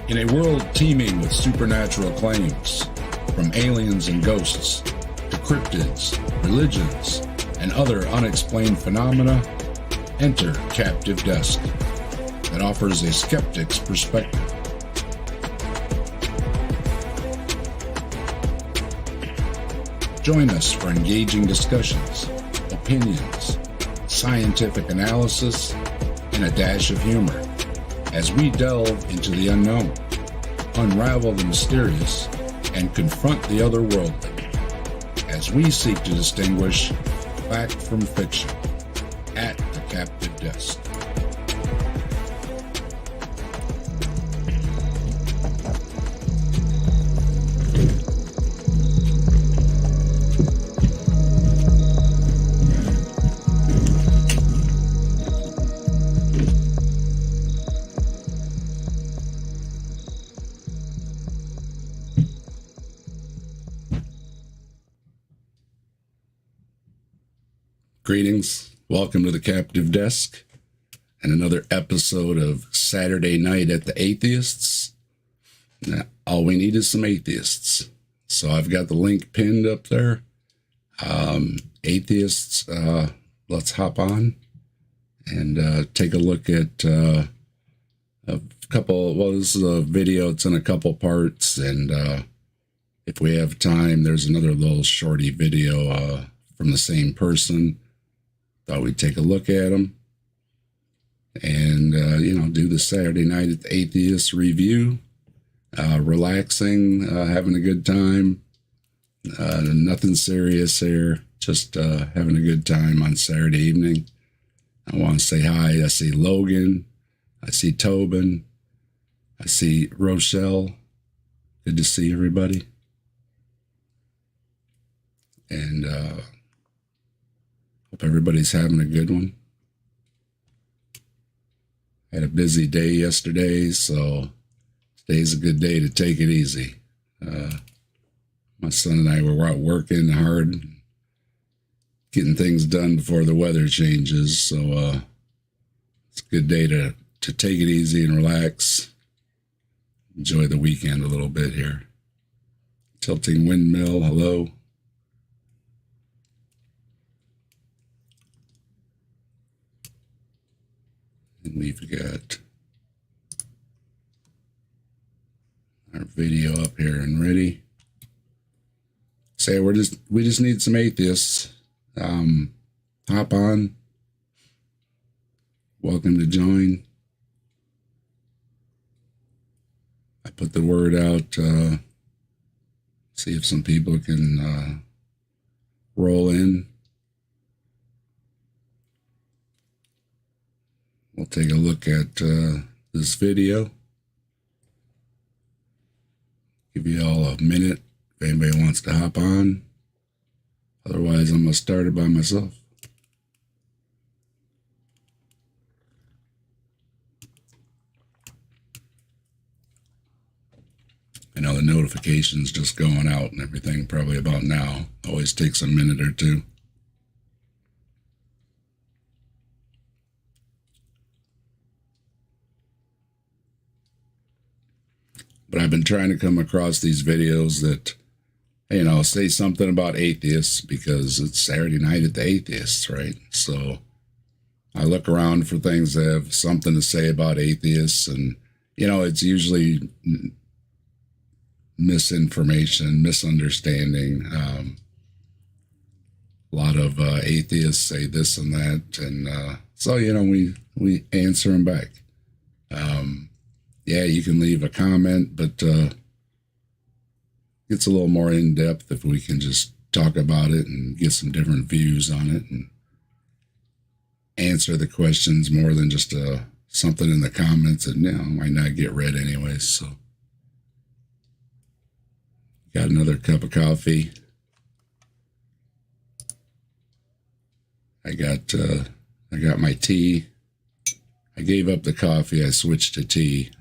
In a world teeming with supernatural claims, from aliens and ghosts to cryptids, religions, and other unexplained phenomena, enter Captive Desk that offers a skeptic's perspective. Join us for engaging discussions, opinions, scientific analysis, and a dash of humor as we delve into the unknown, unravel the mysterious, and confront the otherworldly as we seek to distinguish fact from fiction at the Captive Desk. Greetings, welcome to the Captive Desk and another episode of Saturday Night at the Atheists. Now, all we need is some atheists. So I've got the link pinned up there. Atheists, let's hop on and take a look at a couple, well, this is a video, it's in a couple parts, and if we have time, there's another little shorty video from the same person. Thought we'd take a look at them and, do the Saturday Night at the Atheist review. Relaxing, having a good time. Nothing serious here, just having a good time on Saturday evening. I want to say hi. I see Logan. I see Tobin. I see Rochelle. Good to see everybody. And hope everybody's having a good one. Had a busy day yesterday, so today's a good day to take it easy. My son and I were out working hard, getting things done before the weather changes, so it's a good day to take it easy and relax. Enjoy the weekend a little bit here. Tilting Windmill, hello. And we've got our video up here and ready. Say we just need some atheists. Hop on. Welcome to join. I put the word out. See if some people can roll in. We'll take a look at this video. Give you all a minute if anybody wants to hop on. Otherwise, I'm going to start it by myself. I know the notifications just going out and everything probably about now. Always takes a minute or two. But I've been trying to come across these videos that, say something about atheists because it's Saturday Night at the Atheists, right? So I look around for things that have something to say about atheists, and, it's usually misinformation, misunderstanding. A lot of atheists say this and that, and so, we answer them back. Yeah, you can leave a comment, but it's a little more in-depth if we can just talk about it and get some different views on it and answer the questions more than just something in the comments that might not get read anyways. So, got another cup of coffee. I got my tea. I gave up the coffee. I switched to tea.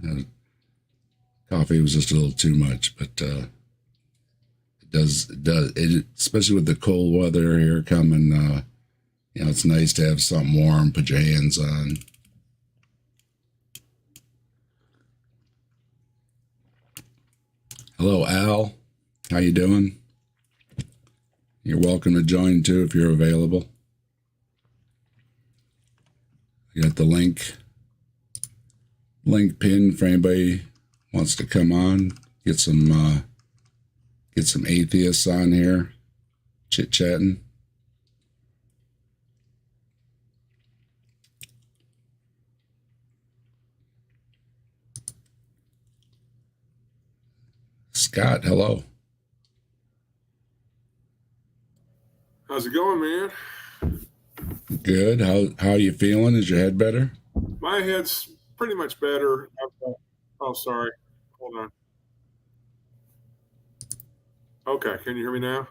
Coffee was just a little too much, but it does, especially with the cold weather here coming, it's nice to have something warm, put your hands on. Hello, Al. How you doing? You're welcome to join too if you're available. You got the link pinned for anybody wants to come on. Get some atheists on here, chit chatting. Scott, hello. How's it going, man? Good. How are you feeling? Is your head better? My head's pretty much better. Oh, sorry. Hold on. Okay, can you hear me now?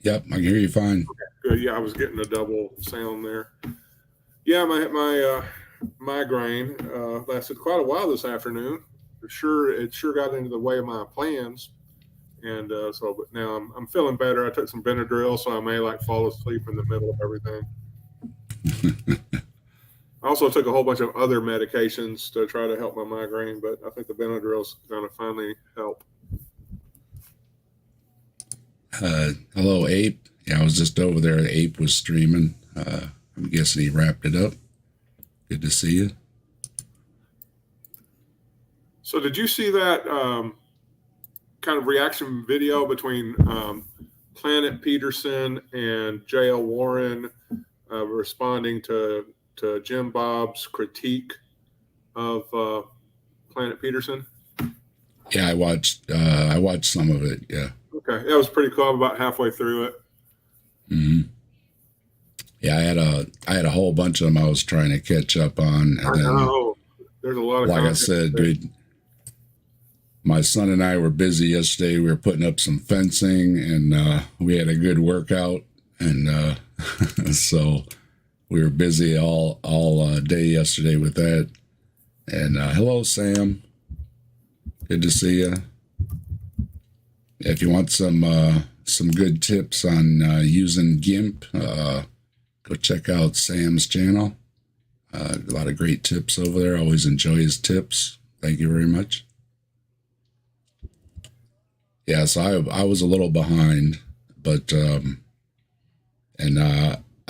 Yep, I can hear you fine. Okay, good. Yeah, I was getting a double sound there. Yeah, my migraine lasted quite a while this afternoon. It sure got into the way of my plans, and but now I'm feeling better. I took some Benadryl, so I may fall asleep in the middle of everything. I also took a whole bunch of other medications to try to help my migraine, but I think the Benadryl's going to finally help. Hello, Ape. Yeah, I was just over there. Ape was streaming. I'm guessing he wrapped it up. Good to see you. So did you see that kind of reaction video between Planet Peterson and J.L. Warren responding to Jim Bob's critique of Planet Peterson? Yeah, I watched some of it. Yeah. Okay, that was pretty cool. I'm about halfway through it. Mm-hmm. Yeah, I had a whole bunch of them I was trying to catch up on, and then there's a lot of like I said, dude, my son and I were busy yesterday. We were putting up some fencing, and we had a good workout, and so we were busy all day yesterday with that. And hello, Sam. Good to see you. If you want some good tips on using GIMP, go check out Sam's channel. A lot of great tips over there. Always enjoy his tips. Thank you very much. Yeah, so I was a little behind, but I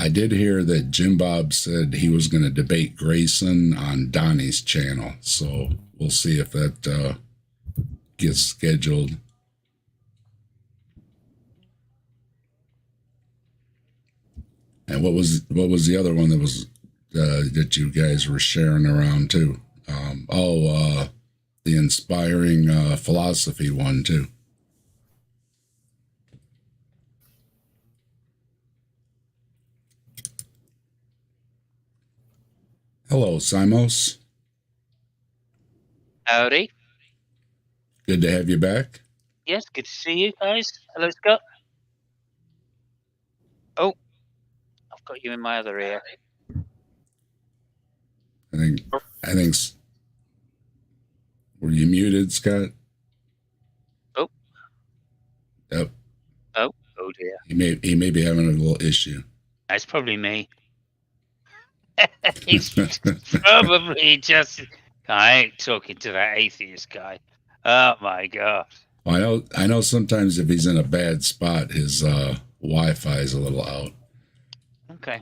did hear that Jim Bob said he was going to debate Grayson on Donnie's channel. So we'll see if that gets scheduled. And what was the other one that was that you guys were sharing around too? The inspiring philosophy one too. Hello, Simos. Howdy. Good to have you back. Yes, good to see you guys. Hello, Scott. Oh, I've got you in my other ear. I think. Were you muted, Scott? Oh. Yep. Oh dear. He may be having a little issue. That's probably me. He's probably just. I ain't talking to that atheist guy. Oh my God. Well, I know. Sometimes if he's in a bad spot, his Wi-Fi is a little out. Okay.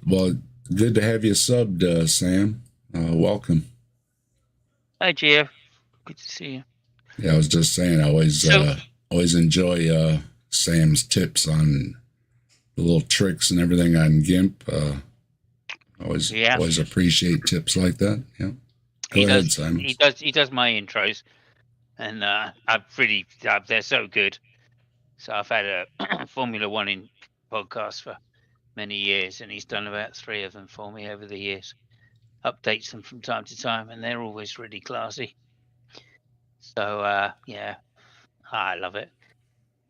Well, good to have you subbed, Sam. Welcome. Hi, Gio. Good to see you. Yeah, I was just saying, I always enjoy Sam's tips on the little tricks and everything on GIMP. Always appreciate tips like that. Yeah. Go ahead, Simon. He does my intros, and they're so good. So I've had a Formula One podcast for many years, and he's done about 3 of them for me over the years. Updates them from time to time, and they're always really classy. So yeah, I love it.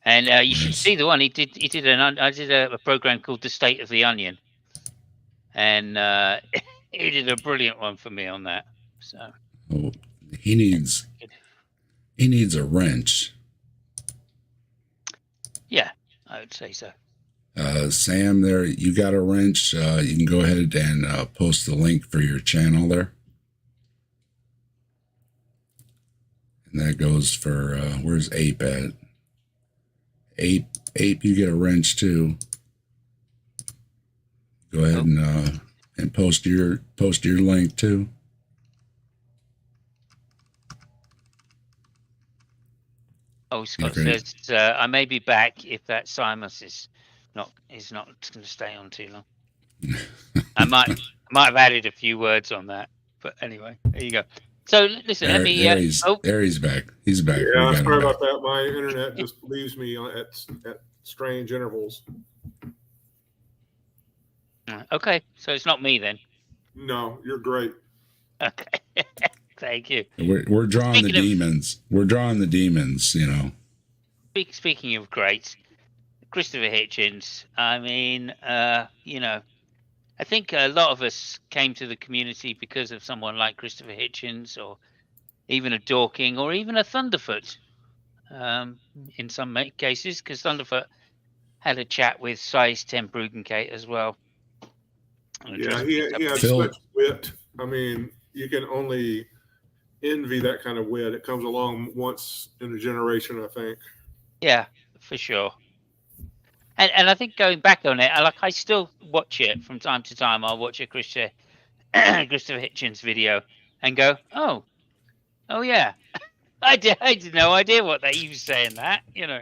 And you should see the one he did. I did a program called The State of the Onion, and he did a brilliant one for me on that. So he needs a wrench. Yeah, I would say so. Sam, there, you got a wrench. You can go ahead and post the link for your channel there. And that goes for, where's Ape at? Ape, you get a wrench too. Go ahead and post your link too. Oh, Scott says I may be back if that Simus is not going to stay on too long. I might have added a few words on that, but anyway, there you go. So listen, let me. There he's back. He's back. Yeah, sorry about that. My internet just leaves me at strange intervals. Okay, so it's not me then. No, you're great. Okay, thank you. We're drawing the demons. We're drawing the demons. You know. Speaking of great, Christopher Hitchens. I mean, you know, I think a lot of us came to the community because of someone like Christopher Hitchens, or even a Dorking, or even a Thunderfoot. In some cases, because Thunderfoot had a chat with Size 10 Brugenkate as well. Yeah, he had such wit. I mean, you can only envy that kind of wit. It comes along once in a generation, I think. Yeah, for sure. And I think going back on it, I still watch it from time to time. I'll watch a Christopher Hitchens video and go, oh yeah, I had no idea what he was saying that, you know,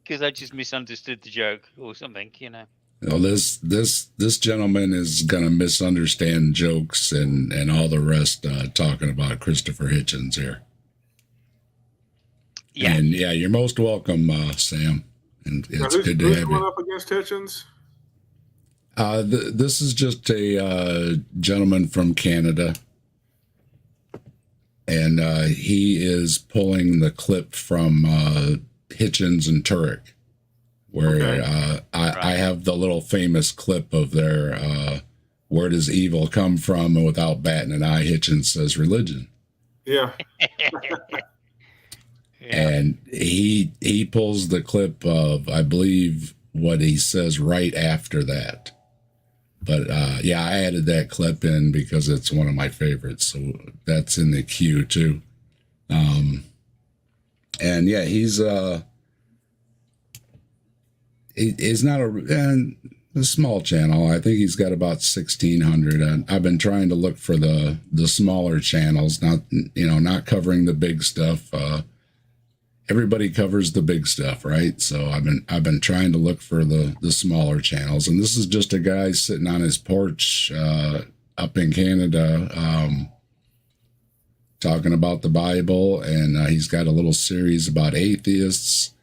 because I just misunderstood the joke or something, you know. Well, this gentleman is gonna misunderstand jokes and all the rest talking about Christopher Hitchens here. Yeah, and yeah, you're most welcome, Sam. And it's good to have you. Who's going up against Hitchens? This is just a gentleman from Canada, and he is pulling the clip from Hitchens and Turek, where I have the little famous clip of their "Where does evil come from?" and without batting an eye, Hitchens says religion. Yeah. And he pulls the clip of, I believe, what he says right after that. But yeah, I added that clip in because it's one of my favorites. So that's in the queue too. And yeah, he's not a small channel. I think he's got about 1,600. And I've been trying to look for the smaller channels, not covering the big stuff. Everybody covers the big stuff, right? So I've been trying to look for the smaller channels, and this is just a guy sitting on his porch up in Canada, talking about the Bible, and he's got a little series about atheists.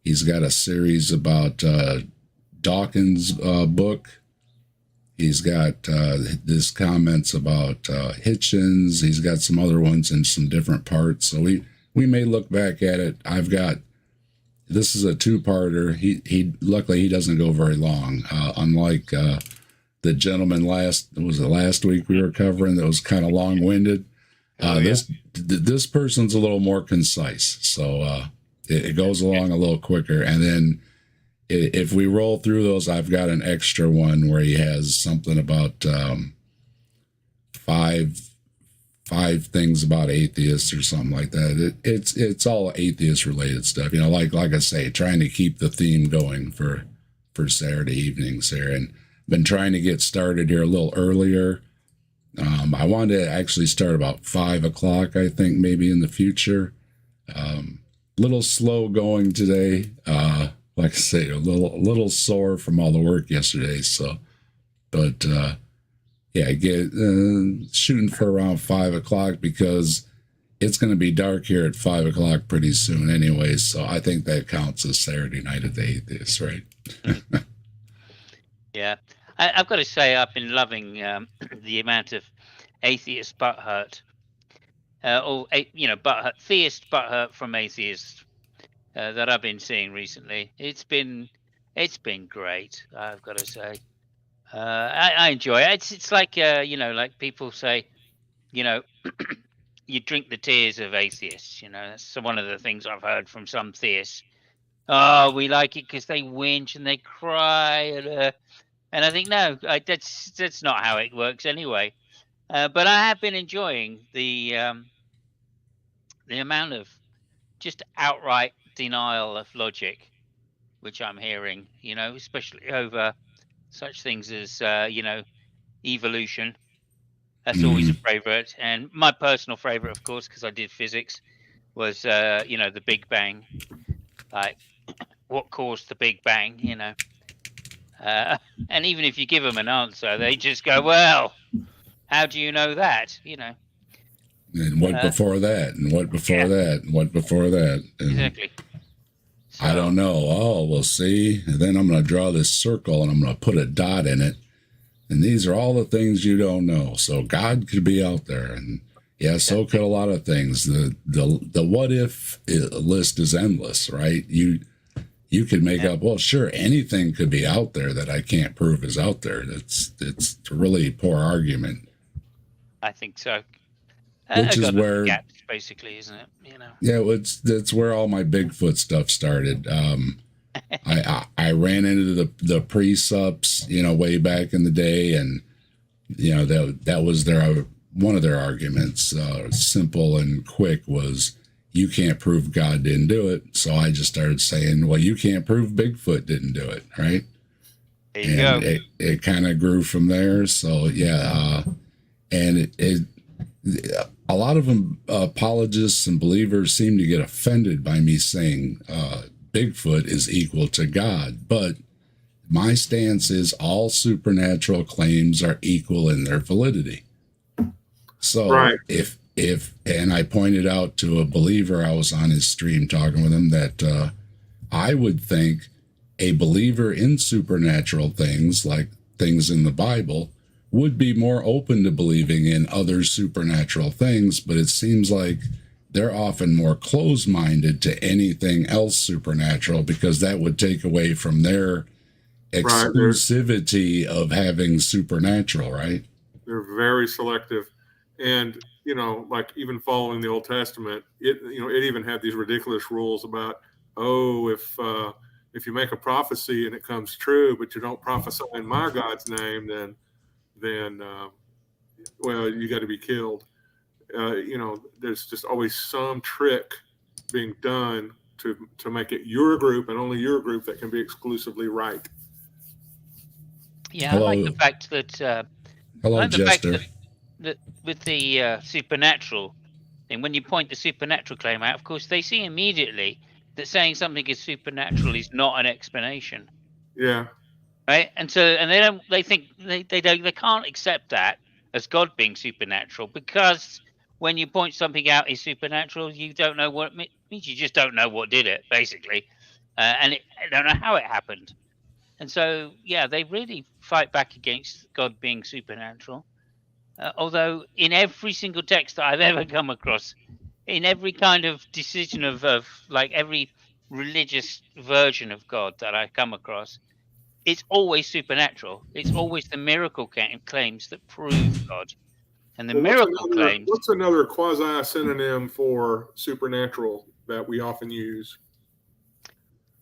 He's got a series about Dawkins' book. He's got this comments about Hitchens. He's got some other ones in some different parts. So we may look back at it. This is a two-parter. He luckily he doesn't go very long. Unlike the gentleman last week we were covering that was kind of long-winded. This person's a little more concise, so it goes along a little quicker. And then if we roll through those, I've got an extra one where he has something about five things about atheists or something like that. It's all atheist related stuff, like I say, trying to keep the theme going for Saturday evenings here, and been trying to get started here a little earlier. I wanted to actually start about 5 o'clock, I think, maybe in the future. Little slow going today. Like I say, a little sore from all the work yesterday. So, but yeah, get shooting for around 5 o'clock because it's going to be dark here at 5 o'clock pretty soon anyway. So I think that counts as Saturday Night at the Atheist, right? Yeah. I've got to say I've been loving the amount of atheist butthurt, butthurt, theist butthurt from atheists that I've been seeing recently. It's been great, I've got to say. I enjoy it. It's like like people say, you drink the tears of atheists. That's one of the things I've heard from some theists. Oh, we like it because they whinge and they cry, and I think no, that's not how it works anyway. But I have been enjoying the the amount of just outright denial of logic, which I'm hearing, especially over such things as, evolution. That's always a favorite. And my personal favorite, of course, because I did physics, was, the Big Bang. Like, what caused the Big Bang, and even if you give them an answer, they just go, well, how do you know that? And what before that, and what before that, and what before that. And exactly. So, I don't know. Oh, we'll see. And then I'm going to draw this circle and I'm going to put a dot in it. And these are all the things you don't know. So God could be out there. And yeah, so could a lot of things. The what if list is endless, right? You could make up, well, sure, anything could be out there that I can't prove is out there. It's a really poor argument. I think so. Which is where gaps, basically, isn't it? Yeah, that's where all my Bigfoot stuff started. I ran into the pre-sups, way back in the day, and that was one of their arguments. Simple and quick was, you can't prove God didn't do it. So I just started saying, well, you can't prove Bigfoot didn't do it, right? There you go. It kind of grew from there. So yeah, and a lot of them, apologists and believers, seem to get offended by me saying Bigfoot is equal to God. But my stance is all supernatural claims are equal in their validity. So right. if and I pointed out to a believer, I was on his stream talking with him, that I would think a believer in supernatural things, like things in the Bible, would be more open to believing in other supernatural things, but it seems like they're often more closed-minded to anything else supernatural, because that would take away from their exclusivity of having supernatural, right? They're very selective. And, like even following the Old Testament, it even had these ridiculous rules about, if you make a prophecy and it comes true, but you don't prophesy in my God's name, then you got to be killed. There's just always some trick being done to make it your group and only your group that can be exclusively right. Yeah, hello. I like the fact that hello, Jester. That with the supernatural thing, when you point the supernatural claim out, of course, they see immediately that saying something is supernatural is not an explanation. Yeah. Right, and they think they can't accept that as God being supernatural, because when you point something out as supernatural, you don't know what it means. You just don't know what did it, basically, and don't know how it happened. And so, yeah, they really fight back against God being supernatural. Although in every single text that I've ever come across, in every kind of decision of like every religious version of God that I come across, it's always supernatural. It's always the miracle claims that prove God. And the miracle claims... What's another quasi-synonym for supernatural that we often use?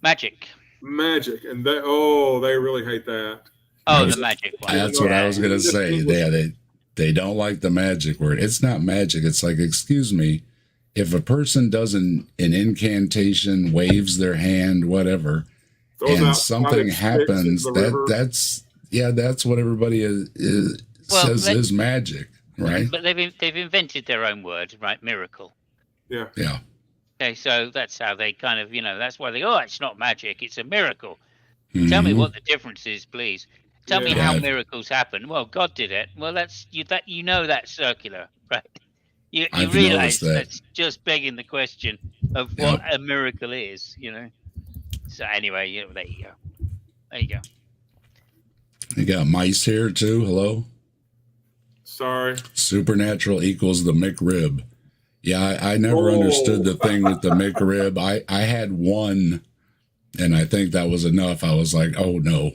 Magic. Magic. And they really hate that. Oh, the magic one. That's what I was going to say. They don't like the magic word. It's not magic. It's like, excuse me, if a person does an incantation, waves their hand, whatever, and something happens, that's what everybody says is magic, right? But they've invented their own word, right? Miracle. Yeah. Yeah. Okay, so that's how they kind of, that's why it's not magic, it's a miracle. Mm-hmm. Tell me what the difference is, please. Tell me how miracles happen. Well, God did it. Well, that's circular, right? You realize that's just begging the question of what a miracle is, So anyway, there you go. You got mice here too. Hello. Sorry. Supernatural equals the McRib. Yeah, I never understood the thing with the McRib. I had one, and I think that was enough. I was like, oh no.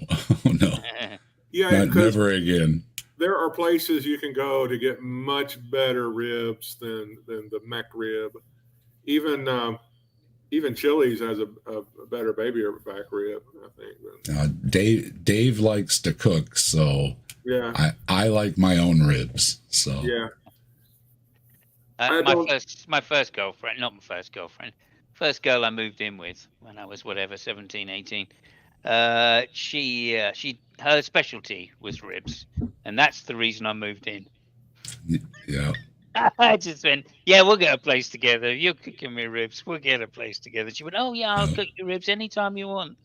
Yeah, never again. There are places you can go to get much better ribs than the McRib. Even Chili's has a better baby back rib, I think. Dave likes to cook, so yeah, I like my own ribs. So yeah. I don't. My first girlfriend, not my first girlfriend, first girl I moved in with when I was whatever 17, 18. She her specialty was ribs, and that's the reason I moved in. Yeah. I just went, yeah, we'll get a place together. You're cooking me ribs. We'll get a place together. She went, oh yeah, I'll cook your ribs anytime you want.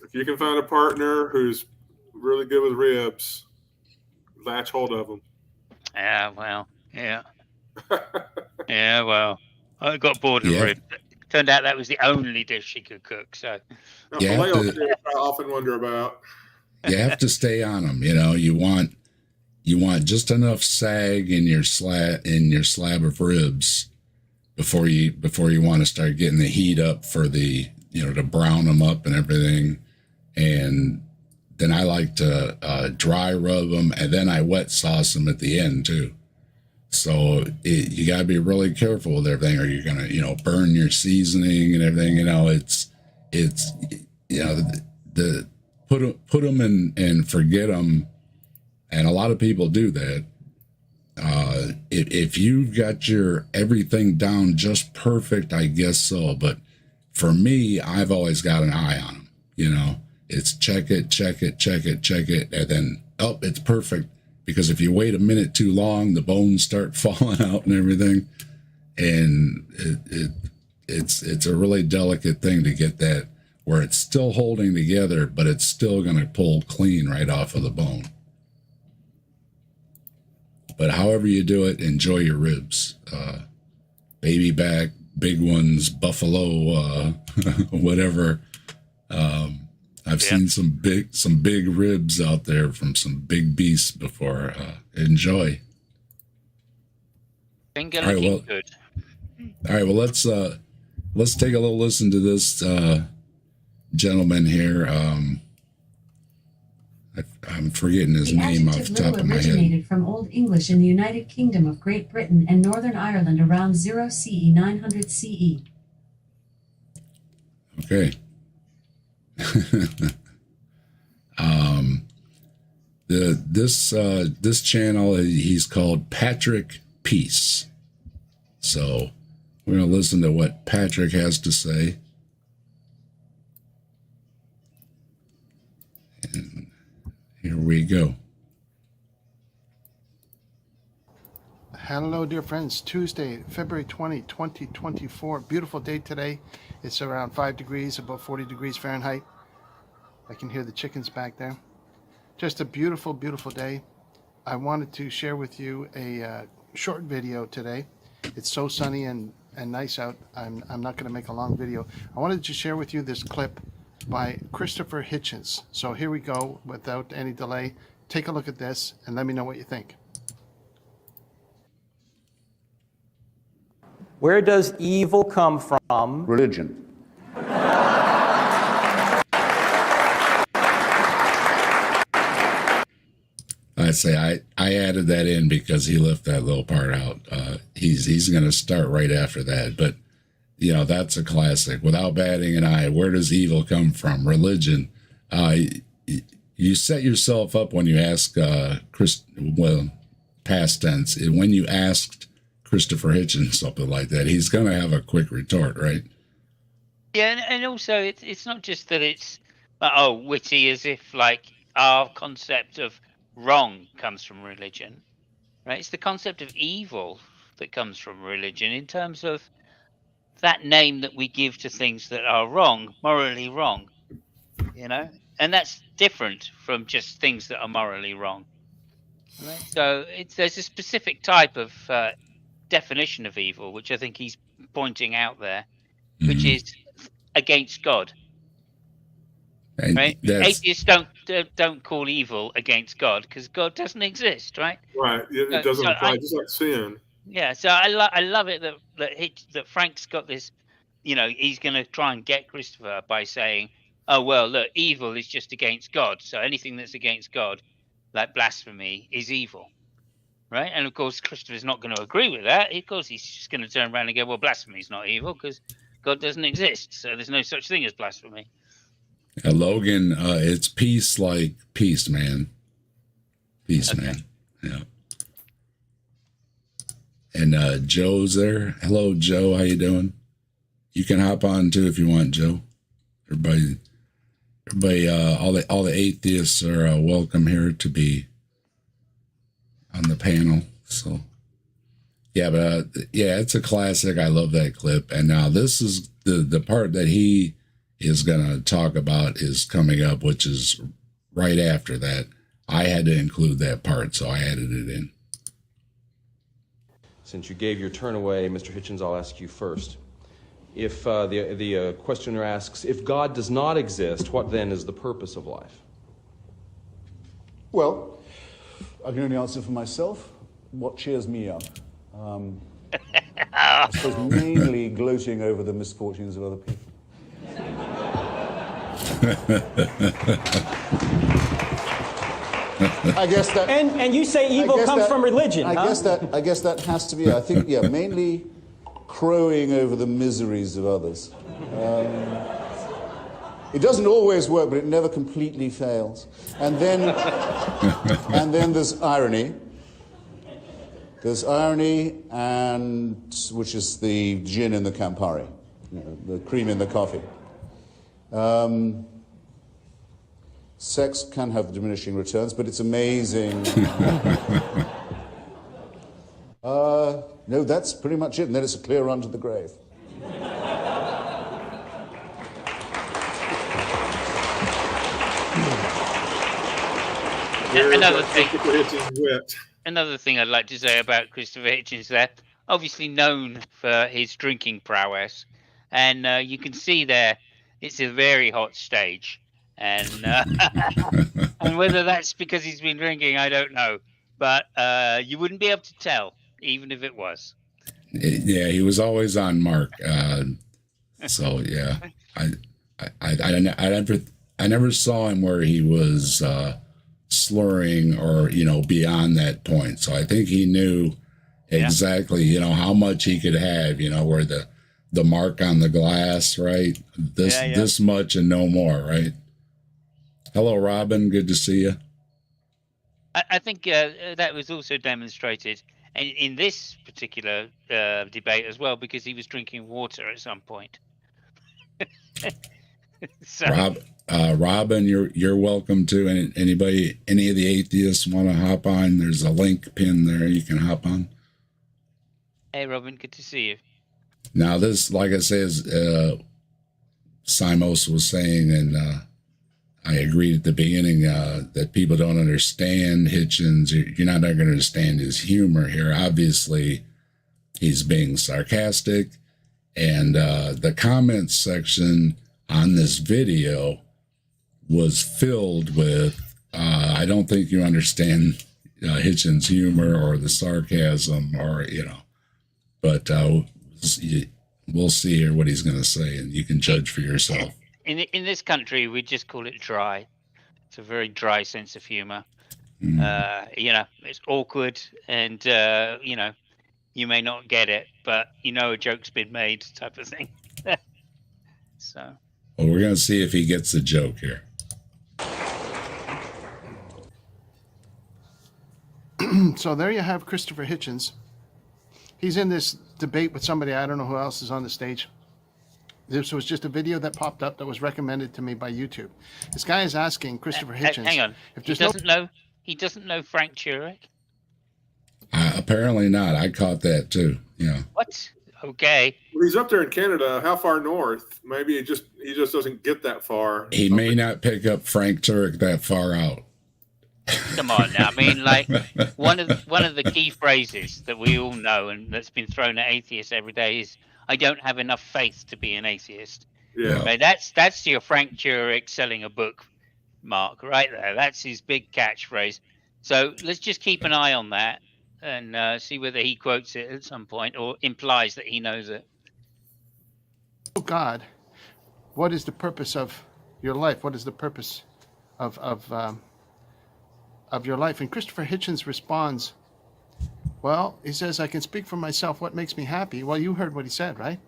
If you can find a partner who's really good with ribs, latch hold of them. Yeah, well, yeah. Yeah, well, I got bored of Yeah. ribs. Turned out that was the only dish she could cook. So Now, You have filet to- fish, I often wonder about. You have to stay on them. You know, you want just enough sag in your slab of ribs before you want to start getting the heat up for the, you know, to brown them up and everything. And then I like to dry rub them, and then I wet sauce them at the end too. So you gotta be really careful with everything, or you're gonna, you know, burn your seasoning and everything. You know, it's you know, the put them in and forget them, and a lot of people do that. If you've got your everything down just perfect, I guess so. But for me, I've always got an eye on them. You know, it's check it, and then it's perfect. Because if you wait a minute too long, the bones start falling out and everything, and it's a really delicate thing to get that where it's still holding together, but it's still going to pull clean right off of the bone. But however you do it, enjoy your ribs. Baby back, big ones, buffalo, whatever. I've seen some big ribs out there from some big beasts before. Enjoy. finger All right, looking well- good. All right, well let's take a little listen to this gentleman here. I'm forgetting his The name off adjective the top little of my head. originated from Old English in the United Kingdom of Great Britain and Northern Ireland around 0 CE 900 CE. Okay. This channel, he's called Patrick Peace. So we're gonna listen to what Patrick has to say. And here we go. Hello, dear friends. Tuesday, February 20, 2024. Beautiful day today. It's around 5 degrees, about 40 degrees Fahrenheit. I can hear the chickens back there. Just a beautiful, beautiful day. I wanted to share with you a short video today. It's so sunny and nice out. I'm not going to make a long video. I wanted to share with you this clip by Christopher Hitchens. So here we go, without any delay. Take a look at this and let me know what you think. Where does evil come from? Religion. I'd say I added that in because he left that little part out. He's going to start right after that. But, you know, that's a classic. Without batting an eye, where does evil come from? Religion. You set yourself up when you ask past tense. When you asked Christopher Hitchens something like that, he's going to have a quick retort, right? Yeah, and also it's not just that it's witty, as if like our concept of wrong comes from religion, right? It's the concept of evil that comes from religion in terms of that name that we give to things that are wrong, morally wrong, you know, and that's different from just things that are morally wrong, right? So there's a specific type of definition of evil, which I think he's pointing out there, which is against God. And Right? Atheists don't call evil against God because God doesn't exist, right? Right. It doesn't apply, just like sin. Yeah. So I love it that Frank's got this. You know, he's going to try and get Christopher by saying, "Oh well, look, evil is just against God. So anything that's against God, like blasphemy, is evil." Right? And of course, Christopher's not going to agree with that. Of course, he's just going to turn around and go, "Well, blasphemy is not evil because God doesn't exist. So there's no such thing as blasphemy." Logan, it's peace, like peace, man. Peace, okay. Man. Yeah. And Joe's there. Hello, Joe. How you doing? You can hop on too if you want, Joe. Everybody, all the atheists are welcome here to be on the panel. So, yeah, but yeah, it's a classic. I love that clip. And now this is the part that he is going to talk about is coming up, which is right after that. I had to include that part, so I added it in. Since you gave your turn away, Mr. Hitchens, I'll ask you first. If the questioner asks, if God does not exist, what then is the purpose of life? Well, I can only answer for myself. What cheers me up? I suppose mainly gloating over the misfortunes of other people. I guess that. And you say evil comes from religion, I guess that has to be. I think, yeah, mainly crowing over the miseries of others. It doesn't always work, but it never completely fails. And then, and then there's irony. There's irony, and which is the gin in the Campari, the cream in the coffee. Sex can have diminishing returns, but it's amazing. No, that's pretty much it, and then it's a clear run to the grave. Another thing I'd like to say about Christopher Hitchens there, obviously known for his drinking prowess, and you can see there it's a very hot stage, and and whether that's because he's been drinking, I don't know, but you wouldn't be able to tell, even if it was. Yeah, he was always on mark. So yeah, I never saw him where he was slurring or beyond that point. So I think he knew exactly how much he could have. Where the mark on the glass, right? This much and no more, right? Hello, Robin. Good to see you. I think that was also demonstrated in this particular debate as well, because he was drinking water at some point. So. Robin, you're welcome to. Any of the atheists want to hop on? There's a link pinned there. You can hop on. Hey, Robin, good to see you. Now, this, like I say, is Simos was saying, and I agreed at the beginning that people don't understand Hitchens. You're not going to understand his humor here. Obviously, he's being sarcastic, and the comments section on this video was filled with, I don't think you understand Hitchens' humor or the sarcasm or, but we'll see here what he's going to say, and you can judge for yourself. In this country, we just call it dry. It's a very dry sense of humor. It's awkward, and, you may not get it, but a joke's been made type of thing. So. Well, we're going to see if he gets the joke here. So there you have Christopher Hitchens. He's in this debate with somebody, I don't know who else is on the stage. This was just a video that popped up that was recommended to me by YouTube. This guy is asking Christopher Hitchens. Hang on. If he doesn't know Frank Turek? Apparently not. I caught that too. Yeah. What? Okay. Well, he's up there in Canada. How far north? Maybe he just doesn't get that far. He may not pick up Frank Turek that far out. Come on now. I mean, like one of the key phrases that we all know and that's been thrown at atheists every day is, "I don't have enough faith to be an atheist." Yeah. Right? That's your Frank Turek selling a book mark right there. That's his big catchphrase. So let's just keep an eye on that and see whether he quotes it at some point or implies that he knows it. Oh God, what is the purpose of your life? What is the purpose of your life? And Christopher Hitchens responds, well, he says, I can speak for myself. What makes me happy? Well, you heard what he said, right?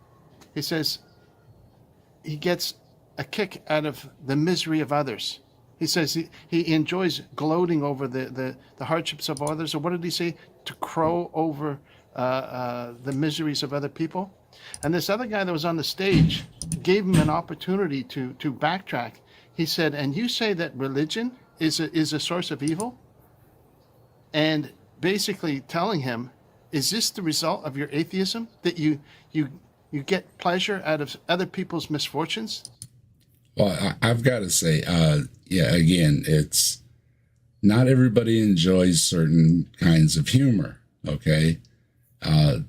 He says he gets a kick out of the misery of others. He says he enjoys gloating over the hardships of others. Or what did he say? To crow over the miseries of other people. And this other guy that was on the stage gave him an opportunity to backtrack. He said, "And you say that religion is a source of evil?" And basically telling him, is this the result of your atheism, that you get pleasure out of other people's misfortunes? Well, I've got to say, yeah, again, it's not everybody enjoys certain kinds of humor. Okay.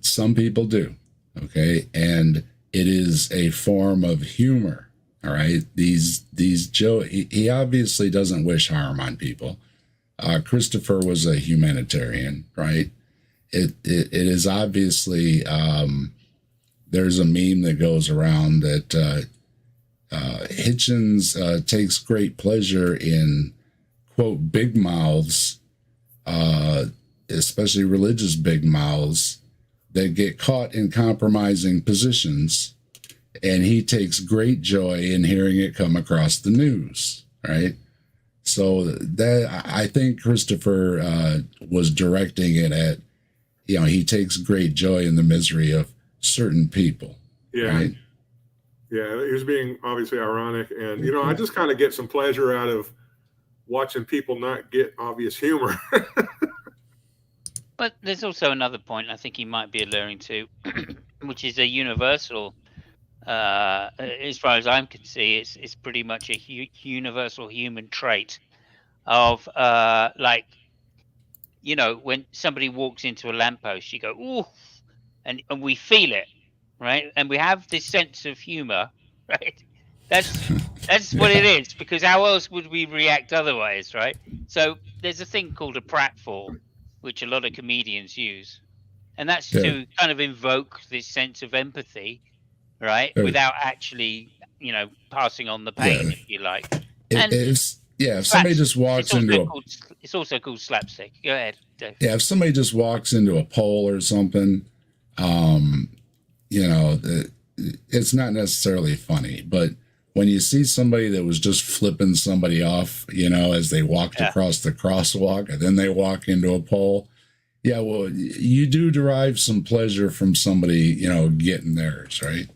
Some people do. Okay. And it is a form of humor. All right. These Joe, he obviously doesn't wish harm on people. Christopher was a humanitarian, right? It is obviously, there's a meme that goes around that Hitchens takes great pleasure in, quote, big mouths, especially religious big mouths, that get caught in compromising positions, and he takes great joy in hearing it come across the news, right? So that, I think Christopher was directing it at, you know, he takes great joy in the misery of certain people. Yeah. Right? Yeah, he was being obviously ironic. And, you know, I just kind of get some pleasure out of watching people not get obvious humor. But there's also another point I think he might be alluring to, which is a universal, as far as I can see, it's pretty much a universal human trait of, like, you know, when somebody walks into a lamppost, you go, ooh, and we feel it, right? And we have this sense of humor, right? That's what it is, because how else would we react otherwise, right? So there's a thing called a pratfall, which a lot of comedians use, and that's to kind of invoke this sense of empathy, right? Without actually, you know, passing on the pain, if you like. If somebody just walks into it's also called slapstick. Go ahead, Dave. Yeah, if somebody just walks into a pole or something, you know, it's not necessarily funny, but when you see somebody that was just flipping somebody off, you know, as they walked across the crosswalk and then they walk into a pole, yeah, well, you do derive some pleasure from somebody, you know, getting theirs, right?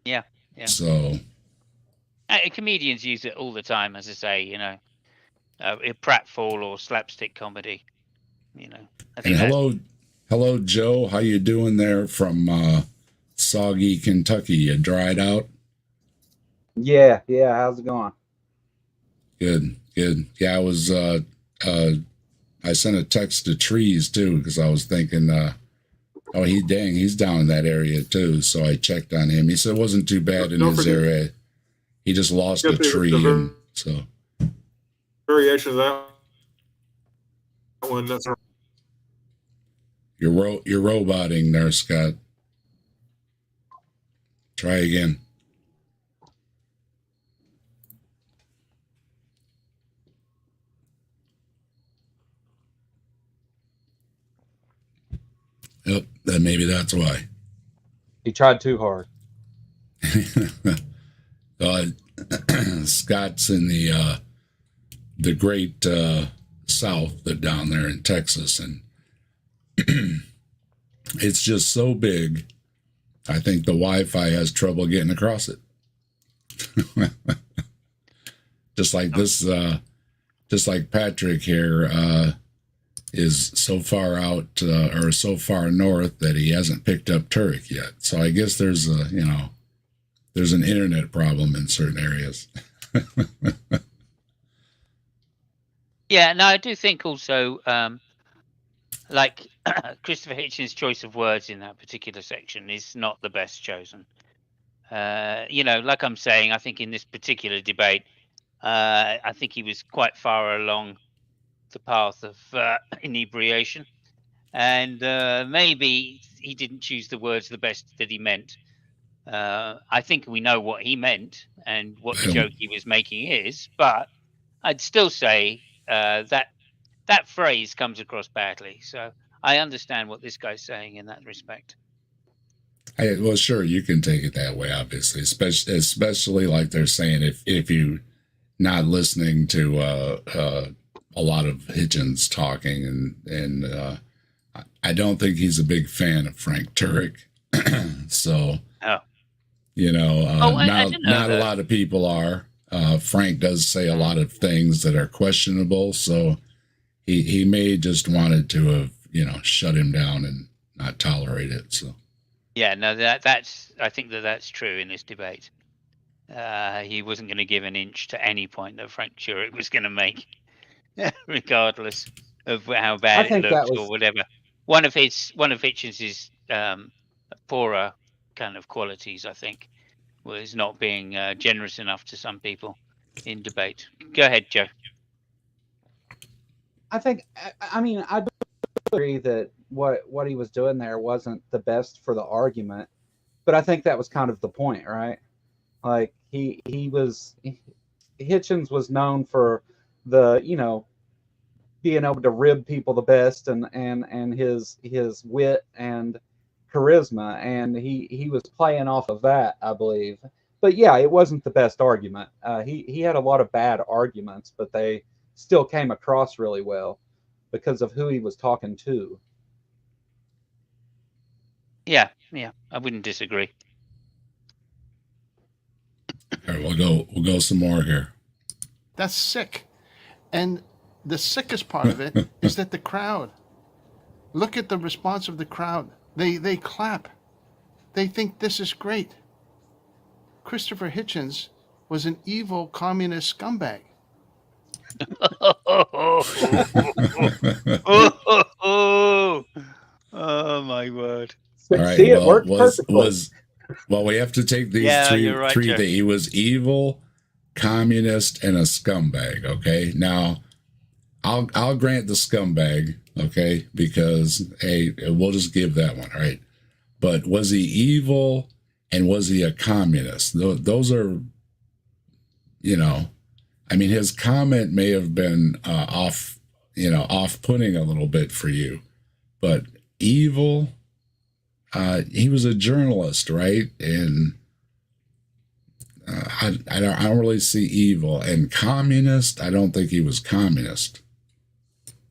Yeah, yeah. So comedians use it all the time, as I say, you know, pratfall or slapstick comedy, you know. And hello, Joe. How you doing there from soggy Kentucky? You dried out? Yeah. How's it going? Good. Yeah, I was. I sent a text to Trees too because I was thinking, oh, he's down in that area too. So I checked on him. He said it wasn't too bad in his area. He just lost a tree, and so variation of that one. That's you're roboting there, Scott. Try again. Yep, then maybe that's why. He tried too hard. Scott's in the great South, down there in Texas, and it's just so big. I think the Wi-Fi has trouble getting across it. Just like this, just like Patrick here is so far out or so far north that he hasn't picked up Turk yet. So I guess there's there's an internet problem in certain areas. Yeah, no, I do think also, like Christopher Hitchens' choice of words in that particular section is not the best chosen. You know, like I'm saying, I think in this particular debate, I think he was quite far along the path of inebriation, and maybe he didn't choose the words the best that he meant. I think we know what he meant and what the joke he was making is, but I'd still say that phrase comes across badly. So I understand what this guy's saying in that respect. Well, sure, you can take it that way, obviously, especially like they're saying if you not listening to a lot of Hitchens talking, and I don't think he's a big fan of Frank Turek. So, Oh. you know, I didn't know not a that. lot of people are. Frank does say a lot of things that are questionable, so he may just wanted to have, you know, shut him down and not tolerate it. So Yeah, no, that's I think that's true in this debate. He wasn't going to give an inch to any point that Frank Turek was going to make, regardless of how bad I it think that looked or was whatever. One of Hitchens's poorer kind of qualities, I think, was not being generous enough to some people in debate. Go ahead, Joe. I think I mean I agree that what he was doing there wasn't the best for the argument, but I think that was kind of the point, right? Like Hitchens was known for the, you know, being able to rib people the best and his wit and charisma, and he was playing off of that, I believe. But yeah, it wasn't the best argument. He had a lot of bad arguments, but they still came across really well because of who he was talking to. Yeah, I wouldn't disagree. all right, we'll go some more here. That's sick. And the sickest part of it is that the crowd, look at the response of the crowd. They clap. They think this is great. Christopher Hitchens was an evil communist scumbag. Oh my word. All right, See, it worked perfectly. Well, we have to take these Yeah, you're right, three Joe. that he was evil, communist, and a scumbag. Okay, now I'll grant the scumbag. Okay, because hey, we'll just give that one. All right, but was he evil and was he a communist? Those are, you know, I mean, his comment may have been off-putting a little bit for you, but evil. He was a journalist, right? And I don't really see evil. And communist, I don't think he was communist.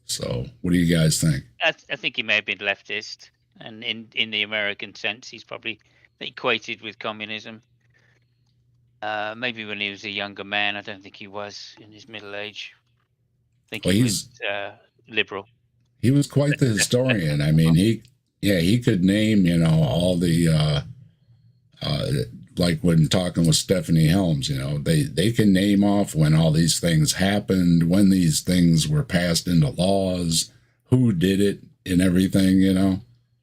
So, what do you guys think? I think he may have been leftist, and in the American sense, he's probably equated with communism. Maybe when he was a younger man. I don't think he was in his middle age. I think he was liberal. He was quite the historian. I mean, he could name, you know, all the like when talking with Stephanie Helms, you know, they can name off when all these things happened, when these things were passed into laws, who did it, and everything, you know.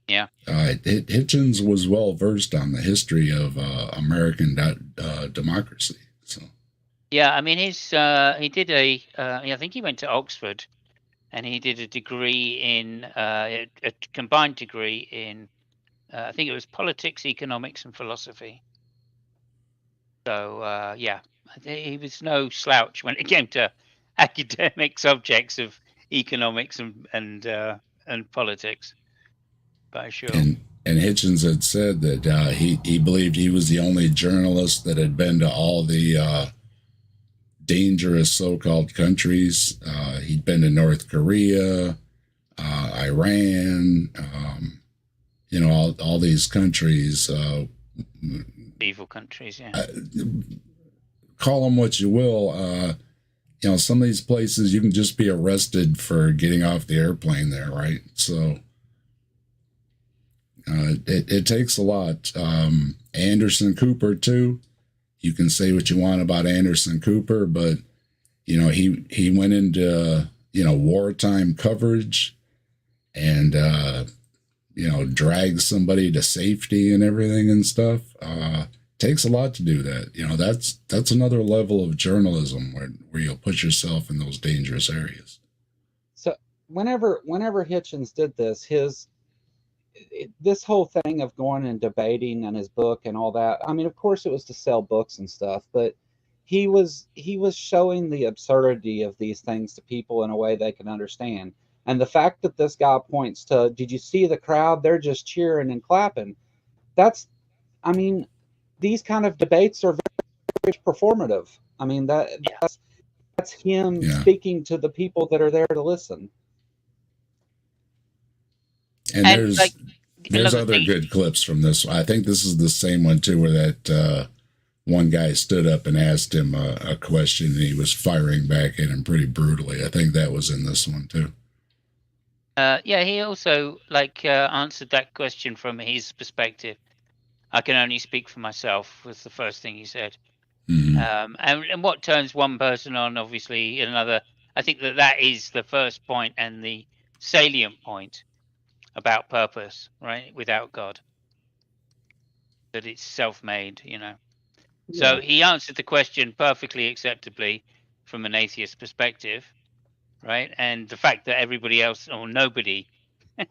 Yeah. Hitchens was well versed on the history of American democracy. So. Yeah, I mean, he did I think he went to Oxford, and he did a degree in a combined degree in I think it was politics, economics, and philosophy. So yeah, he was no slouch when it came to academic subjects of economics and politics. By sure. And Hitchens had said that he believed he was the only journalist that had been to all the dangerous so-called countries. He'd been to North Korea, Iran, you know, all these countries. Evil countries, yeah. Call them what you will. You know, some of these places you can just be arrested for getting off the airplane there, right? So it takes a lot. Anderson Cooper too. You can say what you want about Anderson Cooper, but you know he went into wartime coverage and you know dragged somebody to safety and everything and stuff. Takes a lot to do that. You know, that's another level of journalism where you'll put yourself in those dangerous areas. So whenever Hitchens did this, this whole thing of going and debating and his book and all that, I mean, of course it was to sell books and stuff, but he was showing the absurdity of these things to people in a way they can understand. And the fact that this guy points to, did you see the crowd? They're just cheering and clapping. I mean, these kind of debates are very performative. I mean, that's him speaking to the people that are there to listen. And like there's another other thing, good clips from this. I think this is the same one too, where that one guy stood up and asked him a question, and he was firing back at him pretty brutally. I think that was in this one too. yeah, he also answered that question from his perspective. I can only speak for myself was the first thing he said. Mm-hmm. And what turns one person on, obviously, another. I think that is the first point and the salient point about purpose, right? Without God, that it's self-made, So Yeah. he answered the question perfectly acceptably from an atheist perspective, right? And the fact that everybody else or nobody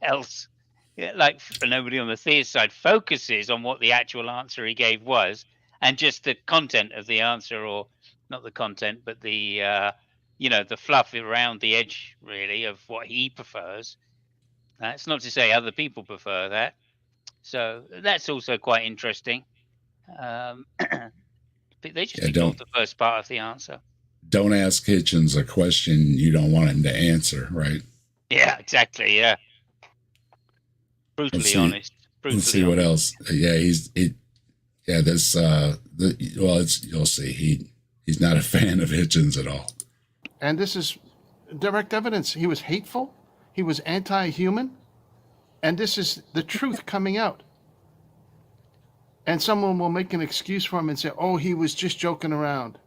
else, nobody on the theist side, focuses on what the actual answer he gave was, and just the content of the answer, or not the content, but the the fluff around the edge, really, of what he prefers. That's not to say other people prefer that. So that's also quite interesting. But they just ignored the first part of the answer. Don't ask Hitchens a question you don't want him to answer, right? Yeah, exactly. Yeah. Brutally honest. Let's see what else. Yeah, you'll see. He's not a fan of Hitchens at all. And this is direct evidence. He was hateful. He was anti-human. And this is the truth coming out. And someone will make an excuse for him and say, oh, he was just joking around.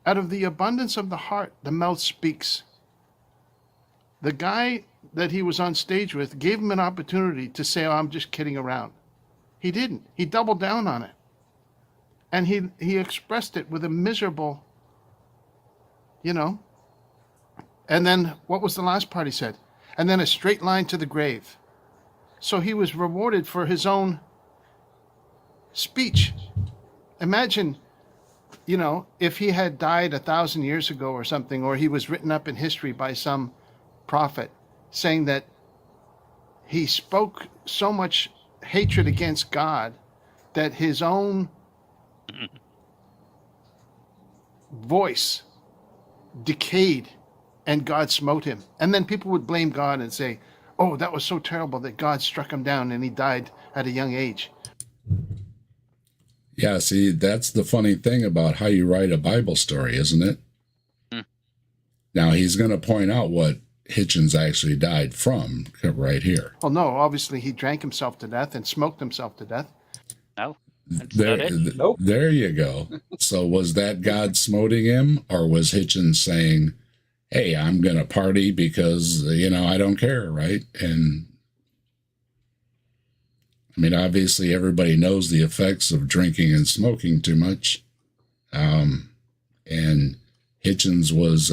Out of the abundance of the heart, the mouth speaks. The guy that he was on stage with gave him an opportunity to say, oh, I'm just kidding around. He didn't. He doubled down on it. And he expressed it with a miserable, And then what was the last part he said? And then a straight line to the grave. So he was rewarded for his own speech. Imagine, if he had died 1,000 years ago or something, or he was written up in history by some prophet saying that he spoke so much hatred against God that his own voice decayed and God smote him. And then people would blame God and say, oh, that was so terrible that God struck him down and he died at a young age. Yeah, see, that's the funny thing about how you write a Bible story, isn't it? Mm. Now, he's going to point out what Hitchens actually died from right here. Well, no, obviously he drank himself to death and smoked himself to death. No. Nope. There you go. So was that God smoting him, or was Hitchens saying, hey, I'm going to party because, I don't care, right? And I mean, obviously everybody knows the effects of drinking and smoking too much. And Hitchens was,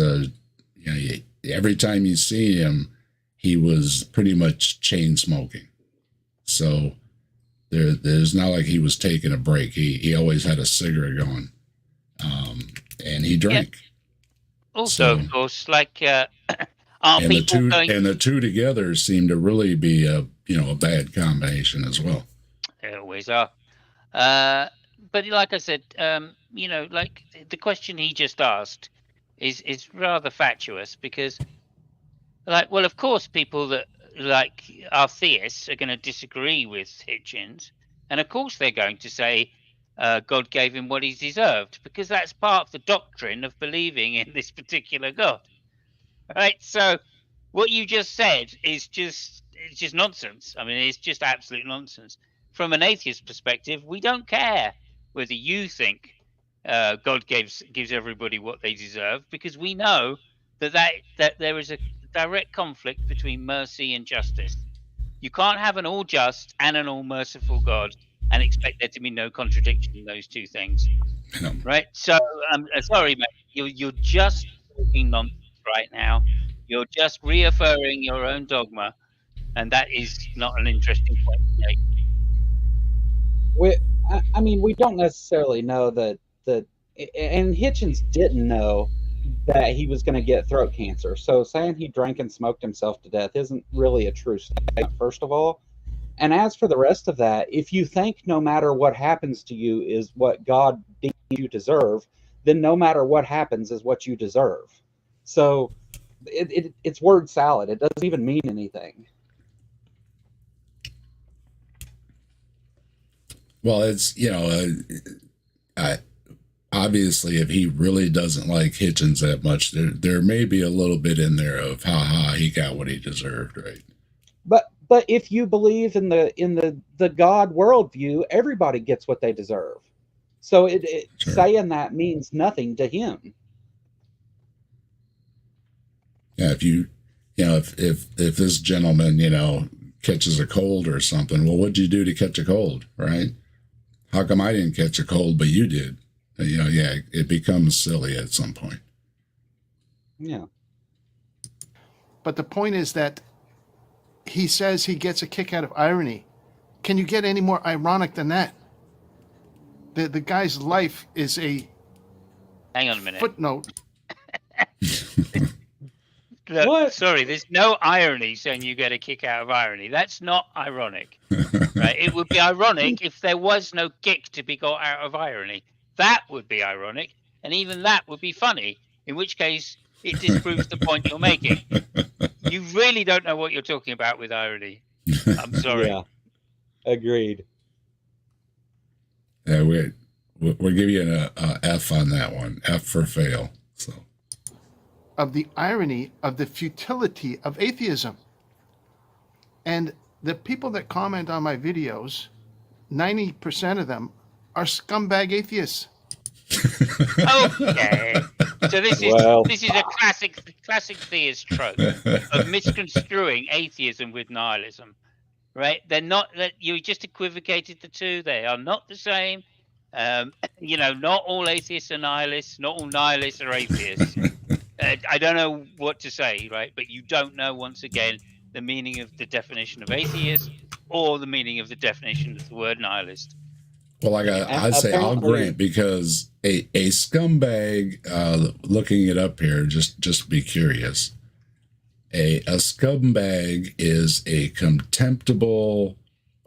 every time you see him, he was pretty much chain smoking. So there's not like he was taking a break. He always had a cigarette going. And he drank. Yeah. Also, of course, the two together seem to really be a bad combination as well. They always are. But like I said, the question he just asked is rather fatuous because, of course, people that are theists are going to disagree with Hitchens, and of course they're going to say God gave him what he deserved, because that's part of the doctrine of believing in this particular God. Right? So what you just said is just nonsense. I mean, it's just absolute nonsense. From an atheist perspective, we don't care whether you think God gives everybody what they deserve, because we know that there is a direct conflict between mercy and justice. You can't have an all just and an all merciful God and expect there to be no contradiction in those two things. No. Right? So I'm sorry, mate. You're just talking nonsense right now. You're just reaffirming your own dogma, and that is not an interesting point to make. We don't necessarily know that, and Hitchens didn't know that he was going to get throat cancer. So saying he drank and smoked himself to death isn't really a true statement, first of all. And as for the rest of that, if you think no matter what happens to you is what God deems you deserve, then no matter what happens is what you deserve. So it's word salad. It doesn't even mean anything. Well, it's, obviously, if he really doesn't like Hitchens that much, there may be a little bit in there of he got what he deserved, right? But if you believe in the God worldview, everybody gets what they deserve. So Sure. saying that means nothing to him. Yeah, if this gentleman, catches a cold or something, well, what'd you do to catch a cold, right? How come I didn't catch a cold, but you did? Yeah, it becomes silly at some point. Yeah. But the point is that he says he gets a kick out of irony. Can you get any more ironic than that? The guy's life is a Hang on a minute. footnote. Look, What? sorry, there's no irony saying you get a kick out of irony. That's not ironic, right? It would be ironic if there was no kick to be got out of irony. That would be ironic, and even that would be funny, in which case it disproves the point you're making. You really don't know what you're talking about with irony. I'm sorry. Yeah. Agreed. Yeah, we're giving you an F on that one. F for fail. So. Of the irony of the futility of atheism. And the people that comment on my videos, 90% of them are scumbag atheists. Okay. So this is a classic theist trope of misconstruing atheism with nihilism, right? They're not. You just equivocated the two. They are not the same. Not all atheists are nihilists. Not all nihilists are atheists. I don't know what to say, right? But you don't know, once again, the meaning of the definition of atheist or the meaning of the definition of the word nihilist. Well, I'd say I'll grant, because a scumbag, looking it up here, just to be curious, a scumbag is a contemptible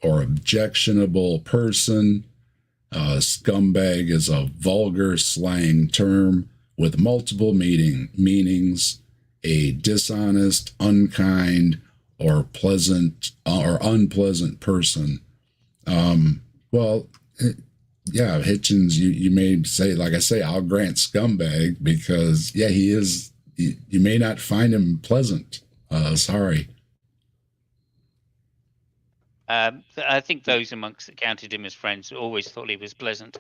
or objectionable person. Scumbag is a vulgar slang term with multiple meanings: a dishonest, unkind, or pleasant or unpleasant person. Yeah, Hitchens, you may say, like I say, I'll grant scumbag, because yeah, he is. You may not find him pleasant. Sorry. I think those amongst that counted him as friends always thought he was pleasant.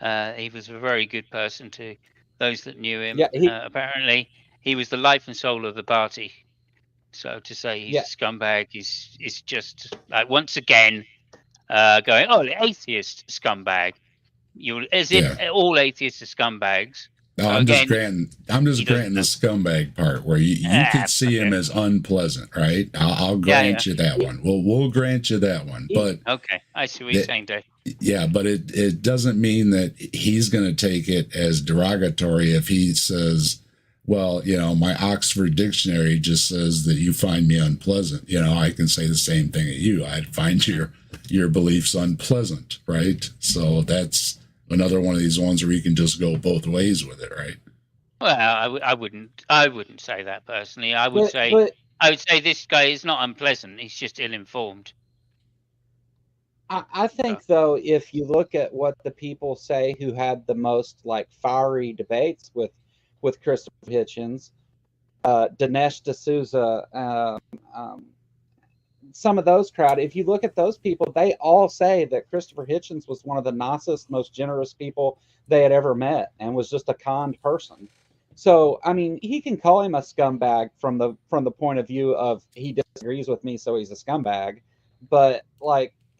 He was a very good person to those that knew him. Yeah, apparently, he was the life and soul of the party. So to say he's a scumbag is just like, once again, going, oh, the atheist scumbag. If all atheists are scumbags. No, I'm just granting the scumbag part, where you could see him as unpleasant, right? I'll grant you that one. We'll grant you that one. But okay, I see what you're saying, Dave. Yeah, but it doesn't mean that he's going to take it as derogatory if he says, well, my Oxford Dictionary just says that you find me unpleasant. I can say the same thing at you. I find your beliefs unpleasant, right? So that's another one of these ones where you can just go both ways with it, right? Well, I wouldn't say that personally. I would say this guy is not unpleasant. He's just ill-informed. I think, though, if you look at what the people say who had the most fiery debates with Christopher Hitchens, Dinesh D'Souza, some of those crowd, if you look at those people, they all say that Christopher Hitchens was one of the nicest, most generous people they had ever met, and was just a kind person. So, I mean, he can call him a scumbag from the point of view of he disagrees with me, so he's a scumbag. But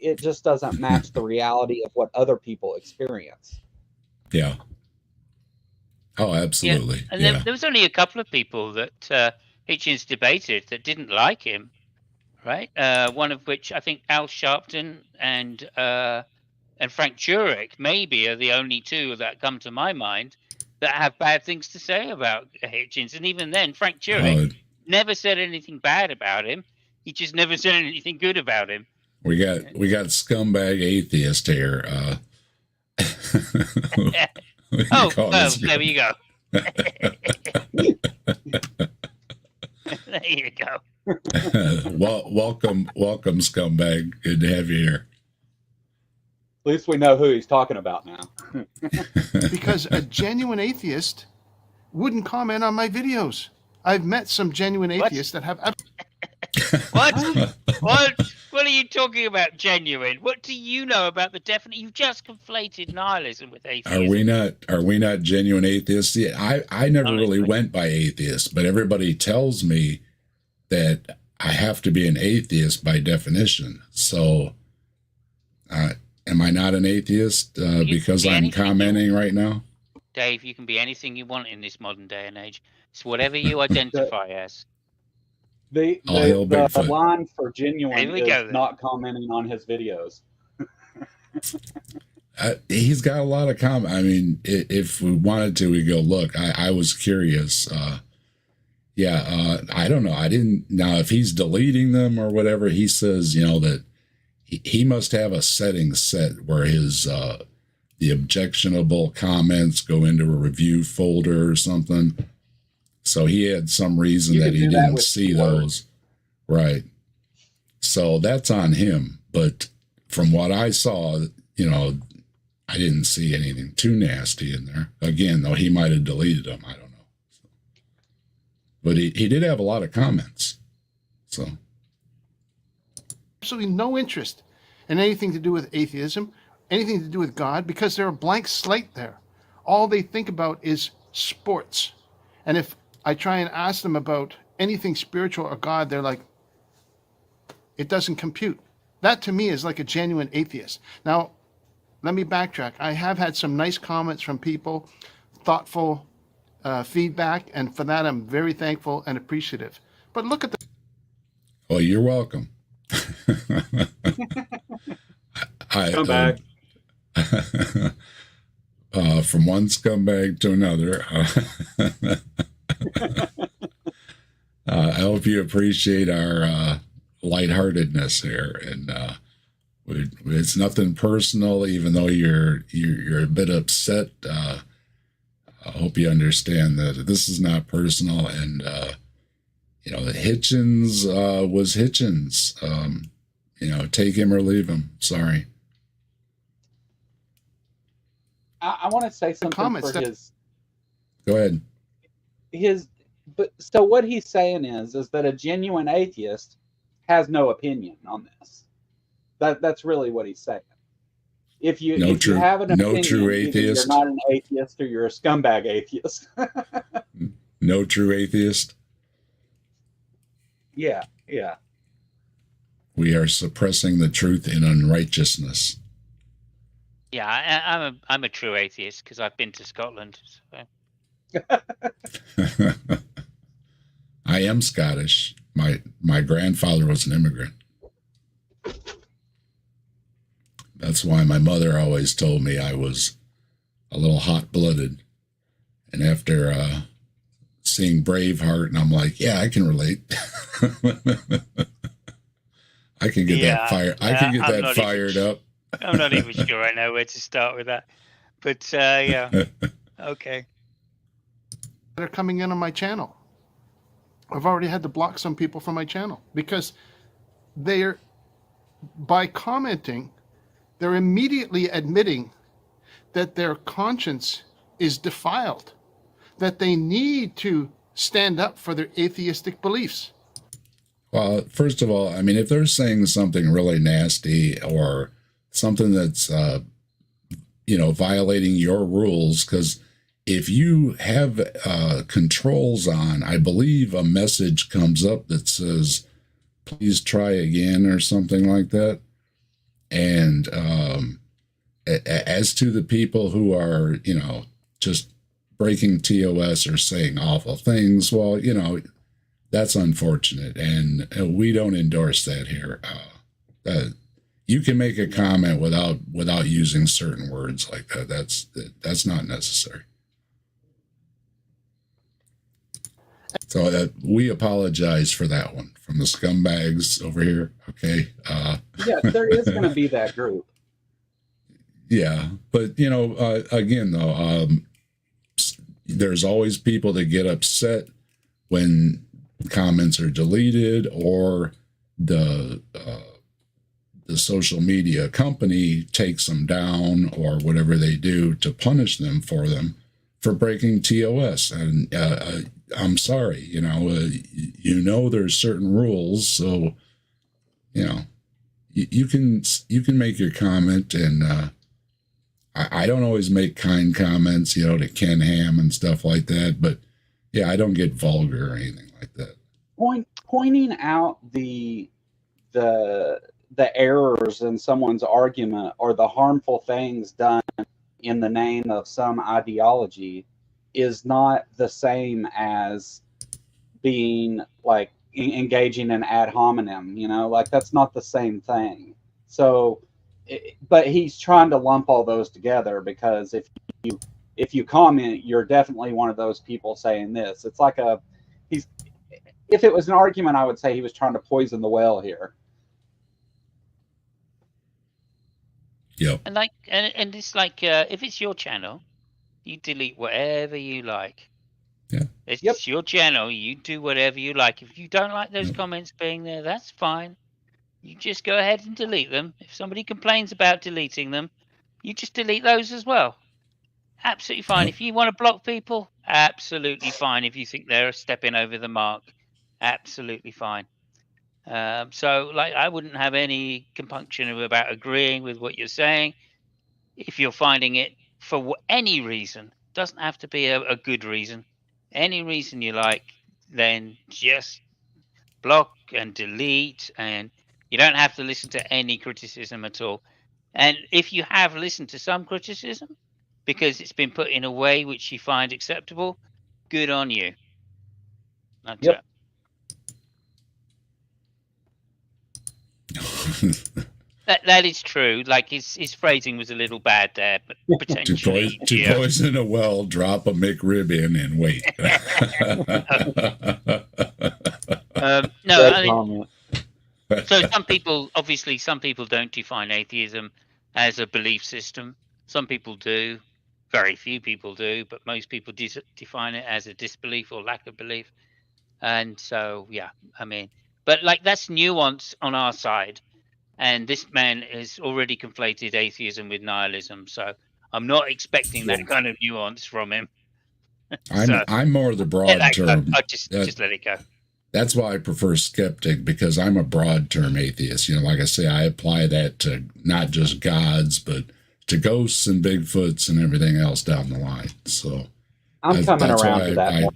it just doesn't match the reality of what other people experience. Yeah. Oh, absolutely. Yeah. And there was only a couple of people that Hitchens debated that didn't like him. Right, one of which I think Al Sharpton and Frank Turek maybe are the only two that come to my mind that have bad things to say about Hitchens. And even then, Frank Turek never said anything bad about him. He just never said anything good about him. We got scumbag atheist here. There you go. There you go. Welcome, scumbag. Good to have you here. least we know who he's talking about now. Because a genuine atheist wouldn't comment on my videos. I've met some genuine atheists that have. What? What are you talking about? Genuine? What do you know about the definite? You've just conflated nihilism with atheism. Are we not genuine atheists? Yeah, I never really went by atheist, but everybody tells me that I have to be an atheist by definition. So, am I not an atheist because I'm commenting right now? Dave, you can be anything you want in this modern day and age. It's whatever you identify as. The line for genuine is not commenting on his videos. He's got a lot of comment. I mean, if we wanted to, we go look. I was curious. I don't know. I didn't. Now, if he's deleting them or whatever, he says, that he must have a setting set where his the objectionable comments go into a review folder or something. So he had some reason that he didn't see those. Right. So that's on him. But from what I saw, I didn't see anything too nasty in there. Again, though, he might have deleted them. I don't know. So. But he did have a lot of comments. So. Absolutely no interest in anything to do with atheism, anything to do with God, because they're a blank slate there. All they think about is sports. And if I try and ask them about anything spiritual or God, they're like, it doesn't compute. That to me is like a genuine atheist. Now, let me backtrack. I have had some nice comments from people, thoughtful feedback, and for that I'm very thankful and appreciative. But look at the... Well, you're welcome. Scumbag. From one scumbag to another. I hope you appreciate our lightheartedness here, and it's nothing personal. Even though you're a bit upset, I hope you understand that this is not personal. And the Hitchens was Hitchens. Take him or leave him. Sorry. I want to say something for his. Go ahead. So what he's saying is that a genuine atheist has no opinion on this. That's really what he's saying. If you have an opinion, true atheist. You're not an atheist or you're a scumbag atheist. No true atheist. Yeah. We are suppressing the truth in unrighteousness. Yeah, I'm a true atheist because I've been to Scotland. So. I am Scottish. My grandfather was an immigrant. That's why my mother always told me I was a little hot-blooded. And after seeing Braveheart, and I'm like, yeah, I can relate. I can get that fire. I can get that fired up. I'm not even sure I know where to start with that. But yeah, okay. They're coming in on my channel. I've already had to block some people from my channel because by commenting, they're immediately admitting that their conscience is defiled, that they need to stand up for their atheistic beliefs. Well, first of all, I mean, if they're saying something really nasty or something that's, violating your rules, because if you have controls on, I believe a message comes up that says, please try again or something like that. And as to the people who are, just breaking TOS or saying awful things, well, that's unfortunate. And we don't endorse that here. You can make a comment without using certain words like that. That's not necessary. So we apologize for that one from the scumbags over here. Okay. Yeah, there is going to be that group. Yeah, but again though, there's always people that get upset when comments are deleted or the the social media company takes them down or whatever they do to punish them for breaking TOS. And I'm sorry, there's certain rules, so you can make your comment, and I don't always make kind comments, to Ken Ham and stuff like that, but yeah, I don't get vulgar or anything like that. Pointing out the errors in someone's argument or the harmful things done in the name of some ideology is not the same as being like engaging in ad hominem, like that's not the same thing. So, but he's trying to lump all those together, because if you comment, you're definitely one of those people saying this. It's like if it was an argument, I would say he was trying to poison the well here. Yep. And it's like, if it's your channel, you delete whatever you like. Yeah. It's your channel. You do whatever you like. If you don't like those comments being there, that's fine. You just go ahead and delete them. If somebody complains about deleting them, you just delete those as well. Absolutely fine. If you want to block people, absolutely fine. If you think they're stepping over the mark, absolutely fine. So, like, I wouldn't have any compunction about agreeing with what you're saying. If you're finding it for any reason, doesn't have to be a good reason, any reason you like, then just block and delete, and you don't have to listen to any criticism at all. And if you have listened to some criticism because it's been put in a way which you find acceptable, good on you. That's it. That is true. Like his phrasing was a little bad there, but potentially to poison a well, drop a McRib in and wait. No, I mean, so some people don't define atheism as a belief system. Some people do. Very few people do, but most people define it as a disbelief or lack of belief. And so, yeah, I mean, but like that's nuance on our side. And this man has already conflated atheism with nihilism. So I'm not expecting that kind of nuance from him. I'm more the broad term. Just let it go. That's why I prefer skeptic, because I'm a broad term atheist. Like I say, I apply that to not just gods, but to ghosts and Bigfoots and everything else down the line. So I'm coming around to that.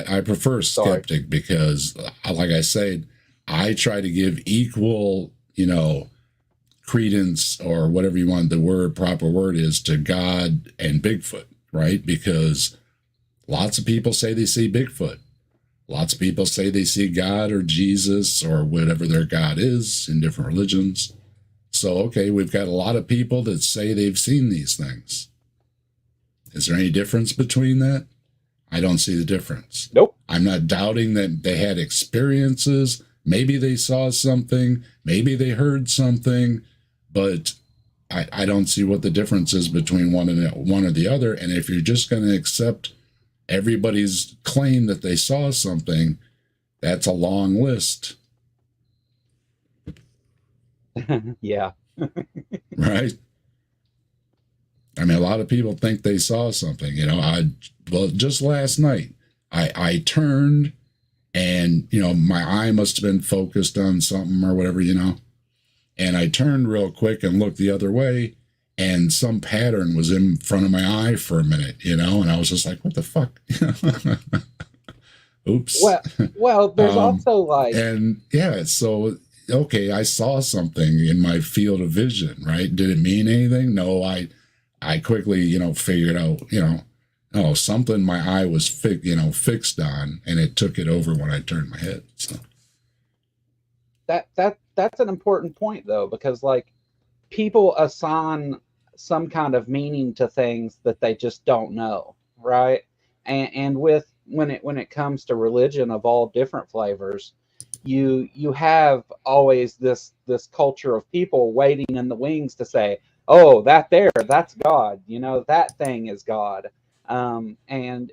I prefer skeptic because, like I said, I try to give equal, credence or whatever you want proper word is to God and Bigfoot, right? Because lots of people say they see Bigfoot. Lots of people say they see God or Jesus or whatever their God is in different religions. So, okay, we've got a lot of people that say they've seen these things. Is there any difference between that? I don't see the difference. Nope. I'm not doubting that they had experiences. Maybe they saw something. Maybe they heard something. But I don't see what the difference is between one or the other. And if you're just going to accept everybody's claim that they saw something, that's a long list. Yeah. Right? I mean, a lot of people think they saw something. Just last night, I turned and, my eye must have been focused on something or whatever, and I turned real quick and looked the other way, and some pattern was in front of my eye for a minute, and I was just like, what the fuck? Oops. Well, there's also like... And yeah, so, okay, I saw something in my field of vision, right? Did it mean anything? No, I quickly, figured out, something my eye was fixed on, and it took it over when I turned my head. So that's an important point, though, because like people assign some kind of meaning to things that they just don't know, right? And when it comes to religion of all different flavors, you have always this culture of people waiting in the wings to say, oh, that's God, that thing is God. And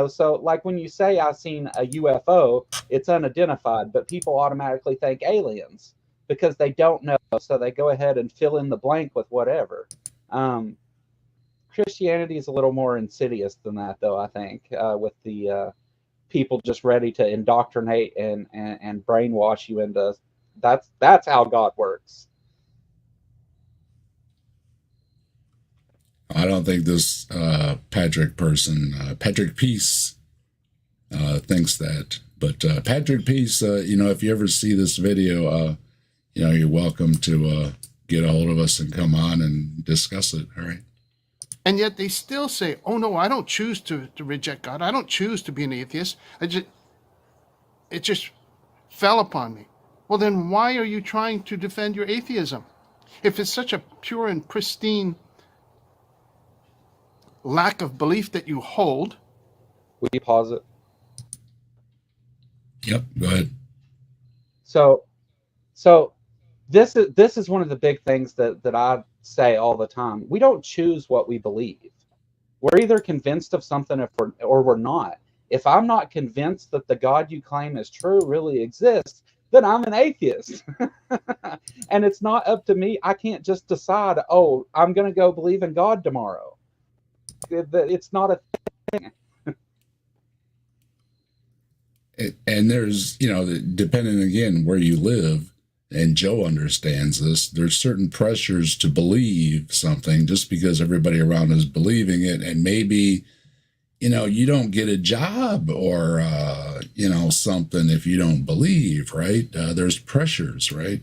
so like when you say I've seen a UFO, it's unidentified, but people automatically think aliens because they don't know, so they go ahead and fill in the blank with whatever. Christianity is a little more insidious than that, though, I think, with the people just ready to indoctrinate and brainwash you into that's how God works. I don't think this Patrick Peace, thinks that. But Patrick Peace, if you ever see this video, you're welcome to get a hold of us and come on and discuss it. All right. And yet they still say, oh, no, I don't choose to reject God. I don't choose to be an atheist. It just fell upon me. Well, then why are you trying to defend your atheism? If it's such a pure and pristine lack of belief that you hold. Will you pause it? Yep, go ahead. So this is one of the big things that I say all the time. We don't choose what we believe. We're either convinced of something or we're not. If I'm not convinced that the God you claim is true really exists, then I'm an atheist. And it's not up to me. I can't just decide, oh, I'm going to go believe in God tomorrow. It's not a thing. And there's, depending again where you live, and Joe understands this, there's certain pressures to believe something just because everybody around is believing it. And maybe, you don't get a job or, something if you don't believe, right? There's pressures, right?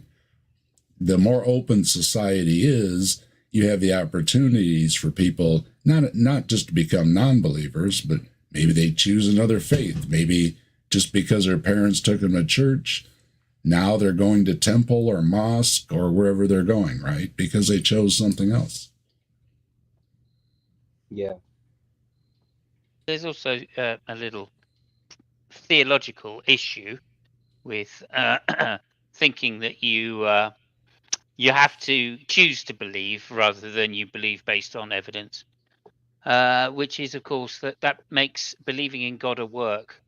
The more open society is, you have the opportunities for people not just to become non-believers, but maybe they choose another faith. Maybe just because their parents took them to church, now they're going to temple or mosque or wherever they're going, right? Because they chose something else. Yeah. There's also a little theological issue with thinking that you have to choose to believe rather than you believe based on evidence, which is, of course, that makes believing in God a work.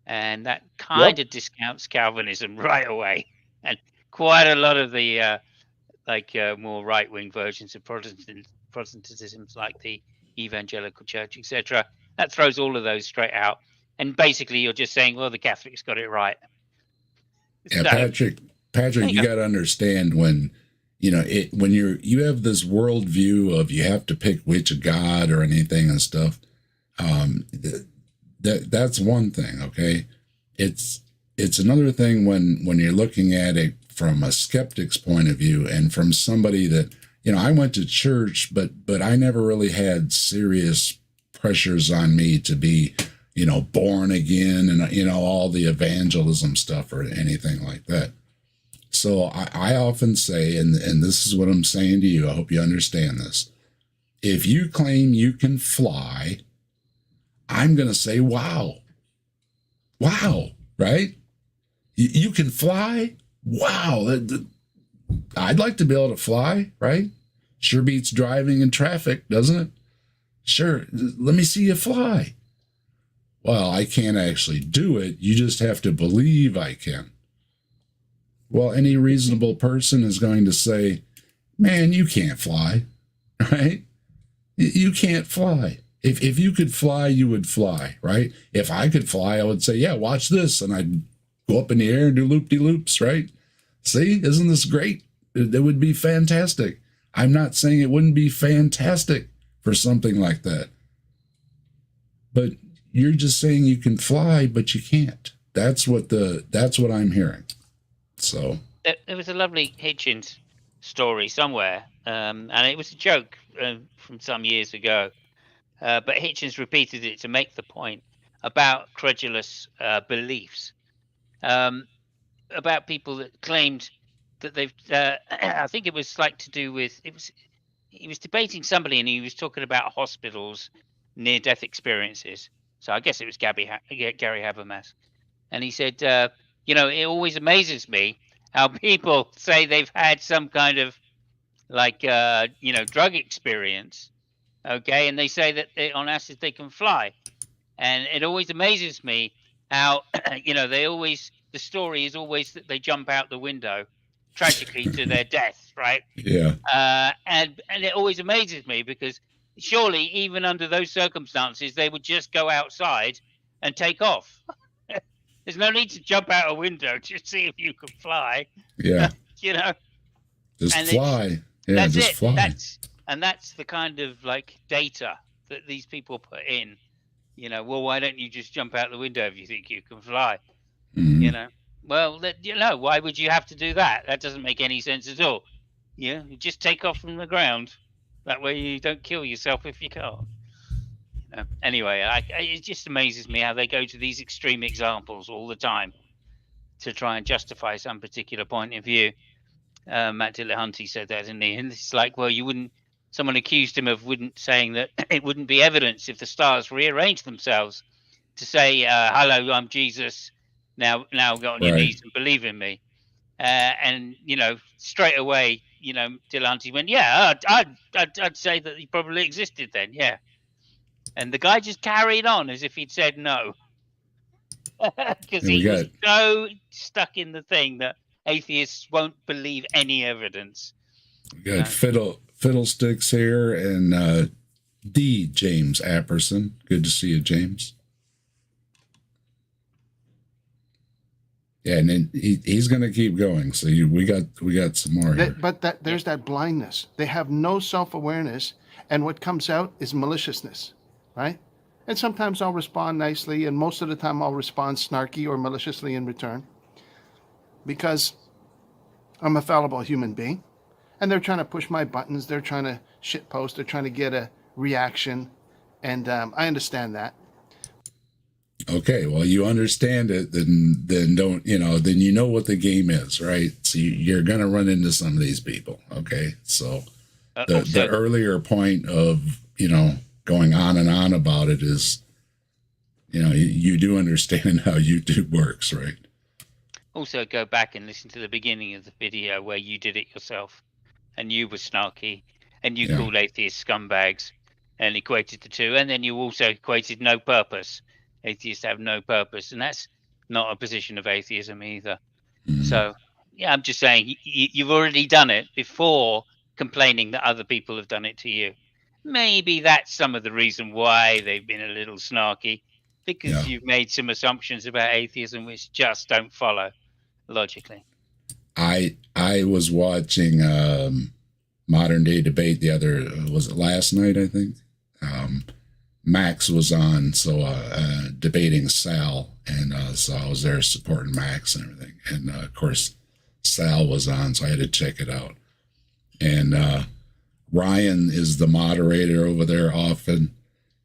And that kind of discounts Calvinism right away. And quite a lot of the more right-wing versions of Protestantism, like the Evangelical Church, etc., that throws all of those straight out. And basically, you're just saying, well, the Catholics got it right. Yeah, Patrick, you got to understand when when you have this worldview of you have to pick which God or anything and stuff. That's one thing, okay? It's another thing when you're looking at it from a skeptic's point of view and from somebody that, I went to church, but I never really had serious pressures on me to be, born again and, all the evangelism stuff or anything like that. So I often say, and this is what I'm saying to you, I hope you understand this. If you claim you can fly, I'm going to say, wow, right? You can fly? Wow. I'd like to be able to fly, right? Sure beats driving in traffic, doesn't it? Sure. Let me see you fly. Well, I can't actually do it. You just have to believe I can. Well, any reasonable person is going to say, man, you can't fly, right? You can't fly. If you could fly, you would fly, right? If I could fly, I would say, yeah, watch this. And I'd go up in the air and do loop-de-loops, right? See, isn't this great? It would be fantastic. I'm not saying it wouldn't be fantastic for something like that. But you're just saying you can fly, but you can't. That's what I'm hearing. So there was a lovely Hitchens story somewhere, and it was a joke from some years ago. But Hitchens repeated it to make the point about credulous beliefs, about people that claimed that they've. I think it was like to do with he was debating somebody, and he was talking about hospitals, near-death experiences. So I guess it was Gary Habermas, and he said, it always amazes me how people say they've had some kind of drug experience. Okay, and they say that on acid they can fly, and it always amazes me how the story is always that they jump out the window tragically to their death, right? Yeah. And it always amazes me because surely even under those circumstances they would just go outside and take off. There's no need to jump out a window to see if you can fly. Yeah. You know, Just and fly. Yeah, that's just it. fly. That's the kind of like data that these people put in. You know, well, why don't you just jump out the window if you think you can fly? Mhm. You know, well, why would you have to do that? That doesn't make any sense at all. Yeah, you just take off from the ground. That way you don't kill yourself if you can't. Anyway, it just amazes me how they go to these extreme examples all the time to try and justify some particular point of view. Matt Dillahunty said that, didn't he? And it's like, well, someone accused him of saying that it wouldn't be evidence if the stars rearranged themselves to say, hello, I'm Jesus. Now get on your knees and believe in me. And, straight away, Dillahunty went, yeah, I'd say that he probably existed then. Yeah. And the guy just carried on as if he'd said no. Because he was so stuck in the thing that atheists won't believe any evidence. We got Fiddlesticks here and D. James Apperson. Good to see you, James. Yeah, and then he's going to keep going. So we got some more here. But there's that blindness. They have no self-awareness, and what comes out is maliciousness, right? And sometimes I'll respond nicely, and most of the time I'll respond snarky or maliciously in return, because I'm a fallible human being, and they're trying to push my buttons. They're trying to shitpost. They're trying to get a reaction, and I understand that. Okay, well, you understand it, then don't, then you know what the game is, right? So you're going to run into some of these people, okay? So the earlier point of, going on and on about it is, you do understand how YouTube works, right? Also, go back and listen to the beginning of the video where you did it yourself, and you were snarky, and you called atheists scumbags, and equated the two, and then you also equated no purpose. Atheists have no purpose, and that's not a position of atheism either. Mm-hmm. So, yeah, I'm just saying you've already done it before complaining that other people have done it to you. Maybe that's some of the reason why they've been a little snarky, because you've made some assumptions about atheism which just don't follow logically. I was watching Modern Day Debate was it last night, I think? Max was on, so debating Sal, and so I was there supporting Max and everything. And of course, Sal was on, so I had to check it out. And Ryan is the moderator over there often,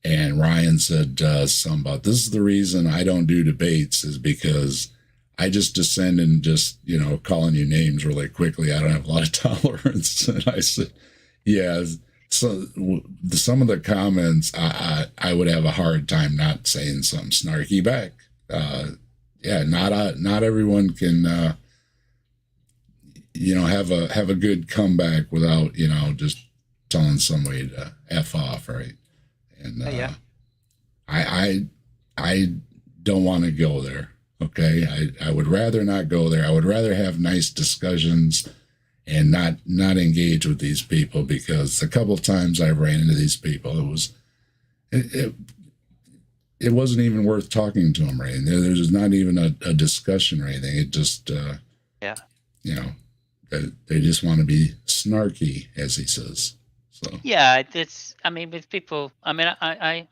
and Ryan said something about, this is the reason I don't do debates, is because I just descend and just, calling you names really quickly. I don't have a lot of tolerance. And I said, yeah. So some of the comments, I would have a hard time not saying something snarky back. Not everyone can, have a good comeback without, just telling somebody to F off, right? And I don't want to go there. Okay, I would rather not go there. I would rather have nice discussions and not engage with these people, because a couple of times I ran into these people, it wasn't even worth talking to them, right? There's not even a discussion or anything. It just, they just want to be snarky, as he says. So yeah, with people. I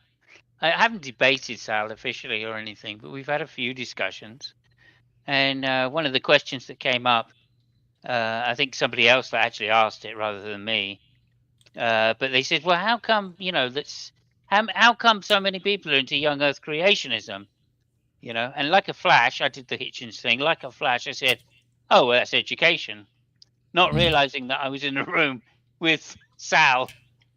haven't debated Sal officially or anything, but we've had a few discussions, and one of the questions that came up. I think somebody else that actually asked it rather than me. But they said, well, how come, how come so many people are into young earth creationism? And like a flash, I did the Hitchens thing. Like a flash, I said, oh, well, that's education. Not realizing that I was in a room with Sal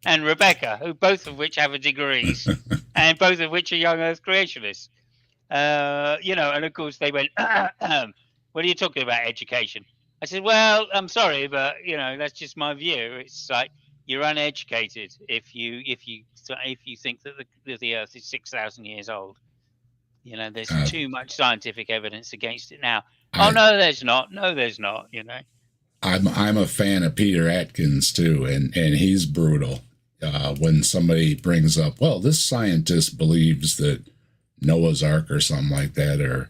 and Rebecca, both of which have degrees and both of which are young earth creationists. And of course they went, what are you talking about, education? I said, well, I'm sorry, but that's just my view. It's like you're uneducated if you think that the Earth is 6,000 years old. There's too much scientific evidence against it now. Oh no, there's not. No, there's not. I'm a fan of Peter Atkins too, and he's brutal. When somebody brings up, well, this scientist believes that Noah's Ark or something like that,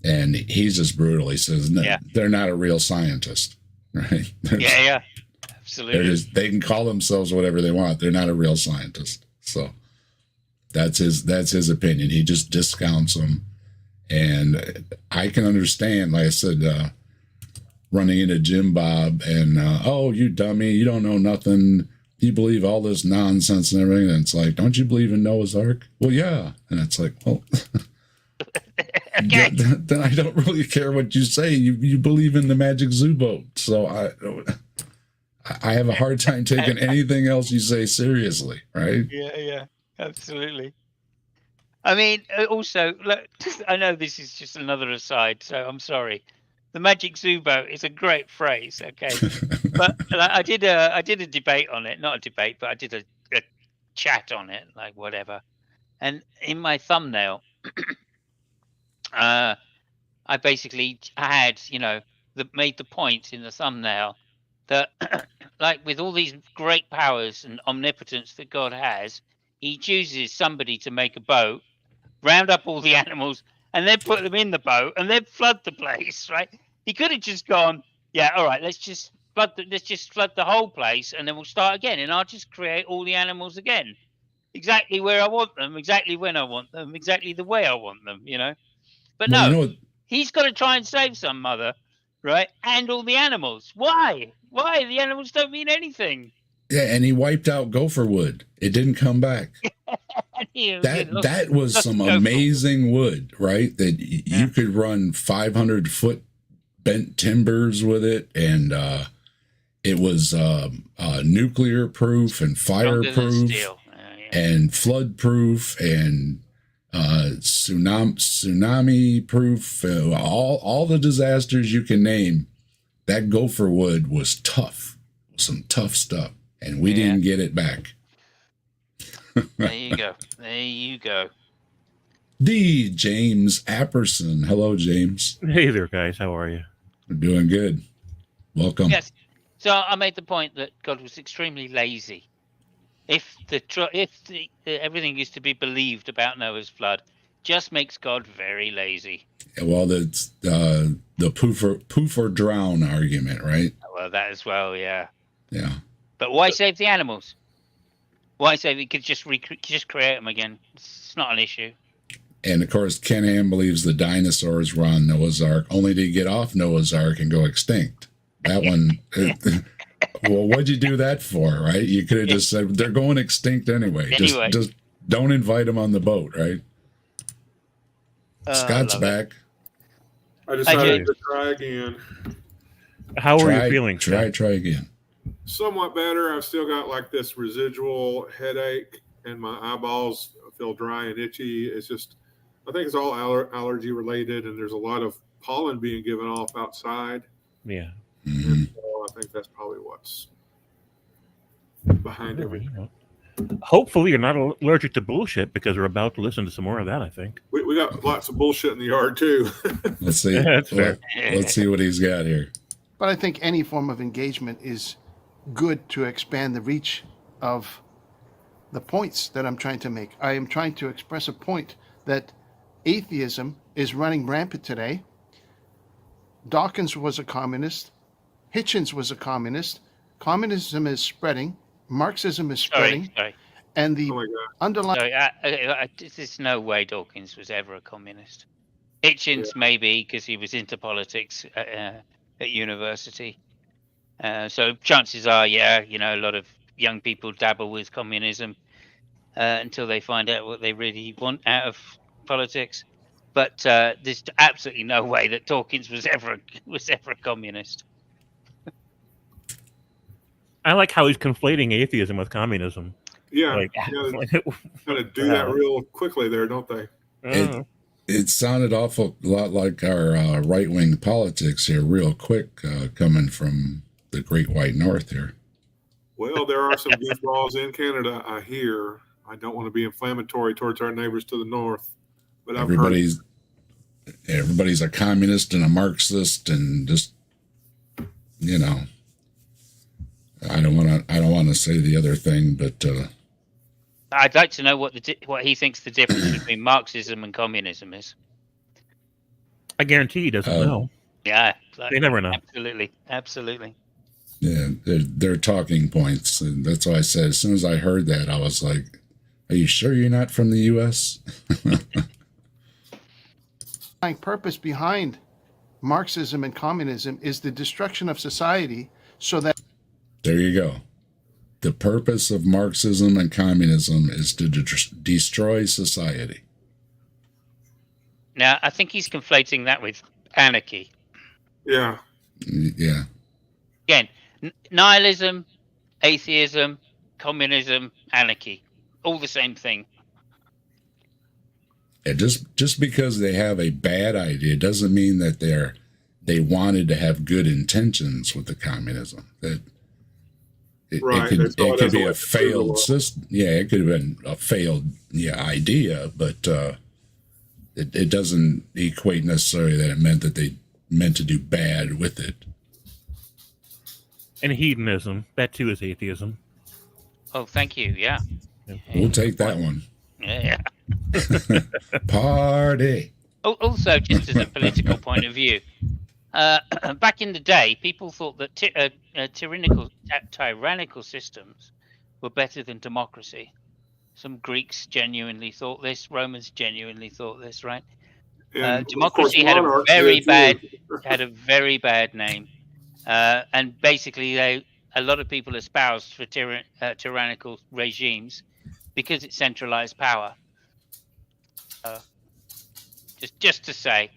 and he's just brutal. He says, no, they're not a real scientist, right? Yeah, absolutely. They can call themselves whatever they want. They're not a real scientist. So that's his opinion. He just discounts them. And I can understand, like I said, running into Jim Bob and, oh, you dummy, you don't know nothing. You believe all this nonsense and everything. And it's like, don't you believe in Noah's Ark? Well, yeah. And it's like, well, Okay. then I don't really care what you say. You believe in the magic zoo boat. So I have a hard time taking anything else you say seriously, right? Yeah, absolutely. I mean, also, look, I know this is just another aside, so I'm sorry. The magic zoo boat is a great phrase, okay? But I did a debate on it, not a debate, but I did a chat on it, like whatever. And in my thumbnail, I basically had, made the point in the thumbnail that, like, with all these great powers and omnipotence that God has, he chooses somebody to make a boat, round up all the animals, and then put them in the boat, and then flood the place, right? He could have just gone, yeah, all right, let's just flood the whole place, and then we'll start again, and I'll just create all the animals again, exactly where I want them, exactly when I want them, exactly the way I want them, But Well, no, he's got to try and save some mother, right? And all the animals. Why? Why? The animals don't mean anything. Yeah, and he wiped out Gopherwood. It didn't come back. That was some amazing wood, right? That you could run 500-foot bent timbers with it, and it was nuclear proof and fireproof and flood proof and tsunami proof. All the disasters you can name. That Gopherwood was tough, some tough stuff, and we didn't get it back. There you go. There you go. D. James Apperson. Hello, James. Hey there, guys. How are you? We're doing good. Welcome. Yes. So I made the point that God was extremely lazy. If everything is to be believed about Noah's flood, just makes God very lazy. Well, that's the poof or drown argument, right? Well, that as well, yeah. Yeah. But why save the animals? Why save? You could just create them again. It's not an issue. And of course, Ken Ham believes the dinosaurs were on Noah's Ark only to get off Noah's Ark and go extinct. That one. Well, what'd you do that for, right? You could have just said they're going extinct anyway. Just don't invite them on the boat, right? Scott's back. I decided to try again. How are you feeling? Try again. Somewhat better. I've still got like this residual headache, and my eyeballs feel dry and itchy. It's just, I think it's all allergy related, and there's a lot of pollen being given off outside. Yeah. Mm-hmm. So I think that's probably what's behind everything. Hopefully you're not allergic to bullshit, because we're about to listen to some more of that, I think. We got lots of bullshit in the yard too. Let's see. That's fair. Let's see what he's got here. But I think any form of engagement is good to expand the reach of the points that I'm trying to make. I am trying to express a point that atheism is running rampant today. Dawkins was a communist. Hitchens was a communist. Communism is spreading. Marxism is spreading. Sorry. And the underlying... There's no way Dawkins was ever a communist. Hitchens maybe, because he was into politics at university. So chances are, a lot of young people dabble with communism until they find out what they really want out of politics. But there's absolutely no way that Dawkins was ever a communist. I like how he's conflating atheism with communism. Yeah, gotta do that real quickly there, don't they? It sounded awful lot like our right-wing politics here, real quick, coming from the Great White North here. Well, there are some goofballs in Canada, I hear. I don't want to be inflammatory towards our neighbors to the north, but everybody's a communist and a Marxist and just you know, I don't want to say the other thing, but I'd like to know what he thinks the difference between Marxism and communism is. I guarantee he doesn't know. Yeah, They never know. Absolutely. yeah, they're talking points, and that's why I said as soon as I heard that, I was like, "Are you sure you're not from the U.S.?" Purpose behind Marxism and communism is the destruction of society so that... There you go. The purpose of Marxism and communism is to destroy society. Now, I think he's conflating that with anarchy. Yeah. Yeah. Again, nihilism, atheism, communism, anarchy, all the same thing. Yeah, just because they have a bad idea doesn't mean that they wanted to have good intentions with the communism. That it could be a failed system. Yeah, it could have been a failed idea, but it doesn't equate necessarily that it meant that they meant to do bad with it. And hedonism, that too is atheism. Oh, thank you. Yeah. We'll take that one. Yeah. Party. Also, just as a political point of view, back in the day, people thought that tyrannical systems were better than democracy. Some Greeks genuinely thought this. Romans genuinely thought this. Right? Democracy had a very bad name, and basically, a lot of people espoused for tyrannical regimes because it centralized power. Just to say,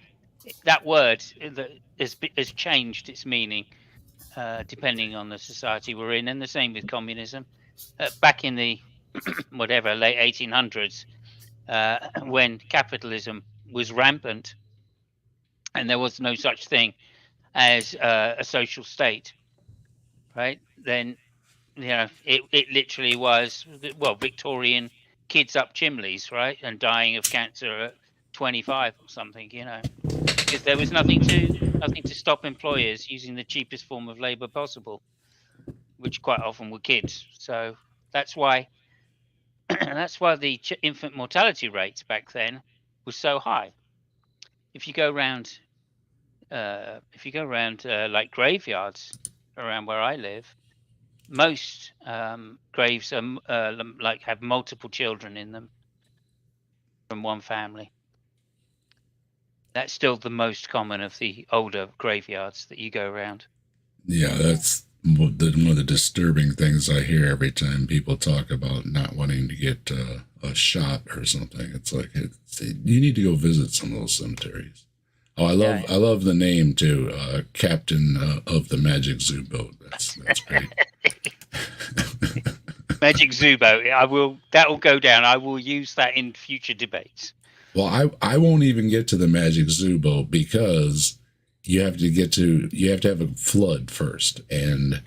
that word has changed its meaning depending on the society we're in, and the same with communism. Back in the late 1800s, when capitalism was rampant, and there was no such thing as a social state, right? Then, it literally was, Victorian kids up chimneys, right, and dying of cancer at 25 or something, because there was nothing to stop employers using the cheapest form of labor possible, which quite often were kids. So that's why the infant mortality rates back then was so high. If you go around like graveyards around where I live, most graves are have multiple children in them from one family. That's still the most common of the older graveyards that you go around. Yeah, that's one of the disturbing things I hear every time people talk about not wanting to get a shot or something. It's like you need to go visit some of those cemeteries. Oh, I love the name too, Captain of the Magic Zoo Boat. That's great. Magic Zoo Boat. That will go down. I will use that in future debates. Well, I won't even get to the Magic Zoo Boat because you have to have a flood first, and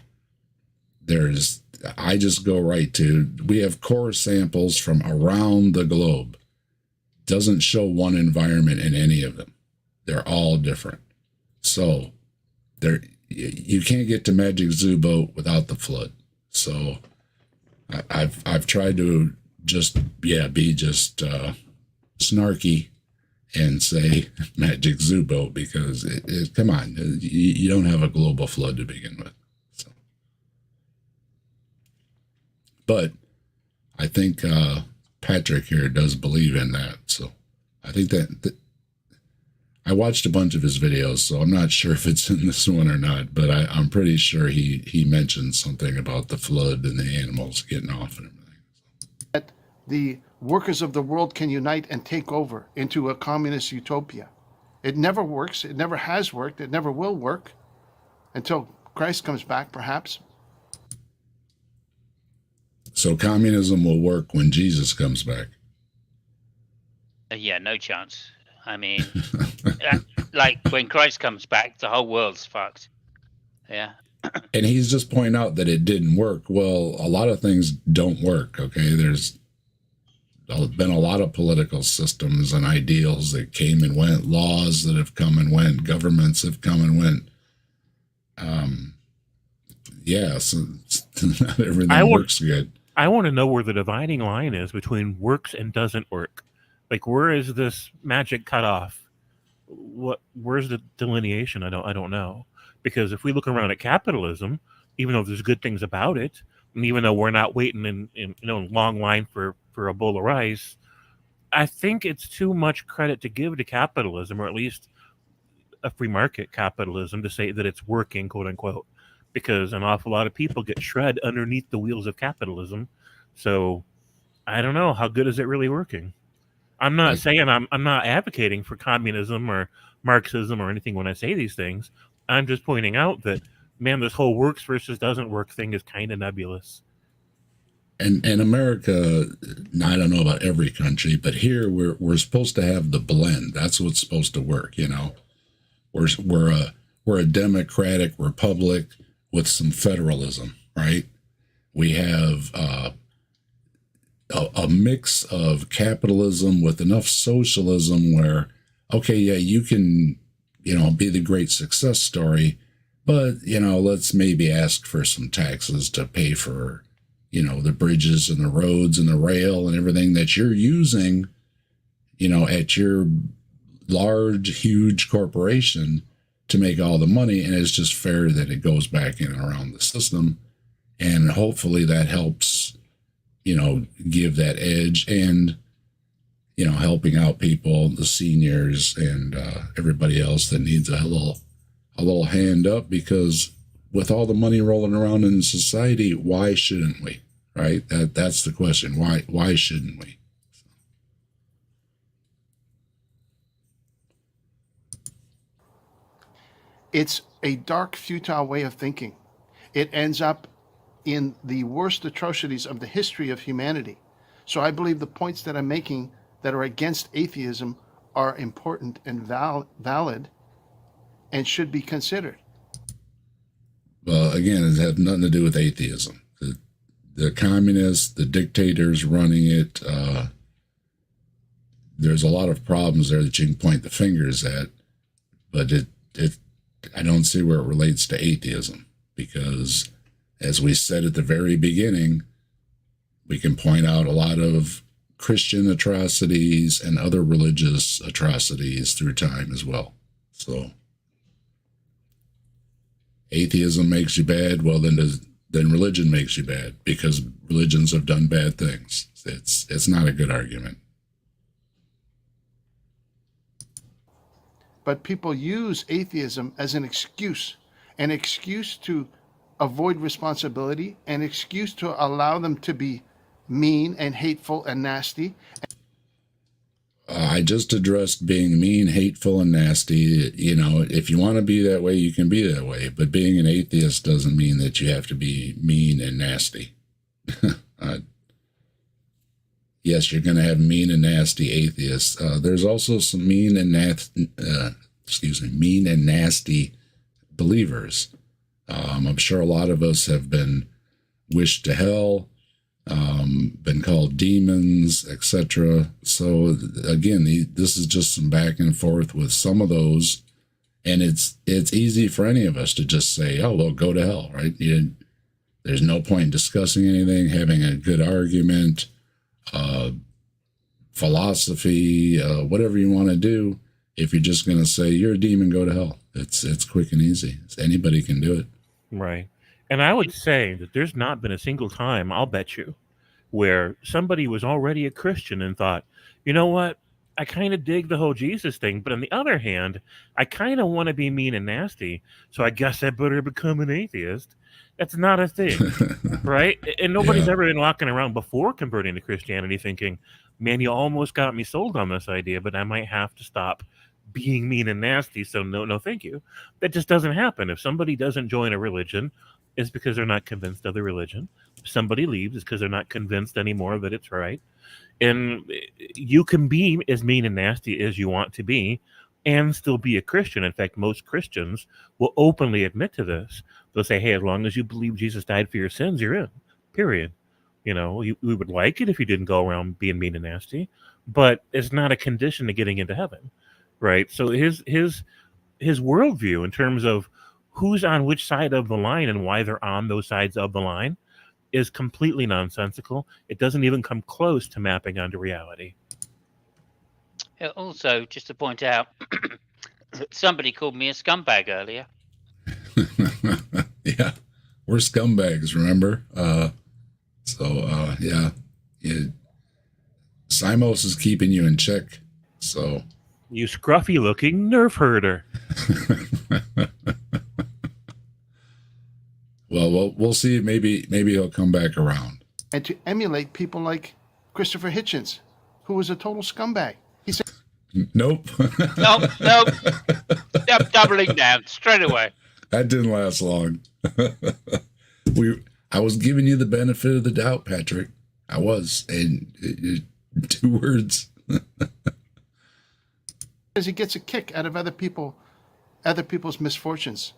I just go right to, we have core samples from around the globe. Doesn't show one environment in any of them. They're all different. So you can't get to Magic Zoo Boat without the flood. So I've tried to be snarky and say Magic Zoo Boat because come on, you don't have a global flood to begin with. So. But I think Patrick here does believe in that. So I think that I watched a bunch of his videos, so I'm not sure if it's in this one or not, but I'm pretty sure he mentioned something about the flood and the animals getting off and everything. That the workers of the world can unite and take over into a communist utopia. It never works. It never has worked. It never will work until Christ comes back, perhaps. So communism will work when Jesus comes back. Yeah, no chance. I mean, like when Christ comes back, the whole world's fucked. Yeah. And he's just pointing out that it didn't work. Well, a lot of things don't work, okay? There's been a lot of political systems and ideals that came and went, laws that have come and went, governments have come and went. yeah, so not everything works good. I want to know where the dividing line is between works and doesn't work. Like, where is this magic cut off? Where's the delineation? I don't know. Because if we look around at capitalism, even though there's good things about it, and even though we're not waiting in long line for a bowl of rice, I think it's too much credit to give to capitalism, or at least a free market capitalism, to say that it's working, quote unquote, because an awful lot of people get shred underneath the wheels of capitalism. So I don't know, how good is it really working? I'm not saying I'm not advocating for communism or Marxism or anything when I say these things. I'm just pointing out that, man, this whole works versus doesn't work thing is kind of nebulous. And America, I don't know about every country, but here we're supposed to have the blend. That's what's supposed to work. We're a democratic republic with some federalism, right? We have a mix of capitalism with enough socialism where, okay, yeah, you can, be the great success story, but, let's maybe ask for some taxes to pay for, the bridges and the roads and the rail and everything that you're using, at your large, huge corporation to make all the money. And it's just fair that it goes back in and around the system. And hopefully that helps, give that edge and, helping out people, the seniors and everybody else that needs a little hand up, because with all the money rolling around in society, why shouldn't we? Right? That's the question. Why shouldn't we? It's a dark, futile way of thinking. It ends up in the worst atrocities of the history of humanity. So I believe the points that I'm making that are against atheism are important and valid and should be considered. Well, again, it has nothing to do with atheism. The communists, the dictators running it, there's a lot of problems there that you can point the fingers at, but I don't see where it relates to atheism, because as we said at the very beginning, we can point out a lot of Christian atrocities and other religious atrocities through time as well. So atheism makes you bad, well, then religion makes you bad, because religions have done bad things. It's not a good argument. But people use atheism as an excuse to avoid responsibility, an excuse to allow them to be mean and hateful and nasty. I just addressed being mean, hateful, and nasty. If you want to be that way, you can be that way. But being an atheist doesn't mean that you have to be mean and nasty. Yes, you're going to have mean and nasty atheists. There's also some mean and nasty believers. I'm sure a lot of us have been wished to hell, been called demons, etc. So again, this is just some back and forth with some of those, and it's easy for any of us to just say, "Oh, well, go to hell," right? There's no point in discussing anything, having a good argument, philosophy, whatever you want to do. If you're just going to say you're a demon, go to hell. It's quick and easy. Anybody can do it. Right. And I would say that there's not been a single time, I'll bet you, where somebody was already a Christian and thought, you know what, I kind of dig the whole Jesus thing, but on the other hand, I kind of want to be mean and nasty, so I guess I better become an atheist. That's not a thing, right? And nobody's ever been walking around before converting to Christianity thinking, man, you almost got me sold on this idea, but I might have to stop being mean and nasty, so no thank you. That just doesn't happen. If somebody doesn't join a religion, it's because they're not convinced of the religion. If somebody leaves, it's because they're not convinced anymore that it's right. And you can be as mean and nasty as you want to be and still be a Christian. In fact, most Christians will openly admit to this. They'll say, hey, as long as you believe Jesus died for your sins, you're in, period. We would like it if you didn't go around being mean and nasty, but it's not a condition to getting into heaven, right? So his worldview in terms of who's on which side of the line and why they're on those sides of the line is completely nonsensical. It doesn't even come close to mapping onto reality. Also, just to point out, somebody called me a scumbag earlier. Yeah, we're scumbags, remember? Yeah, Simos is keeping you in check. So you scruffy-looking nerf herder. Well, we'll see. Maybe he'll come back around. And to emulate people like Christopher Hitchens, who was a total scumbag. He said, "Nope, nope, doubling down straight away." That didn't last long. I was giving you the benefit of the doubt, Patrick. I was, and 2 words. Because he gets a kick out of other people's misfortunes.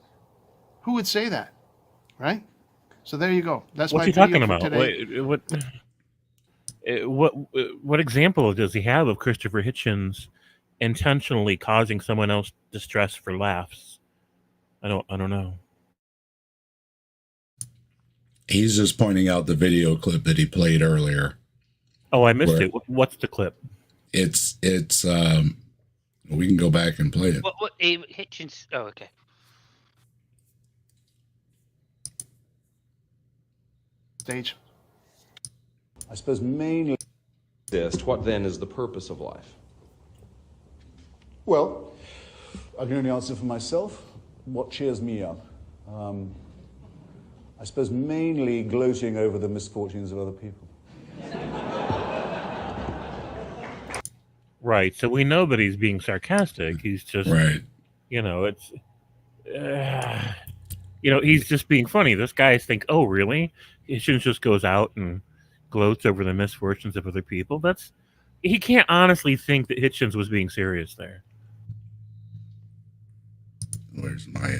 Who would say that, right? So there you go. That's what's my he talking about? today. What example does he have of Christopher Hitchens intentionally causing someone else distress for laughs? I don't know. He's just pointing out the video clip that he played earlier. Oh, I missed it. What's the clip? It's we can go back and play it. What Hitchens? Oh, okay. Stage. I suppose mainly. What then is the purpose of life? Well, I can only answer for myself. What cheers me up? I suppose mainly gloating over the misfortunes of other people. Right. So we know that he's being sarcastic. He's just, right. It's, he's just being funny. This guy think, oh, really? Hitchens just goes out and gloats over the misfortunes of other people. He can't honestly think that Hitchens was being serious there. Where's my?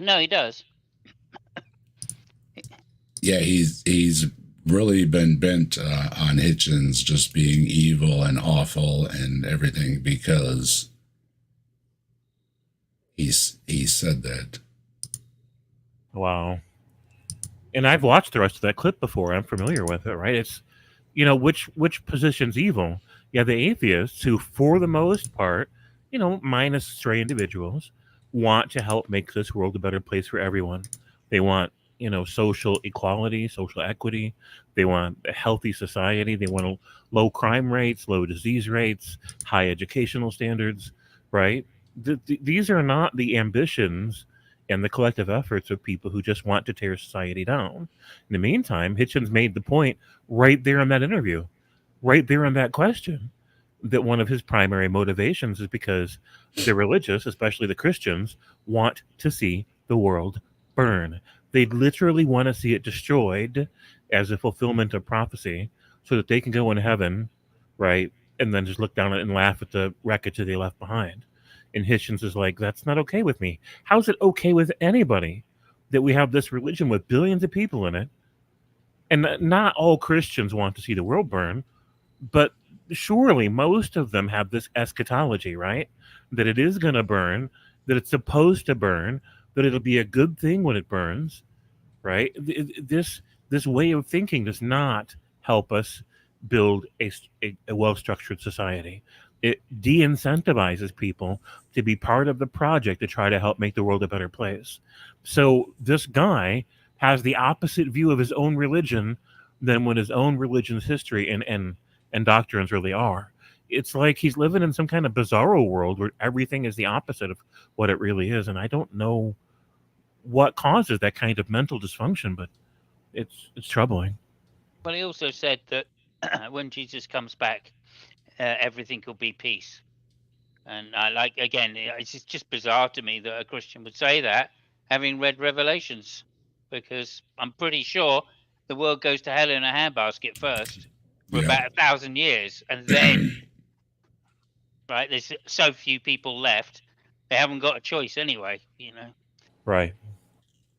No, he does. Yeah, he's really been bent on Hitchens just being evil and awful and everything because he said that. Wow. And I've watched the rest of that clip before. I'm familiar with it, right? It's, which position's evil? Yeah, the atheists who, for the most part, minus stray individuals, want to help make this world a better place for everyone. They want, social equality, social equity. They want a healthy society. They want low crime rates, low disease rates, high educational standards, right? These are not the ambitions and the collective efforts of people who just want to tear society down. In the meantime, Hitchens made the point right there in that interview, right there in that question, that one of his primary motivations is because the religious, especially the Christians, want to see the world burn. They literally want to see it destroyed as a fulfillment of prophecy so that they can go in heaven, right, and then just look down and laugh at the wreckage that they left behind. And Hitchens is like, that's not okay with me. How's it okay with anybody that we have this religion with billions of people in it? And not all Christians want to see the world burn, but surely most of them have this eschatology, right? That it is going to burn, that it's supposed to burn, that it'll be a good thing when it burns, right? This way of thinking does not help us build a well-structured society. It de-incentivizes people to be part of the project to try to help make the world a better place. So this guy has the opposite view of his own religion than what his own religion's history and doctrines really are. It's like he's living in some kind of bizarro world where everything is the opposite of what it really is. And I don't know what causes that kind of mental dysfunction, but it's troubling. But he also said that when Jesus comes back, everything will be peace. And again, it's just bizarre to me that a Christian would say that, having read Revelations, because I'm pretty sure the world goes to hell in a handbasket first for about 1,000 years, and then, right, there's so few people left, they haven't got a choice anyway, Right.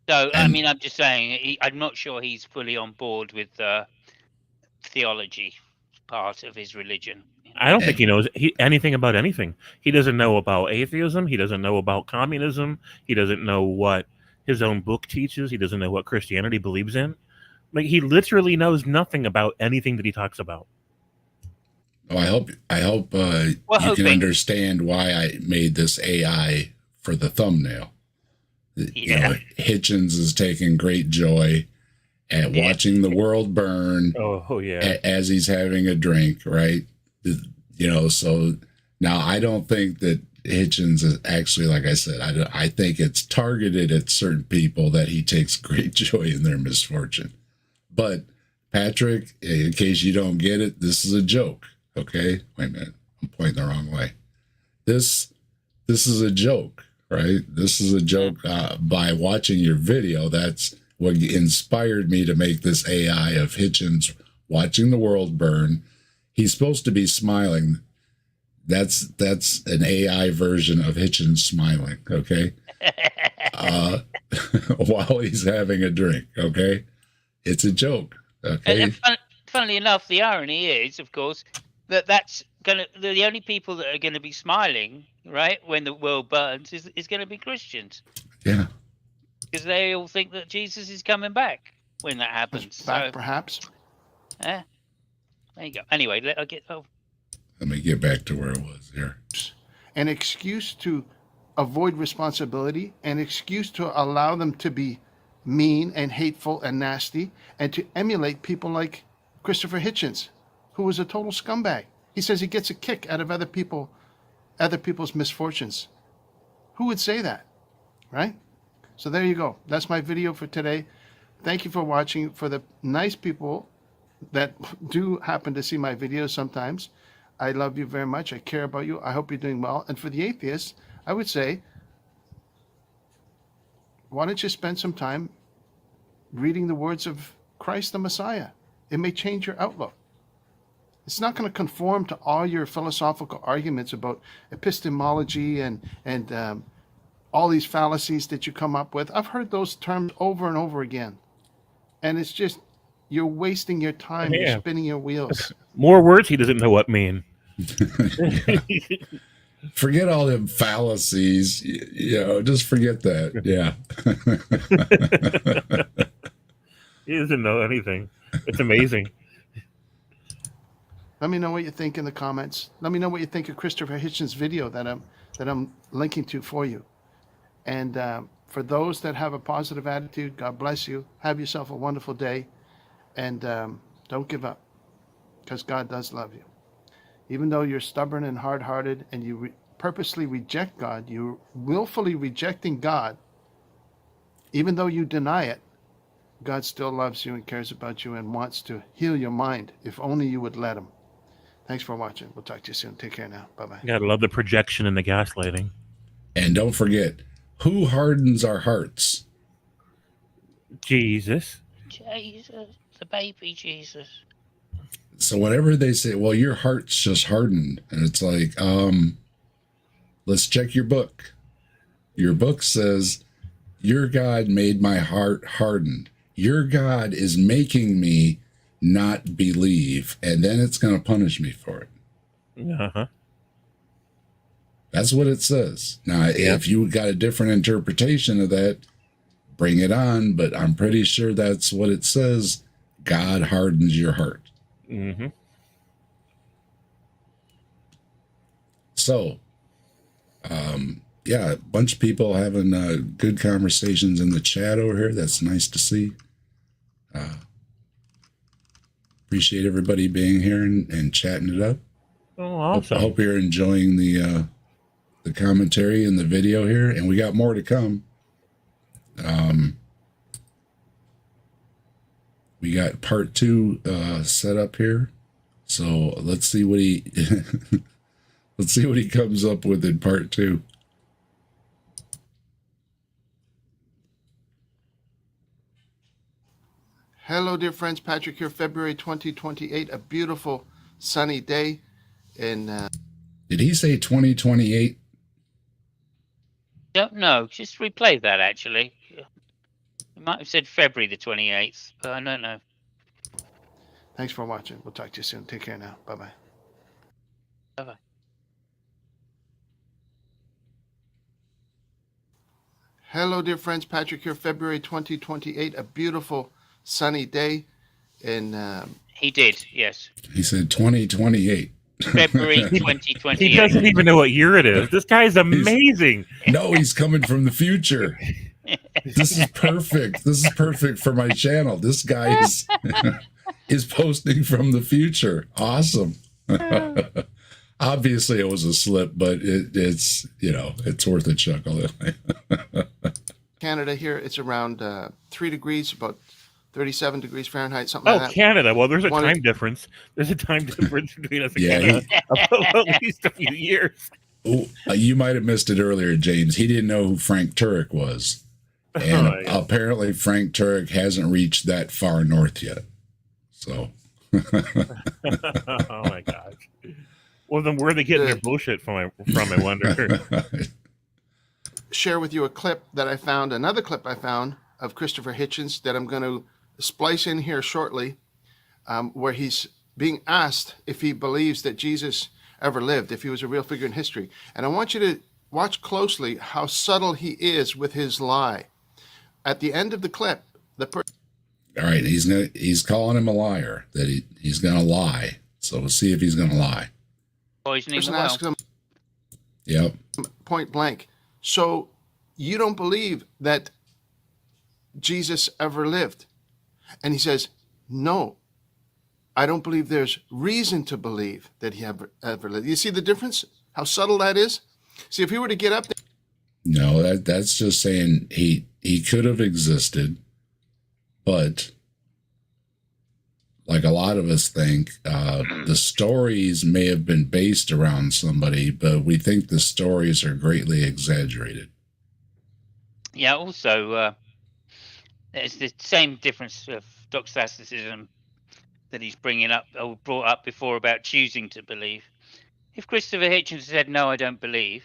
So, I mean, I'm just saying, I'm not sure he's fully on board with theology, part of his religion. I don't think he knows anything about anything. He doesn't know about atheism. He doesn't know about communism. He doesn't know what his own book teaches. He doesn't know what Christianity believes in. Like, he literally knows nothing about anything that he talks about. Oh, I hope you can understand why I made this AI for the thumbnail. You know, Hitchens is taking great joy at watching the world burn. Oh yeah. As he's having a drink, right? You know, so now I don't think that Hitchens is actually, like I said, I think it's targeted at certain people that he takes great joy in their misfortune. But Patrick, in case you don't get it, this is a joke. Okay, wait a minute, I'm pointing the wrong way. This is a joke, right? This is a joke. By watching your video, that's what inspired me to make this AI of Hitchens watching the world burn. He's supposed to be smiling. That's an AI version of Hitchens smiling, okay? While he's having a drink, okay? It's a joke, okay? And funnily enough, the irony is, of course, that's gonna the only people that are going to be smiling, right, when the world burns is going to be Christians. Yeah. Because they all think that Jesus is coming back when that happens. Back, perhaps. Yeah. There you go. Anyway, let me get back to where it was here. An excuse to avoid responsibility, an excuse to allow them to be mean and hateful and nasty, and to emulate people like Christopher Hitchens, who was a total scumbag. He says he gets a kick out of other people's misfortunes. Who would say that, right? So there you go. That's my video for today. Thank you for watching. For the nice people that do happen to see my videos sometimes, I love you very much. I care about you. I hope you're doing well. And for the atheists, I would say, why don't you spend some time reading the words of Christ the Messiah? It may change your outlook. It's not going to conform to all your philosophical arguments about epistemology and all these fallacies that you come up with. I've heard those terms over and over again. And it's just, you're wasting your time. Yeah. You're spinning your wheels. More words he doesn't know what mean. Forget all them fallacies. You know, just forget that. Yeah. He doesn't know anything. It's amazing. Let me know what you think in the comments. Let me know what you think of Christopher Hitchens' video that I'm linking to for you. And for those that have a positive attitude, God bless you. Have yourself a wonderful day. And don't give up, because God does love you. Even though you're stubborn and hard-hearted and you purposely reject God, you're willfully rejecting God, even though you deny it, God still loves you and cares about you and wants to heal your mind, if only you would let him. Thanks for watching. We'll talk to you soon. Take care now. Bye-bye. You gotta love the projection and the gaslighting. And don't forget, who hardens our hearts? Jesus, the baby Jesus. So whenever they say, well, your heart's just hardened, and it's like, let's check your book. Your book says, your God made my heart hardened. Your God is making me not believe, and then it's going to punish me for it. Uh-huh. That's what it says. Now, if you got a different interpretation of that, bring it on, but I'm pretty sure that's what it says. God hardens your heart. Mm-hmm. So, yeah, a bunch of people having good conversations in the chat over here. That's nice to see. Appreciate everybody being here and chatting it up. Oh, awesome. I hope you're enjoying the commentary and the video here, and we got more to come. We got part 2 set up here, so let's see what he let's see what he comes up with in part 2. Hello, dear friends. Patrick here. February 2028, a beautiful sunny day. And did he say 2028? Don't know. Just replay that, actually. He might have said February the 28th, but I don't know. Thanks for watching. We'll talk to you soon. Take care now. Bye-bye. Bye-bye. Hello, dear friends. Patrick here. February 2028, a beautiful sunny day in He did, yes. He said 2028. February He 2028. doesn't even know what year it is. This guy's amazing. No, he's coming from the future. This is perfect. This is perfect for my channel. This guy is posting from the future. Awesome. Obviously, it was a slip, but it's it's worth a chuckle. Canada here. It's around 3 degrees, about 37 degrees Fahrenheit, something Oh, like that. Canada. Well, there's a One- time difference. There's a time difference between us and Yeah, Canada of at least a few years. Oh, you might have missed it earlier, James. He didn't know who Frank Turek was. And Oh, yeah. apparently Frank Turek hasn't reached that far north yet. So Oh my gosh. Well, then where are they getting their bullshit from? I wonder. Share with you a clip that I found, another clip I found of Christopher Hitchens that I'm going to splice in here shortly, where he's being asked if he believes that Jesus ever lived, if he was a real figure in history. And I want you to watch closely how subtle he is with his lie. At the end of the clip, the person... all right, he's calling him a liar, that he's gonna lie. So we'll see if he's gonna lie. Poisoning the well. asks him Yep. point blank, so you don't believe that Jesus ever lived? And he says, no, I don't believe there's reason to believe that he ever lived. You see the difference? How subtle that is? See, if he were to get up there... No, that's just saying he could have existed, but like a lot of us think, the stories may have been based around somebody, but we think the stories are greatly exaggerated. Yeah, also, there's the same difference of doxasticism that he's bringing up, or brought up before, about choosing to believe. If Christopher Hitchens said, no, I don't believe,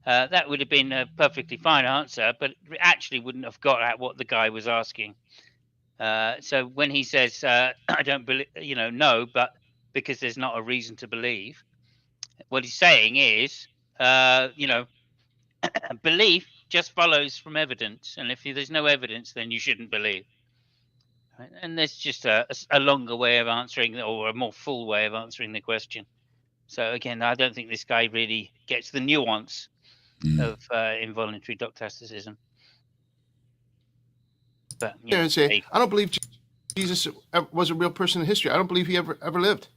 that would have been a perfectly fine answer, but it actually wouldn't have got at what the guy was asking. So when he says, I don't believe, no, but because there's not a reason to believe, what he's saying is, belief just follows from evidence. And if there's no evidence, then you shouldn't believe. Right? And there's just a longer way of answering, or a more full way of answering the question. So again, I don't think this guy really gets the nuance of involuntary doxasticism. But there and say, I don't believe Jesus was a real person in history. I don't believe he ever lived.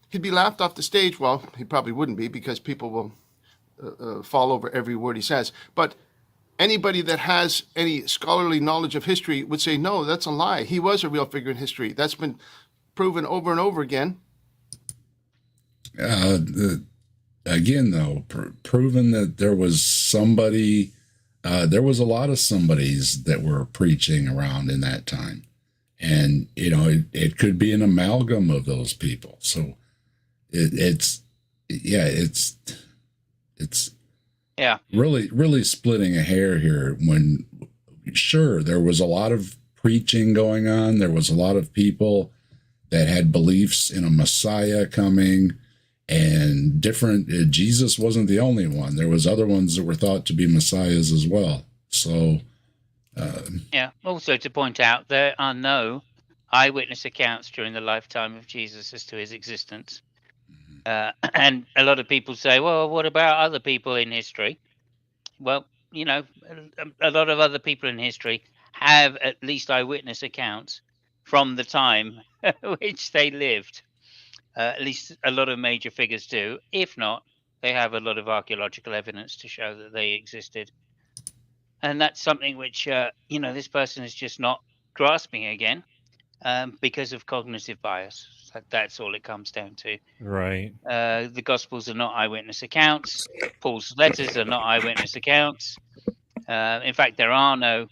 He'd be laughed off the stage. Well, he probably wouldn't be, because people will fall over every word he says. But anybody that has any scholarly knowledge of history would say, no, that's a lie. He was a real figure in history. That's been proven over and over again. Again, though, proven that there was somebody, there was a lot of somebodies that were preaching around in that time. And, it could be an amalgam of those people. So it's really splitting a hair here, when sure, there was a lot of preaching going on. There was a lot of people that had beliefs in a Messiah coming, and different. Jesus wasn't the only one. There was other ones that were thought to be messiahs as well. So, also to point out, there are no eyewitness accounts during the lifetime of Jesus as to his existence. And a lot of people say, well, what about other people in history? Well, a lot of other people in history have at least eyewitness accounts from the time which they lived. At least a lot of major figures do. If not, they have a lot of archaeological evidence to show that they existed. And that's something which, this person is just not grasping again, because of cognitive bias. That's all it comes down to. Right. The Gospels are not eyewitness accounts. Paul's letters are not eyewitness accounts. In fact, there are no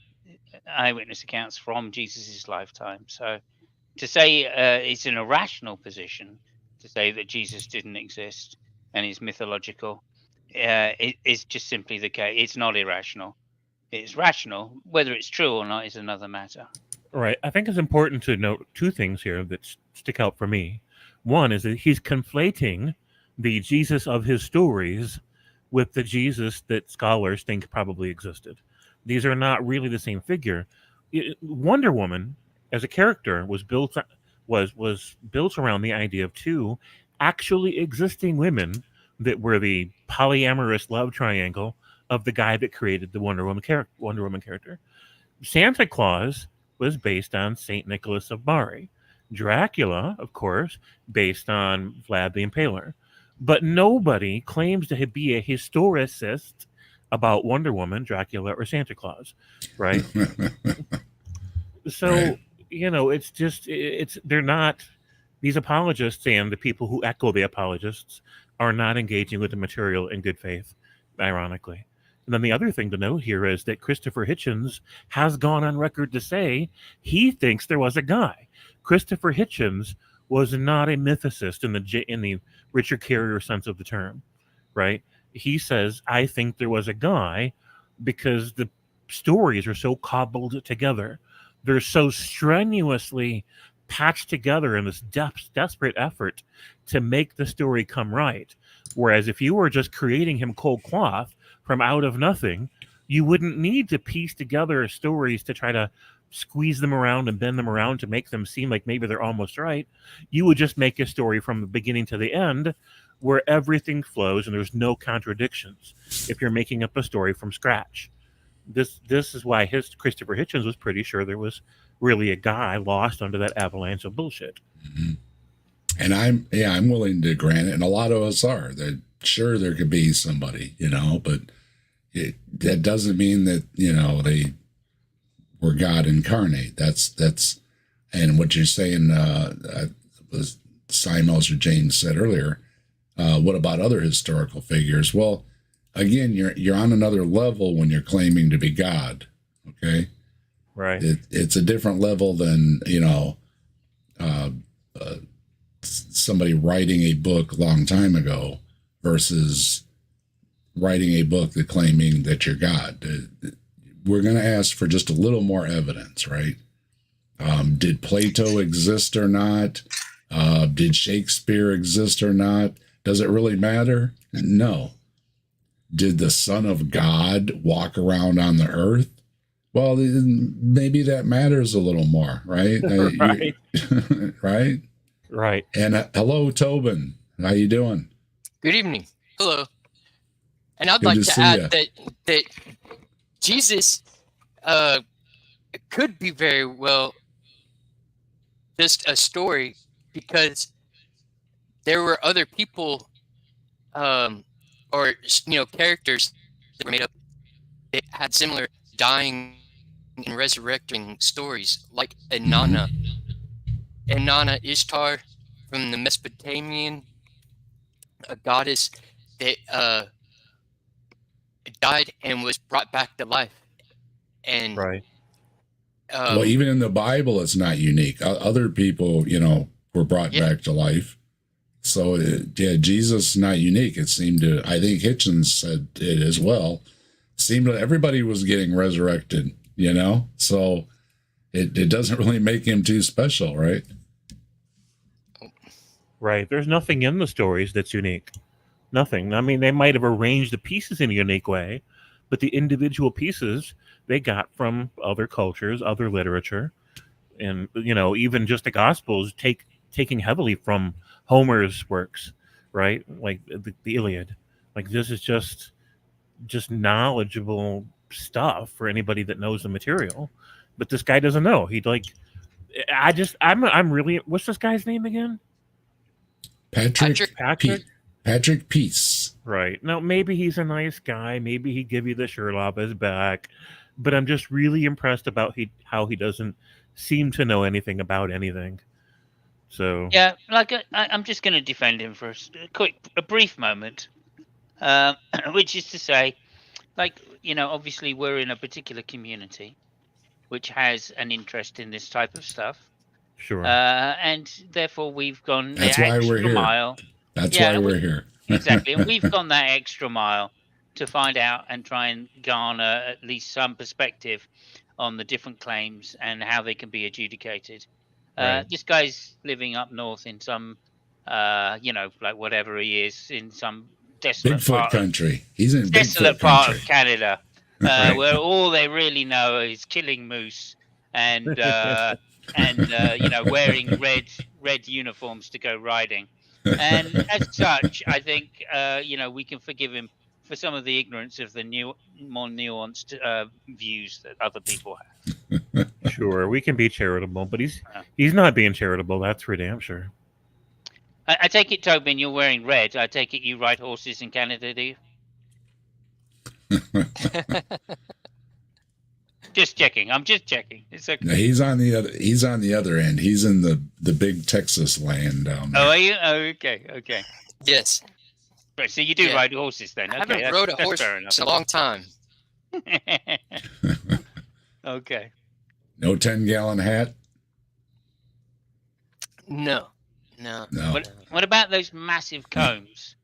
eyewitness accounts from Jesus' lifetime. So to say it's an irrational position to say that Jesus didn't exist and is mythological is just simply the case. It's not irrational. It's rational. Whether it's true or not is another matter. Right. I think it's important to note two things here that stick out for me. One is that he's conflating the Jesus of his stories with the Jesus that scholars think probably existed. These are not really the same figure. Wonder Woman as a character was built around the idea of two actually existing women that were the polyamorous love triangle of the guy that created the Wonder Woman character. Santa Claus was based on Saint Nicholas of Bari. Dracula, of course, based on Vlad the Impaler. But nobody claims to be a historicist about Wonder Woman, Dracula, or Santa Claus, right? So, Right. they're not, these apologists and the people who echo the apologists are not engaging with the material in good faith, ironically. And then the other thing to note here is that Christopher Hitchens has gone on record to say he thinks there was a guy. Christopher Hitchens was not a mythicist in the Richard Carrier sense of the term, right? He says, I think there was a guy because the stories are so cobbled together. They're so strenuously patched together in this desperate effort to make the story come right. Whereas if you were just creating him cold cloth from out of nothing, you wouldn't need to piece together stories to try to squeeze them around and bend them around to make them seem like maybe they're almost right. You would just make a story from the beginning to the end where everything flows and there's no contradictions if you're making up a story from scratch. This is why Christopher Hitchens was pretty sure there was really a guy lost under that avalanche of bullshit. Mm-hmm. And I'm willing to grant it, and a lot of us are. That sure there could be somebody, but that doesn't mean that they were God incarnate. That's and what you're saying was Simos or James said earlier. What about other historical figures? Well, again, you're on another level when you're claiming to be God. Okay, right? It's a different level than somebody writing a book a long time ago versus writing a book that claiming that you're God. We're going to ask for just a little more evidence, right? Did Plato exist or not? Did Shakespeare exist or not? Does it really matter? No. Did the Son of God walk around on the earth? Well, maybe that matters a little more, right? Right. Right? Right. And hello, Tobin. How you doing? Good evening. Hello. And I'd Good like to to see add ya. that Jesus could be very well just a story, because there were other people or characters that were made up that had similar dying and resurrecting stories, like Inanna. Inanna Ishtar from the Mesopotamian, a goddess that died and was brought back to life. And right. Well, even in the Bible, it's not unique. Other people, were brought back to life. So, Jesus is not unique. It seemed to, I think Hitchens said it as well, seemed that everybody was getting resurrected, So it doesn't really make him too special, right? Right. There's nothing in the stories that's unique. Nothing. I mean, they might have arranged the pieces in a unique way, but the individual pieces they got from other cultures, other literature, and even just the Gospels taking heavily from Homer's works, right? Like the Iliad. Like this is just knowledgeable stuff for anybody that knows the material. But this guy doesn't know. I'm really. What's this guy's name again? Patrick Peace. Right. Now, maybe he's a nice guy. Maybe he'd give you the shirt off his back. But I'm just really impressed about how he doesn't seem to know anything about anything. So yeah, I'm just going to defend him for a brief moment, which is to say, obviously we're in a particular community which has an interest in this type of stuff. Sure. And therefore we've gone That's the why extra we're here. mile. That's why we're here. Exactly. And we've gone that extra mile to find out and try and garner at least some perspective on the different claims and how they can be adjudicated. Right. This guy's living up north in some, like whatever he is, in some desolate Bigfoot country. He's in desolate Bigfoot part country. of Canada, Right. where all they really know is killing moose and wearing red uniforms to go riding. And as such, I think we can forgive him for some of the ignorance of the more nuanced views that other people have. Sure, we can be charitable, but he's not being charitable. That's for damn sure. I take it, Tobin, you're wearing red. I take it you ride horses in Canada, do you? Just checking. I'm just checking. It's okay. No, he's on the other end. He's in the big Texas land down there. Oh, are you? Oh, okay. Yes. Right, so you do ride horses then? I Okay, haven't rode a that's horse fair enough. in a long time. Okay. No 10-gallon hat. No. What about those massive combs?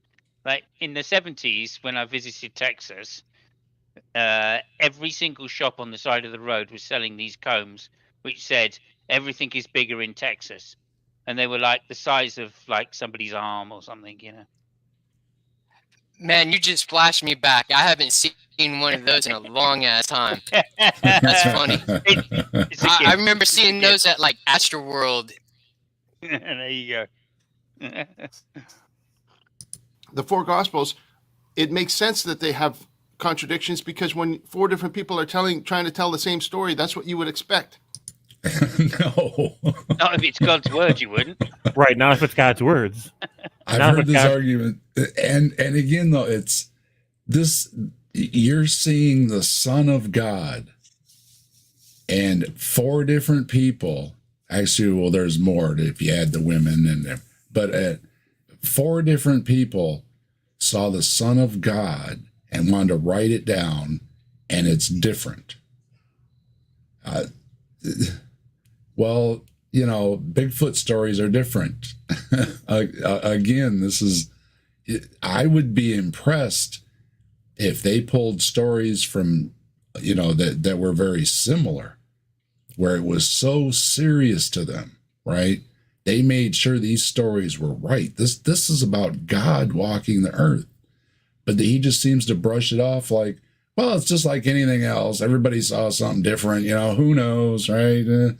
Like in the 70s, when I visited Texas, every single shop on the side of the road was selling these combs, which said everything is bigger in Texas, and they were like the size of like somebody's arm or something, Man, you just flashed me back. I haven't seen one of those in a long ass time. That's funny. I remember seeing those at like Astroworld. There you go. The four Gospels, it makes sense that they have contradictions because when four different people are trying to tell the same story, that's what you would expect. No. Not if it's God's word, you wouldn't. Right, not if it's God's words. I've heard this argument, and again though, it's this: you're seeing the Son of God, and four different people. Actually, well, there's more if you add the women in there, but four different people saw the Son of God and wanted to write it down, and it's different. Well, Bigfoot stories are different. Again, I would be impressed if they pulled stories from, that were very similar, where it was so serious to them, right? They made sure these stories were right. This is about God walking the earth. But he just seems to brush it off like, well, it's just like anything else. Everybody saw something different, who knows, right?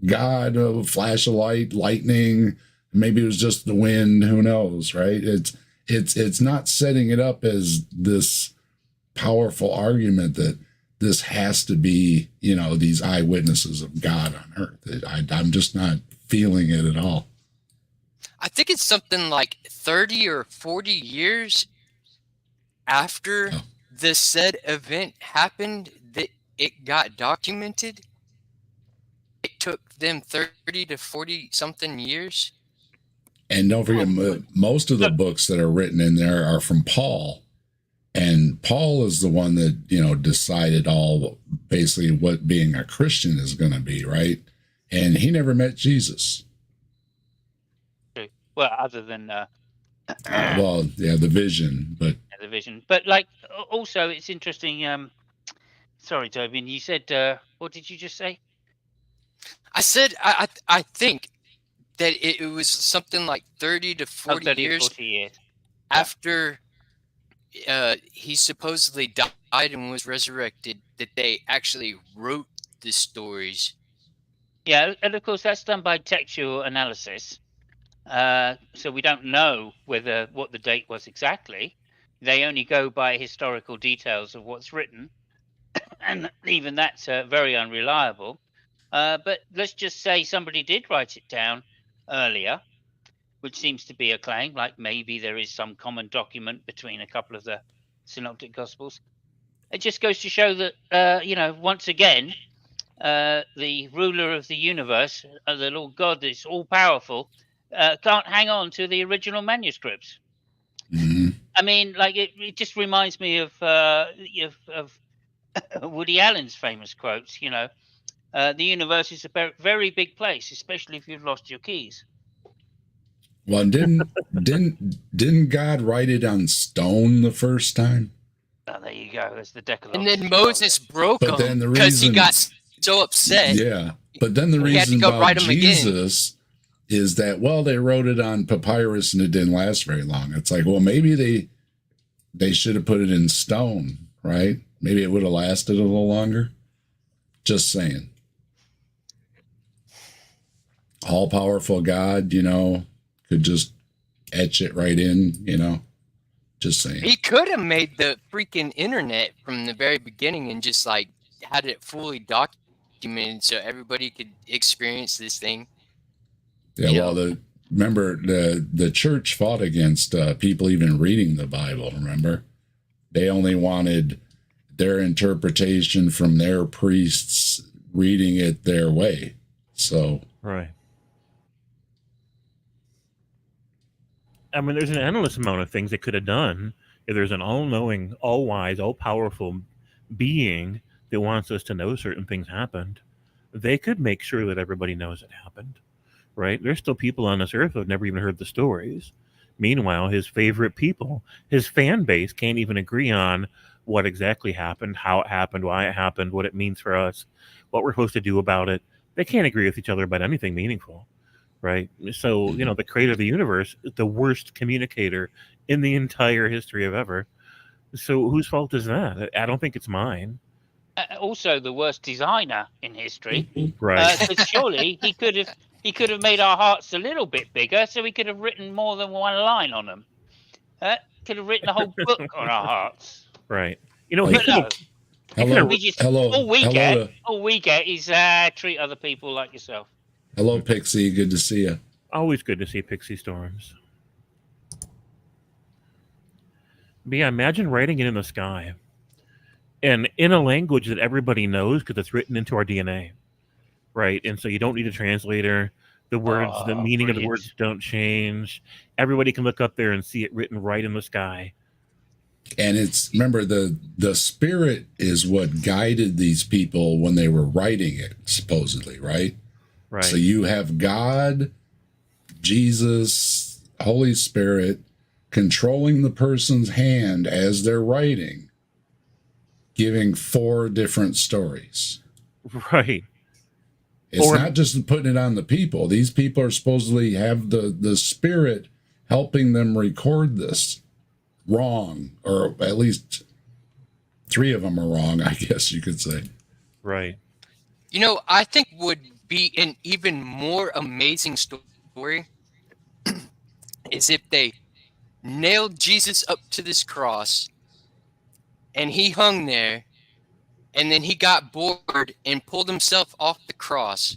God, a flash of light, lightning, maybe it was just the wind, who knows, right? It's not setting it up as this powerful argument that this has to be, these eyewitnesses of God on earth. I'm just not feeling it at all. I think it's something like 30 or 40 years after the said event happened that it got documented. It took them 30 to 40 something years. And don't forget, most of the books that are written in there are from Paul. And Paul is the one that, decided all basically what being a Christian is going to be, right? And he never met Jesus. Well, other than the vision, but the vision. But also, it's interesting. Sorry, Tobin, you said what did you just say? I said I think that it was something like 30 to 40 years after he supposedly died and was resurrected that they actually wrote the stories. Yeah, and of course that's done by textual analysis. So we don't know what the date was exactly. They only go by historical details of what's written, and even that's very unreliable. But let's just say somebody did write it down earlier, which seems to be a claim, like maybe there is some common document between a couple of the synoptic gospels. It just goes to show that, once again, the ruler of the universe, the Lord God that's all powerful, can't hang on to the original manuscripts. Mm-hmm. I mean, it just reminds me of Woody Allen's famous quotes, the universe is a very big place, especially if you've lost your keys. Well, didn't God write it on stone the first time? Oh, there you go. There's the Decalogue. And then Moses broke But then them the because he reason- got so upset. Yeah. But then the We had to reason go about write 'em again. Jesus is that, well, they wrote it on papyrus and it didn't last very long. It's like, well, maybe they should have put it in stone, right? Maybe it would have lasted a little longer. Just saying. All-powerful God, could just etch it right in, just saying. He could have made the freaking internet from the very beginning and just like had it fully documented so everybody could experience this thing. Yeah, well, remember the church fought against people even reading the Bible, remember? They only wanted their interpretation from their priests reading it their way. So, Right. I mean, there's an endless amount of things they could have done if there's an all-knowing, all-wise, all-powerful being that wants us to know certain things happened. They could make sure that everybody knows it happened, right? There's still people on this earth who have never even heard the stories. Meanwhile, his favorite people, his fan base, can't even agree on what exactly happened, how it happened, why it happened, what it means for us, what we're supposed to do about it. They can't agree with each other about anything meaningful, right? So, the creator of the universe is the worst communicator in the entire history of ever. So whose fault is that? I don't think it's mine. Also, the worst designer in history. Right. But surely he could have made our hearts a little bit bigger, so he could have written more than one line on them. Could have written a whole book on our hearts. Right. But no. Hello. All we get is treat other people like yourself. Hello, Pixie. Good to see you. Always good to see Pixie Storms. But yeah, imagine writing it in the sky. And in a language that everybody knows because it's written into our DNA. Right? And so you don't need a translator. The words, the meaning of the words don't change. Everybody can look up there and see it written right in the sky. And remember, the spirit is what guided these people when they were writing it, supposedly, right? Right. So you have God, Jesus, Holy Spirit controlling the person's hand as they're writing, giving 4 different stories. Right. It's not just putting it on the people. These people are supposedly have the spirit helping them record this wrong, or at least 3 of them are wrong, I guess you could say. Right. I think would be an even more amazing story is if they nailed Jesus up to this cross and he hung there, and then he got bored and pulled himself off the cross,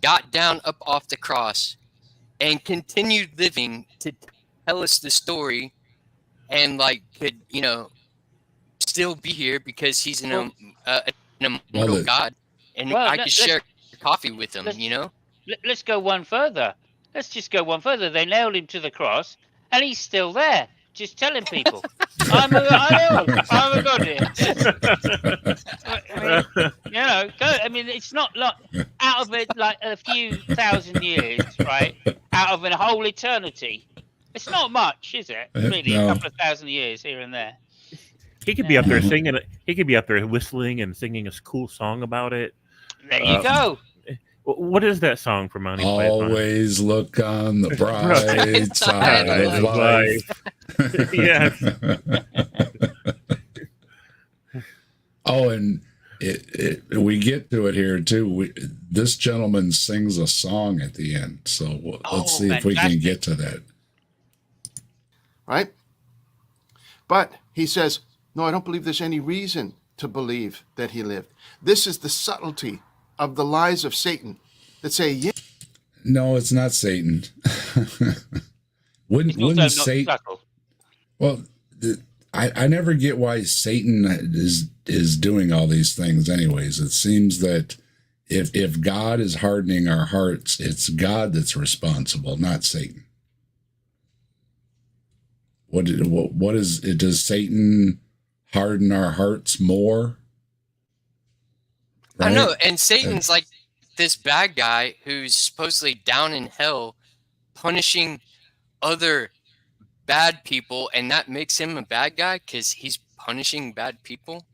got down up off the cross, and continued living to tell us the story, and could still be here because he's an immortal God, and I could share coffee with him. Let's go one further. Let's just go one further. They nailed him to the cross, and he's still there, just telling people, I'm a God here. It's not out of it a few thousand years, right? Out of a whole eternity. It's not much, is it? Really, No. A couple of thousand years here and there. He could be up there singing. He could be up there whistling and singing a cool song about it. There you go. What is that song from Monty Python? Always look on the bright side of life. Yes. Oh, and we get to it here too. This gentleman sings a song at the end, so let's see if we can get to that. Right? But he says, no, I don't believe there's any reason to believe that he lived. This is the subtlety of the lies of Satan that say, yeah. No, it's not Satan. wouldn't Satan? Well, I never get why Satan is doing all these things anyways. It seems that if God is hardening our hearts, it's God that's responsible, not Satan. What is it? Does Satan harden our hearts more? Right? I know, and Satan's like this bad guy who's supposedly down in hell punishing other bad people, and that makes him a bad guy because he's punishing bad people.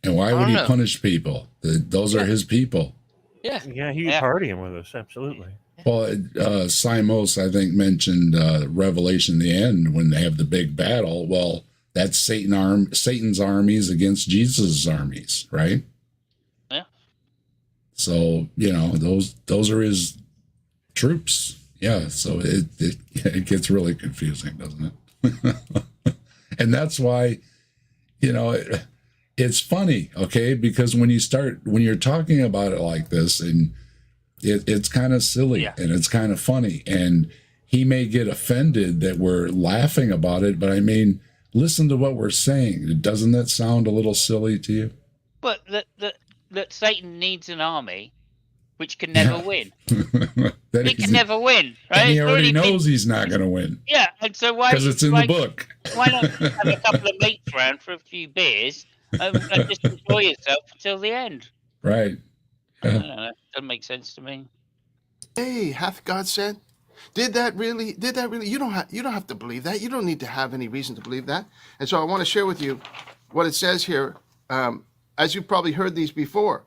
And why I would don't he know. punish people? Those are his people. Yeah. Yeah, he's partying with us, absolutely. Well, Simos, I think, mentioned Revelation, the end, when they have the big battle. Well, that's Satan's armies against Jesus' armies, right? Yeah. So, those are his troops. Yeah, so it gets really confusing, doesn't it? And that's why, it's funny, okay? Because when you're talking about it like this, and it's kind of silly and it's kind of funny, and he may get offended that we're laughing about it, but I mean, listen to what we're saying. Doesn't that sound a little silly to you? But that Satan needs an army which can never win. It can never win, right? And he already knows he's not going to win. Yeah, and so why? Because it's in the book. Why not have a couple of mates round for a few beers and just enjoy yourself until the end? Right. I don't know. Doesn't make sense to me. Hey, hath God said? Did that really? You don't have to believe that. You don't need to have any reason to believe that. And so I want to share with you what it says here. As you've probably heard these before.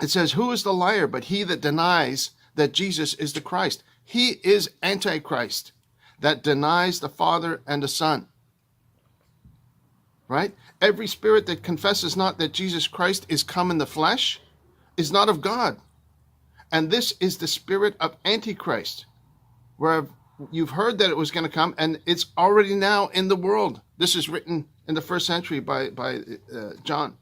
It says, "Who is the liar but he that denies that Jesus is the Christ?" He is Antichrist that denies the Father and the Son. Right? Every spirit that confesses not that Jesus Christ is come in the flesh is not of God. And this is the spirit of Antichrist, where you've heard that it was going to come, and it's already now in the world. This is written in the first century by John.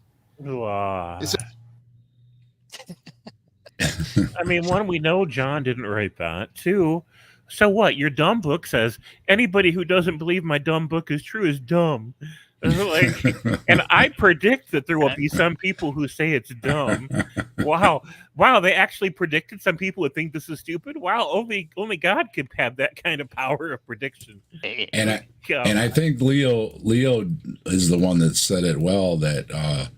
I mean, one, we know John didn't write that. Two, so what? Your dumb book says anybody who doesn't believe my dumb book is true is dumb. And I predict that there will be some people who say it's dumb. Wow, they actually predicted some people would think this is stupid. Wow, only God could have that kind of power of prediction. And I think Leo is the one that said it well, that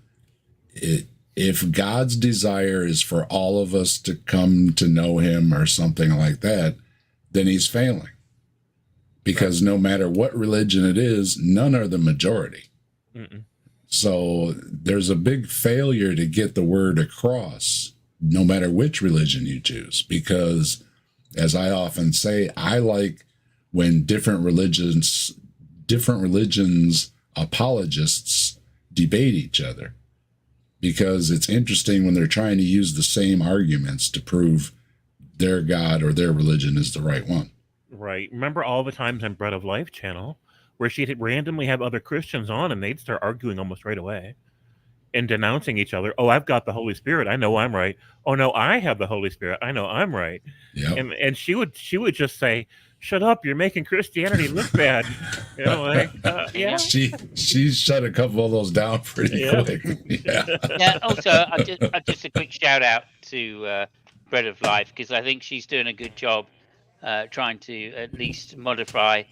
if God's desire is for all of us to come to know him or something like that, then he's failing. Because no matter what religion it is, none are the majority. Mm-mm. So there's a big failure to get the word across, no matter which religion you choose. Because, as I often say, I like when different religions apologists debate each other. Because it's interesting when they're trying to use the same arguments to prove their God or their religion is the right one. Right. Remember all the times on Bread of Life channel where she'd randomly have other Christians on and they'd start arguing almost right away and denouncing each other. Oh, I've got the Holy Spirit. I know I'm right. Oh, no, I have the Holy Spirit. I know I'm right. Yep. And she would just say, shut up, you're making Christianity look bad. Yeah. She shut a couple of those down pretty quick. Yeah. Also, just a quick shout out to Bread of Life, because I think she's doing a good job trying to at least modify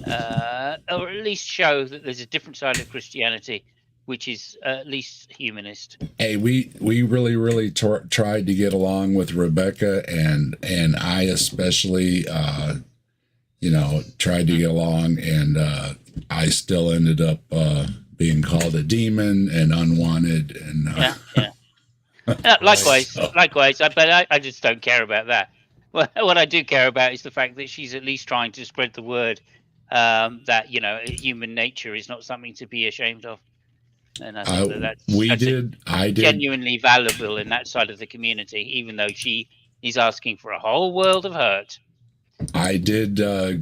or at least show that there's a different side of Christianity, which is at least humanist. Hey, we really tried to get along with Rebecca, and I especially tried to get along, and I still ended up being called a demon and unwanted, and likewise. But I just don't care about that. Well, what I do care about is the fact that she's at least trying to spread the word that human nature is not something to be ashamed of, and I think that's genuinely valuable in that side of the community, even though she is asking for a whole world of hurt. I did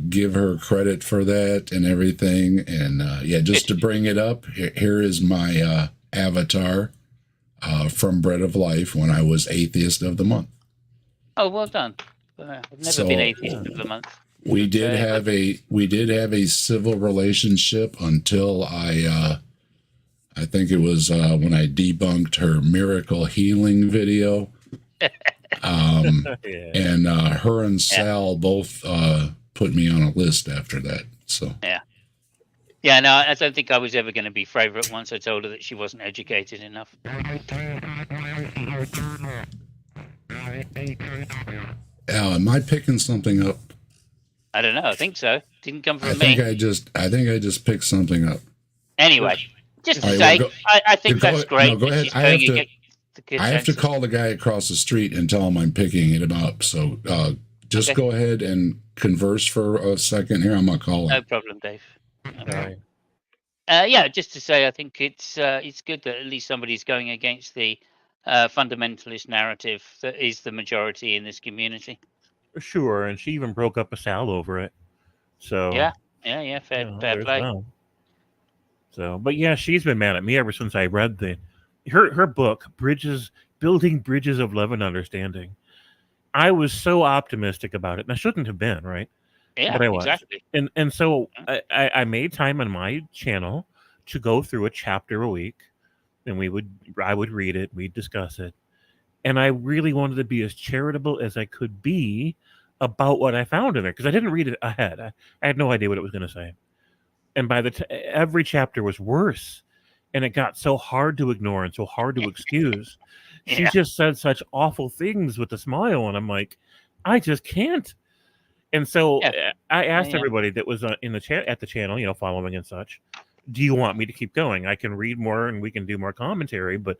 give her credit for that and everything, and just to bring it up, here is my avatar from Bread of Life when I was Atheist of the Month. Oh, well done. I've never been Atheist of the Month. We did have a civil relationship until I think it was when I debunked her miracle healing video. And her and Sal both put me on a list after that. So no, I don't think I was ever going to be favorite once I told her that she wasn't educated enough. Am I picking something up? I don't know. I think so. Didn't come from me. I think I just picked something up. Anyway, Just All to right, say, well, I think go- that's great. no, go that ahead. she's I going have to- against the I have to consensus. call the guy across the street and tell him I'm picking him up. So just Okay. go ahead and converse for a second here. I'm gonna call him. No problem, Dave. Right. Yeah, just to say, I think it's good that at least somebody's going against the fundamentalist narrative that is the majority in this community. Sure, and she even broke up a Sal over it. So Yeah, fair there's play. that. So, but yeah, she's been mad at me ever since I read her book, Building Bridges of Love and Understanding. I was so optimistic about it, and I shouldn't have been, right? Yeah, But I was. exactly. And so I made time on my channel to go through a chapter a week, and I would read it, we'd discuss it, and I really wanted to be as charitable as I could be about what I found in there because I didn't read it ahead. I had no idea what it was going to say, and by every chapter was worse, and it got so hard to ignore and so hard to excuse. She just said such awful things with a smile, and I'm like, I just can't. And so I asked everybody that was in the chat at the channel, following and such, do you want me to keep going? I can read more and we can do more commentary, but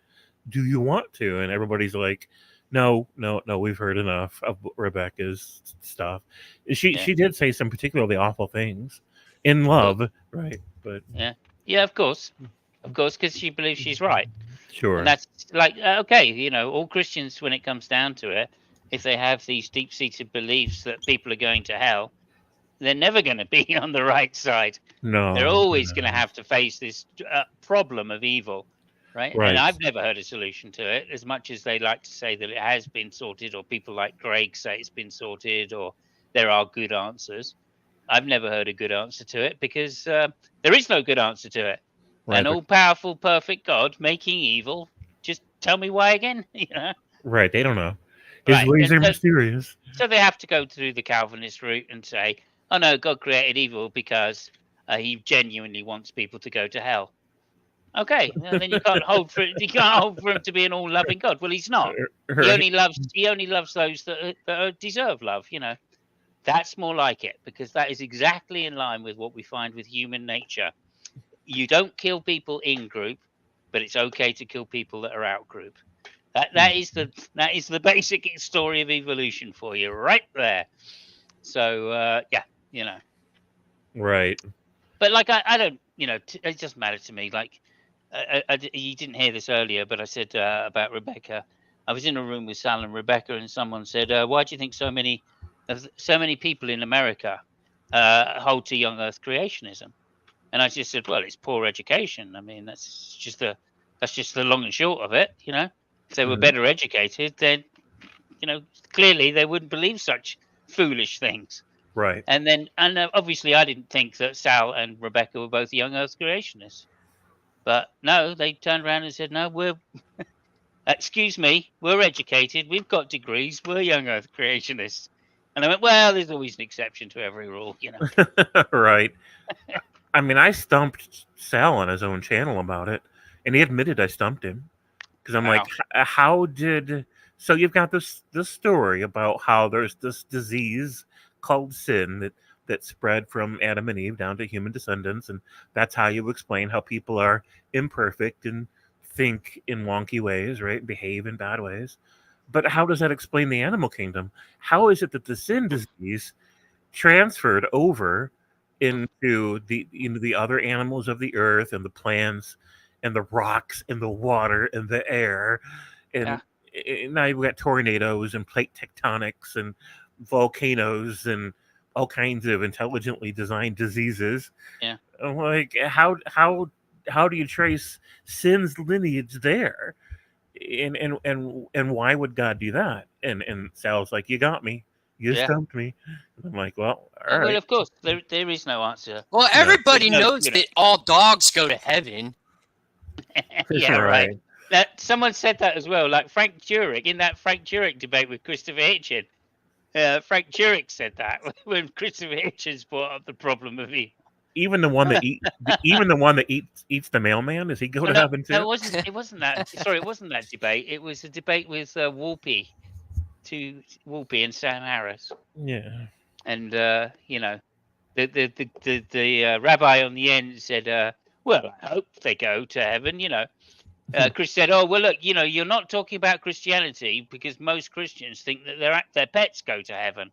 do you want to? And everybody's like, no, we've heard enough of Rebecca's stuff. She did say some particularly awful things in love, right? But yeah, of course, because she believes she's right. Sure. And that's like, okay, all Christians, when it comes down to it, if they have these deep-seated beliefs that people are going to hell, they're never going to be on the right side. No. They're always going to have to face this problem of evil, right? And I've never heard a solution to it, as much as they like to say that it has been sorted, or people like Greg say it's been sorted, or there are good answers. I've never heard a good answer to it because there is no good answer to it. Right, An all-powerful, perfect God making evil. Just tell me why again, Right, they don't know. His ways are mysterious. So they have to go through the Calvinist route and say, "Oh no, God created evil because He genuinely wants people to go to hell." Okay, well, then you can't hold for him to be an all-loving God. Well, He's not. Right. He only loves those that deserve love. That's more like it, because that is exactly in line with what we find with human nature. You don't kill people in group, but it's okay to kill people that are out group. That is the basic story of evolution for you right there. So Right. But like I don't, it doesn't matter to me. Like you didn't hear this earlier, but I said about Rebecca. I was in a room with Sal and Rebecca, and someone said, "Why do you think so many people in America hold to young Earth creationism?" And I just said, "Well, it's poor education. I mean, that's just the long and short of it. If they were better educated, then, clearly they wouldn't believe such foolish things." Right. And obviously I didn't think that Sal and Rebecca were both young Earth creationists. But no, they turned around and said, "No, we're, excuse me, we're educated. We've got degrees. We're young Earth creationists." And I went, "Well, there's always an exception to every rule, Right. I mean, I stumped Sal on his own channel about it, and he admitted I stumped him. Because I'm like, how did... So you've got this story about how there's this disease called sin that spread from Adam and Eve down to human descendants, and that's how you explain how people are imperfect and think in wonky ways, right? Behave in bad ways. But how does that explain the animal kingdom? How is it that the sin disease transferred over into the other animals of the earth and the plants and the rocks and the water and the air, and now you've got tornadoes and plate tectonics and volcanoes and all kinds of intelligently designed diseases. Yeah. I'm like, how do you trace sin's lineage there? And why would God do that? And Sal's like, "You got me. You stumped me." And I'm like, "Well, all right." Well, of course, there is no answer. Well, everybody knows that all dogs go to heaven. Yeah, right. Someone said that as well, like Frank Jurek, in that Frank Jurek debate with Christopher Hitchens. Frank Jurek said that when Christopher Hitchens brought up the problem of evil. Even the one that eats the mailman, does he go to heaven too? No, it wasn't that. Sorry, it wasn't that debate. It was a debate with Wolpe and Sam Harris. Yeah. And the rabbi on the end said, Well, I hope they go to heaven. Chris said, "Oh, well, look, you're not talking about Christianity because most Christians think that their pets go to heaven."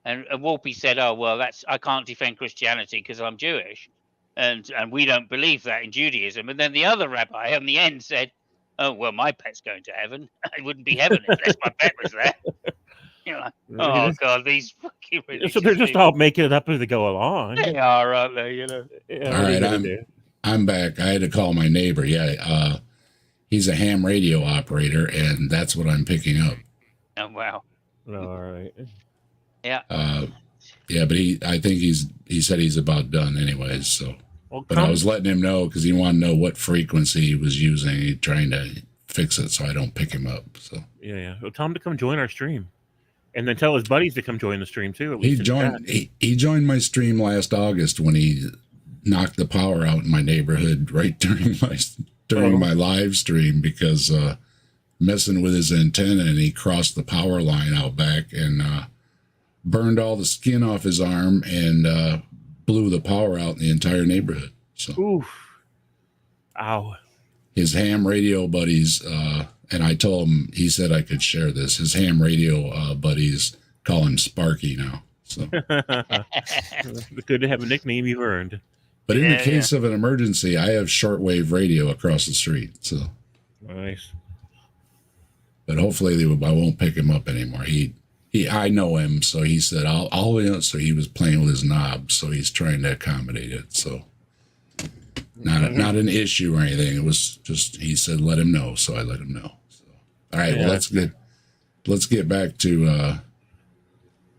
And Wolpe said, "Oh, well, I can't defend Christianity because I'm Jewish, and we don't believe that in Judaism." And then the other rabbi on the end said, "Oh, well, my pet's going to heaven. It wouldn't be heaven unless my pet was there." Oh God, these fucking religious So they're just people. all making it up as they go along. They are, aren't they? Yeah, All right, I'm back. I had to call my neighbor. Yeah, he's a ham radio operator, and that's what I'm picking up. Oh wow. All right. Yeah. Yeah, but I think he said he's about done anyways. So, well, but I was letting him know because he wanted to know what frequency he was using. He's trying to fix it so I don't pick him up. So yeah. Well, tell him to come join our stream, and then tell his buddies to come join the stream too. At he least joined. He joined my stream last August when he knocked the power out in my neighborhood right during my live stream because messing with his antenna, and he crossed the power line out back and burned all the skin off his arm and blew the power out in the entire neighborhood. So, oof, ow. His ham radio buddies, and I told him, he said I could share this. His ham radio buddies call him Sparky now. So it's good to have a nickname you've earned. But in the case of an emergency, I have shortwave radio across the street. So nice. But hopefully I won't pick him up anymore. I know him, so he said so he was playing with his knob, so he's trying to accommodate it. So not an issue or anything. It was just he said let him know, so I let him know. So, all right, well let's get back to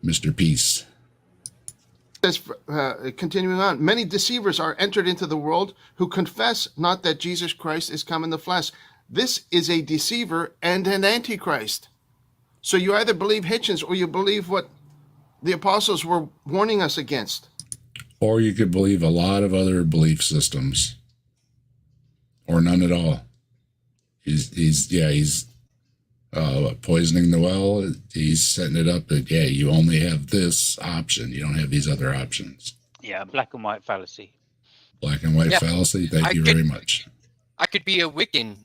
Mr. Peace. Continuing on, many deceivers are entered into the world who confess not that Jesus Christ is come in the flesh. This is a deceiver and an antichrist. So you either believe Hitchens or you believe what the apostles were warning us against. Or you could believe a lot of other belief systems. Or none at all. He's poisoning the well. He's setting it up that, you only have this option. You don't have these other options. Yeah, black and white fallacy. Black and white fallacy. Thank you very much. I could be a Wiccan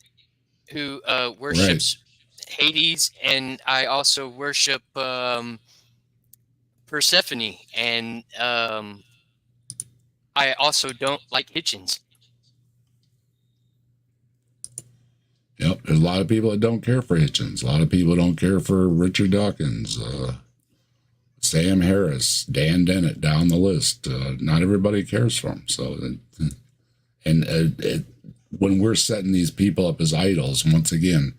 who worships Hades, and I also worship Persephone, and I also don't like Hitchens. Yep, there's a lot of people that don't care for Hitchens. A lot of people don't care for Richard Dawkins, Sam Harris, Dan Dennett, down the list. Not everybody cares for them. So, when we're setting these people up as idols, once again,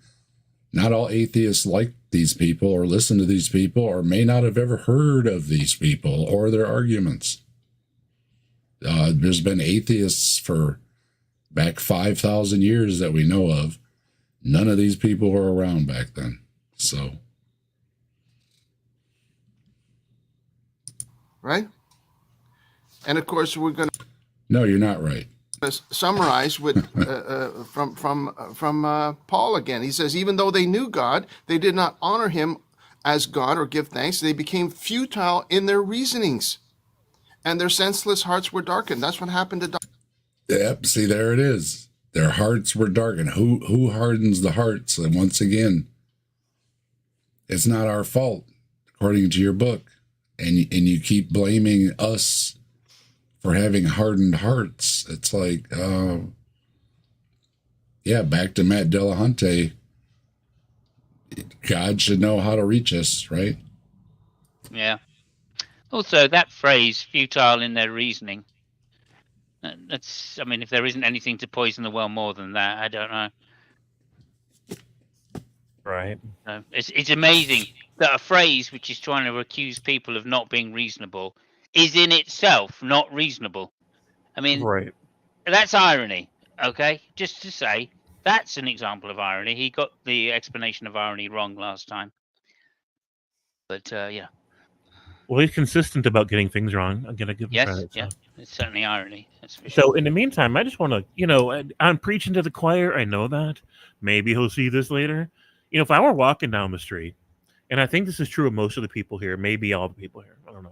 not all atheists like these people or listen to these people or may not have ever heard of these people or their arguments. There's been atheists for back 5,000 years that we know of. None of these people were around back then. So. Right? And of course, we're going to. No, you're not right. Summarize with from Paul again. He says, even though they knew God, they did not honor him as God or give thanks. They became futile in their reasonings, and their senseless hearts were darkened. That's what happened to. Yep. See, there it is. Their hearts were darkened. Who hardens the hearts? And once again, it's not our fault, according to your book, and you keep blaming us for having hardened hearts. It's like, back to Matt Dillahunty. God should know how to reach us, right? Yeah. Also, that phrase, futile in their reasoning, if there isn't anything to poison the well more than that, I don't know. Right. It's amazing that a phrase which is trying to accuse people of not being reasonable is in itself not reasonable. I mean, right. That's irony, okay? Just to say, that's an example of irony. He got the explanation of irony wrong last time. But, yeah. Well, he's consistent about getting things wrong. I'm going to give him credit. Yeah, it's certainly irony. That's for sure. So in the meantime, I just want to, I'm preaching to the choir. I know that. Maybe he'll see this later. If I were walking down the street, and I think this is true of most of the people here, maybe all the people here, I don't know,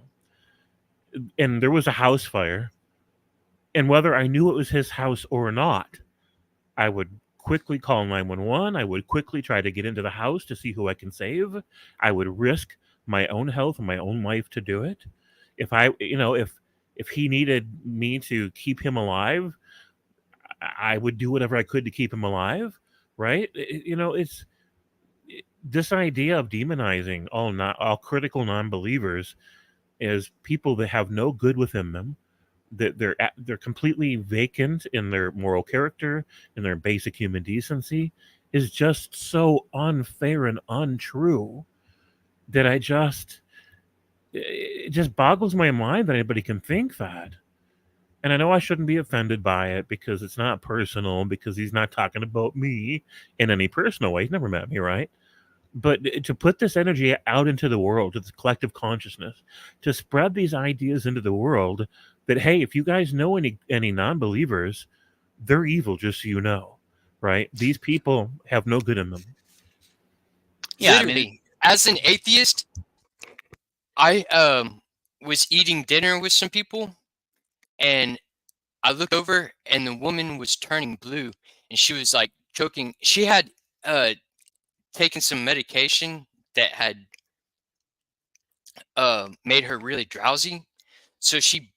and there was a house fire, And whether I knew it was his house or not, I would quickly call 911. I would quickly try to get into the house to see who I can save. I would risk my own health and my own life to do it. If if he needed me to keep him alive, I would do whatever I could to keep him alive, right? It's this idea of demonizing all critical non-believers is people that have no good within them, that they're completely vacant in their moral character and their basic human decency, is just so unfair and untrue that it just boggles my mind that anybody can think that. And I know I shouldn't be offended by it because it's not personal, because he's not talking about me in any personal way. He's never met me, right? But to put this energy out into the world, to the collective consciousness, to spread these ideas into the world that, hey, if you guys know any non-believers, they're evil, just so you know, right? These people have no good in them. Yeah, literally, as an atheist, I was eating dinner with some people, and I looked over, and the woman was turning blue, and she was like choking. She had taken some medication that had made her really drowsy, so she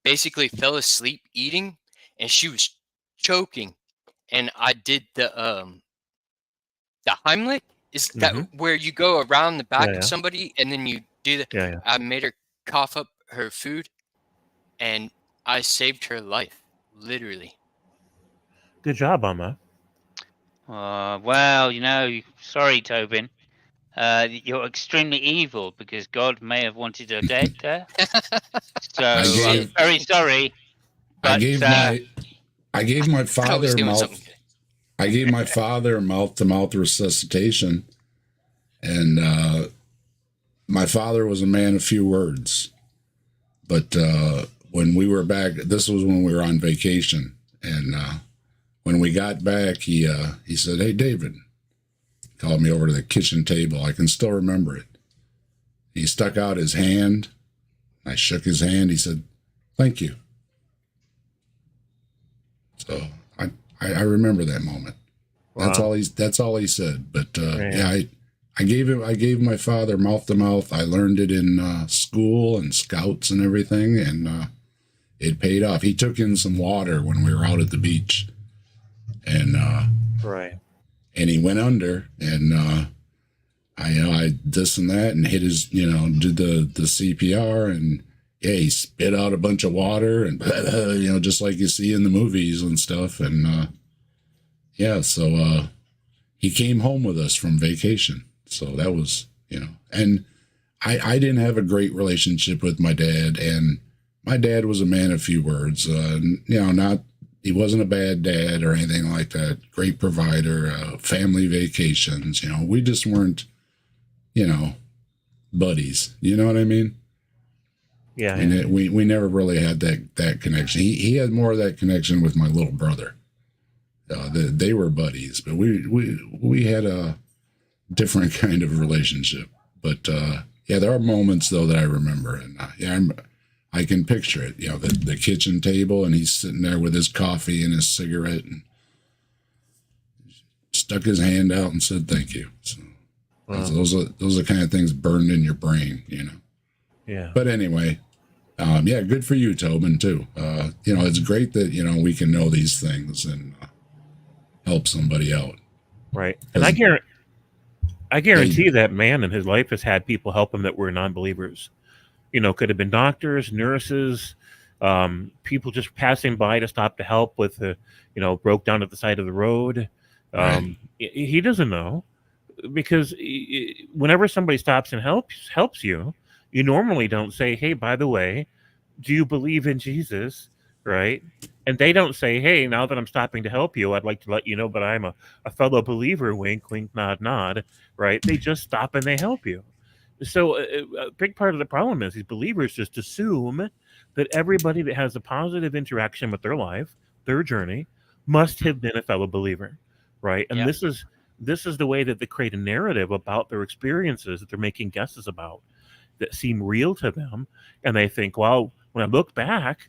basically fell asleep eating, and she was choking. And I did the Heimlich. Is that where you go around the back of somebody and then you do the? Yeah. I made her cough up her food, and I saved her life, literally. Good job on that. Well, sorry, Tobin. You're extremely evil because God may have wanted her dead there. So I'm very sorry. But, I gave my father mouth-to-mouth resuscitation, and my father was a man of few words. But when we were back, this was when we were on vacation, and when we got back, he said, "Hey, David," called me over to the kitchen table. I can still remember it. He stuck out his hand. I shook his hand. He said, "Thank you." So I remember that moment. Wow. That's all he said. But I gave my father mouth to mouth. I learned it in school and scouts and everything, and it paid off. He took in some water when we were out at the beach, and and he went under, and I this and that, and hit his, did the CPR, and he spit out a bunch of water, and just like you see in the movies and stuff, and so he came home with us from vacation. So that was, and I didn't have a great relationship with my dad, and my dad was a man of few words. He wasn't a bad dad or anything like that. Great provider, family vacations. We just weren't, buddies. You know what I mean? Yeah. And we never really had that connection. He had more of that connection with my little brother. They were buddies, but we had a different kind of relationship. But there are moments though that I remember, and I can picture it. The kitchen table, and he's sitting there with his coffee and his cigarette, and stuck his hand out and said thank you. So those are the kind of things burned in your brain, Yeah. But anyway, good for you, Tobin, too. It's great that we can know these things and help somebody out. Right. And I guarantee that man in his life has had people help him that were non-believers. Could have been doctors, nurses, people just passing by to stop to help with broke down at the side of the road. He doesn't know, because whenever somebody stops and helps you, you normally don't say, "Hey, by the way, do you believe in Jesus?" Right? And they don't say, "Hey, now that I'm stopping to help you, I'd like to let you know that I'm a fellow believer," wink, wink, nod, nod, right? They just stop and they help you. So a big part of the problem is these believers just assume that everybody that has a positive interaction with their life, their journey, must have been a fellow believer, right? And this is the way that they create a narrative about their experiences that they're making guesses about that seem real to them. And they think, well, when I look back,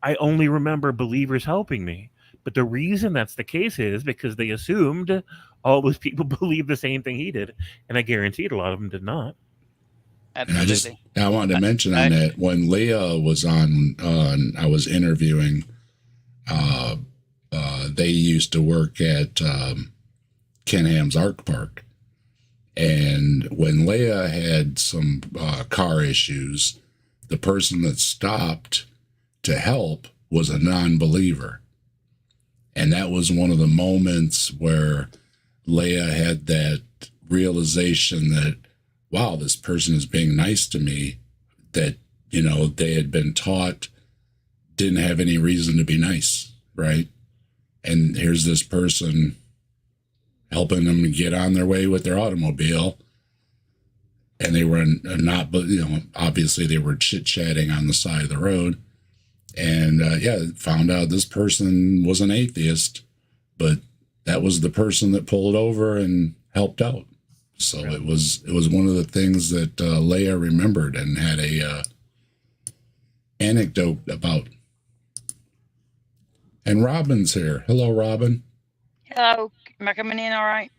I only remember believers helping me. But the reason that's the case is because they assumed all those people believed the same thing he did, and I guaranteed a lot of them did not. Absolutely. I wanted to mention on that when Leah was on, I was interviewing. They used to work at Ken Ham's Ark Park, and when Leah had some car issues, the person that stopped to help was a non-believer, and that was one of the moments where Leah had that realization that, wow, this person is being nice to me, that, you know, they had been taught didn't have any reason to be nice, right? And here's this person helping them to get on their way with their automobile. And they were not, but, you know, obviously they were chit-chatting on the side of the road. And, found out this person was an atheist, but that was the person that pulled over and helped out. So it was one of the things that Leah remembered and had a anecdote about. And Robin's here. Hello, Robin. Hello. Am I coming in all right?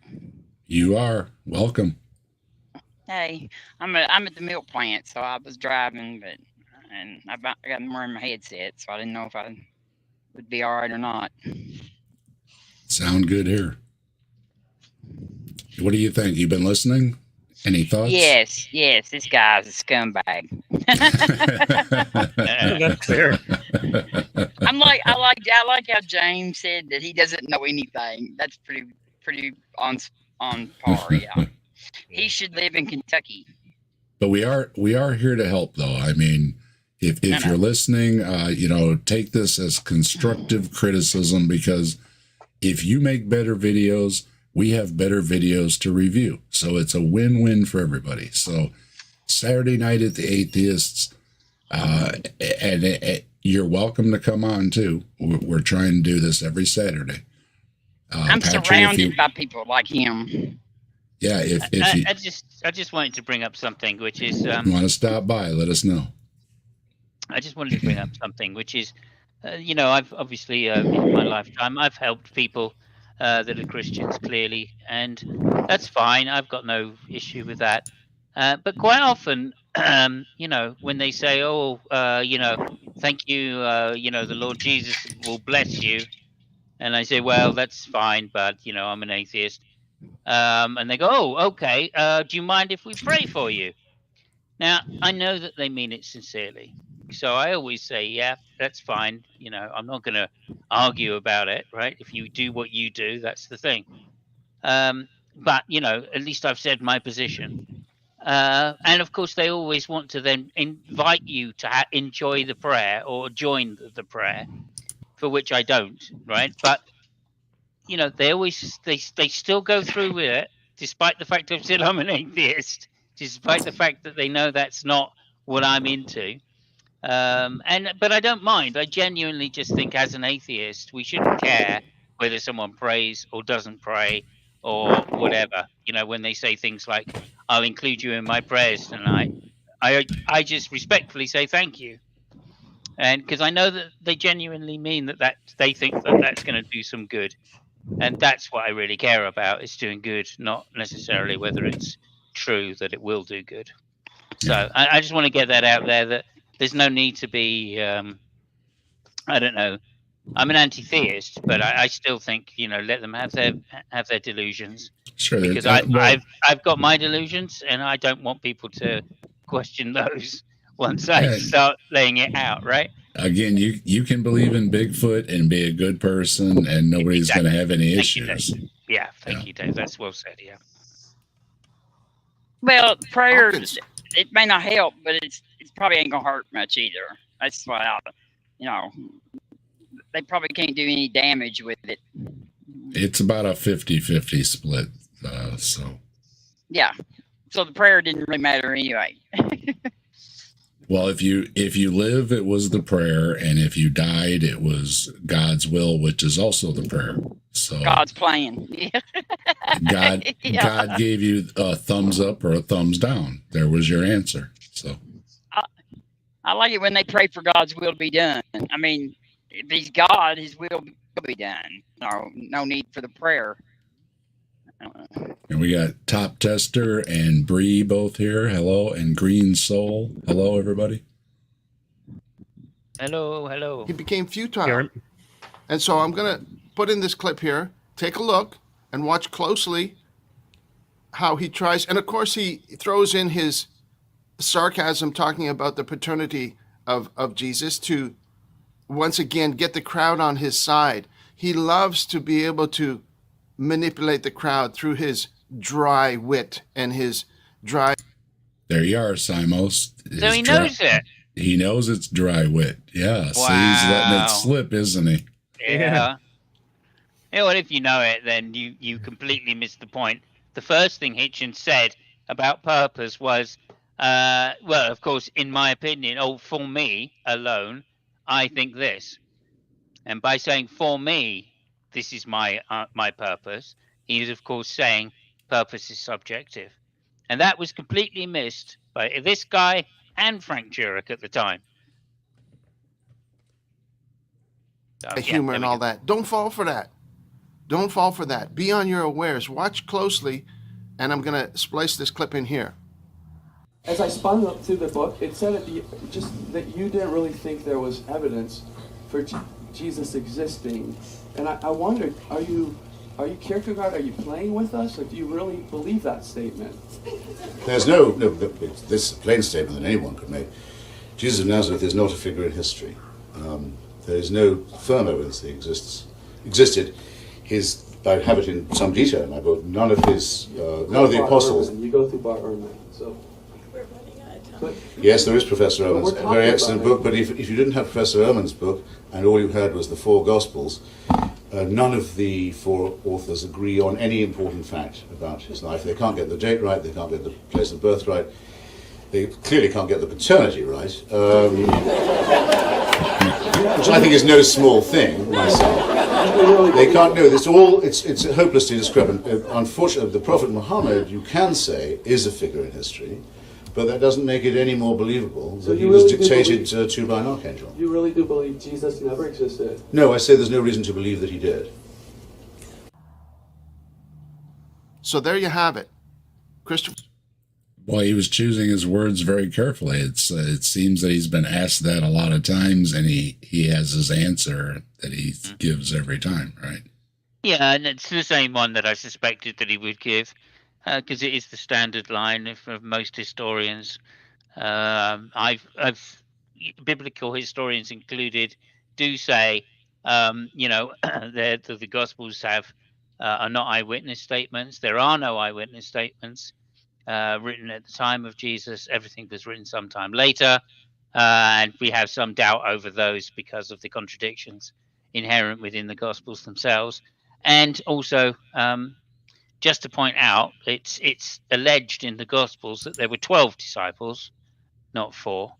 You are. Welcome. Hey, I'm at the milk plant, so I was driving, and I got them wearing my headset, so I didn't know if I would be all right or not. Sound good here. What do you think? You been listening? Any thoughts? Yes, this guy's a scumbag. That's fair. I like how James said that he doesn't know anything. That's pretty on par. Yeah, he should live in Kentucky. But we are here to help, though. I mean, if you're listening, take this as constructive criticism, because if you make better videos, we have better videos to review. So it's a win-win for everybody. So Saturday Night at the Atheists, and you're welcome to come on too. We're trying to do this every Saturday. I'm Patrick, surrounded by people like him. Yeah, I just wanted to bring up something, which is you want to stop by, let us know. I just wanted to bring up something, which is, I've obviously in my lifetime I've helped people that are Christians, clearly, and that's fine. I've got no issue with that. But quite often, when they say, thank you, the Lord Jesus will bless you. And I say, well, that's fine, but, I'm an atheist. And they go, oh, okay. Do you mind if we pray for you? Now, I know that they mean it sincerely. So I always say, yeah, that's fine. I'm not going to argue about it, right? If you do what you do, that's the thing. But, at least I've said my position. And of course, they always want to then invite you to enjoy the prayer or join the prayer, for which I don't, right? But, they still go through with it, despite the fact I've said I'm an atheist, despite the fact that they know that's not what I'm into. But I don't mind. I genuinely just think, as an atheist, we shouldn't care whether someone prays or doesn't pray or whatever. When they say things like, I'll include you in my prayers tonight, I just respectfully say thank you. And because I know that they genuinely mean that they think that that's going to do some good. And that's what I really care about, is doing good, not necessarily whether it's true that it will do good. So I just want to get that out there, that there's no need to be, I don't know. I'm an anti-theist, but I still think, let them have their delusions. Sure. Because I've got my delusions, and I don't want people to question those once I start laying it out, right? Again, you can believe in Bigfoot and be a good person, and nobody's going to have any issues. Yeah, thank you, Dave. That's well said. Yeah. Well, prayer, it may not help, but it's probably ain't gonna hurt much either. That's why they probably can't do any damage with it. It's about a 50-50 split. So. Yeah. So the prayer didn't really matter anyway. Well, if you live, it was the prayer, and if you died, it was God's will, which is also the prayer. So God's plan. God gave you a thumbs up or a thumbs down. There was your answer. So I like it when they pray for God's will to be done. I mean, if he's God, his will be done. No need for the prayer. And we got Top Tester and Bree both here. Hello. And Green Soul. Hello, everybody. Hello, hello. He became futile. And so I'm going to put in this clip here. Take a look and watch closely how he tries. And of course, he throws in his sarcasm talking about the paternity of Jesus to once again get the crowd on his side. He loves to be able to manipulate the crowd through his dry wit and his dry. There you are, Simos. So he knows it. He knows it's dry wit. Yeah. Wow. So he's letting it slip, isn't he? Yeah. Yeah, well, if you know it, then you completely missed the point. The first thing Hitchens said about purpose was, well, of course, in my opinion, for me alone, I think this. And by saying for me, this is my purpose, he is, of course, saying purpose is subjective. And that was completely missed by this guy and Frank Jurek at the time. So, humor and all that. Don't fall for that. Don't fall for that. Be on your awares. Watch closely, and I'm going to splice this clip in here. As I spun up through the book, it said that you didn't really think there was evidence for Jesus existing, and I wondered, are you Kierkegaard? Are you playing with us, or do you really believe that statement? There's no, this is a plain statement that anyone could make. Jesus of Nazareth is not a figure in history. There is no firm evidence that he existed. I have it in some detail in my book. None of the apostles. You go through Bar Ehrman, so. Yes, there is Professor Ehrman's very excellent book, but if you didn't have Professor Ehrman's book and all you had was the four Gospels, none of the four authors agree on any important fact about his life. They can't get the date right, they can't get the place of birth right, they clearly can't get the paternity right, which I think is no small thing myself. They can't know. It's hopelessly discrepant. Unfortunately, the Prophet Muhammad, you can say, is a figure in history, but that doesn't make it any more believable that he was dictated to by an archangel. You really do believe Jesus never existed? No, I say there's no reason to believe that he did. So there you have it. Christopher. Well, he was choosing his words very carefully. It seems that he's been asked that a lot of times, and he has his answer that he gives every time, right? Yeah, and it's the same one that I suspected that he would give, because it is the standard line for most historians. Biblical historians included do say, the Gospels are not eyewitness statements. There are no eyewitness statements written at the time of Jesus. Everything was written sometime later, and we have some doubt over those because of the contradictions inherent within the Gospels themselves. And also, just to point out, it's alleged in the Gospels that there were 12 disciples, not 4,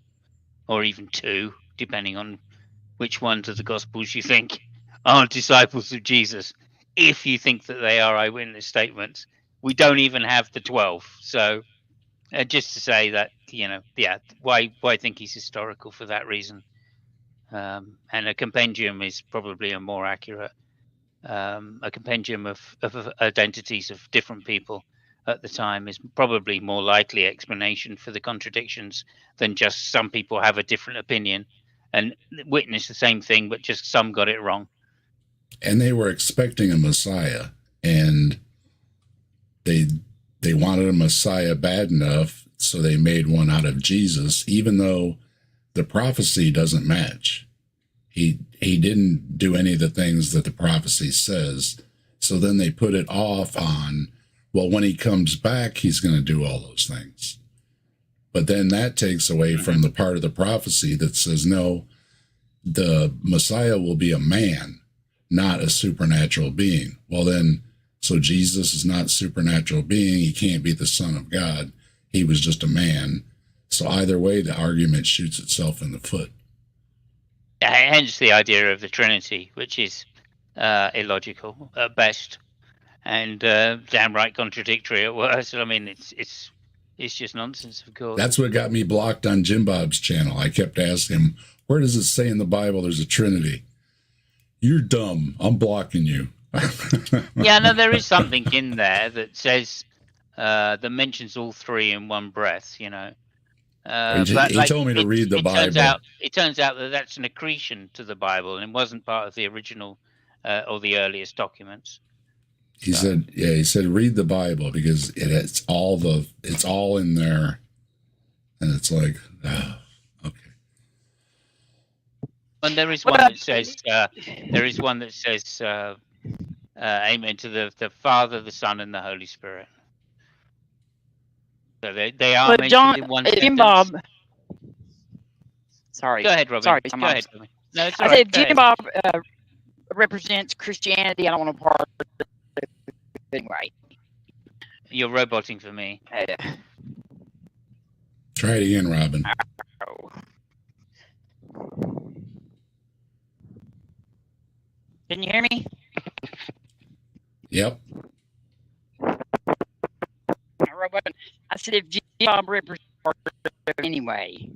or even 2, depending on which ones of the Gospels you think are disciples of Jesus. If you think that they are eyewitness statements, we don't even have the 12. So just to say that, why think he's historical for that reason? And a compendium is probably a more accurate, a compendium of identities of different people at the time is probably more likely explanation for the contradictions than just some people have a different opinion and witness the same thing, but just some got it wrong. And they were expecting a Messiah, and they wanted a Messiah bad enough, so they made one out of Jesus, even though the prophecy doesn't match. He didn't do any of the things that the prophecy says. So then they put it off on, well, when he comes back, he's going to do all those things. But then that takes away from the part of the prophecy that says, no, the Messiah will be a man, not a supernatural being. Well, then, so Jesus is not a supernatural being. He can't be the Son of God. He was just a man. So either way, the argument shoots itself in the foot. Hence the idea of the Trinity, which is illogical at best, and downright contradictory at worst. I mean, it's just nonsense, of course. That's what got me blocked on Jim Bob's channel. I kept asking him, where does it say in the Bible there's a Trinity? You're dumb. I'm blocking you. Yeah, no, there is something in there that says that mentions all three in one breath. You know, he told me to read the Bible. It turns out that that's an accretion to the Bible, and it wasn't part of the original or the earliest documents. He said read the Bible because it's all in there, and it's like, okay. And there is one that says amen to the Father, the Son, and the Holy Spirit. So they are mentioned in one sentence. Bob. Sorry. Go ahead, Robin. Sorry, Go ahead, Robin. No, it's all I right. said if Jim Bob represents Christianity, I don't want to part of it anyway. You're roboting for me. Try it again, Robin. Can you hear me? Yep. I said if Jim Bob represents anyway.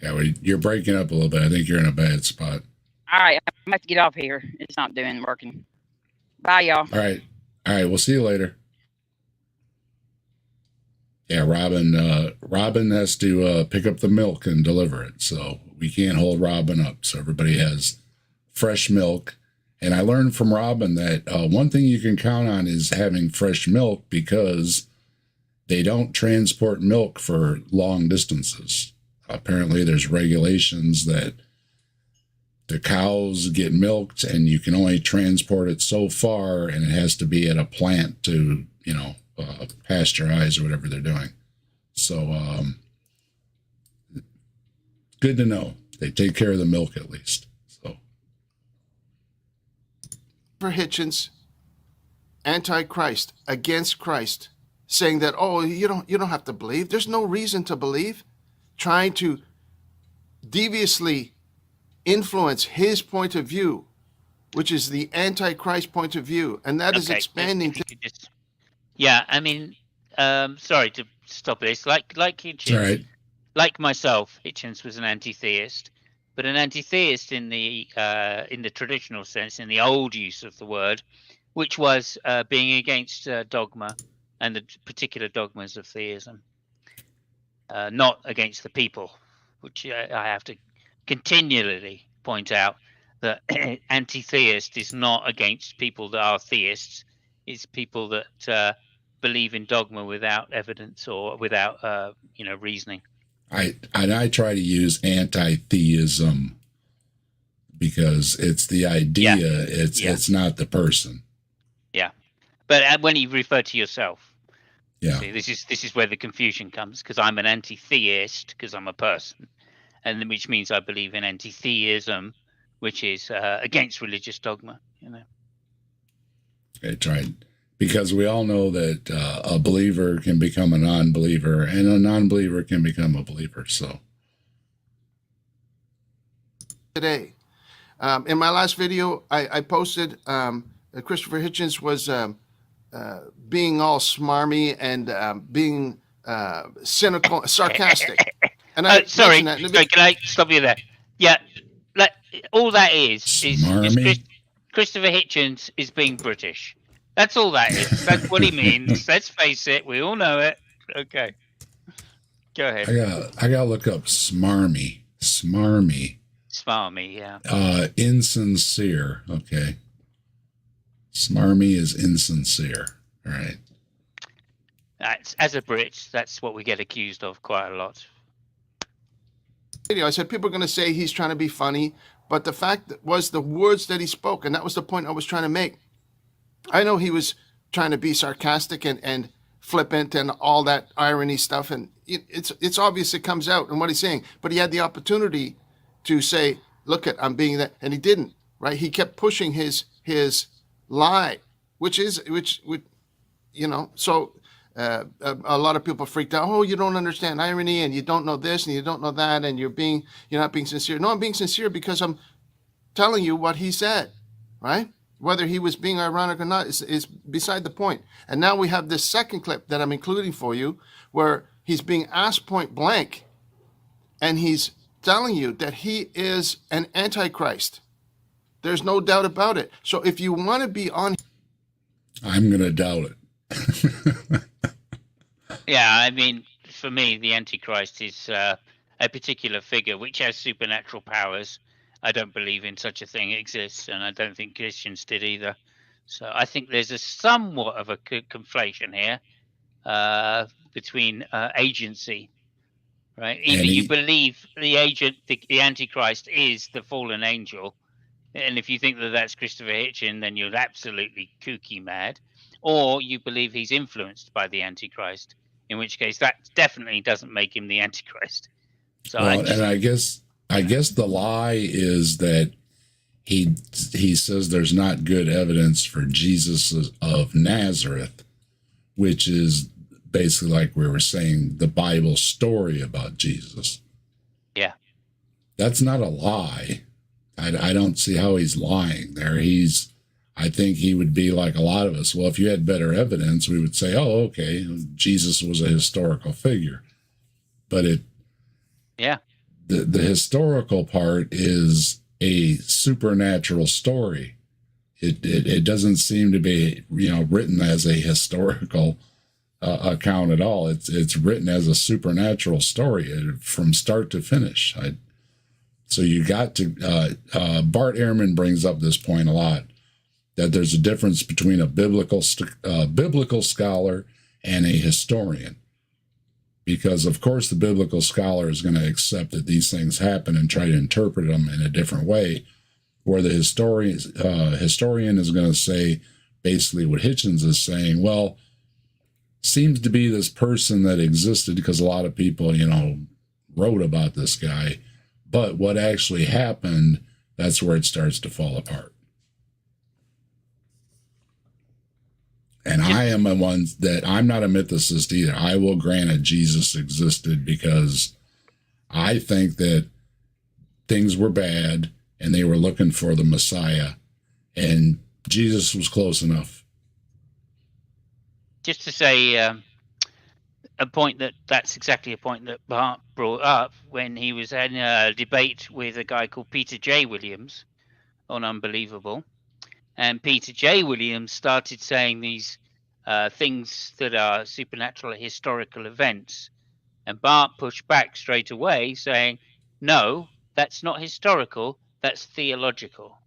Yeah, you're breaking up a little bit. I think you're in a bad spot. All right, I'm gonna have to get off here. It's not working. Bye, y'all. All right. We'll see you later. Yeah, Robin has to pick up the milk and deliver it, so we can't hold Robin up. So everybody has fresh milk. And I learned from Robin that one thing you can count on is having fresh milk because they don't transport milk for long distances. Apparently, there's regulations that the cows get milked and you can only transport it so far, and it has to be at a plant to, pasteurize or whatever they're doing. So, good to know. They take care of the milk at least. So, for Hitchens, anti-Christ, against Christ, saying that, oh, you don't have to believe. There's no reason to believe. Trying to deviously influence his point of view, which is the anti-Christ point of view, and that is expanding to. Yeah, I mean, sorry to stop this. Like Hitchens, right. Like myself, Hitchens was an anti-theist, but an anti-theist in the traditional sense, in the old use of the word, which was being against dogma and the particular dogmas of theism, not against the people, which I have to continually point out that anti-theist is not against people that are theists. It's people that believe in dogma without evidence or without reasoning. I try to use anti-theism because it's the idea. It's not the person. Yeah, but when you refer to yourself, see, this is where the confusion comes, because I'm an anti-theist because I'm a person, and which means I believe in anti-theism, which is against religious dogma. I tried. Because we all know that a believer can become a non-believer, and a non-believer can become a believer. So today, in my last video, I posted Christopher Hitchens was being all smarmy and being cynical, sarcastic. And sorry, can I stop you there? Yeah, all that is Christopher Hitchens is being British. That's all that is. That's what he means. Let's face it. We all know it. Okay. Go ahead. I gotta look up smarmy. Smarmy, yeah. Insincere. Okay. Smarmy is insincere. All right. As a Brit, that's what we get accused of quite a lot. I said people are going to say he's trying to be funny, but the fact was the words that he spoke, and that was the point I was trying to make. I know he was trying to be sarcastic and flippant and all that irony stuff, and it's obvious it comes out in what he's saying. But he had the opportunity to say, "Look, I'm being that," and he didn't. Right? He kept pushing his lie, which. So a lot of people freaked out. Oh, you don't understand irony, and you don't know this, and you don't know that, and you're not being sincere. No, I'm being sincere because I'm telling you what he said, right? Whether he was being ironic or not is beside the point. And now we have this second clip that I'm including for you where he's being asked point blank and he's telling you that he is an antichrist. There's no doubt about it. So if you want to be on, I'm going to doubt it. Yeah, I mean, for me, the Antichrist is a particular figure which has supernatural powers. I don't believe in such a thing exists, and I don't think Christians did either. So I think there's a somewhat of a conflation here between agency, right? Either you believe the agent, the Antichrist, is the fallen angel, and if you think that that's Christopher Hitchens, then you're absolutely kooky mad, or you believe he's influenced by the Antichrist, in which case that definitely doesn't make him the Antichrist. So well, and I guess the lie is that he says there's not good evidence for Jesus of Nazareth, which is basically, like we were saying, the Bible story about Jesus. Yeah. That's not a lie. I don't see how he's lying there. I think he would be like a lot of us. Well, if you had better evidence, we would say, oh, okay, Jesus was a historical figure. But the historical part is a supernatural story. It doesn't seem to be, written as a historical account at all. It's written as a supernatural story from start to finish. So you got to, Bart Ehrman brings up this point a lot, that there's a difference between a biblical scholar and a historian. Because, of course, the biblical scholar is going to accept that these things happen and try to interpret them in a different way, where the historian is going to say basically what Hitchens is saying. Well, seems to be this person that existed because a lot of people, wrote about this guy. But what actually happened, that's where it starts to fall apart. And I am the one that I'm not a mythicist either. I will grant that Jesus existed because I think that things were bad and they were looking for the Messiah, and Jesus was close enough. Just to say a point that's exactly a point that Bart brought up when he was in a debate with a guy called Peter J. Williams on Unbelievable. And Peter J. Williams started saying these things that are supernatural historical events. And Bart pushed back straight away, saying, no, that's not historical, that's theological.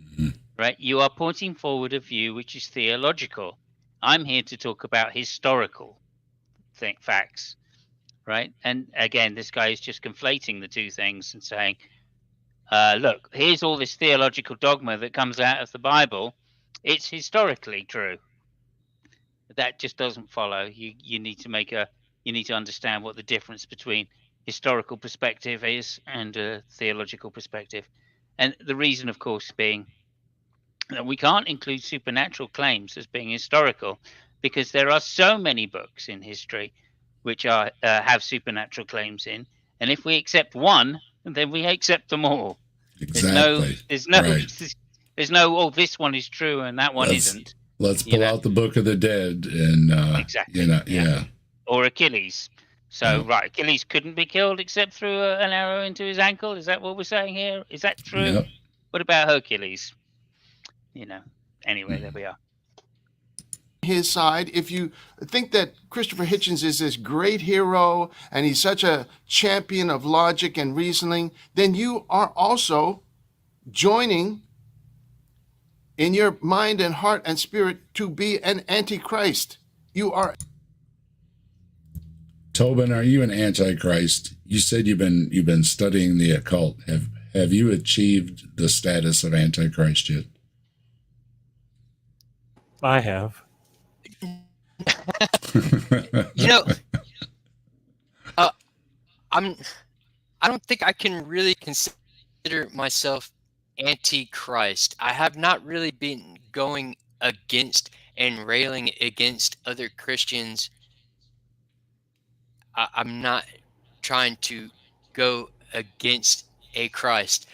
Mm-hmm. Right? You are putting forward a view which is theological. I'm here to talk about historical facts. Right? And again, this guy is just conflating the two things and saying, look, here's all this theological dogma that comes out of the Bible. It's historically true. That just doesn't follow. You need to understand what the difference between historical perspective is and a theological perspective. And the reason, of course, being that we can't include supernatural claims as being historical, because there are so many books in history which are have supernatural claims in, and if we accept one, then we accept them all. Exactly. There's no oh, this one is true and that one isn't. Let's pull out the Book of the Dead and exactly. Or Achilles. So right, Achilles couldn't be killed except through an arrow into his ankle. Is that what we're saying here? Is that true? Yep. What about Hercules? Anyway, there we are. His side, if you think that Christopher Hitchens is this great hero and he's such a champion of logic and reasoning, then you are also joining in your mind and heart and spirit to be an antichrist. You are. Tobin, are you an antichrist? You said you've been studying the occult. Have you achieved the status of antichrist yet? I have. I don't think I can really consider myself anti-Christ. I have not really been going against and railing against other Christians. I'm not trying to go against a Christ.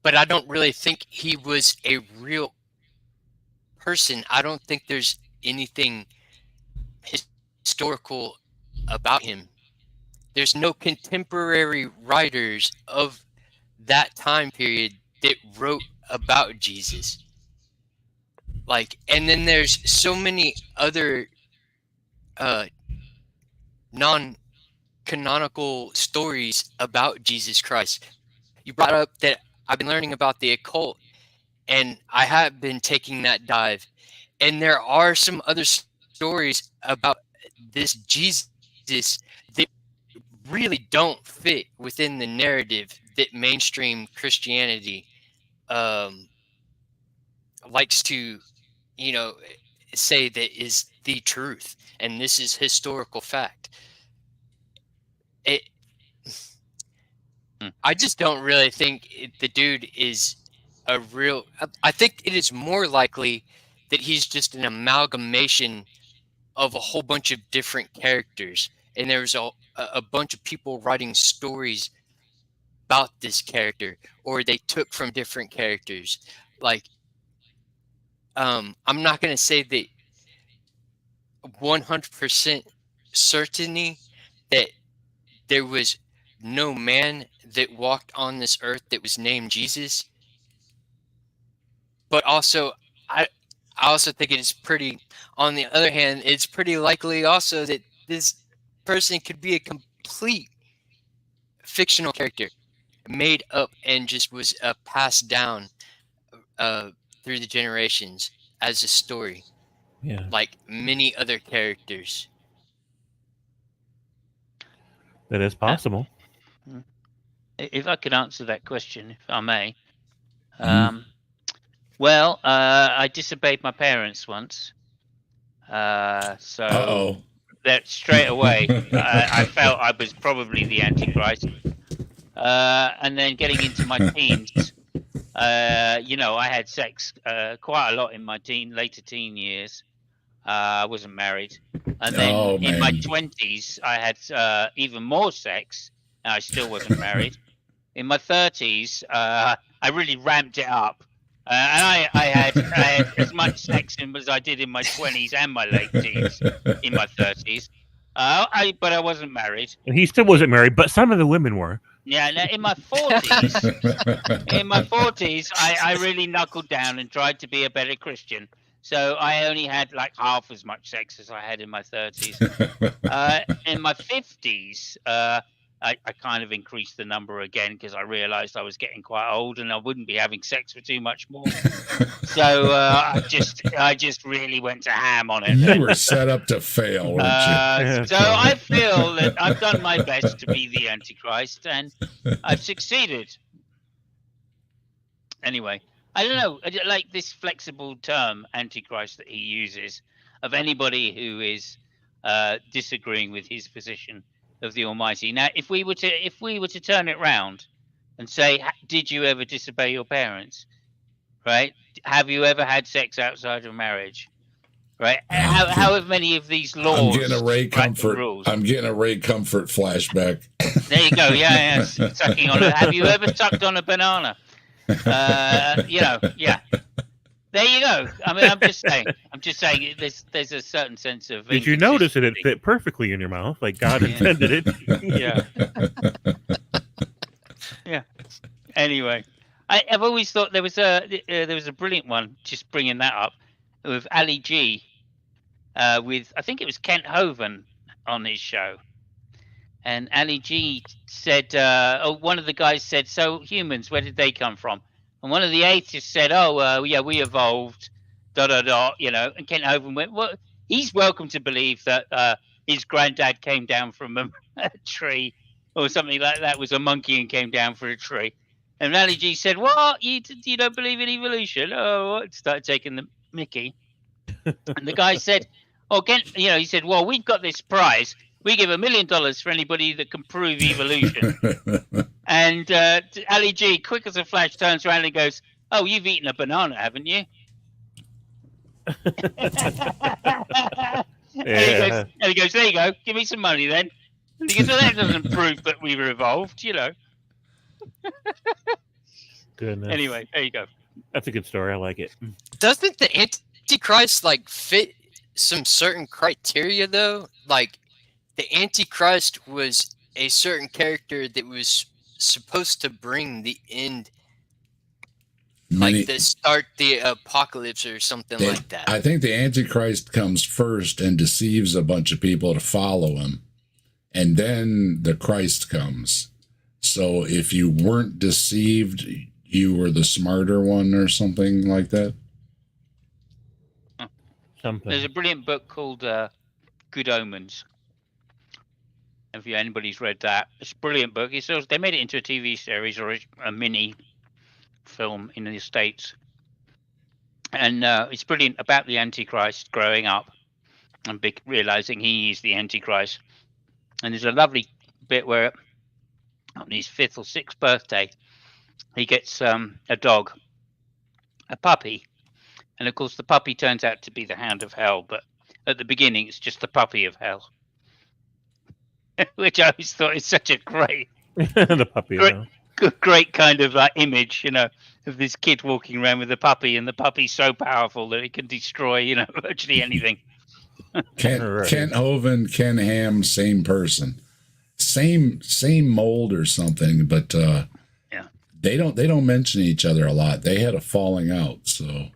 But I don't really think he was a real person. I don't think there's anything historical about him. there's no contemporary writers of that time period that wrote about Jesus. Like, and then there's so many other non-canonical stories about Jesus Christ. You brought up that I've been learning about the occult, and I have been taking that dive. And there are some other stories about this Jesus that really don't fit within the narrative that mainstream Christianity likes to, say that is the truth, and this is historical fact. I just don't really think the dude is a real. I think it is more likely that he's just an amalgamation of a whole bunch of different characters, and there's a bunch of people writing stories about this character, or they took from different characters. Like, I'm not going to say that 100% certainty that there was no man that walked on this earth that was named Jesus, but also I also think it is pretty, on the other hand, it's pretty likely also that this person could be a complete fictional character made up and just was passed down through the generations as a story. Yeah. Like many other characters. That is possible. If I could answer that question, if I may. Well, I disobeyed my parents once. So that straight away, I felt I was probably the Antichrist. And then getting into my teens, I had sex quite a lot in my later teen years. I wasn't married. And then in my 20s, I had even more sex, and I still wasn't married. In my 30s, I really ramped it up. And I had as much sex as I did in my 20s and my late teens in my 30s. But I wasn't married. And he still wasn't married, but some of the women were. Yeah, now in my 40s, I really knuckled down and tried to be a better Christian. So I only had like half as much sex as I had in my 30s. In my 50s, I kind of increased the number again because I realized I was getting quite old and I wouldn't be having sex for too much more. So I just really went to ham on it. You were set up to fail, weren't you? So I feel that I've done my best to be the Antichrist, and I've succeeded. Anyway, I don't know, like this flexible term Antichrist that he uses of anybody who is disagreeing with his position of the Almighty. Now, if we were to turn it round and say, did you ever disobey your parents? Right? Have you ever had sex outside of marriage? Right? How have many of these laws? I'm getting a Ray Comfort. I'm getting a Ray Comfort flashback. There you go. Yeah. Sucking on it. Have you ever sucked on a banana? Yeah. There you go. I mean, I'm just saying. There's a certain sense of. Did you notice that it fit perfectly in your mouth, like God intended it? Yeah. Yeah. Anyway, I've always thought there was a brilliant one. Just bringing that up with Ali G, with I think it was Kent Hovind on his show, and Ali G said, one of the guys said, "So humans, where did they come from?" And one of the atheists said, we evolved, ... And Kent Hovind went, well, he's welcome to believe that his granddad came down from a tree or something like that, was a monkey and came down for a tree. And Ali G said, what? You don't believe in evolution? Oh, what? Started taking the mickey. And the guy said, he said, well, we've got this prize. We give $1 million for anybody that can prove evolution. And Ali G, quick as a flash, turns around and goes, oh, you've eaten a banana, haven't you? And he goes, there you go, give me some money then. And he goes, well, that doesn't prove that we were evolved, Goodness. Anyway, there you go. That's a good story. I like it. Doesn't the Antichrist fit some certain criteria though? Like the Antichrist was a certain character that was supposed to bring the end, like the start the apocalypse or something like that. I think the Antichrist comes first and deceives a bunch of people to follow him, and then the Christ comes. So if you weren't deceived, you were the smarter one or something like that. There's a brilliant book called Good Omens. If anybody's read that, it's a brilliant book. It's also, they made it into a TV series or a mini film in the States, and it's brilliant about the Antichrist growing up and realizing he is the Antichrist. And there's a lovely bit where on his 5th or 6th birthday, he gets a dog, a puppy, and of course the puppy turns out to be the Hound of Hell, but at the beginning it's just the puppy of hell. Which I always thought is such a great, the puppy, great kind of image, of this kid walking around with a puppy, and the puppy's so powerful that it can destroy, virtually anything. Kent Hovind, Ken Ham, same person, same mold or something, but they don't mention each other a lot. They had a falling out, so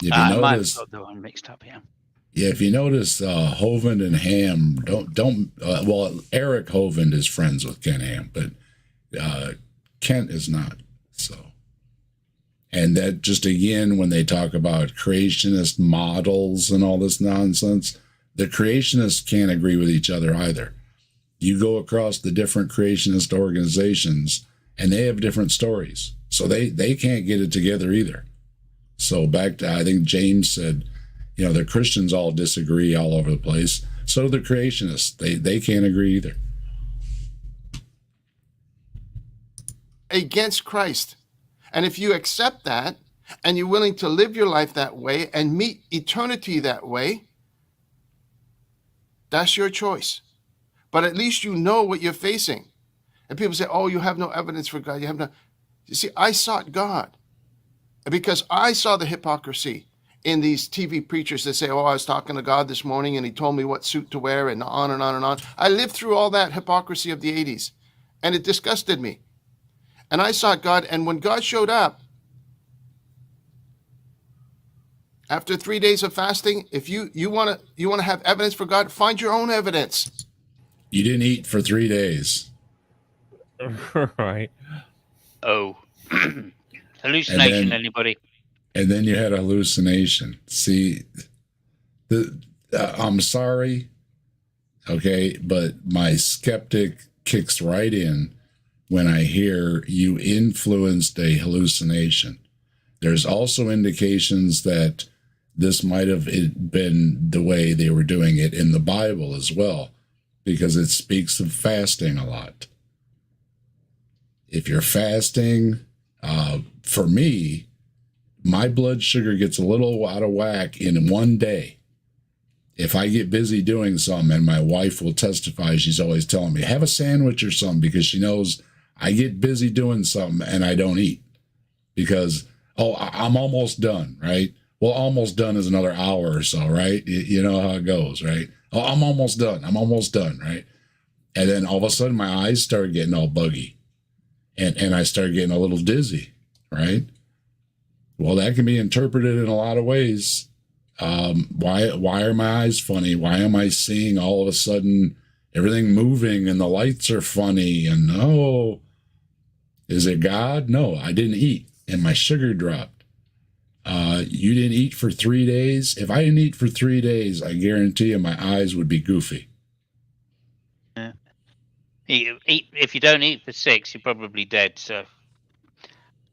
if you I might notice, have got the one mixed up, yeah. Yeah, if you notice, Hovind and Ham don't. Well, Eric Hovind is friends with Ken Ham, but Kent is not. So, and that just again, when they talk about creationist models and all this nonsense, the creationists can't agree with each other either. You go across the different creationist organizations, and they have different stories, so they can't get it together either. So back to, I think James said, the Christians all disagree all over the place. So do the creationists. They can't agree either. Against Christ. And if you accept that and you're willing to live your life that way and meet eternity that way, that's your choice. But at least you know what you're facing. And people say, oh, you have no evidence for God. You see, I sought God because I saw the hypocrisy in these TV preachers that say, oh, I was talking to God this morning and he told me what suit to wear, and on and on and on. I lived through all that hypocrisy of the 80s, and it disgusted me. And I sought God, and when God showed up, after 3 days of fasting, if you want to have evidence for God, find your own evidence. You didn't eat for 3 days. Right. Oh. Hallucination, anybody? And then you had a hallucination. See, I'm sorry, okay, but my skeptic kicks right in when I hear you influenced a hallucination. There's also indications that this might have been the way they were doing it in the Bible as well, because it speaks of fasting a lot. If you're fasting, for me, my blood sugar gets a little out of whack in one day. If I get busy doing something, and my wife will testify, she's always telling me, have a sandwich or something, because she knows I get busy doing something and I don't eat because, I'm almost done, right? Well, almost done is another hour or so, right? You know how it goes, right? Oh, I'm almost done, right? And then all of a sudden my eyes start getting all buggy and I start getting a little dizzy, right? Well, that can be interpreted in a lot of ways. Why are my eyes funny? Why am I seeing all of a sudden everything moving and the lights are funny? And is it God? No, I didn't eat and my sugar dropped. You didn't eat for 3 days? If I didn't eat for 3 days, I guarantee you my eyes would be goofy. Yeah. If you don't eat for 6, you're probably dead. So,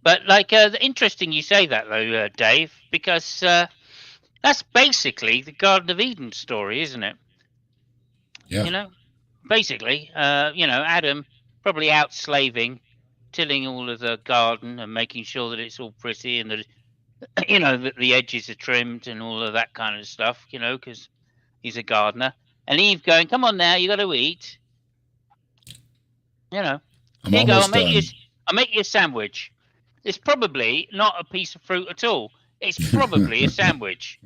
but interesting you say that though, Dave, because that's basically the Garden of Eden story, isn't it? Yeah. Basically, Adam probably out slaving, tilling all of the garden and making sure that it's all pretty and that that the edges are trimmed and all of that kind of stuff, because he's a gardener. And Eve going, come on now, you got to eat. Here you go, I'll make you a sandwich. It's probably not a piece of fruit at all. It's probably a sandwich.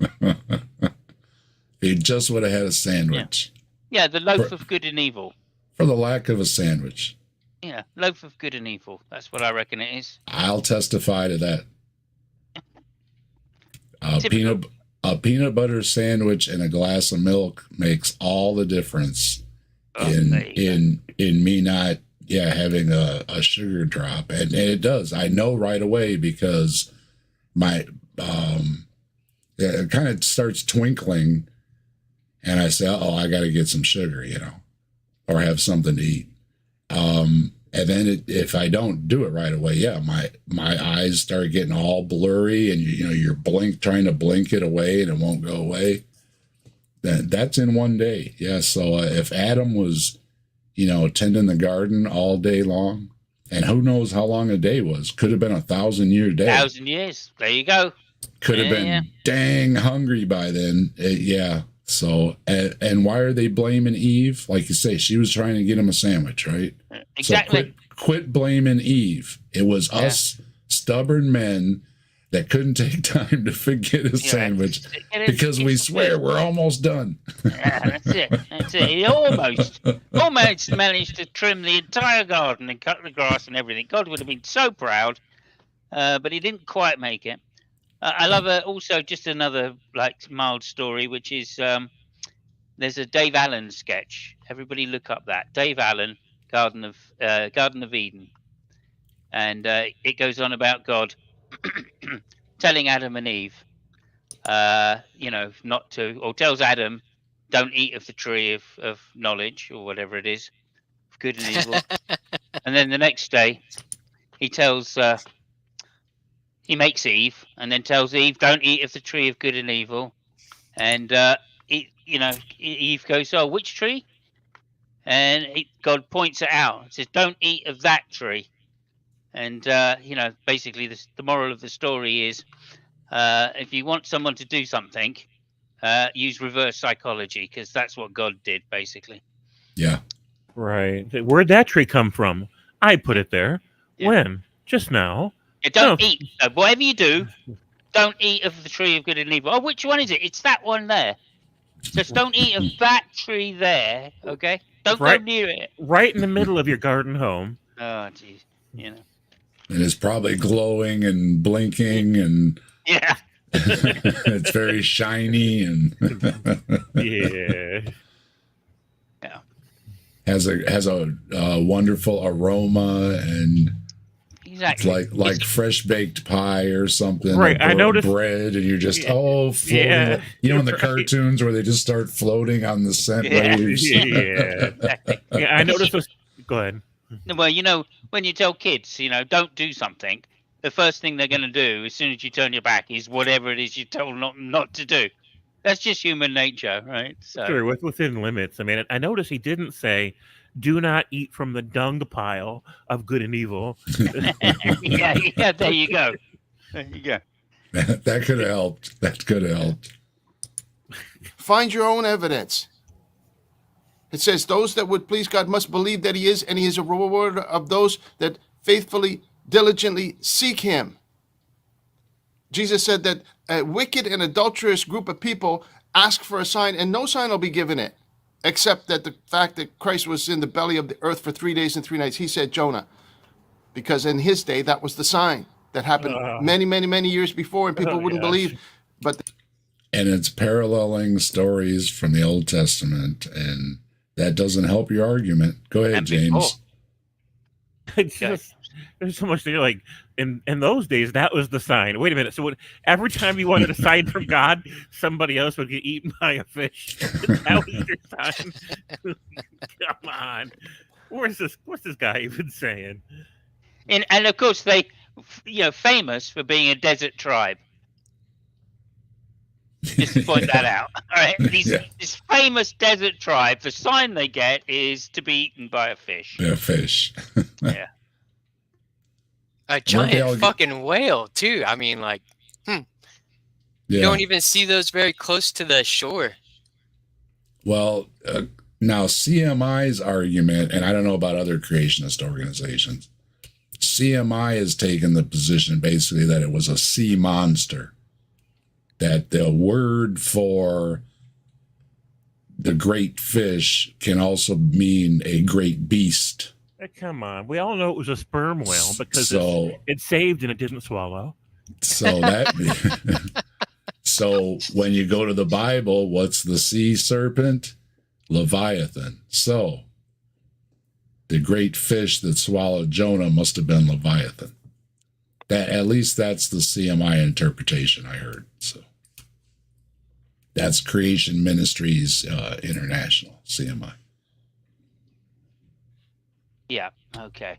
He just would have had a sandwich. Yeah, the loaf of good and evil. for the lack of a sandwich. Yeah, loaf of good and evil. That's what I reckon it is. I'll testify to that. Typical. A peanut butter sandwich and a glass of milk makes all the difference in me not having a sugar drop, and it does. I know right away because my it kind of starts twinkling, and I say, "Oh, I got to get some sugar," or have something to eat. And then if I don't do it right away, my eyes start getting all blurry, and you're trying to blink it away, and it won't go away. That's in one day. Yeah. So if Adam was, tending the garden all day long, and who knows how long a day was, could have been 1,000-year day. 1,000 years. There you go. Could have been dang hungry by then. So, and why are they blaming Eve? Like you say, she was trying to get him a sandwich, right? Exactly. So quit blaming Eve. It was us stubborn men that couldn't take time to forget a sandwich because we swear we're almost done. Yeah, that's it. He almost managed to trim the entire garden and cut the grass and everything. God would have been so proud, but he didn't quite make it. I love also just another mild story, which is there's a Dave Allen sketch. Everybody look up that Dave Allen, Garden of Eden, and it goes on about God telling Adam and Eve, not to, or tells Adam, don't eat of the tree of knowledge or whatever it is, of good and evil, and then the next day he tells. He makes Eve and then tells Eve, don't eat of the tree of good and evil. And, Eve goes, oh, which tree? And God points it out and says, don't eat of that tree. And, basically the moral of the story is if you want someone to do something, use reverse psychology, because that's what God did, basically. Yeah. Right. Where'd that tree come from? I put it there. Yeah. When? Just now. Yeah, don't eat. Whatever you do, don't eat of the tree of good and evil. Oh, which one is it? It's that one there. Just don't eat of that tree there, okay? Don't go near it. Right in the middle of your garden home. Oh, jeez. And it's probably glowing and blinking, and it's very shiny and has a wonderful aroma and. Exactly. Like fresh baked pie or something, right? I noticed bread, and you're just floating. Yeah. In the cartoons where they just start floating on the scent waves. I noticed this. Go ahead. Well, when you tell kids, don't do something, the first thing they're going to do as soon as you turn your back is whatever it is you told not to do. That's just human nature, right? So. Sure, within limits. I mean, I noticed he didn't say, do not eat from the dung pile of good and evil. yeah, there you go. There you go. That could have helped. That could have helped. Find your own evidence. It says, those that would please God must believe that he is, and he is a rewarder of those that faithfully, diligently seek him. Jesus said that a wicked and adulterous group of people ask for a sign, and no sign will be given it. Except that the fact that Christ was in the belly of the earth for 3 days and 3 nights, he said Jonah, because in his day that was the sign that happened many, many, many years before, and people wouldn't believe. And it's paralleling stories from the Old Testament, and that doesn't help your argument. Go ahead, James. There's so much there. Like in those days, that was the sign. Wait a minute. So every time you wanted a sign from God, somebody else would get eaten by a fish. That was your sign. Come on. What's this guy even saying? And of course they, famous for being a desert tribe. Just to point that out. All right. This famous desert tribe, the sign they get is to be eaten by a fish. A fish. Yeah. A giant fucking whale, too. I mean, you don't even see those very close to the shore. Well, now CMI's argument, and I don't know about other creationist organizations, CMI has taken the position basically that it was a sea monster. That the word for the great fish can also mean a great beast. Come on. We all know it was a sperm whale because So it saved and it didn't swallow. so that so when you go to the Bible, what's the sea serpent? Leviathan. So the great fish that swallowed Jonah must have been Leviathan. That at least that's the CMI interpretation I heard. So that's Creation Ministries International, CMI. Yeah. Okay.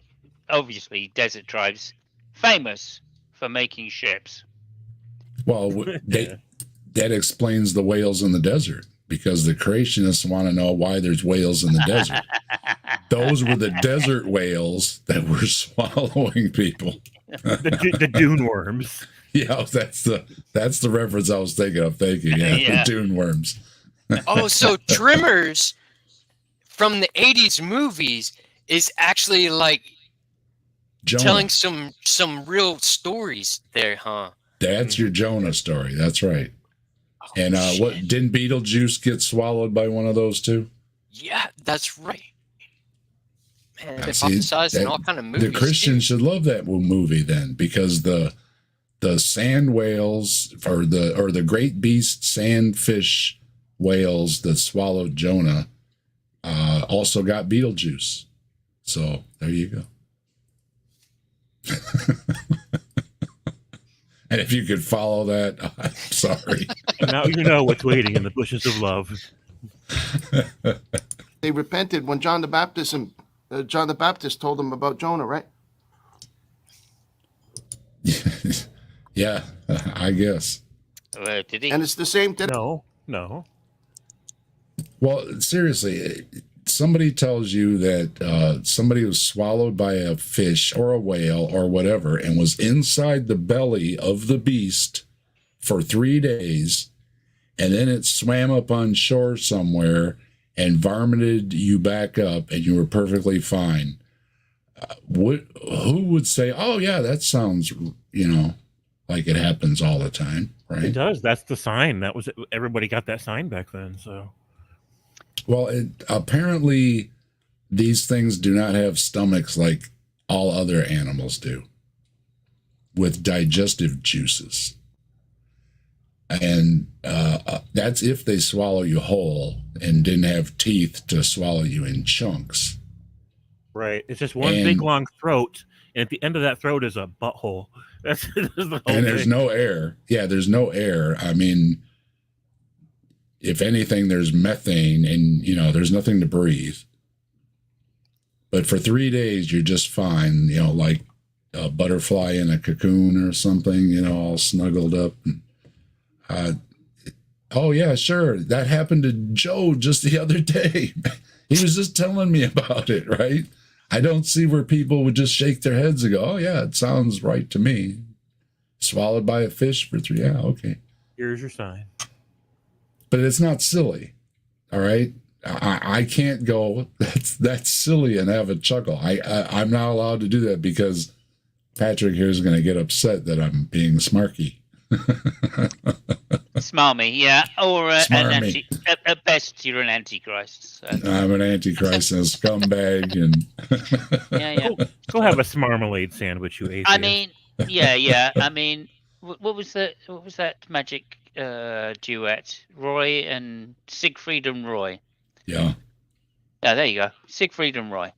Obviously, desert tribes famous for making ships. Well, that explains the whales in the desert, because the creationists want to know why there's whales in the desert. Those were the desert whales that were swallowing people. The dune worms. Yeah, that's the reference I was thinking of. Thank you. Yeah, Yeah. the dune worms. Oh, so Tremors from the 80s movies is actually like Jonah. telling some real stories there, huh? That's your Jonah story. That's right. And what didn't Beetlejuice get swallowed by one of those too? Yeah, that's right. Man, they See, prophesized in all kind of movies. The Christians should love that movie then, because the sand whales or the great beast sandfish whales that swallowed Jonah also got Beetlejuice. So there you go. And if you could follow that, I'm sorry. Now you know what's waiting in the bushes of love. They repented when John the Baptist told them about Jonah, right? Yeah, I guess. Did he? And it's the same today. No. Well, seriously, somebody tells you that somebody was swallowed by a fish or a whale or whatever and was inside the belly of the beast for 3 days, and then it swam up on shore somewhere and vomited you back up and you were perfectly fine. Who would say, oh, yeah, that sounds, like it happens all the time, right? It does. That's the sign. That was everybody got that sign back then. So, well, apparently these things do not have stomachs like all other animals do, with digestive juices. And that's if they swallow you whole and didn't have teeth to swallow you in chunks. right. It's just one big long throat, and at the end of that throat is a butthole. That's the whole And there's thing. no air. Yeah, there's no air. I mean, if anything, there's methane, and there's nothing to breathe. But for 3 days, you're just fine. Like a butterfly in a cocoon or something. All snuggled up. Oh yeah, sure. That happened to Joe just the other day. He was just telling me about it. Right. I don't see where people would just shake their heads and go, oh, yeah, it sounds right to me. Swallowed by a fish for 3. Yeah, okay. Here's your sign. But it's not silly. All right. I can't go, that's silly and have a chuckle. I'm not allowed to do that because Patrick here is going to get upset that I'm being smarky. Smarmy, yeah. Or Smarmy. at best, you're an antichrist. So. I'm an antichrist and a scumbag. And Yeah. Go have a marmalade sandwich, you atheist. I mean, yeah. I mean, what was that magic duet? Roy and Siegfried and Roy. Yeah. Yeah, there you go. Siegfried and Roy.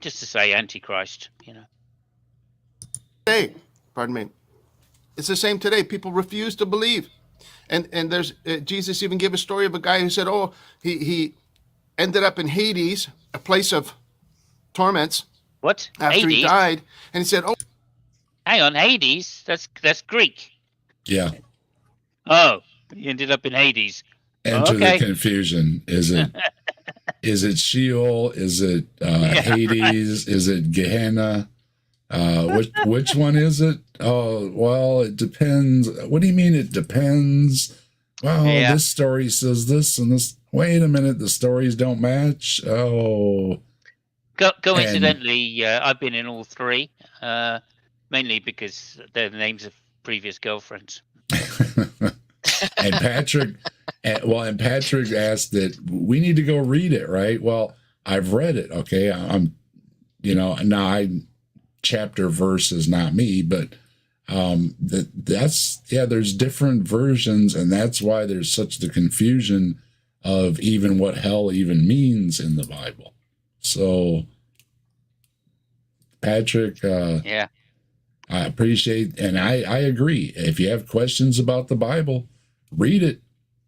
Just to say Antichrist, Hey, pardon me. It's the same today. People refuse to believe. And there's Jesus even gave a story of a guy who said, he ended up in Hades, a place of torments. What? After Hades? he died. And he said, Hang on, Hades? That's Greek. Yeah. Oh, he ended up in Hades. Enter Okay. the confusion. Is it Sheol? Is it Hades? Is it Gehenna? Which one is it? Oh, well, it depends. What do you mean it depends? Well, this story says this and this. Wait a minute, the stories don't match. Oh. Coincidentally, I've been in all three, mainly because they're the names of previous girlfriends. And And Patrick asked that we need to go read it, right? Well, I've read it. Okay. I'm, now chapter verse is not me, but there's different versions, and that's why there's such the confusion of even what hell even means in the Bible. So, Patrick, yeah, I appreciate, and I agree. If you have questions about the Bible, read it.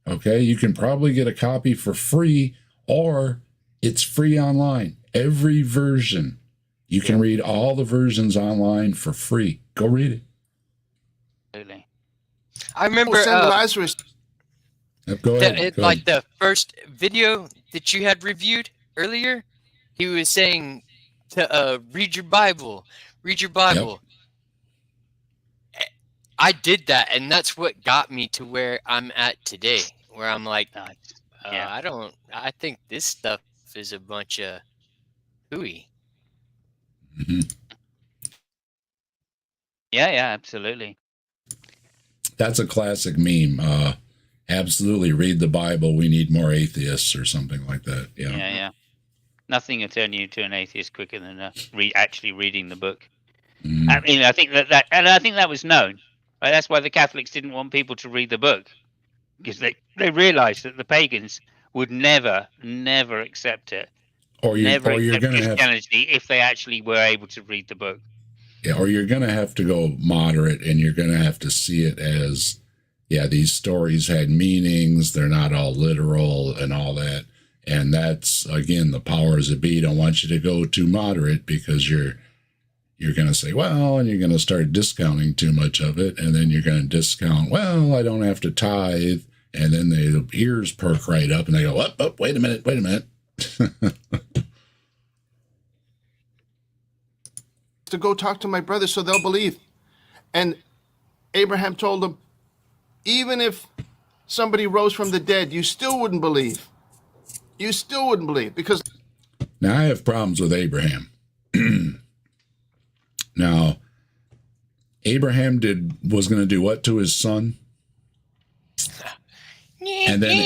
Okay, you can probably get a copy for free, or it's free online. Every version, you can read all the versions online for free. Go read it. Absolutely. I remember Lazarus. Go ahead. The first video that you had reviewed earlier, he was saying to read your Bible. Yep. I did that, and that's what got me to where I'm at today, where I'm like, I think this stuff is a bunch of hooey. Mm-hmm. Yeah, absolutely. That's a classic meme. Absolutely read the Bible. We need more atheists or something like that. Yeah. Nothing will turn you to an atheist quicker than actually reading the book. Mm. I mean, I think that was known. Right? That's why the Catholics didn't want people to read the book, because they realized that the pagans would never accept it. Or you're going to Christianity if they actually were able to read the book. Yeah, or you're going to have to go moderate, and you're going to have to see it as, these stories had meanings. They're not all literal and all that. And that's, again, the powers that be don't want you to go too moderate, because you're going to say, well, and you're going to start discounting too much of it. And then you're going to discount, well, I don't have to tithe. And then their ears perk right up and they go, oh, wait a minute. To go talk to my brother so they'll believe. And Abraham told them, even if somebody rose from the dead, you still wouldn't believe. You still wouldn't believe, because... Now, I have problems with Abraham. Now, Abraham was going to do what to his son? And then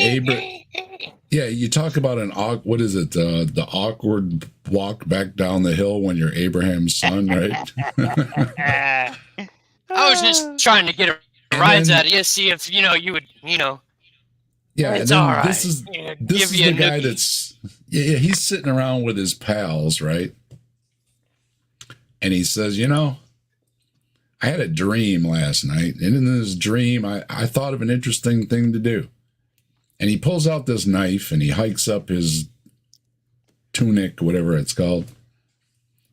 you talk about what is it? The awkward walk back down the hill when you're Abraham's son, right? I was just trying to get a rise out of you, see if, you would, Yeah, it's and then all right. this is the guy that's he's sitting around with his pals, right? And he says, I had a dream last night, and in this dream, I thought of an interesting thing to do. And he pulls out this knife, and he hikes up his tunic, whatever it's called,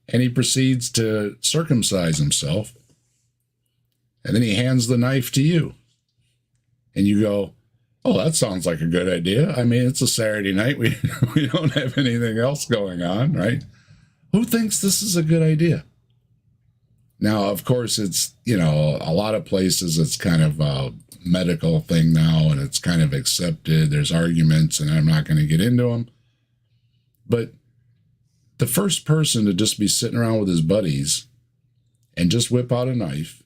and he proceeds to circumcise himself. And then he hands the knife to you. And you go, oh, that sounds like a good idea. I mean, it's a Saturday night. We don't have anything else going on, right? Who thinks this is a good idea? Now, of course, it's, a lot of places it's kind of a medical thing now, and it's kind of accepted. There's arguments, and I'm not going to get into them. But the first person to just be sitting around with his buddies and just whip out a knife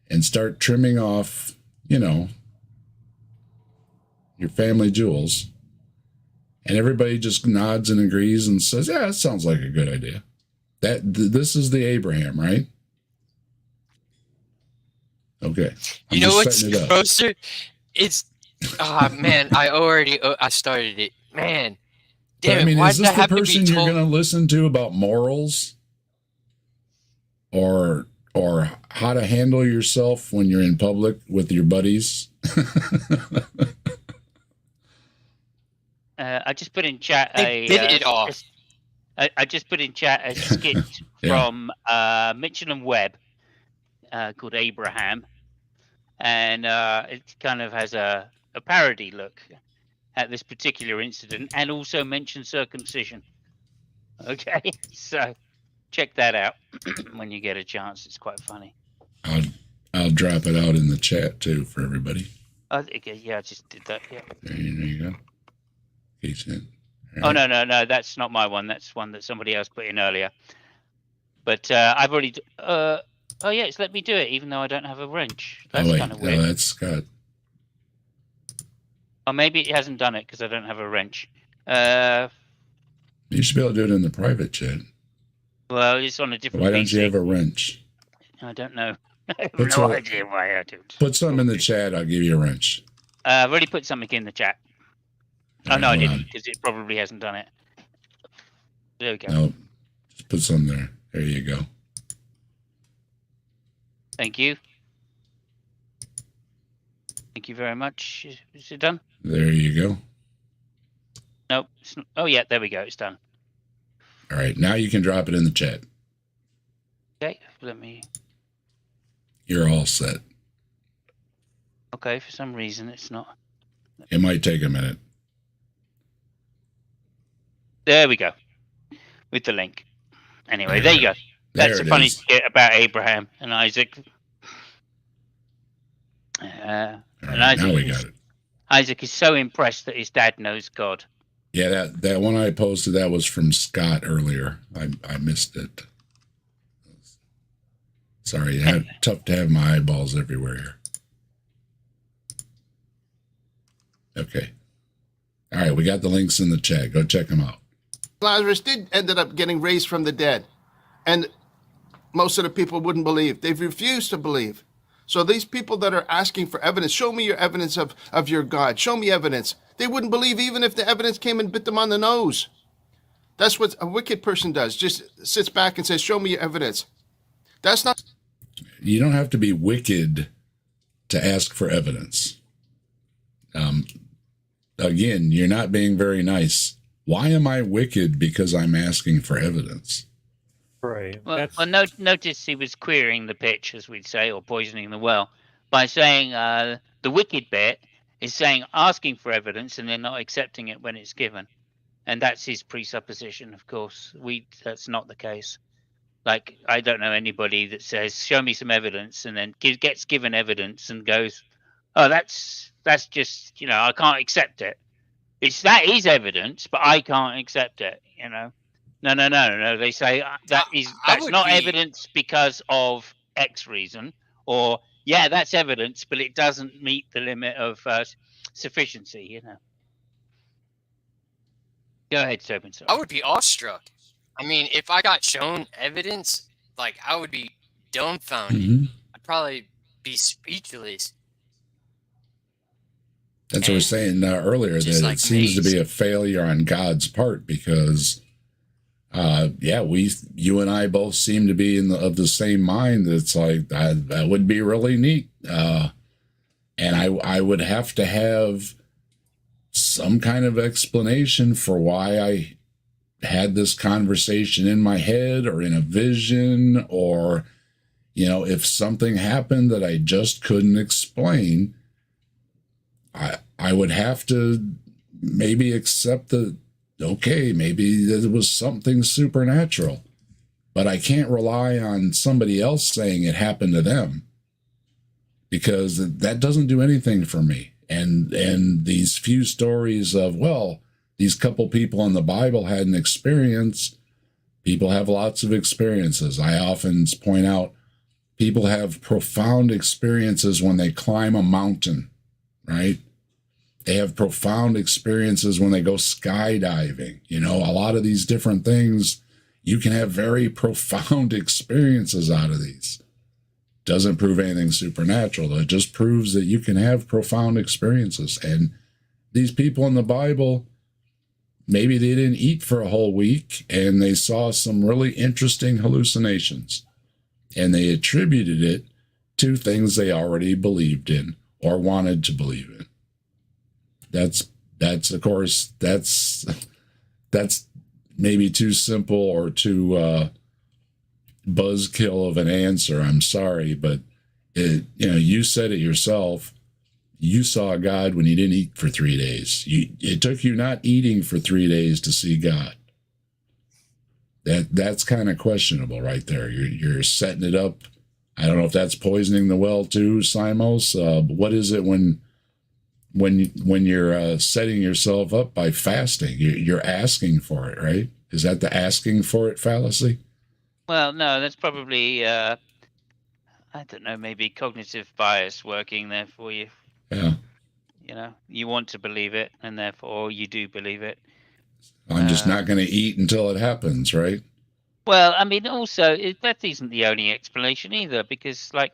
and start trimming off, your family jewels, and everybody just nods and agrees and says, yeah, that sounds like a good idea. This is the Abraham, right? Okay. You know what's closer? It's, man, I started it. Man, damn it. Why is this the person you're going to listen to about morals? Or how to handle yourself when you're in public with your buddies? I just put in chat I just put in chat a skit from Mitchell and Webb called Abraham, and it kind of has a parody look at this particular incident, and also mentions circumcision. Okay, so check that out when you get a chance. It's quite funny. I'll drop it out in the chat too for everybody. I just did that. Yeah. There you go. Oh, no, that's not my one. That's one that somebody else put in earlier. But I've already... it's let me do it, even though I don't have a wrench. That's kind of weird. No, that's Scott. Or maybe it hasn't done it because I don't have a wrench. You should be able to do it in the private chat. Well, it's on a different Why don't PC. you have a wrench? I don't know. I have Put no some- idea why I don't. Put something in the chat. I'll give you a wrench. I've already put something in the chat. Oh, Alright, no, I hold didn't, on. because it probably hasn't done it. There we go. No, just put some there. There you go. Thank you. Thank you very much. Is it done? There you go. Nope. It's not. Oh, yeah, there we go. It's done. All right, now you can drop it in the chat. Okay, let me... You're all set. Okay, for some reason it's not. It might take a minute. There we go. With the link. Anyway, there you go. There That's it a funny is. skit about Abraham and Isaac. All And right, Isaac now we is, got it. Isaac is so impressed that his dad knows God. Yeah, that one I posted, that was from Scott earlier. I missed it. Sorry, tough to have my eyeballs everywhere here. Okay. All right, we got the links in the chat. Go check them out. Lazarus did ended up getting raised from the dead, and most of the people wouldn't believe. They've refused to believe. So these people that are asking for evidence, show me your evidence of your God. Show me evidence. They wouldn't believe even if the evidence came and bit them on the nose. That's what a wicked person does. Just sits back and says, show me your evidence. That's not... You don't have to be wicked to ask for evidence. Again, you're not being very nice. Why am I wicked because I'm asking for evidence? Right. Well, notice he was queering the pitch, as we'd say, or poisoning the well, by saying the wicked bit is saying asking for evidence and then not accepting it when it's given. And that's his presupposition, of course. That's not the case. Like, I don't know anybody that says, show me some evidence, and then gets given evidence and goes, oh, that's just, I can't accept it. That is evidence, but I can't accept it, No. They say that's not evidence because of X reason, or that's evidence, but it doesn't meet the limit of sufficiency. Go ahead, Serpent. I would be awestruck. I mean, if I got shown evidence, I would be dumbfounded. Mm-hmm. I'd probably be speechless. That's what I was saying earlier, that it seems to be a failure on God's part because, you and I both seem to be of the same mind. It's like, that would be really neat. And I would have to have some kind of explanation for why I had this conversation in my head or in a vision, or, if something happened that I just couldn't explain, I would have to maybe accept maybe there was something supernatural, but I can't rely on somebody else saying it happened to them, because that doesn't do anything for me. And these few stories of, these couple people in the Bible had an experience. People have lots of experiences. I often point out people have profound experiences when they climb a mountain, right? They have profound experiences when they go skydiving. A lot of these different things, you can have very profound experiences out of these. Doesn't prove anything supernatural. It just proves that you can have profound experiences. And these people in the Bible, maybe they didn't eat for a whole week and they saw some really interesting hallucinations, and they attributed it to things they already believed in or wanted to believe in. That's of course, that's maybe too simple or too buzzkill of an answer. I'm sorry, but you said it yourself. You saw God when you didn't eat for 3 days. It took you not eating for 3 days to see God. That's kind of questionable right there. You're setting it up. I don't know if that's poisoning the well too, Simos. What is it when you're setting yourself up by fasting? You're asking for it, right? Is that the asking for it fallacy? Well, no, that's probably, I don't know, maybe cognitive bias working there for you. Yeah. You know, you want to believe it, and therefore you do believe it. I'm just not going to eat until it happens, right? Well, I mean, also that isn't the only explanation either, because, like,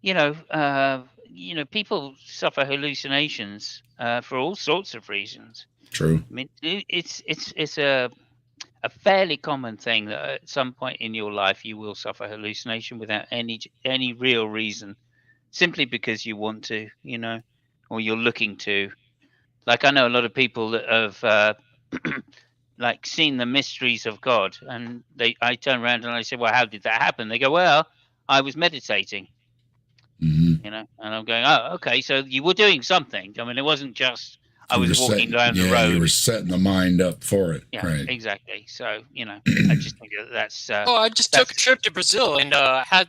you know, people suffer hallucinations for all sorts of reasons. True. I mean, it's a fairly common thing that at some point in your life you will suffer hallucination without any real reason, simply because you want to, you know, or you're looking to. Like, I know a lot of people that have like seen the mysteries of God, and I turn around and I say, well, how did that happen? They go, well, I was meditating. You know, and I'm going, oh, okay, so you were doing something. I mean, it wasn't just I was walking down the road. You were setting the mind up for it. Yeah, right. Exactly. So, you know, I just think that's. I just took a trip to Brazil and had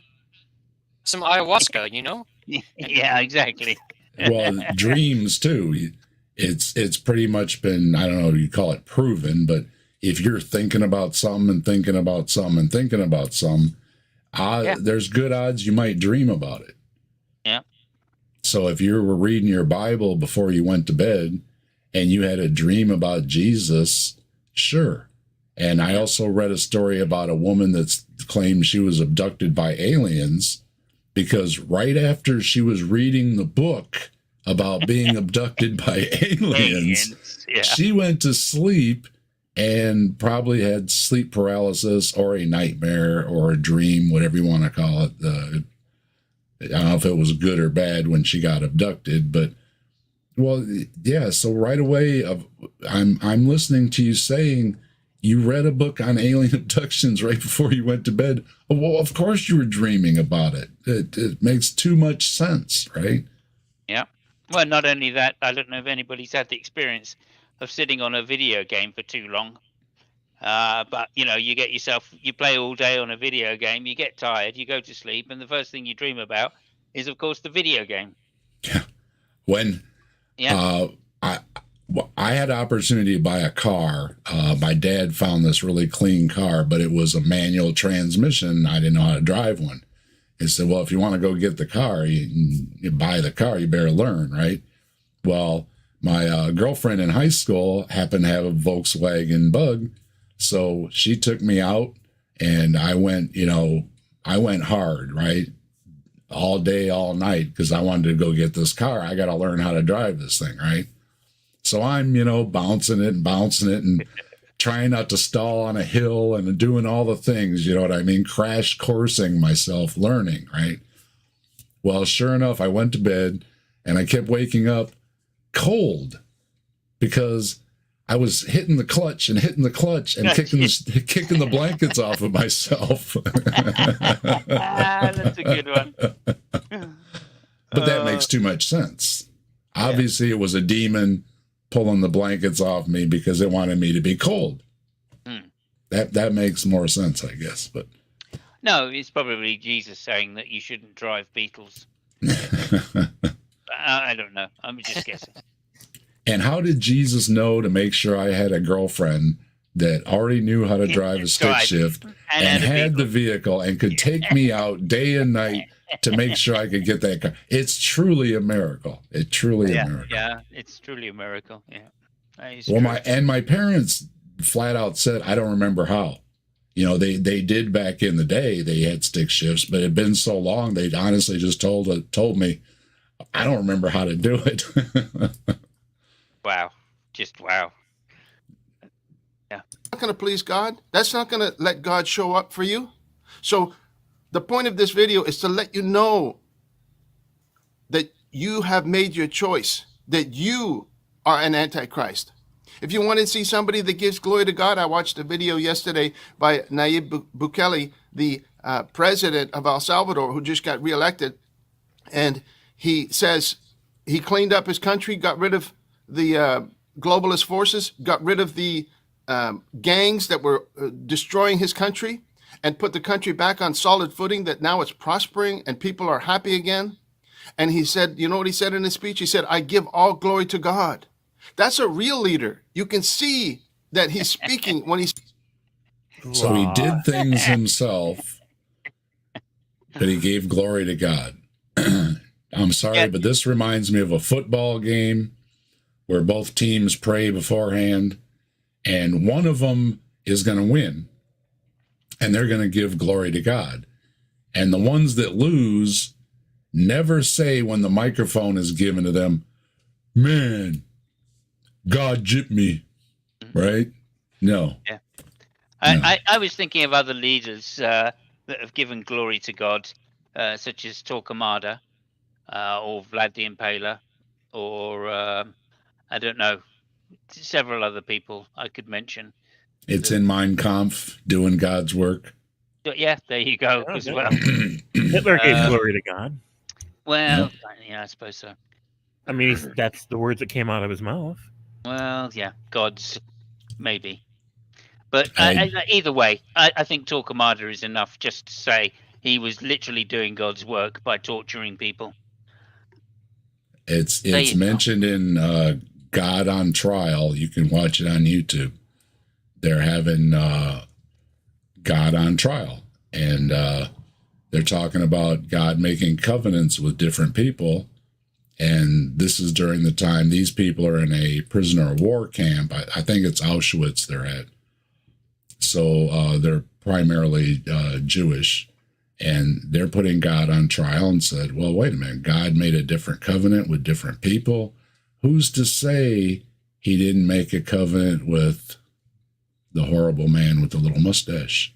some ayahuasca, you know? Yeah, exactly. Well, dreams too. It's pretty much been, I don't know, you call it proven, but if you're thinking about something and thinking about something and thinking about something, there's good odds you might dream about it. Yeah. So if you were reading your Bible before you went to bed and you had a dream about Jesus, sure. And I also read a story about a woman that claimed she was abducted by aliens, because right after she was reading the book about being abducted by aliens, she went to sleep and probably had sleep paralysis or a nightmare or a dream, whatever you want to call it. I don't know if it was good or bad when she got abducted, but well, yeah. So right away, I'm listening to you saying you read a book on alien abductions right before you went to bed. Well, of course you were dreaming about it. It makes too much sense, right? Yeah. Well, not only that, I don't know if anybody's had the experience of sitting on a video game for too long. But, you know, you play all day on a video game, you get tired, you go to sleep, and the first thing you dream about is, of course, the video game. Yeah. When I had an opportunity to buy a car. My dad found this really clean car, but it was a manual transmission. I didn't know how to drive one. He said, well, if you want to go get the car, you buy the car, you better learn, right? Well, my girlfriend in high school happened to have a Volkswagen Bug. So she took me out and I went hard, right? All day, all night, because I wanted to go get this car. I got to learn how to drive this thing, right? So I'm, bouncing it and trying not to stall on a hill and doing all the things, you know what I mean? Crash coursing myself, learning, right? Well, sure enough, I went to bed and I kept waking up cold because I was hitting the clutch and kicking the blankets off of myself. That's a good one. But that makes too much sense. Obviously, it was a demon pulling the blankets off me because it wanted me to be cold. That makes more sense, I guess. But no, it's probably Jesus saying that you shouldn't drive Beetles. I don't know. I'm just guessing. And how did Jesus know to make sure I had a girlfriend that already knew how to drive a stick shift and had the vehicle and could take me out day and night to make sure I could get that car? It's truly a miracle. It's truly a miracle. Yeah, it's truly a miracle. Yeah. Well, my parents flat out said, I don't remember how. They did back in the day. They had stick shifts, but it had been so long. They honestly just told me, I don't remember how to do it. Wow. Just wow. Yeah. Not going to please God. That's not going to let God show up for you. So the point of this video is to let you know that you have made your choice, that you are an antichrist. If you want to see somebody that gives glory to God, I watched a video yesterday by Nayib Bukele, the president of El Salvador, who just got reelected. And he says he cleaned up his country, got rid of the globalist forces, got rid of the gangs that were destroying his country, and put the country back on solid footing, that now it's prospering and people are happy again. And he said, you know what he said in his speech? He said, I give all glory to God. That's a real leader. You can see that he's speaking when he's... So he did things himself, but he gave glory to God. I'm sorry, but this reminds me of a football game where both teams pray beforehand, and one of them is going to win, and they're going to give glory to God. And the ones that lose never say when the microphone is given to them, man, God gypped me, right? No. Yeah. No. I was thinking of other leaders that have given glory to God, such as Torquemada or Vlad the Impaler, or I don't know, several other people I could mention. It's in Mein Kampf, doing God's work. But yeah, there you go as well. Hitler gave glory to God. Well, yeah, I suppose so. I mean, that's the words that came out of his mouth. Well, yeah, God's maybe. But either way, I think Torquemada is enough just to say he was literally doing God's work by torturing people. It's mentioned in God on Trial. You can watch it on YouTube. They're having God on trial, and they're talking about God making covenants with different people. And this is during the time these people are in a prisoner of war camp. I think it's Auschwitz they're at. So they're primarily Jewish, and they're putting God on trial and said, well, wait a minute, God made a different covenant with different people. Who's to say he didn't make a covenant with the horrible man with the little mustache?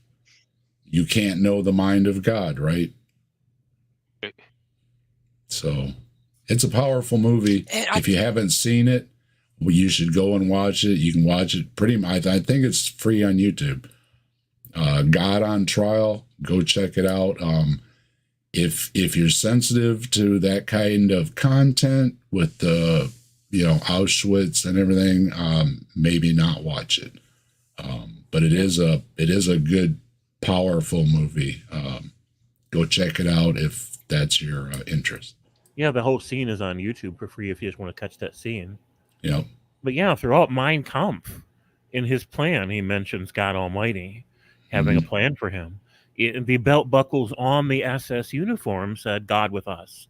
You can't know the mind of God, right? So it's a powerful movie. If you haven't seen it, you should go and watch it. You can watch it pretty much. I think it's free on YouTube. God on Trial. Go check it out. If you're sensitive to that kind of content with the Auschwitz and everything, maybe not watch it. But it is a good, powerful movie. Go check it out if that's your interest. Yeah, the whole scene is on YouTube for free if you just want to catch that scene. Yep. But yeah, throughout Mein Kampf, in his plan, he mentions God Almighty having a plan for him. The belt buckles on the SS uniform said "God with us,"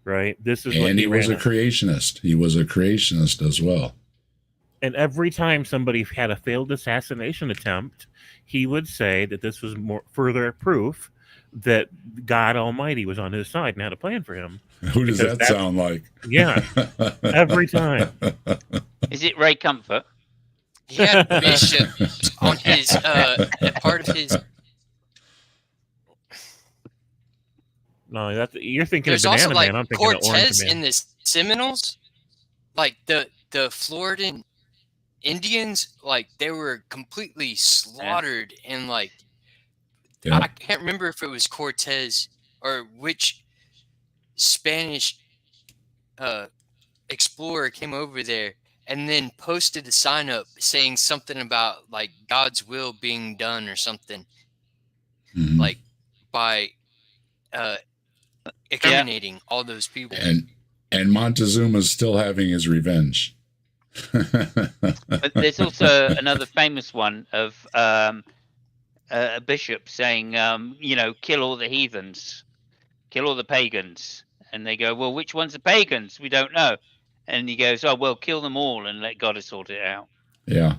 right? This is, and he was a creationist. He was a creationist as well. And every time somebody had a failed assassination attempt, he would say that this was further proof that God Almighty was on his side and had a plan for him. Who does that sound like? Yeah, every time. Is it Ray Comfort? He had Bishop on his part of his. No, you're thinking There's of Banana also like Man. I'm thinking of Cortez Orange Man. in the Seminoles, like the Floridan Indians, like they were completely slaughtered, and like I can't remember if it was Cortez or which Spanish explorer came over there and then posted a sign up saying something about like God's will being done or something, like by exterminating all those people. And Montezuma's still having his revenge. But there's also another famous one of a bishop saying, kill all the heathens, kill all the pagans. And they go, well, which one's the pagans? We don't know. And he goes, oh, well, kill them all and let God sort it out. Yeah.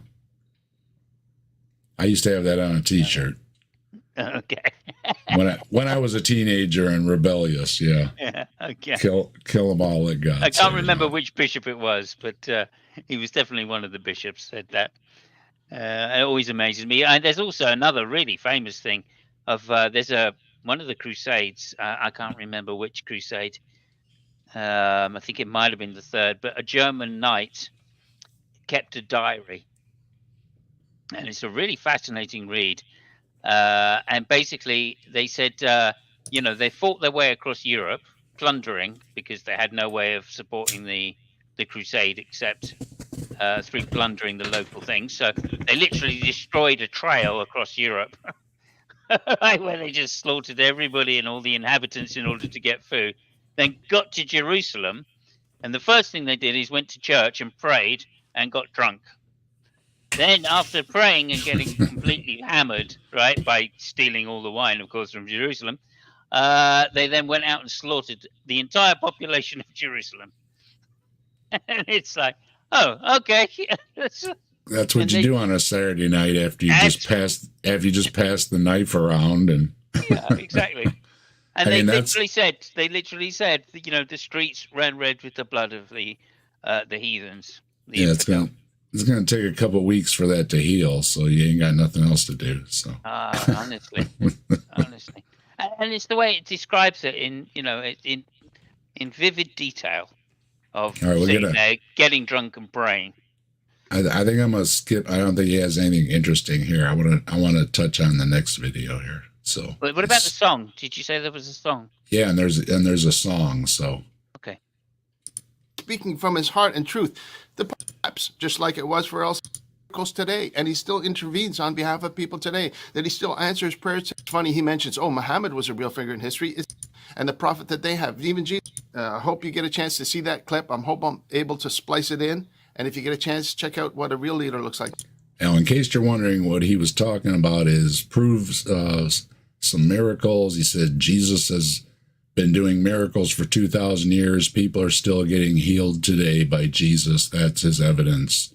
I used to have that on a T-shirt. Okay. when I was a teenager and rebellious, yeah. Yeah, okay. Kill them all, let God. I can't remember which bishop it was, but he was definitely one of the bishops said that. It always amazes me. And there's also another really famous thing of there's one of the Crusades. I can't remember which crusade. I think it might have been the third, but a German knight kept a diary, and it's a really fascinating read. And basically, they said, they fought their way across Europe, plundering because they had no way of supporting the crusade except through plundering the local things. So they literally destroyed a trail across Europe, where they just slaughtered everybody and all the inhabitants in order to get food. Then got to Jerusalem, and the first thing they did is went to church and prayed and got drunk. Then, after praying and getting completely hammered, right, by stealing all the wine, of course, from Jerusalem, they then went out and slaughtered the entire population of Jerusalem. And it's like, oh, okay. That's what you do on a Saturday night after you just pass the knife around and yeah, exactly. And I mean, they literally said, you know, the streets ran red with the blood of the heathens. Yeah, it's gonna take a couple of weeks for that to heal, so you ain't got nothing else to do. So honestly, and it's the way it describes it in vivid detail of All right, sitting there, getting drunk and praying. I think I'm gonna skip. I don't think he has anything interesting here. I want to touch on the next video here. So, but what about the song? Did you say there was a song? Yeah, and there's a song. So, okay. Speaking from his heart and truth, the perhaps just like it was for us today, and he still intervenes on behalf of people today. That he still answers prayers. It's funny he mentions, Muhammad was a real figure in history, and the prophet that they have, even Jesus. I hope you get a chance to see that clip. I'm able to splice it in. And if you get a chance, check out what a real leader looks like. Now, in case you're wondering, what he was talking about is proves some miracles. He said Jesus has been doing miracles for 2,000 years. People are still getting healed today by Jesus. That's his evidence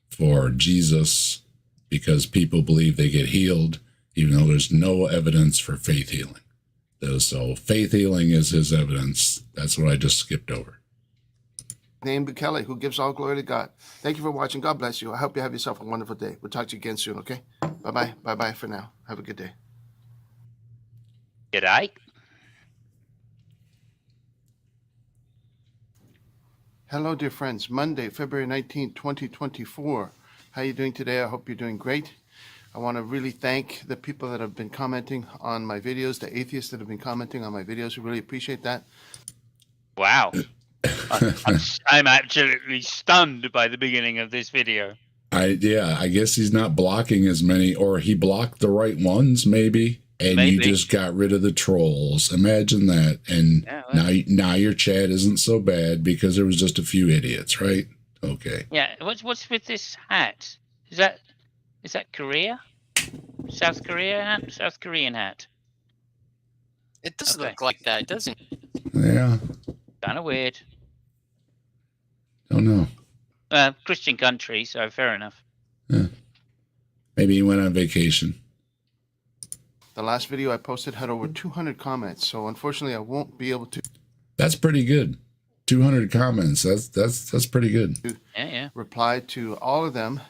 for Jesus, because people believe they get healed, even though there's no evidence for faith healing. So faith healing is his evidence. That's what I just skipped over. Name Bukele, who gives all glory to God. Thank you for watching. God bless you. I hope you have yourself a wonderful day. We'll talk to you again soon, okay? Bye-bye. Bye-bye for now. Have a good day. Good day. Hello, dear friends. Monday, February 19th, 2024. How are you doing today? I hope you're doing great. I want to really thank the people that have been commenting on my videos, the atheists that have been commenting on my videos. We really appreciate that. Wow. I'm absolutely stunned by the beginning of this video. I guess he's not blocking as many, or he blocked the right ones, maybe, and you just got rid of the trolls. Imagine that. And now your chat isn't so bad because there was just a few idiots, right? Okay. Yeah. What's with this hat? Is that Korea? South Korea hat? South Korean hat. It doesn't look like that, doesn't it? Yeah. Kind of weird. Don't know. Christian country, so fair enough. Yeah. Maybe he went on vacation. The last video I posted had over 200 comments, so unfortunately I won't be able to. That's pretty good. 200 comments. That's pretty good. Yeah. Reply to all of them.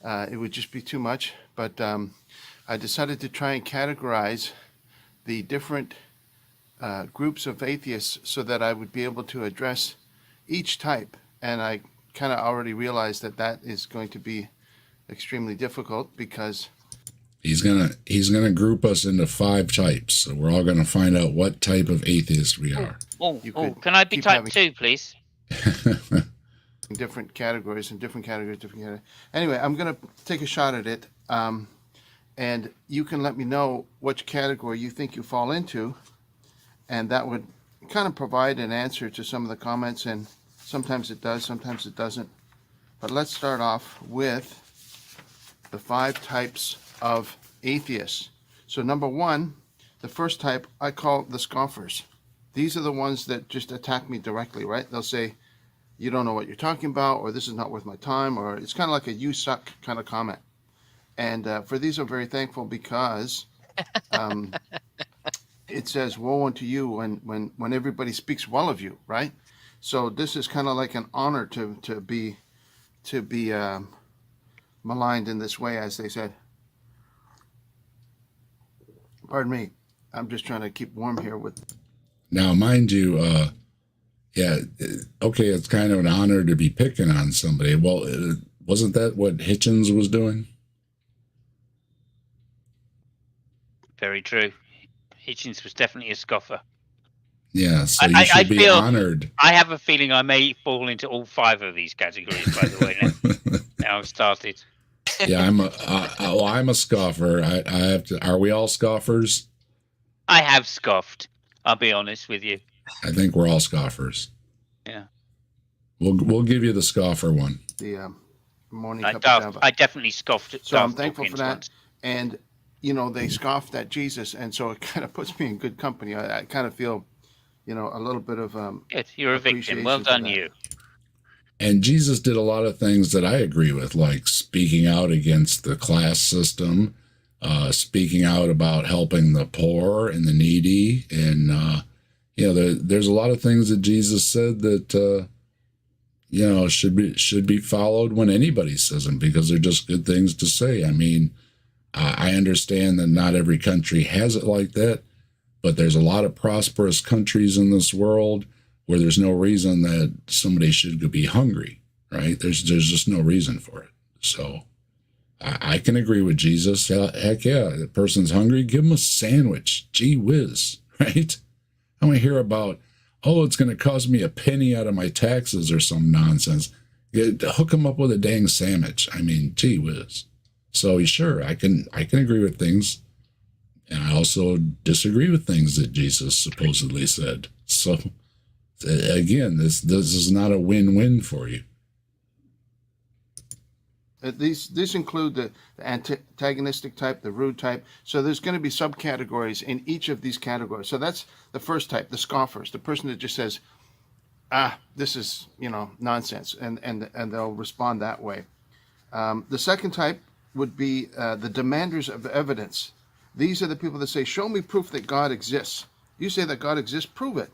It would just be too much, but I decided to try and categorize the different groups of atheists so that I would be able to address each type. And I kind of already realized that is going to be extremely difficult because he's gonna group us into 5 types. So we're all gonna find out what type of atheist we are. Can I be type 2, please? different categories. Anyway, I'm going to take a shot at it. And you can let me know which category you think you fall into. And that would kind of provide an answer to some of the comments. And sometimes it does, sometimes it doesn't. But let's start off with the 5 types of atheists. So number 1, the first type, I call the scoffers. These are the ones that just attack me directly, right? They'll say, you don't know what you're talking about, or this is not worth my time, or it's kind of like a you suck kind of comment. And for these, I'm very thankful because it says, woe unto you when everybody speaks well of you, right? So this is kind of like an honor to be maligned in this way, as they said. Pardon me. I'm just trying to keep warm here with. Now, mind you, okay, it's kind of an honor to be picking on somebody. Well, wasn't that what Hitchens was doing? Very true. Hitchens was definitely a scoffer. Yeah, so you should be honored. I have a feeling I may fall into all 5 of these categories, by the way, now I've started. Yeah, I'm a scoffer. I have to. Are we all scoffers? I have scoffed. I'll be honest with you. I think we're all scoffers. Yeah. We'll give you the scoffer one. The morning I definitely scoffed at. So I'm thankful for that. And they scoffed at Jesus, and so it kind of puts me in good company. I kind of feel, a little bit of Good. You're a victim. Well appreciation for done, that. you. And Jesus did a lot of things that I agree with, like speaking out against the class system, speaking out about helping the poor and the needy. And, there's a lot of things that Jesus said that, should be followed when anybody says them, because they're just good things to say. I mean, I understand that not every country has it like that, but there's a lot of prosperous countries in this world where there's no reason that somebody should be hungry, right? There's just no reason for it. So I can agree with Jesus. Heck yeah, the person's hungry, give them a sandwich. Gee whiz, right? I want to hear about, it's going to cost me a penny out of my taxes or some nonsense. Hook them up with a dang sandwich. I mean, gee whiz. So sure, I can agree with things. And I also disagree with things that Jesus supposedly said. So again, this is not a win-win for you. These include the antagonistic type, the rude type. So there's going to be subcategories in each of these categories. So that's the first type, the scoffers, the person that just says, this is, nonsense, and they'll respond that way. The second type would be the demanders of evidence. These are the people that say, show me proof that God exists. You say that God exists, prove it.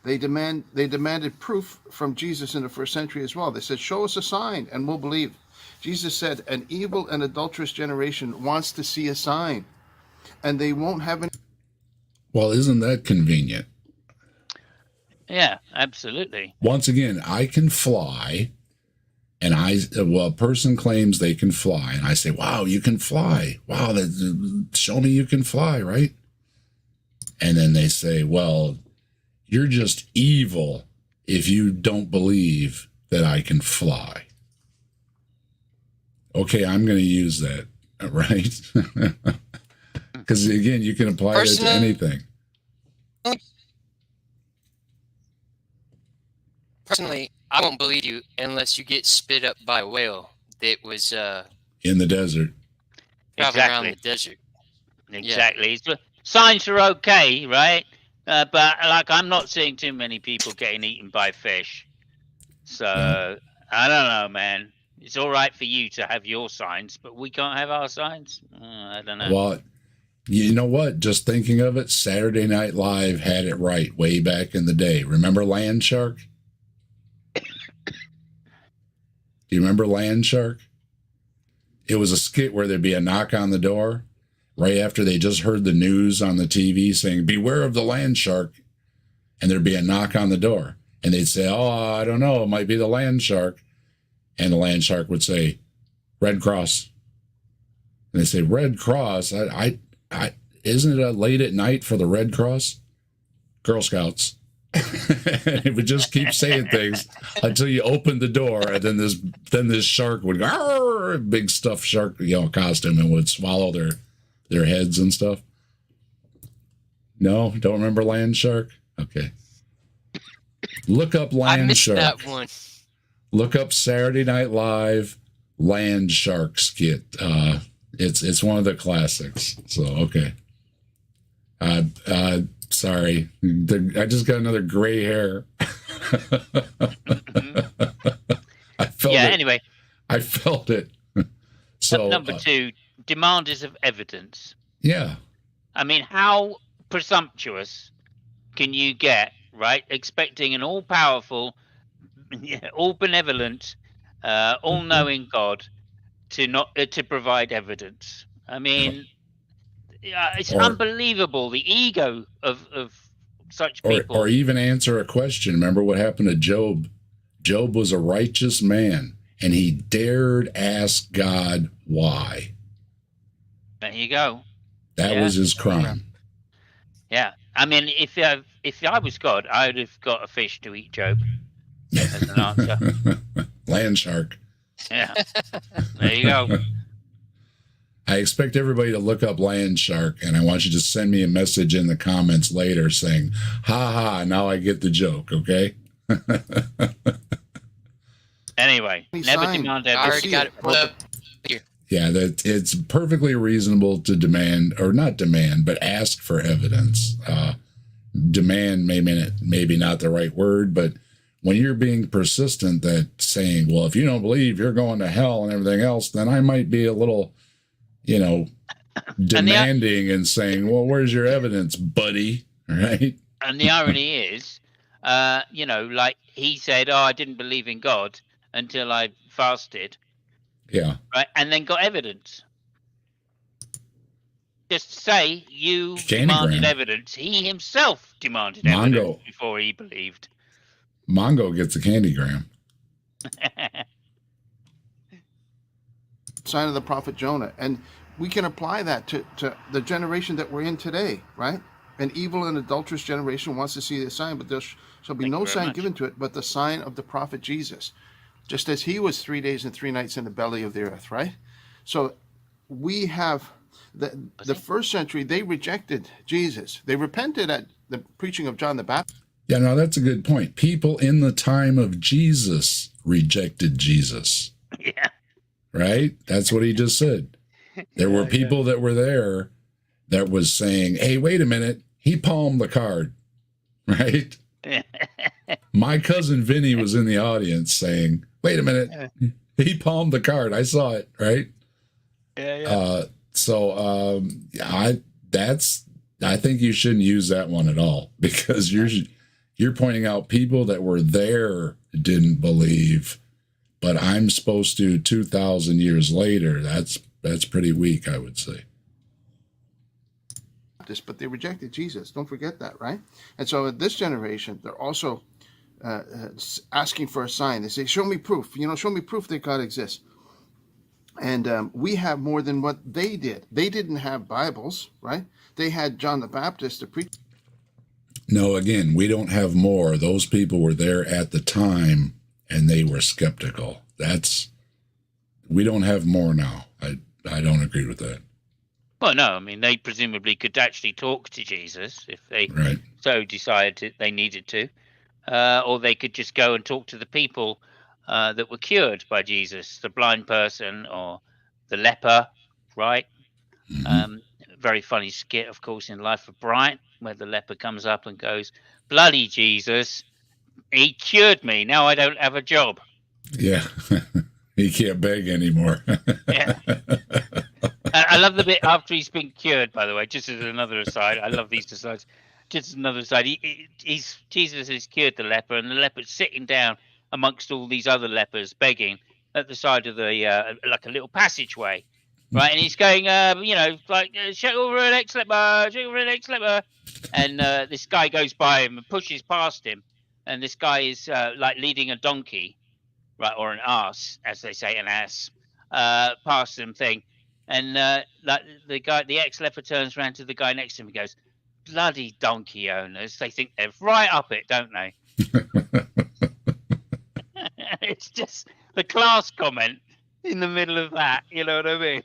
They demanded proof from Jesus in the first century as well. They said, show us a sign and we'll believe. Jesus said, an evil and adulterous generation wants to see a sign, and they won't have any. Well, isn't that convenient? Yeah, absolutely. Once again, I can fly, and a person claims they can fly, and I say, wow, you can fly. Wow, show me you can fly, right? And then they say, well, you're just evil if you don't believe that I can fly. Okay, I'm going to use that, right? Because, again, you can apply it to anything. Personally, I won't believe you unless you get spit up by a whale that was in the desert. Traveling around the desert. Exactly. Yeah. Signs are okay, right? But I'm not seeing too many people getting eaten by fish. So I don't know, man. It's all right for you to have your signs, but we can't have our signs. I don't know. Well, you know what? Just thinking of it, Saturday Night Live had it right way back in the day. Remember Land Shark? Do you remember Land Shark? It was a skit where there'd be a knock on the door right after they just heard the news on the TV saying, beware of the land shark. And there'd be a knock on the door. And they'd say, I don't know, it might be the land shark. And the land shark would say, Red Cross. And they say, Red Cross? Isn't it late at night for the Red Cross? Girl Scouts. And it would just keep saying things until you opened the door, and then this shark would go, big stuffed shark, costume, and would swallow their heads and stuff. No, don't remember Land Shark? Okay. Look up Land Shark. I missed that one. Look up Saturday Night Live Land Shark skit. It's one of the classics. So okay. Sorry, I just got another gray hair. I felt it. Anyway. I felt it. So number 2, demanders of evidence. Yeah. I mean, how presumptuous can you get, right? Expecting an all-powerful, all benevolent, all-knowing God to provide evidence. I mean, it's unbelievable, the ego of such people. Or even answer a question. Remember what happened to Job? Job was a righteous man, and he dared ask God why. There you go. That was his crime. Yeah. I mean, if I was God, I would have got a fish to eat Job as an answer. Land shark. Yeah. There you go. I expect everybody to look up Land Shark, and I want you to send me a message in the comments later saying, ha ha, now I get the joke, okay? Anyway, never demand evidence. I already got it pulled up here. Yeah, that it's perfectly reasonable to demand, or not demand, but ask for evidence. Demand maybe not the right word, but when you're being persistent that saying, well, if you don't believe you're going to hell and everything else, then I might be a little, demanding and saying, well, where's your evidence, buddy? Right? And the irony is, like he said, I didn't believe in God until I fasted. Yeah. Right. And then got evidence. Just say you Candygram. demanded evidence. He himself demanded evidence before he believed. Mongo gets a candygram. Sign of the prophet Jonah. And we can apply that to the generation that we're in today, right? An evil and adulterous generation wants to see the sign, but there shall be no sign given to it but the sign of the prophet Jesus. Just as he was 3 days and 3 nights in the belly of the earth, right? So we have the first century, they rejected Jesus. They repented at the preaching of John the Baptist. Yeah, no, that's a good point. People in the time of Jesus rejected Jesus. Yeah. Right? That's what he just said. There were people that were there that was saying, hey, wait a minute. He palmed the card. Right? My cousin Vinny was in the audience saying, wait a minute. He palmed the card. I saw it. Right? Yeah. I think you shouldn't use that one at all, because you're pointing out people that were there didn't believe, but I'm supposed to 2,000 years later. That's pretty weak, I would say. But they rejected Jesus. Don't forget that, right? And so this generation, they're also asking for a sign. They say, show me proof. Show me proof that God exists. And we have more than what they did. They didn't have Bibles, right? They had John the Baptist to preach. No, again, we don't have more. Those people were there at the time, and they were skeptical. We don't have more now. I don't agree with that. Well, no, I mean, they presumably could actually talk to Jesus if they right. so decided they needed to. Or they could just go and talk to the people that were cured by Jesus, the blind person or the leper, right? Mm-hmm. Very funny skit, of course, in Life of Brian, where the leper comes up and goes, bloody Jesus, he cured me. Now I don't have a job. Yeah. He can't beg anymore. Yeah. I love the bit after he's been cured, by the way, just as another aside. I love these asides. Just as another aside. Jesus has cured the leper, and the leper's sitting down amongst all these other lepers begging at the side of the, like a little passageway. Right, and he's going, check over an ex-leper, check over an ex-leper. And this guy goes by him and pushes past him. And this guy is leading a donkey, right, or an ass, as they say, an ass, past them thing. And the ex-leper turns around to the guy next to him and goes, bloody donkey owners. They think they're right up it, don't they? It's just the class comment in the middle of that. You know what I mean?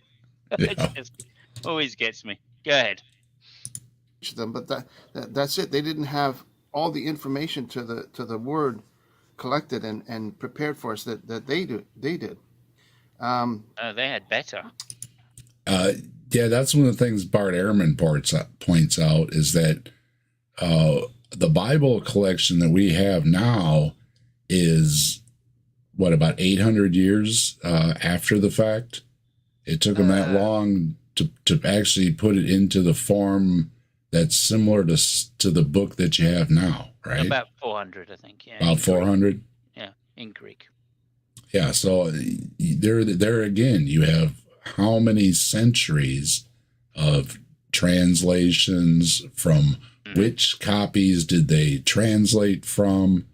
Yeah. It just always gets me. Go ahead. Them, but that's it. They didn't have all the information to the word collected and prepared for us that they did. They had better. Yeah, that's one of the things Bart Ehrman points out is that the Bible collection that we have now is about 800 years after the fact. It took them that long to actually put it into the form that's similar to the book that you have now, right? About 400, I think. Yeah. About 400. Yeah, in Greek. Yeah, so there again, you have how many centuries of translations from which copies did they translate from?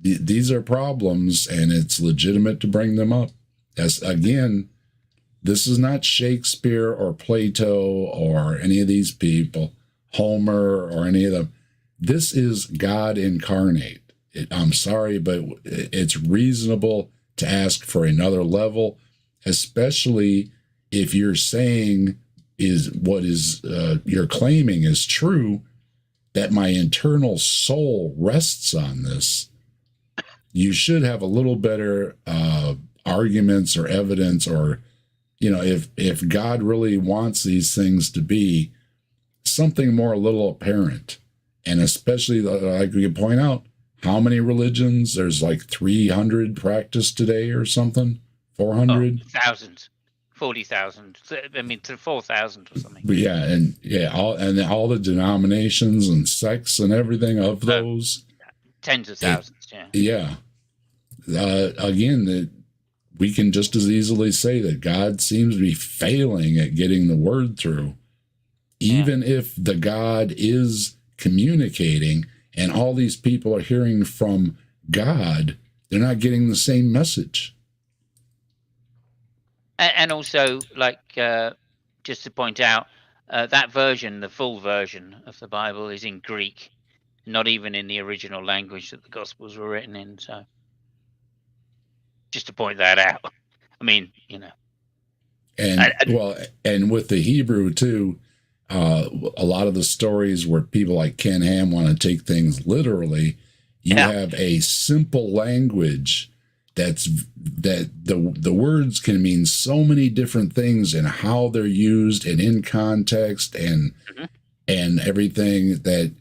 These are problems, and it's legitimate to bring them up. As again, this is not Shakespeare or Plato or any of these people, Homer or any of them. This is God incarnate. I'm sorry, but it's reasonable to ask for another level, especially if you're saying you're claiming is true, that my internal soul rests on this. You should have a little better arguments or evidence, or, you know, if God really wants these things to be something more a little apparent, and especially like we could point out, how many religions? There's like 300 practiced today or something, 400. Oh, thousands, 40,000. I mean, to 4,000 or something. But all the denominations and sects and everything of those. Tens of thousands. Yeah. Again, we can just as easily say that God seems to be failing at getting the word through, even if the God is communicating and all these people are hearing from God, they're not getting the same message. And also, like, just to point out, that version, the full version of the Bible, is in Greek, not even in the original language that the Gospels were written in. So, just to point that out. I mean, you know. And with the Hebrew too, a lot of the stories where people like Ken Ham want to take things literally, you have a simple language that the words can mean so many different things and how they're used and in context and everything. That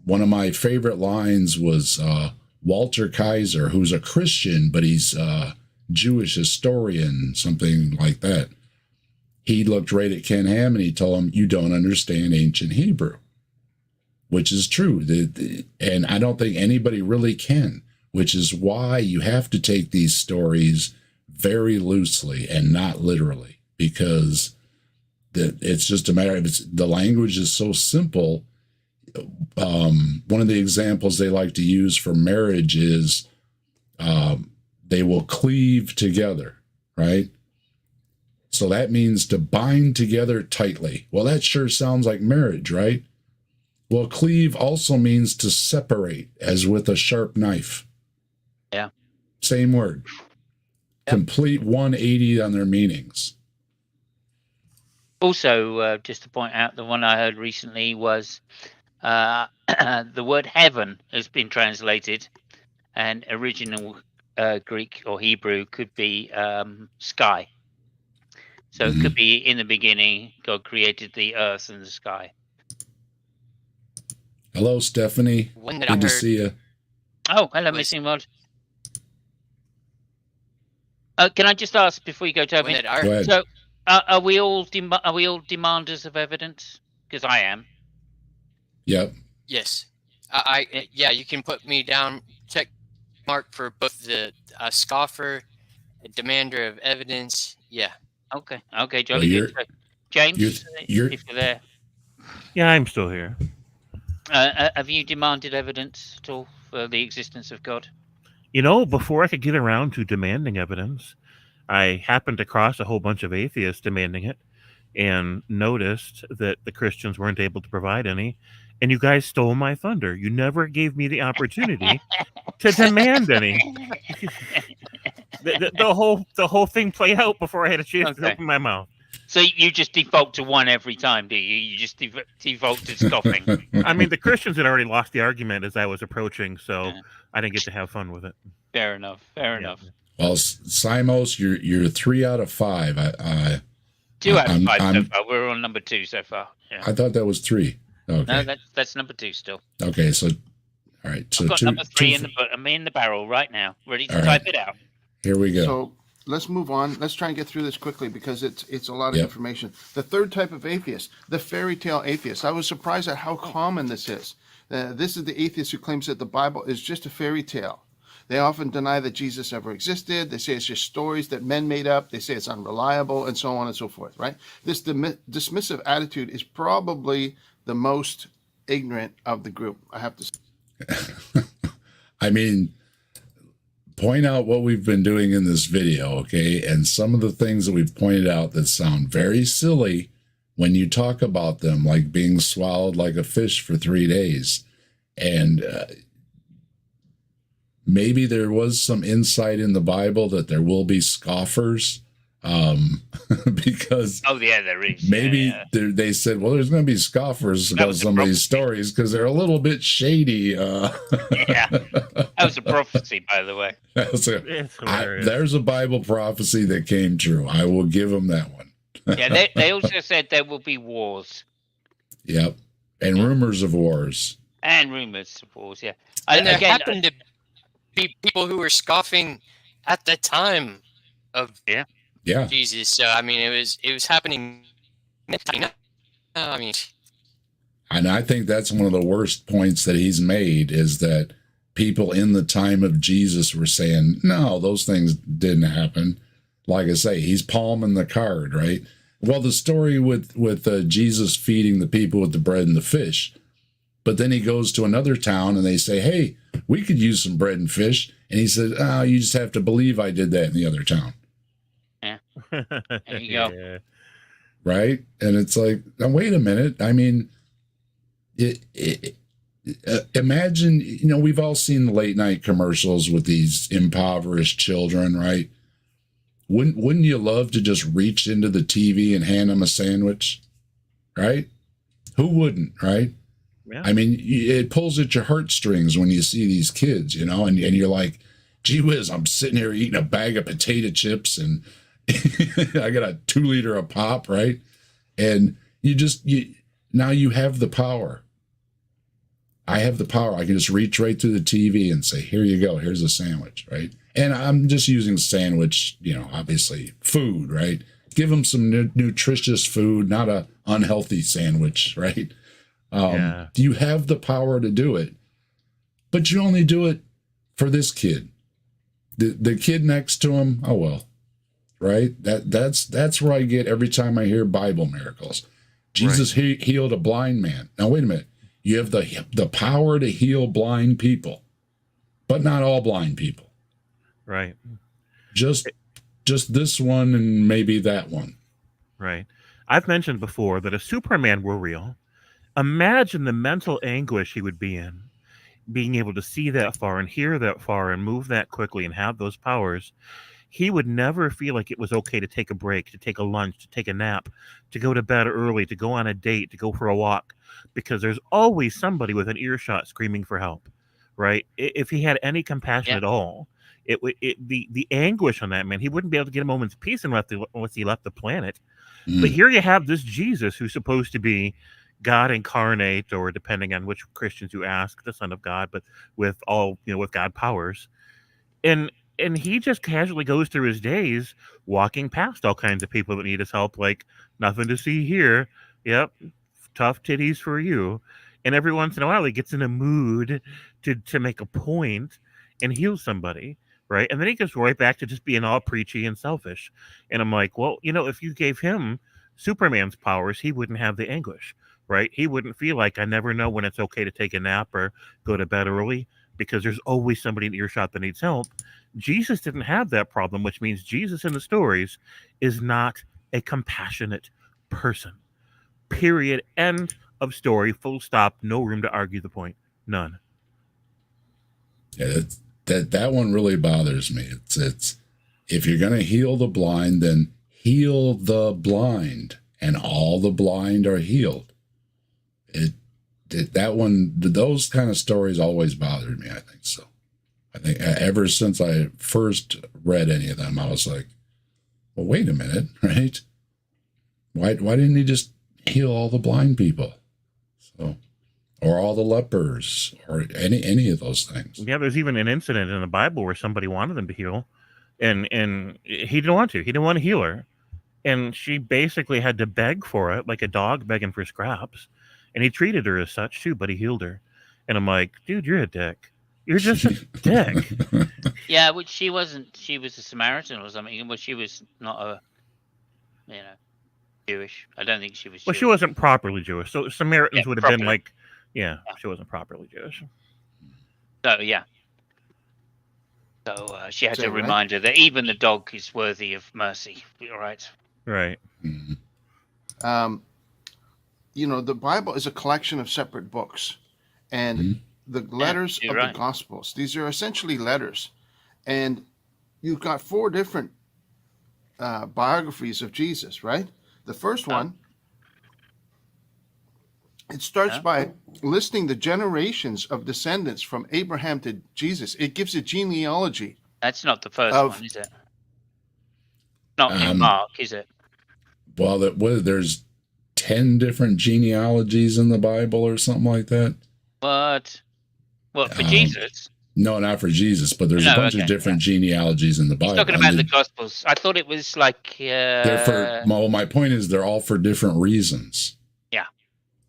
one of my favorite lines was Walter Kaiser, who's a Christian, but he's a Jewish historian, something like that. He looked right at Ken Ham and he told him, "You don't understand ancient Hebrew," which is true. And I don't think anybody really can, which is why you have to take these stories very loosely and not literally, because it's just a matter of the language is so simple. One of the examples they like to use for marriage is they will cleave together, right? So that means to bind together tightly. Well, that sure sounds like marriage, right? Well, cleave also means to separate, as with a sharp knife. Yeah. Same word. Yep. Complete 180 on their meanings. Also, just to point out, the one I heard recently was the word heaven has been translated, and original Greek or Hebrew could be sky. So it could be, in the beginning, God created the earth and the sky. Hello, Stephanie. Good to see you. Oh, hello, Missing Rod. Can I just ask before you go, Toby? Go ahead. So, are we all demanders of evidence? Because I am. Yep. Yes. Yeah, you can put me down, check mark for both the scoffer, demander of evidence. Yeah. Okay, jolly good. James, if you're there. Yeah, I'm still here. Have you demanded evidence at all for the existence of God? You know, before I could get around to demanding evidence, I happened across a whole bunch of atheists demanding it and noticed that the Christians weren't able to provide any. And you guys stole my thunder. You never gave me the opportunity to demand any. The whole thing played out before I had a chance to open my mouth. So you just default to one every time, do you? You just default to scoffing. I mean, the Christians had already lost the argument as I was approaching, so I didn't get to have fun with it. Fair enough. Well, Simos, you're 3 out of 5. 2 out of 5 so far. We're on number 2 so far. Yeah. I thought that was 3. Okay. No, that's number 2 still. Okay, so all right. So I've got number 3 in the barrel right now, ready to type it out. Here we go. So let's move on. Let's try and get through this quickly because it's a lot of information. The third type of atheist, the fairy tale atheist. I was surprised at how common this is. This is the atheist who claims that the Bible is just a fairy tale. They often deny that Jesus ever existed. They say it's just stories that men made up. They say it's unreliable, and so on and so forth, right? This dismissive attitude is probably the most ignorant of the group, I have to say. I mean, point out what we've been doing in this video, okay? And some of the things that we've pointed out that sound very silly when you talk about them, like being swallowed like a fish for 3 days. And maybe there was some insight in the Bible that there will be scoffers because Oh yeah, there is. maybe they said, well, there's going to be scoffers about some of these stories because they're a little bit shady. Yeah, that was a prophecy, by the way. There's a Bible prophecy that came true. I will give them that one. Yeah, they also said there will be wars. Yep, and rumors of wars. And rumors of wars, yeah. And there happened to be people who were scoffing at the time of Jesus. So I mean, it was happening. I mean, and I think that's one of the worst points that he's made is that people in the time of Jesus were saying, no, those things didn't happen. Like I say, he's palming the card, right? Well, the story with Jesus feeding the people with the bread and the fish, but then he goes to another town and they say, hey, we could use some bread and fish. And he said, oh, you just have to believe I did that in the other town. Yeah. There you go. Yeah. Right? And it's like, now, wait a minute. I mean, imagine, we've all seen the late night commercials with these impoverished children, right? Wouldn't you love to just reach into the TV and hand them a sandwich, right? Who wouldn't, right? Yeah. I mean, it pulls at your heartstrings when you see these kids, and you're like, gee whiz, I'm sitting here eating a bag of potato chips and I got a 2 liter of pop, right? And now you have the power. I have the power. I can just reach right through the TV and say, here you go. Here's a sandwich, right? And I'm just using sandwich, obviously food, right? Give them some nutritious food, not a unhealthy sandwich, right? You have the power to do it, but you only do it for this kid. The kid next to him, oh well, right? That's where I get every time I hear Bible miracles. Jesus healed a blind man. Now wait a minute. You have the power to heal blind people, but not all blind people. Right. Just this one and maybe that one. Right. I've mentioned before that if Superman were real, imagine the mental anguish he would be in, being able to see that far and hear that far and move that quickly and have those powers. He would never feel like it was okay to take a break, to take a lunch, to take a nap, to go to bed early, to go on a date, to go for a walk, because there's always somebody with an earshot screaming for help, right? If he had any compassion at all, the anguish on that man, he wouldn't be able to get a moment's peace unless he left the planet. But here you have this Jesus who's supposed to be God incarnate, or depending on which Christians you ask, the Son of God, but with all, with God powers. And he just casually goes through his days walking past all kinds of people that need his help, like, nothing to see here. Yep, tough titties for you. And every once in a while he gets in a mood to make a point and heal somebody, right? And then he goes right back to just being all preachy and selfish. And I'm like, well, if you gave him Superman's powers, he wouldn't have the anguish, right? He wouldn't feel like, I never know when it's okay to take a nap or go to bed early, because there's always somebody in earshot that needs help. Jesus didn't have that problem, which means Jesus in the stories is not a compassionate person. Period. End of story. Full stop. No room to argue the point. None. Yeah, that one really bothers me. It's if you're going to heal the blind, then heal the blind, and all the blind are healed. That one, those kind of stories always bothered me. I think so. I think ever since I first read any of them, I was like, well, wait a minute, right? Why didn't he just heal all the blind people? So, or all the lepers, or any of those things. Yeah, there's even an incident in the Bible where somebody wanted him to heal, and he didn't want to. He didn't want to heal her, and she basically had to beg for it, like a dog begging for scraps. And he treated her as such too, but he healed her. And I'm like, dude, you're a dick. You're just a dick. Yeah, which she wasn't. She was a Samaritan or something. Well, she was not a, Jewish. I don't think she was. Well, Jewish. she wasn't properly Jewish. So Samaritans would have been like, she wasn't properly Jewish. So yeah. So she had to remind her that even the dog is worthy of mercy. All right. Right. The Bible is a collection of separate books, and the letters of the Gospels, these are essentially letters, and you've got 4 different biographies of Jesus, right? The first one, it starts by listing the generations of descendants from Abraham to Jesus. It gives a genealogy. That's not the first one, is it? Not in Mark, is it? Well, there's 10 different genealogies in the Bible or something like that. What for Jesus? No, not for Jesus, but there's a bunch of different genealogies in the Bible. He's talking about the Gospels. I thought it was like. My point is they're all for different reasons.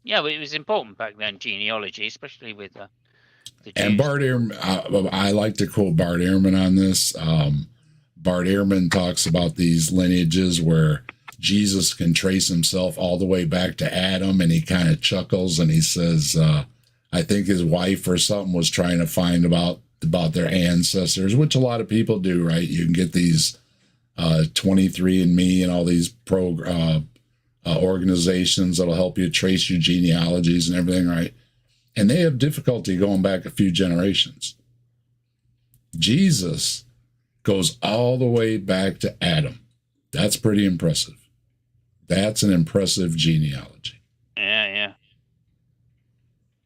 Yeah, but it was important back then, genealogy, especially with the Jews. And Bart Ehrman, I like to quote Bart Ehrman on this. Bart Ehrman talks about these lineages where Jesus can trace himself all the way back to Adam, and he kind of chuckles and he says, I think his wife or something was trying to find about their ancestors, which a lot of people do, right? You can get these 23andMe and all these organizations that'll help you trace your genealogies and everything, right? And they have difficulty going back a few generations. Jesus goes all the way back to Adam. That's pretty impressive. That's an impressive genealogy. Yeah.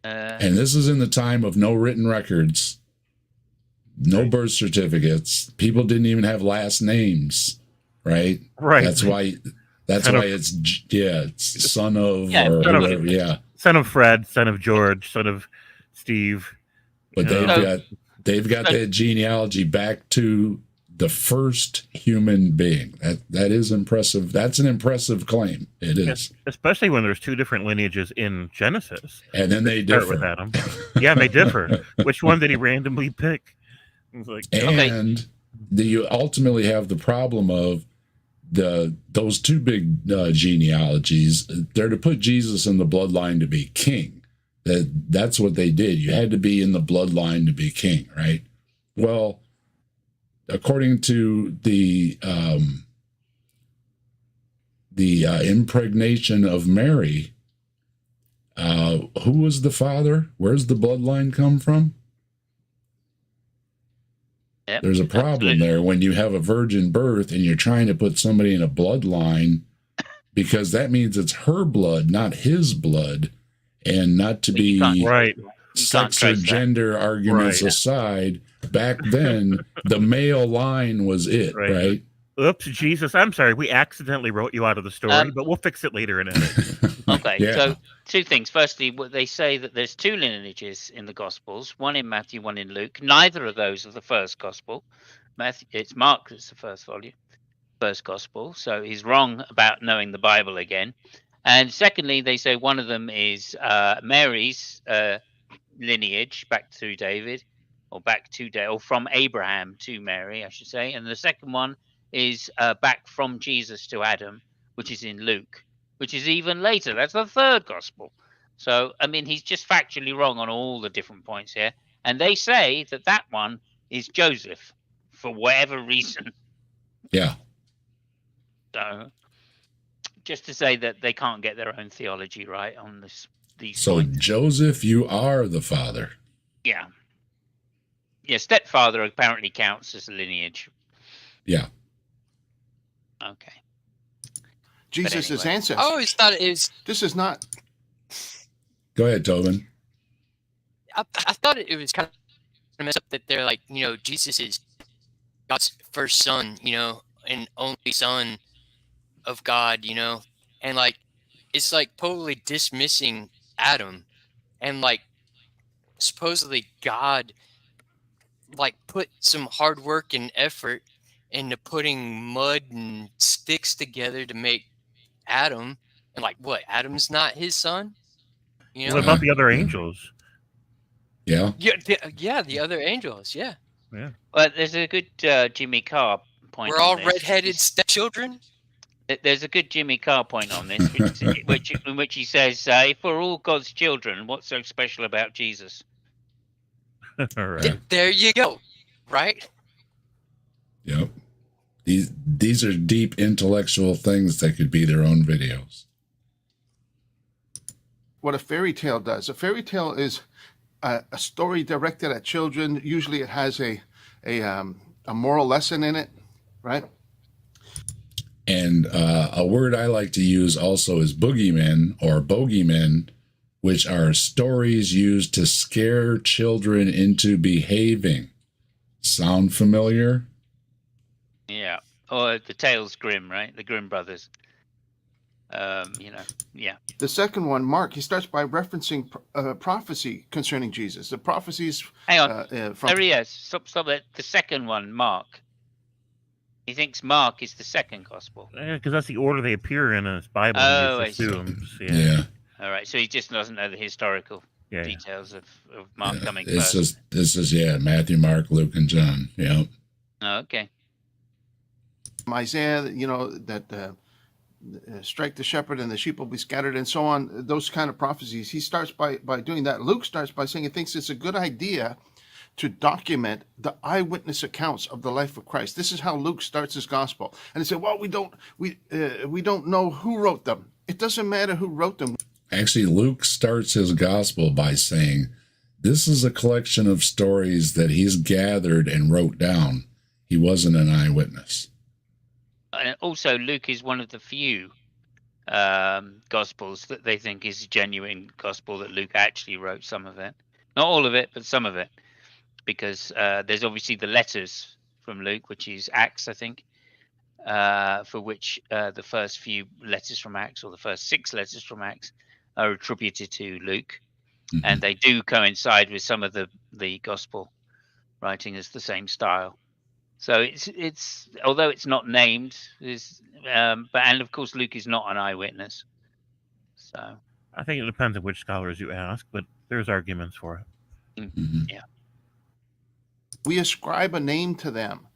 And this is in the time of no written records, no birth certificates. People didn't even have last names, right? Right. That's why it's son of or whatever. Yeah. Son of Fred, son of George, son of Steve. But they've got that genealogy back to the first human being. That is impressive. That's an impressive claim. It is. Especially when there's two different lineages in Genesis. And then they differ. With Adam. Yeah, they differ. Which one did he randomly pick? Like, you ultimately have the problem of those two big genealogies. They're to put Jesus in the bloodline to be king. That's what they did. You had to be in the bloodline to be king, right? Well, according to the impregnation of Mary, who was the father? Where's the bloodline come from? Yep, there's a problem there when you have a virgin birth and you're trying to put somebody in a bloodline, because that means it's her blood, not his blood, and not to be sex or gender arguments aside. Back then, the male line was it, right? Oops, Jesus, I'm sorry. We accidentally wrote you out of the story, but we'll fix it later in edit. Okay, so two things. Firstly, they say that there's two lineages in the Gospels, one in Matthew, one in Luke. Neither of those are the first Gospel. It's Mark that's the first Gospel. So he's wrong about knowing the Bible again. And secondly, they say one of them is Mary's lineage back through David, or from Abraham to Mary, I should say. And the second one is back from Jesus to Adam, which is in Luke, which is even later. That's the third Gospel. So, I mean, he's just factually wrong on all the different points here. And they say that one is Joseph for whatever reason. Yeah. So, just to say that they can't get their own theology right on these So, points. Joseph, you are the father. Yeah. Yeah, stepfather apparently counts as a lineage. Yeah. Okay. Jesus' ancestors. I always thought it was. This is not. Go ahead, Tobin. I thought it was kind of messed up that they're like, Jesus is God's first son, and only son of God, and like it's like totally dismissing Adam, and like supposedly God like put some hard work and effort into putting mud and sticks together to make Adam, and like what? Adam's not his son? What about the other angels? Yeah. Yeah, the other angels. Yeah. Well, there's a good Jimmy Carr point. We're all redheaded stepchildren. There's a good Jimmy Carr point on this, in which he says, "If we're all God's children, what's so special about Jesus?" All right. There you go. Right. Yep. These are deep intellectual things that could be their own videos. What a fairy tale does. A fairy tale is a story directed at children. Usually it has a moral lesson in it, right? And a word I like to use also is boogeymen or bogeymen, which are stories used to scare children into behaving. Sound familiar? Yeah. Or the Tales Grimm, right? The Grimm brothers. Yeah. The second one, Mark, he starts by referencing prophecy concerning Jesus. The prophecies Hang on. from... There he is. Stop it. The second one, Mark. He thinks Mark is the second gospel. Because that's the order they appear in his Bible. Oh, He I just see. assumes. Yeah. All right. So he just doesn't know the historical details of Mark coming first. This is Matthew, Mark, Luke, and John. Yeah. Oh, okay. Isaiah, that strike the shepherd and the sheep will be scattered and so on, those kind of prophecies. He starts by doing that. Luke starts by saying he thinks it's a good idea to document the eyewitness accounts of the life of Christ. This is how Luke starts his gospel. And he said, well, we don't know who wrote them. It doesn't matter who wrote them. Actually, Luke starts his gospel by saying, this is a collection of stories that he's gathered and wrote down. He wasn't an eyewitness. And also, Luke is one of the few gospels that they think is a genuine gospel, that Luke actually wrote some of it. Not all of it, but some of it. Because there's obviously the letters from Luke, which is Acts, I think, for which the first few letters from Acts, or the first 6 letters from Acts, are attributed to Luke. Mm-hmm. And they do coincide with some of the gospel writing as the same style. So it's although it's not named, and of course Luke is not an eyewitness. So I think it depends on which scholars you ask, but there's arguments for it. Mm-hmm. Yeah. We ascribe a name to them.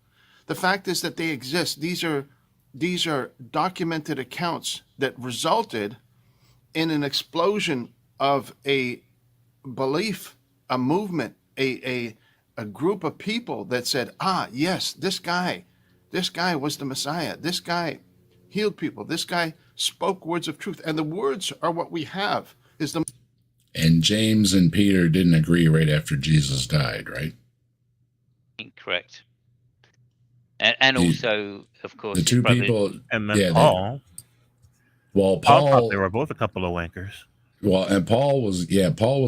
The fact is that they exist. These are documented accounts that resulted in an explosion of a belief, a movement, a group of people that said, yes, this guy was the Messiah. This guy healed people. This guy spoke words of truth. And the words are what we have. And James and Peter didn't agree right after Jesus died, right? Incorrect. And also, of course, the two people, and then Paul. Paul thought they were both a couple of wankers. Well, and Paul was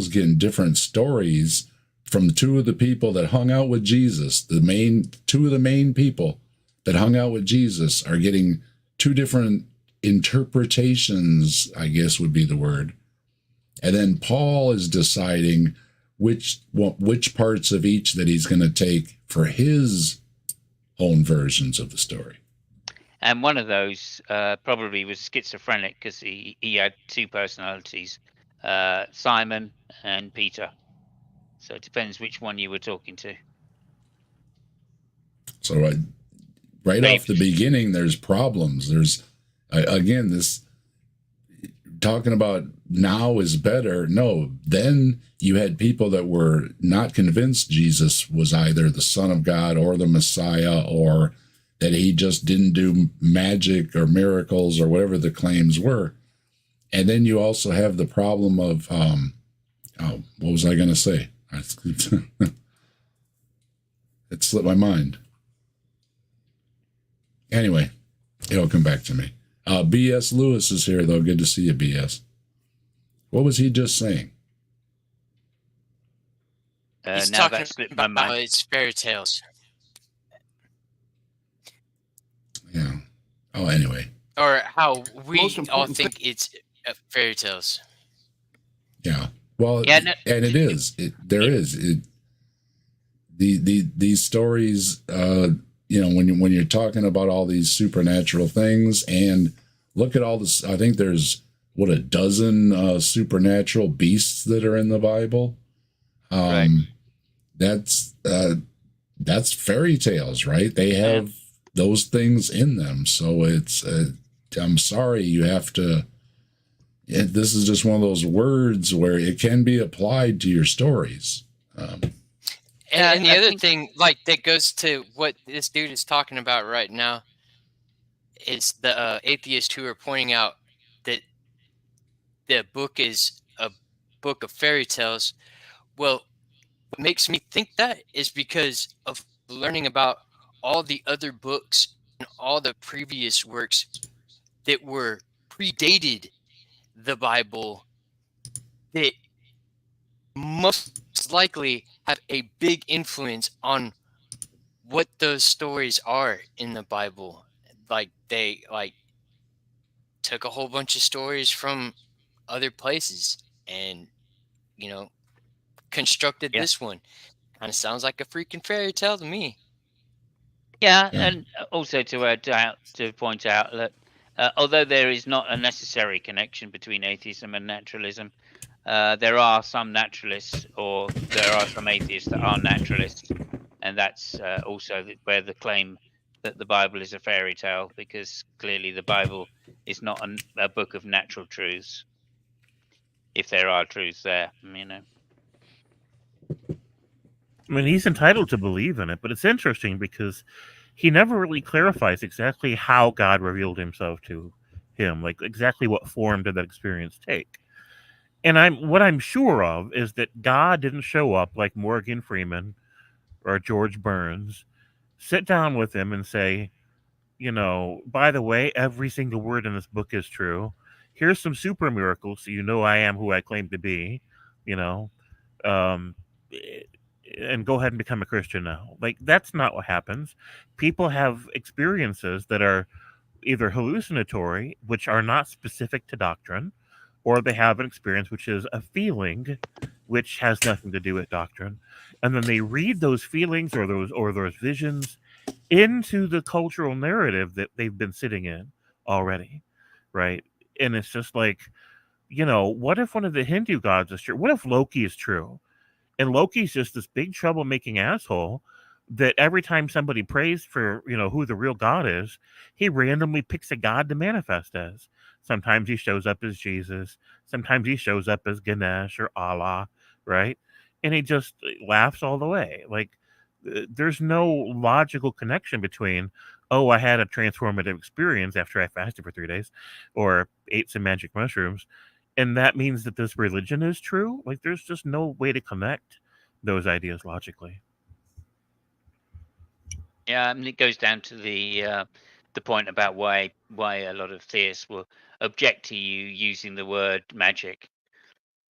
getting different stories from the two of the people that hung out with Jesus. Two of the main people that hung out with Jesus are getting 2 different interpretations, I guess would be the word. And then Paul is deciding which parts of each that he's going to take for his own versions of the story. And one of those probably was schizophrenic, because he had 2 personalities, Simon and Peter. So it depends which one you were talking to. So right off the beginning, there's problems. There's, again, this talking about now is better. No, then you had people that were not convinced Jesus was either the Son of God or the Messiah, or that he just didn't do magic or miracles or whatever the claims were. And then you also have the problem of, what was I going to say? It slipped my mind. Anyway, it'll come back to me. B.S. Lewis is here, though. Good to see you, B.S. What was he just saying? He's now talking about it's fairy tales. Yeah. Oh, anyway. Or how we all think it's fairy tales. Yeah. Well, yeah, no, and it is. These stories, when you're talking about all these supernatural things, and look at all this. I think there's a dozen supernatural beasts that are in the Bible. Right. That's fairy tales, right? They have those things in them. So it's. I'm sorry, you have to. This is just one of those words where it can be applied to your stories. And the other thing, that goes to what this dude is talking about right now, is the atheists who are pointing out that the book is a book of fairy tales. Well, what makes me think that is because of learning about all the other books all the previous works that were predated the Bible that most likely have a big influence on what those stories are in the Bible. Like they took a whole bunch of stories from other places and constructed Yeah. this one. Kind of sounds like a freaking fairy tale to me. Yeah, and also to point out that although there is not a necessary connection between atheism and naturalism, there are some naturalists, or there are some atheists that are naturalists, and that's also where the claim that the Bible is a fairy tale, because clearly the Bible is not a book of natural truths, if there are truths there, I mean, he's entitled to believe in it, but it's interesting because he never really clarifies exactly how God revealed himself to him, like exactly what form did that experience take. And what I'm sure of is that God didn't show up like Morgan Freeman or George Burns, sit down with him and say, by the way, every single word in this book is true. Here's some super miracles so you know I am who I claim to be, you know. Um, and go ahead and become a Christian now. Like, that's not what happens. People have experiences that are either hallucinatory, which are not specific to doctrine, or they have an experience which is a feeling which has nothing to do with doctrine. And then they read those feelings or those visions into the cultural narrative that they've been sitting in already, right? And it's just like, what if one of the Hindu gods is true? What if Loki is true? And Loki's just this big troublemaking asshole that every time somebody prays for, who the real God is, he randomly picks a god to manifest as. Sometimes he shows up as Jesus. Sometimes he shows up as Ganesh or Allah, right? And he just laughs all the way. Like, there's no logical connection between, I had a transformative experience after I fasted for 3 days or ate some magic mushrooms, and that means that this religion is true. Like, there's just no way to connect those ideas logically. Yeah, I mean, it goes down to the point about why a lot of theists will object to you using the word magic,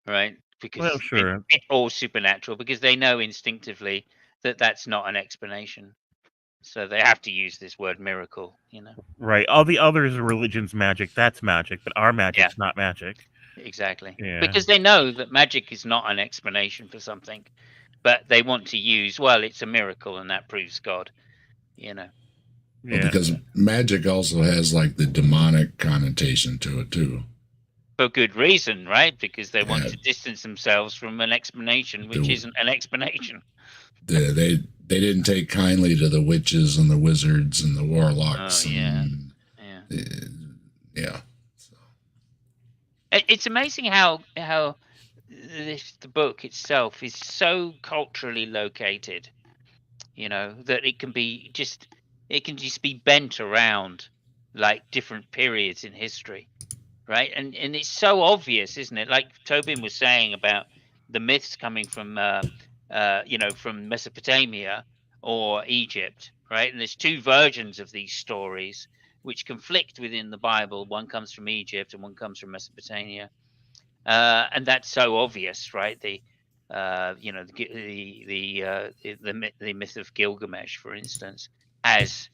right? Because sure. or supernatural, because they know instinctively that that's not an explanation, so they have to use this word miracle. Right. All the others religions magic. That's magic, but our magic's not magic. Exactly. Yeah. Because they know that magic is not an explanation for something, but they want to use, well, it's a miracle and that proves God. Yeah. Well, because magic also has like the demonic connotation to it too. For good reason, right? Because they want to distance themselves from an explanation which isn't an explanation. They didn't take kindly to the witches and the wizards and the warlocks. Oh, yeah. Yeah. So. It's amazing how the book itself is so culturally located, that it can just be bent around like different periods in history, right? And it's so obvious, isn't it? Like Tobin was saying about the myths coming from from Mesopotamia or Egypt, right? And there's two versions of these stories which conflict within the Bible. One comes from Egypt and one comes from Mesopotamia, and that's so obvious, right? The myth of Gilgamesh, for instance, has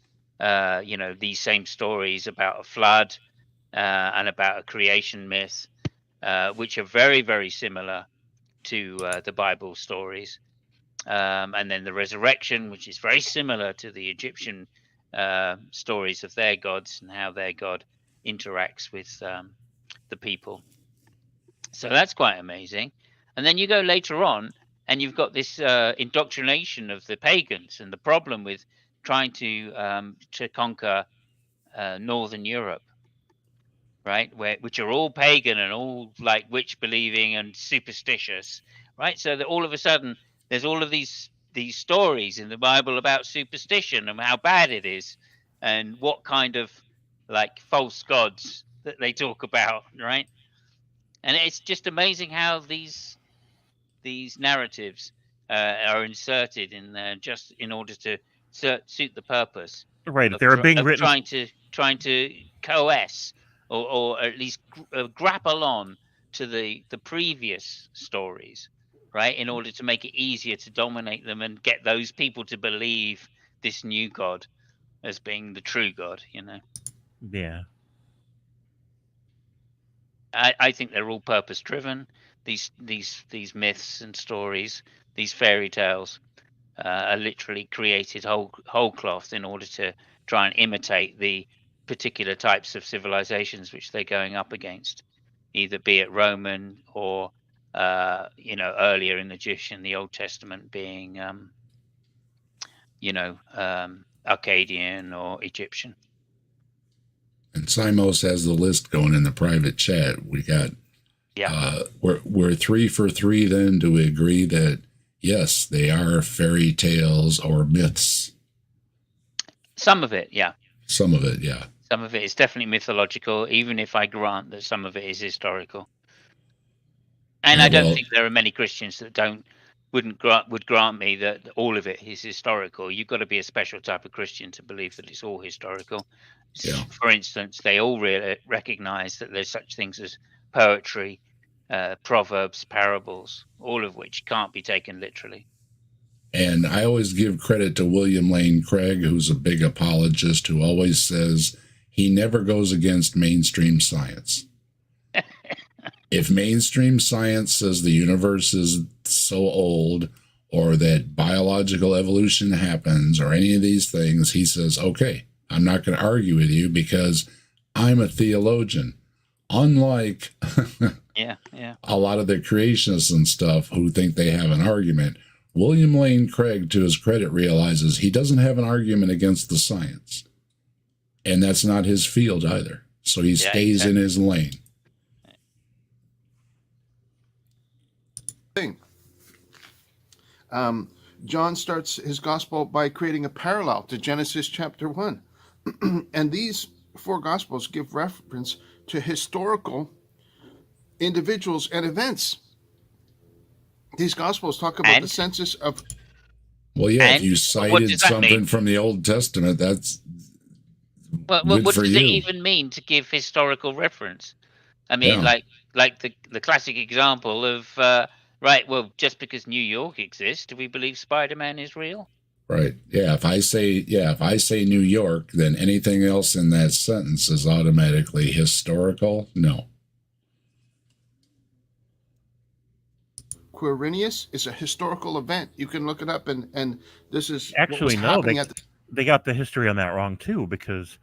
these same stories about a flood and about a creation myth, which are very, very similar to the Bible stories. And then the resurrection, which is very similar to the Egyptian stories of their gods and how their god interacts with the people. So that's quite amazing. And then you go later on and you've got this indoctrination of the pagans and the problem with trying to conquer Northern Europe, right? Which are all pagan and all like witch believing and superstitious, right? So that all of a sudden there's all of these stories in the Bible about superstition and how bad it is and what kind of like false gods that they talk about, right? And it's just amazing how these narratives are inserted in there just in order to suit the purpose Right. They were being written. Trying to coalesce or at least grapple on to the previous stories, right, in order to make it easier to dominate them and get those people to believe this new God as being the true God. Yeah. I think they're all purpose driven. These myths and stories, these fairy tales, are literally created whole cloth in order to try and imitate the particular types of civilizations which they're going up against, either be it Roman or earlier in the Jewish and the Old Testament being Akkadian or Egyptian. And Simos has the list going in the private chat. We got, we're 3 for 3 then. Do we agree that, yes, they are fairy tales or myths? Some of it, yeah. Some of it, yeah. Some of it is definitely mythological, even if I grant that some of it is historical. And I don't think there are many Christians that would grant me that all of it is historical. You've got to be a special type of Christian to believe that it's all historical. Yeah. For instance, they all really recognize that there's such things as poetry, proverbs, parables, all of which can't be taken literally. And I always give credit to William Lane Craig, who's a big apologist, who always says he never goes against mainstream science. If mainstream science says the universe is so old or that biological evolution happens or any of these things, he says, okay, I'm not going to argue with you because I'm a theologian. Unlike a lot of the creationists and stuff who think they have an argument, William Lane Craig, to his credit, realizes he doesn't have an argument against the science. And that's not his field either. So he stays in his lane. John starts his gospel by creating a parallel to Genesis chapter 1. And these 4 gospels give reference to historical individuals and events. These gospels talk about the census of... Well, yeah, if you cited something from the Old Testament, that's what does it even mean to give historical reference? I mean, like the classic example of... well, just because New York exists, do we believe Spider-Man is real? Right. Yeah. If I say New York, then anything else in that sentence is automatically historical. No. Quirinius is a historical event. You can look it up, and this is actually no. They got the history on that wrong too, because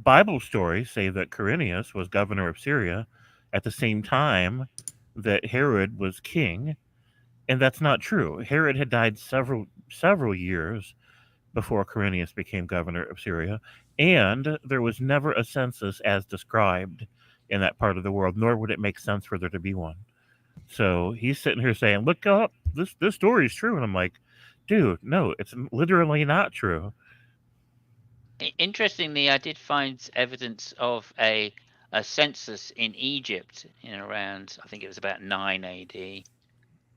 Bible stories say that Quirinius was governor of Syria at the same time that Herod was king, and that's not true. Herod had died several years before Quirinius became governor of Syria, and there was never a census as described in that part of the world, nor would it make sense for there to be one. So he's sitting here saying, look up, this story is true. And I'm like, dude, no, it's literally not true. Interestingly, I did find evidence of a census in Egypt in around, I think it was about 9 AD.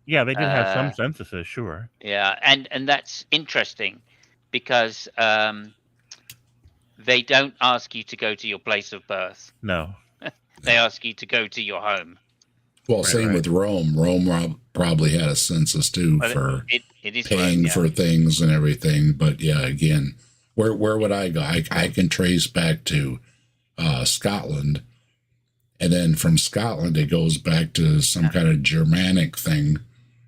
Yeah, they did have some censuses, sure. Yeah, and that's interesting because they don't ask you to go to your place of birth. No. They ask you to go to your home. Well, same with Rome. Rome probably had a census too for it is paying for things and everything. But yeah, again, where would I go? I can trace back to Scotland, and then from Scotland it goes back to some kind of Germanic thing.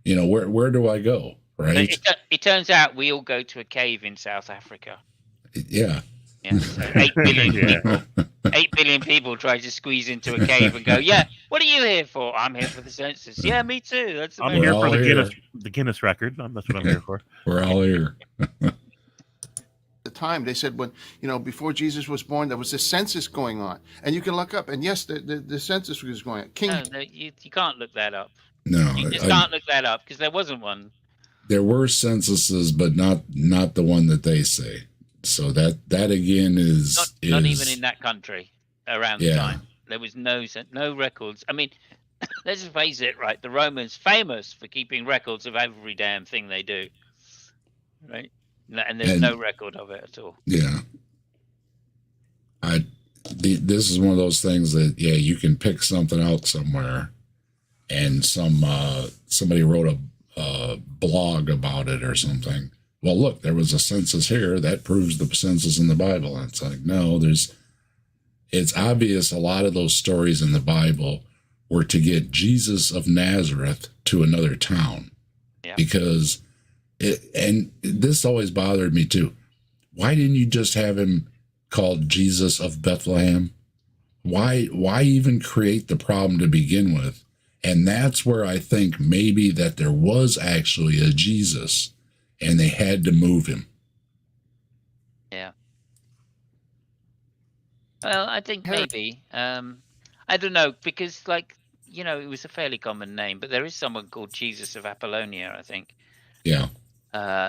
You know, where do I go? Right. It turns out we all go to a cave in South Africa. Yeah. Yeah, so 8 billion people. 8 billion people try to squeeze into a cave and go, yeah, what are you here for? I'm here for the census. Yeah, me too. I'm here for the Guinness record. That's what I'm here for. We're all here. At the time, they said before Jesus was born, there was a census going on. And you can look up, and yes, the census was going on. No, you can't look that up. No. You just can't look that up because there wasn't one. There were censuses, but not the one that they say. So that again is not even in that country around the time. There was no records. I mean, let's face it, right? The Romans famous for keeping records of every damn thing they do, right? And there's no record of it at all. Yeah, this is one of those things that, yeah, you can pick something out somewhere, and somebody wrote a blog about it or something. Well, look, there was a census here that proves the census in the Bible. And it's like, no, it's obvious a lot of those stories in the Bible were to get Jesus of Nazareth to another town. Yeah. Because and this always bothered me too. Why didn't you just have him called Jesus of Bethlehem? Why even create the problem to begin with? And that's where I think maybe that there was actually a Jesus and they had to move him. Yeah. Well, I think maybe. I don't know, because, like, you know, it was a fairly common name, but there is someone called Jesus of Apollonia, I think. Yeah.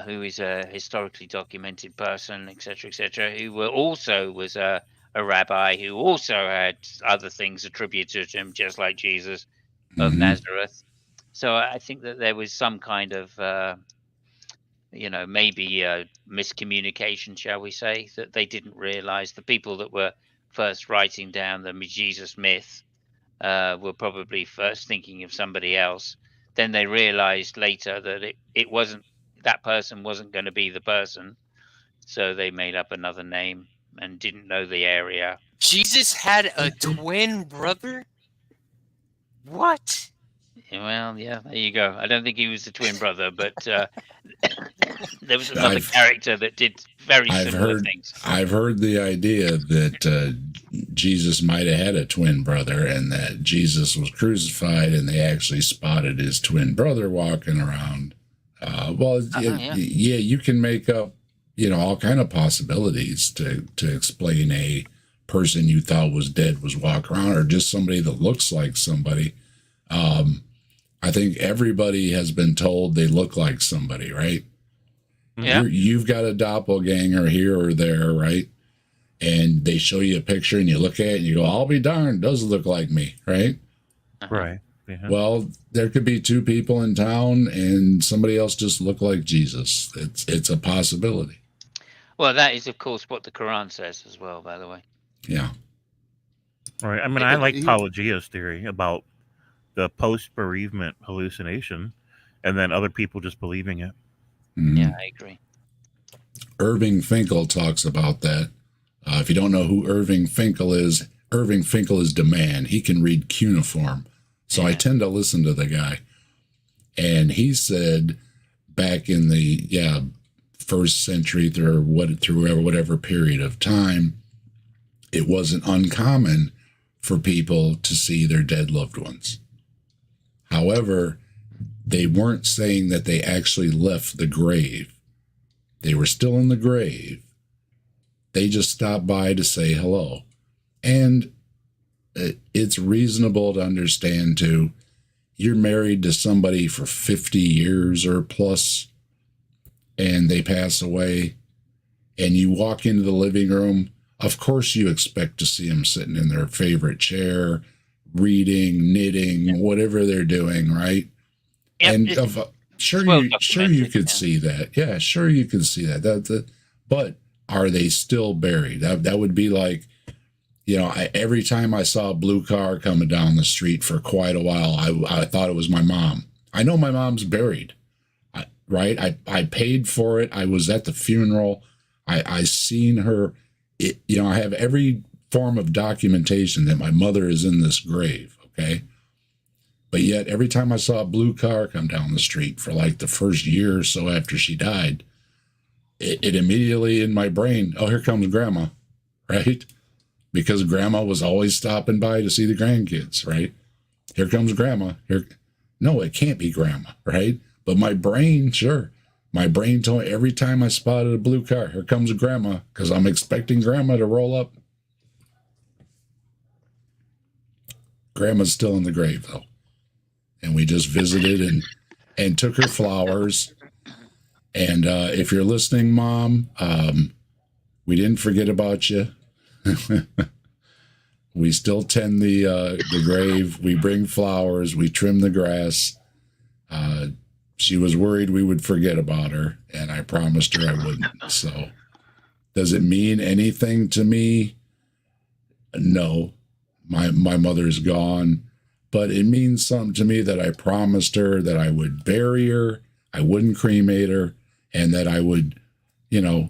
Who is a historically documented person, etc., who also was a rabbi who also had other things attributed to him, just like Jesus of Nazareth. So I think that there was some kind of, maybe miscommunication, shall we say, that they didn't realize. The people that were first writing down the Jesus myth were probably first thinking of somebody else. Then they realized later that it wasn't, that person wasn't going to be the person. So they made up another name and didn't know the area. Jesus had a twin brother? What? Well, yeah, there you go. I don't think he was the twin brother, but there was another character that did very similar things. I've heard the idea that Jesus might have had a twin brother, and that Jesus was crucified and they actually spotted his twin brother walking around. Yeah, you can make up, all kind of possibilities to explain a person you thought was dead was walking around, or just somebody that looks like somebody. I think everybody has been told they look like somebody, right? Yeah. You've got a doppelganger here or there, right? And they show you a picture and you look at it and you go, I'll be darned, does look like me, right? Right. Yeah. Well, there could be two people in town and somebody else just look like Jesus. It's a possibility. Well, that is, of course, what the Quran says as well, by the way. Yeah. All right. I mean, I like Pelagia's theory about the post-bereavement hallucination, and then other people just believing it. Yeah, I agree. Irving Finkel talks about that. If you don't know who Irving Finkel is demand. He can read cuneiform. So I tend to listen to the guy. And he said back in the first century through whatever period of time, it wasn't uncommon for people to see their dead loved ones. However, they weren't saying that they actually left the grave. They were still in the grave. They just stopped by to say hello. And it's reasonable to understand, too. You're married to somebody for 50 years or plus, and they pass away, and you walk into the living room. Of course you expect to see them sitting in their favorite chair, reading, knitting, whatever they're doing, right? Yep. And sure you could see that. Yeah, sure you could see that. But are they still buried? That would be like, every time I saw a blue car coming down the street for quite a while, I thought it was my mom. I know my mom's buried, right? I paid for it. I was at the funeral. I seen her. I have every form of documentation that my mother is in this grave, okay? But yet, every time I saw a blue car come down the street for like the first year or so after she died, it immediately in my brain, oh, here comes Grandma, right? Because Grandma was always stopping by to see the grandkids, right? Here comes Grandma. No, it can't be Grandma, right? But my brain, my brain told me every time I spotted a blue car, here comes Grandma, because I'm expecting Grandma to roll up. Grandma's still in the grave, though. And we just visited and took her flowers. And if you're listening, Mom, we didn't forget about you. We still tend the grave. We bring flowers. We trim the grass. She was worried we would forget about her, and I promised her I wouldn't. So does it mean anything to me? no, my mother's gone, but it means something to me that I promised her that I would bury her, I wouldn't cremate her, and that I would,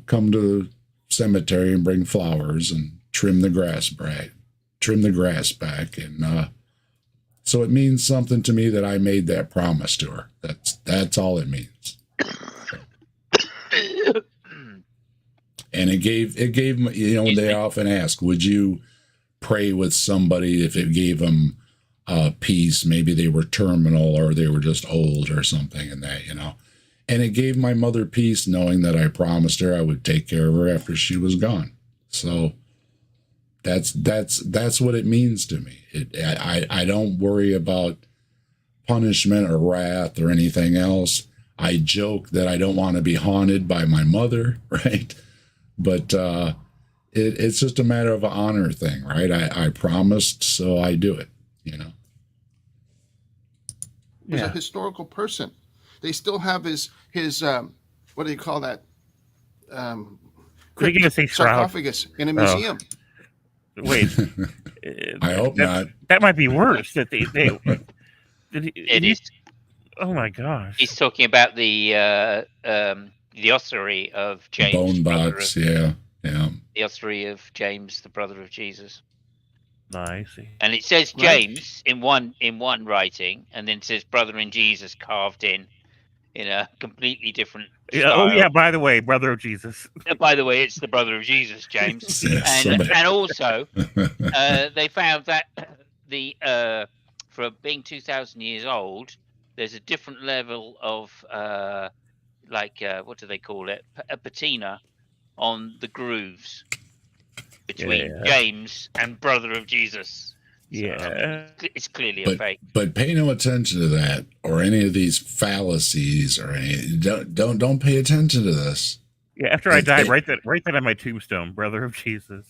come to the cemetery and bring flowers and trim the grass back. And so it means something to me that I made that promise to her. That's all it means. And it gave they often ask, would you pray with somebody if it gave them peace? Maybe they were terminal or they were just old or something, and that, and it gave my mother peace knowing that I promised her I would take care of her after she was gone. So that's what it means to me. I don't worry about punishment or wrath or anything else. I joke that I don't want to be haunted by my mother, right? But it's just a matter of an honor thing, right? I promised, so I do it, He's a historical person. They still have his what do you call that? Sarcophagus in a museum. Wait, I hope not. That might be worse. That they It is. Oh my gosh! He's talking about the ossuary of James, bone box. Yeah. The ossuary of James, the brother of Jesus. I see. And it says James in one writing, and then it says brother in Jesus carved in a completely different style. Oh yeah. By the way, brother of Jesus. By the way, it's the brother of Jesus, James. And also, they found that for being 2,000 years old, there's a different level of what do they call it? A patina on the grooves between James and brother of Jesus. Yeah, so, I mean, it's clearly a fake. But pay no attention to that or any of these fallacies or any. Don't pay attention to this. Yeah, after I die, write that on my tombstone, brother of Jesus.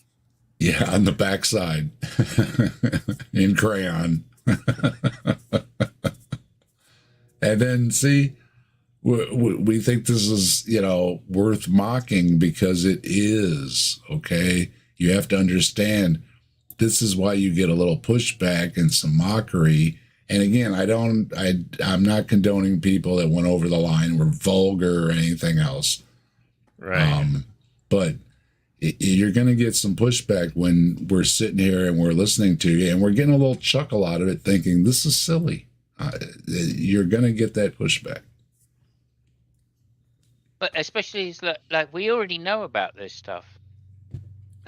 Yeah, on the backside in crayon. And then see, we think this is worth mocking because it is. Okay, you have to understand. This is why you get a little pushback and some mockery. And again, I'm not condoning people that went over the line, were vulgar or anything else. Right. But you're going to get some pushback when we're sitting here and we're listening to you and we're getting a little chuckle out of it thinking this is silly. You're going to get that pushback. But especially it's like we already know about this stuff.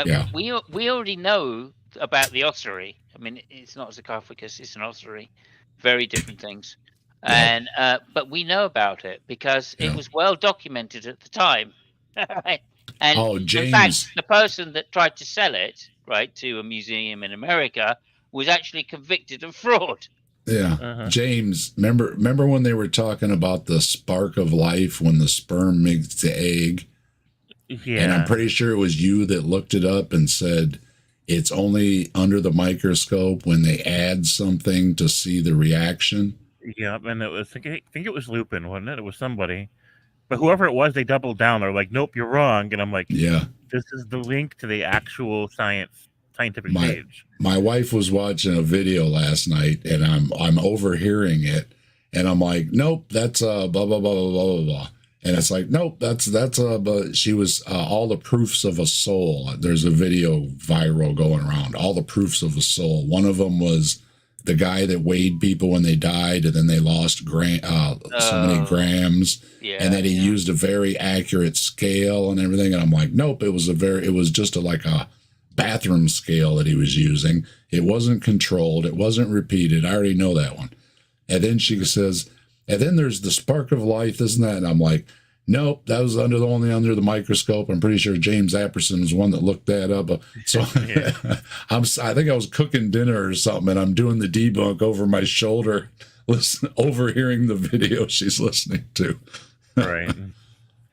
Yeah. We already know about the ossuary. I mean, it's not a sarcophagus; it's an ossuary. Very different things. And but we know about it because it was well documented at the time. And James. In fact, the person that tried to sell it, to a museum in America, was actually convicted of fraud. Yeah. James, remember when they were talking about the spark of life when the sperm makes the egg? Yeah. And I'm pretty sure it was you that looked it up and said it's only under the microscope when they add something to see the reaction. Yeah, and it was, I think it was Lupin, wasn't it? It was somebody. But whoever it was, they doubled down. They're like, nope, you're wrong. And I'm like, yeah, this is the link to the actual scientific page. My wife was watching a video last night, and I'm overhearing it, and I'm like, nope, that's blah blah blah blah blah blah. And it's like, nope, that's but she was all the proofs of a soul. There's a video viral going around, all the proofs of a soul. One of them was the guy that weighed people when they died, and then they lost so many grams, and that he used a very accurate scale and everything. And I'm like, nope, it was just like a bathroom scale that he was using. It wasn't controlled. It wasn't repeated. I already know that one. And then she says, and then there's the spark of life, isn't that? And I'm like, nope, that was only under the microscope. I'm pretty sure James Apperson was one that looked that up. So I think I was cooking dinner or something, and I'm doing the debunk over my shoulder, overhearing the video she's listening to. Right.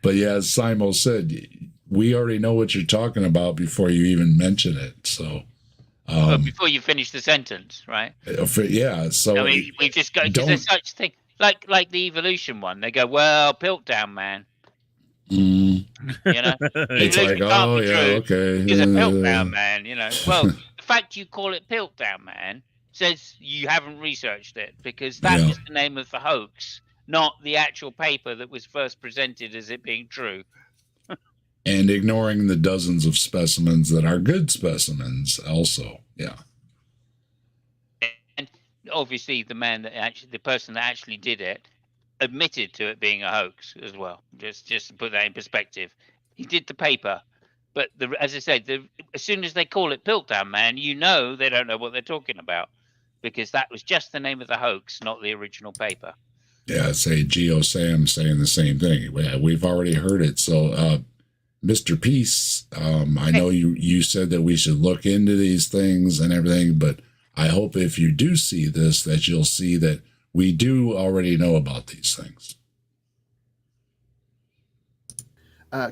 But yeah, as Simo said, we already know what you're talking about before you even mention it. So before you finish the sentence, right? Yeah. So I mean, we just go because there's such thing like the evolution one. They go, well, Piltdown man. It's like, oh yeah, okay. He's a Piltdown man. Well, the fact you call it Piltdown Man says you haven't researched it, because that was the name of the hoax, not the actual paper that was first presented as it being true. And ignoring the dozens of specimens that are good specimens also. Yeah. And obviously the person that actually did it admitted to it being a hoax as well. Just to put that in perspective. He did the paper, but as I said, as soon as they call it Piltdown Man, you know they don't know what they're talking about, because that was just the name of the hoax, not the original paper. Yeah, say Geo Sam saying the same thing. We've already heard it. So, Mr. Peace, I know you said that we should look into these things and everything, but I hope if you do see this, that you'll see that we do already know about these things.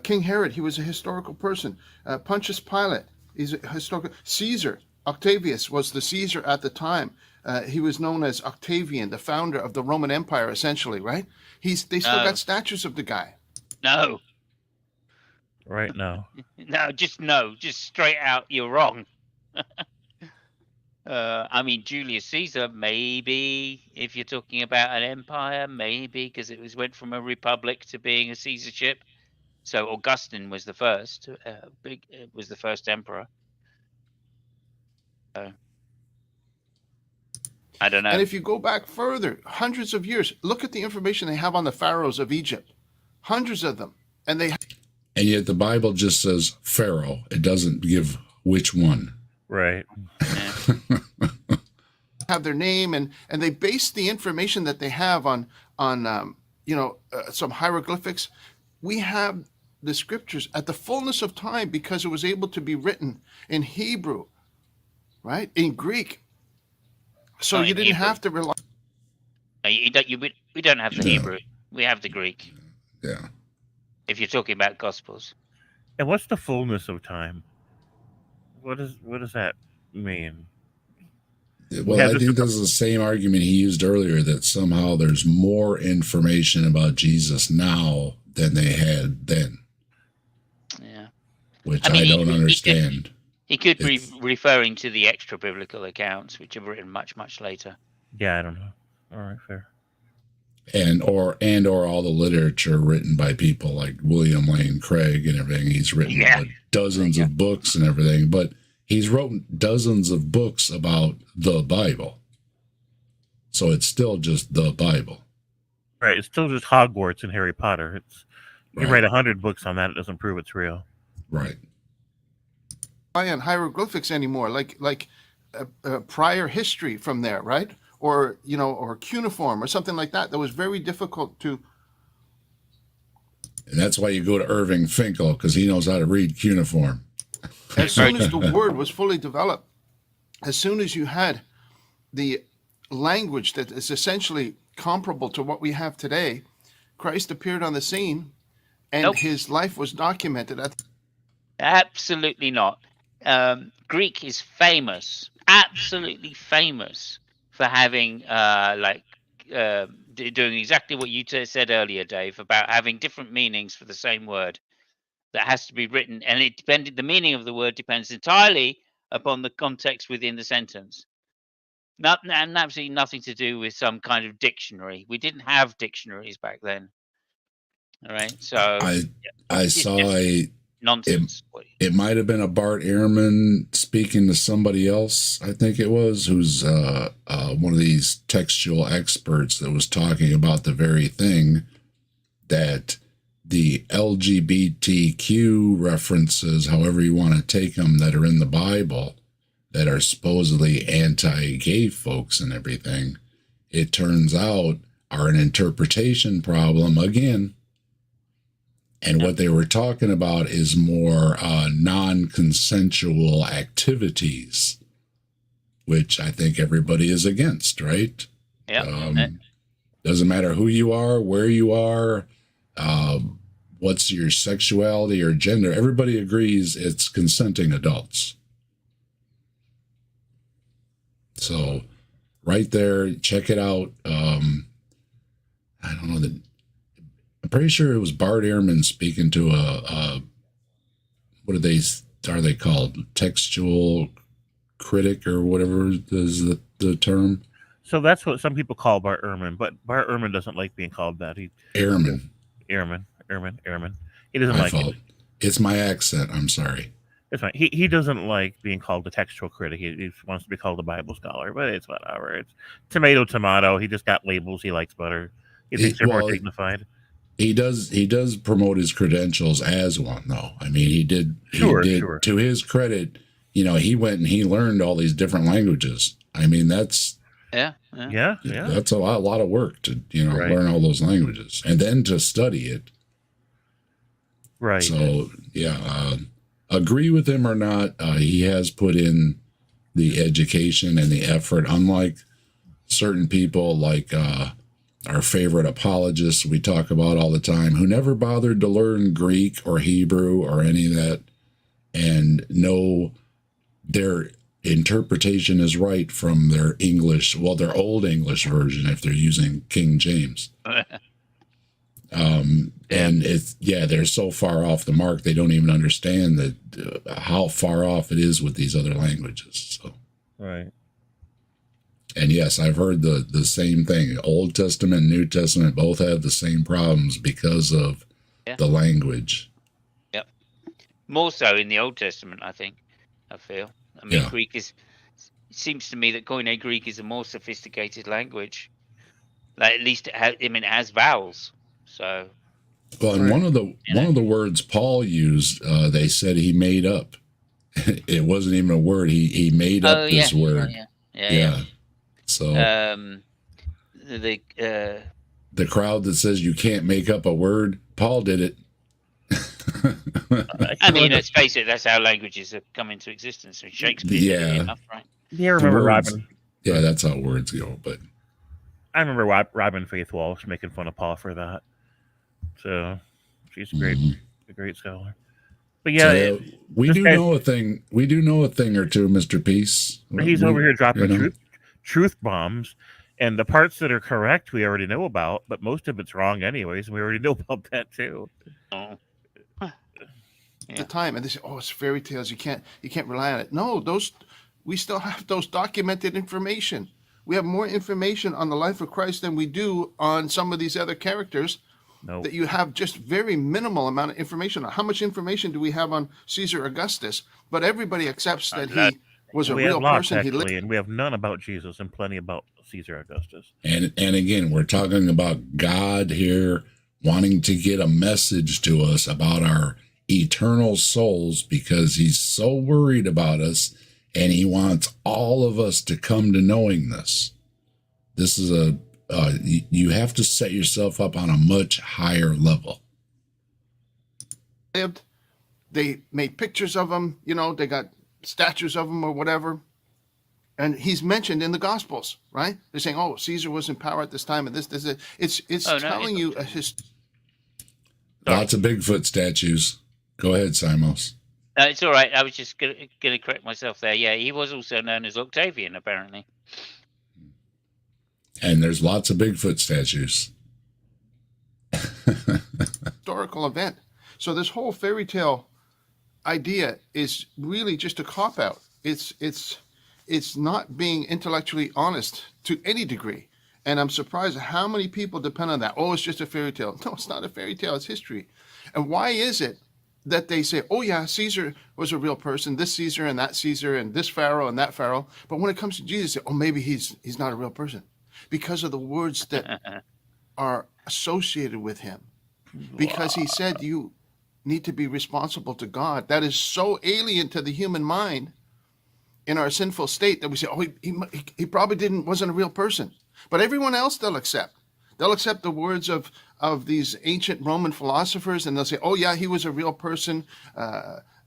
King Herod, he was a historical person. Pontius Pilate, he's a historical. Caesar, Octavius was the Caesar at the time. He was known as Octavian, the founder of the Roman Empire, essentially, right? They still got statues of the guy. No. Right now. No. Just straight out, you're wrong. I mean, Julius Caesar, maybe, if you're talking about an empire, maybe, because it went from a republic to being a Caesarship. So Augustine was the first, was the first emperor. I don't know. And if you go back further, hundreds of years, look at the information they have on the pharaohs of Egypt. Hundreds of them. And yet the Bible just says Pharaoh. It doesn't give which one. Right. have their name, and they base the information that they have on some hieroglyphics. We have the scriptures at the fullness of time because it was able to be written in Hebrew, right? In Greek. So you didn't have to rely. We don't have the Hebrew. We have the Greek. Yeah. If you're talking about Gospels. And what's the fullness of time? What does that mean? Well, I think this is the same argument he used earlier, that somehow there's more information about Jesus now than they had then. Yeah. Which I don't understand. He could be referring to the extra biblical accounts, which are written much, much later. Yeah, I don't know. All right, fair. And or all the literature written by people like William Lane Craig and everything. He's written dozens of books and everything, but he's written dozens of books about the Bible. So it's still just the Bible. Right. It's still just Hogwarts and Harry Potter. You write 100 books on that, it doesn't prove it's real. Right. On hieroglyphics anymore, like prior history from there, right? Or cuneiform or something like that. That was very difficult to. And that's why you go to Irving Finkel, because he knows how to read cuneiform. As soon as the word was fully developed, as soon as you had the language that is essentially comparable to what we have today, Christ appeared on the scene, and his life was documented. Absolutely not. Greek is famous, absolutely famous, for having doing exactly what you said earlier, Dave, about having different meanings for the same word that has to be written, and the meaning of the word depends entirely upon the context within the sentence. And absolutely nothing to do with some kind of dictionary. We didn't have dictionaries back then. All right, so I saw nonsense. It might have been a Bart Ehrman speaking to somebody else, I think it was, who's one of these textual experts that was talking about the very thing, that the LGBTQ references, however you want to take them, that are in the Bible, that are supposedly anti-gay folks and everything, it turns out are an interpretation problem again. And what they were talking about is more non-consensual activities, which I think everybody is against, right? Yeah. Doesn't matter who you are, where you are, what's your sexuality or gender. Everybody agrees it's consenting adults. So right there, check it out. I don't know that. I'm pretty sure it was Bart Ehrman speaking to what are they called? Textual critic or whatever is the term. So that's what some people call Bart Ehrman, but Bart Ehrman doesn't like being called that. Ehrman. Ehrman. He doesn't My like fault. it. It's my accent. I'm sorry. It's fine. He doesn't like being called a textual critic. He wants to be called a Bible scholar, but it's whatever. It's tomato. He just got labels. He likes better. He thinks they're more dignified. He does promote his credentials as one, though. I mean, he did. Sure. To his credit, he went and he learned all these different languages. I mean, that's that's a lot of work to learn all those languages and then to study it. Right. So agree with him or not, he has put in the education and the effort. Unlike certain people, like our favorite apologists we talk about all the time, who never bothered to learn Greek or Hebrew or any of that, and know their interpretation is right from their English, their Old English version if they're using King James. And they're so far off the mark they don't even understand that how far off it is with these other languages. So right. And yes, I've heard the same thing. Old Testament and New Testament both have the same problems because of the language. Yep. More so in the Old Testament, I think. I feel. I mean, Greek it seems to me that Koine Greek is a more sophisticated language. Like, at least it has vowels. So. Well, and one of the words Paul used, they said he made up. It wasn't even a word. He made up this word. Yeah. So the crowd that says you can't make up a word, Paul did it. I mean, let's face it, that's how languages have come into existence. And Shakespeare did it enough, right? Yeah, I remember Robin. Yeah, that's how words go. But I remember Robin Faith Walsh making fun of Paul for that. So she's a great scholar. But we do know a thing. We do know a thing or two, Mr. Peace. He's over here dropping truth bombs, and the parts that are correct we already know about, but most of it's wrong anyways, and we already know about that too. The time, and they say, "Oh, it's fairy tales. You can't rely on it." No, we still have those documented information. We have more information on the life of Christ than we do on some of these other characters. That you have just very minimal amount of information on. How much information do we have on Caesar Augustus? But everybody accepts that he was a real person. And we have none about Jesus and plenty about Caesar Augustus. And again, we're talking about God here wanting to get a message to us about our eternal souls because he's so worried about us and he wants all of us to come to knowing this. This is you have to set yourself up on a much higher level. They made pictures of him, they got statues of him or whatever. And he's mentioned in the Gospels, right? They're saying, "Oh, Caesar was in power at this time," and this. It's telling you a history. Lots of Bigfoot statues. Go ahead, Simos. It's all right. I was just going to correct myself there. Yeah, he was also known as Octavian, apparently. And there's lots of Bigfoot statues. Historical event. So this whole fairy tale idea is really just a cop-out. It's not being intellectually honest to any degree. And I'm surprised at how many people depend on that. Oh, it's just a fairy tale. No, it's not a fairy tale. It's history. And why is it that they say, "Oh yeah, Caesar was a real person, this Caesar and that Caesar and this Pharaoh and that Pharaoh," but when it comes to Jesus, they say, "Oh, maybe he's not a real person," because of the words that are associated with him. Because he said you need to be responsible to God. That is so alien to the human mind in our sinful state that we say, "Oh, he probably wasn't a real person." But everyone else they'll accept. They'll accept the words of these ancient Roman philosophers, and they'll say, "Oh yeah, he was a real person."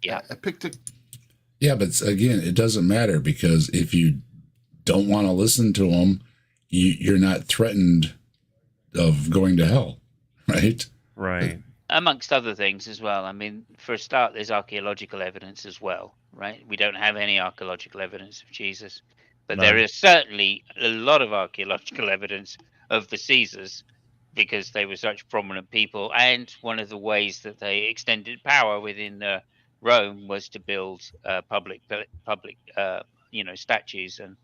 Yeah, but again, it doesn't matter because if you don't want to listen to them, you're not threatened of going to hell, right? Right. Amongst other things as well. I mean, for a start, there's archaeological evidence as well, right? We don't have any archaeological evidence of Jesus, but there is certainly a lot of archaeological evidence of the Caesars because they were such prominent people. And one of the ways that they extended power within Rome was to build public statues and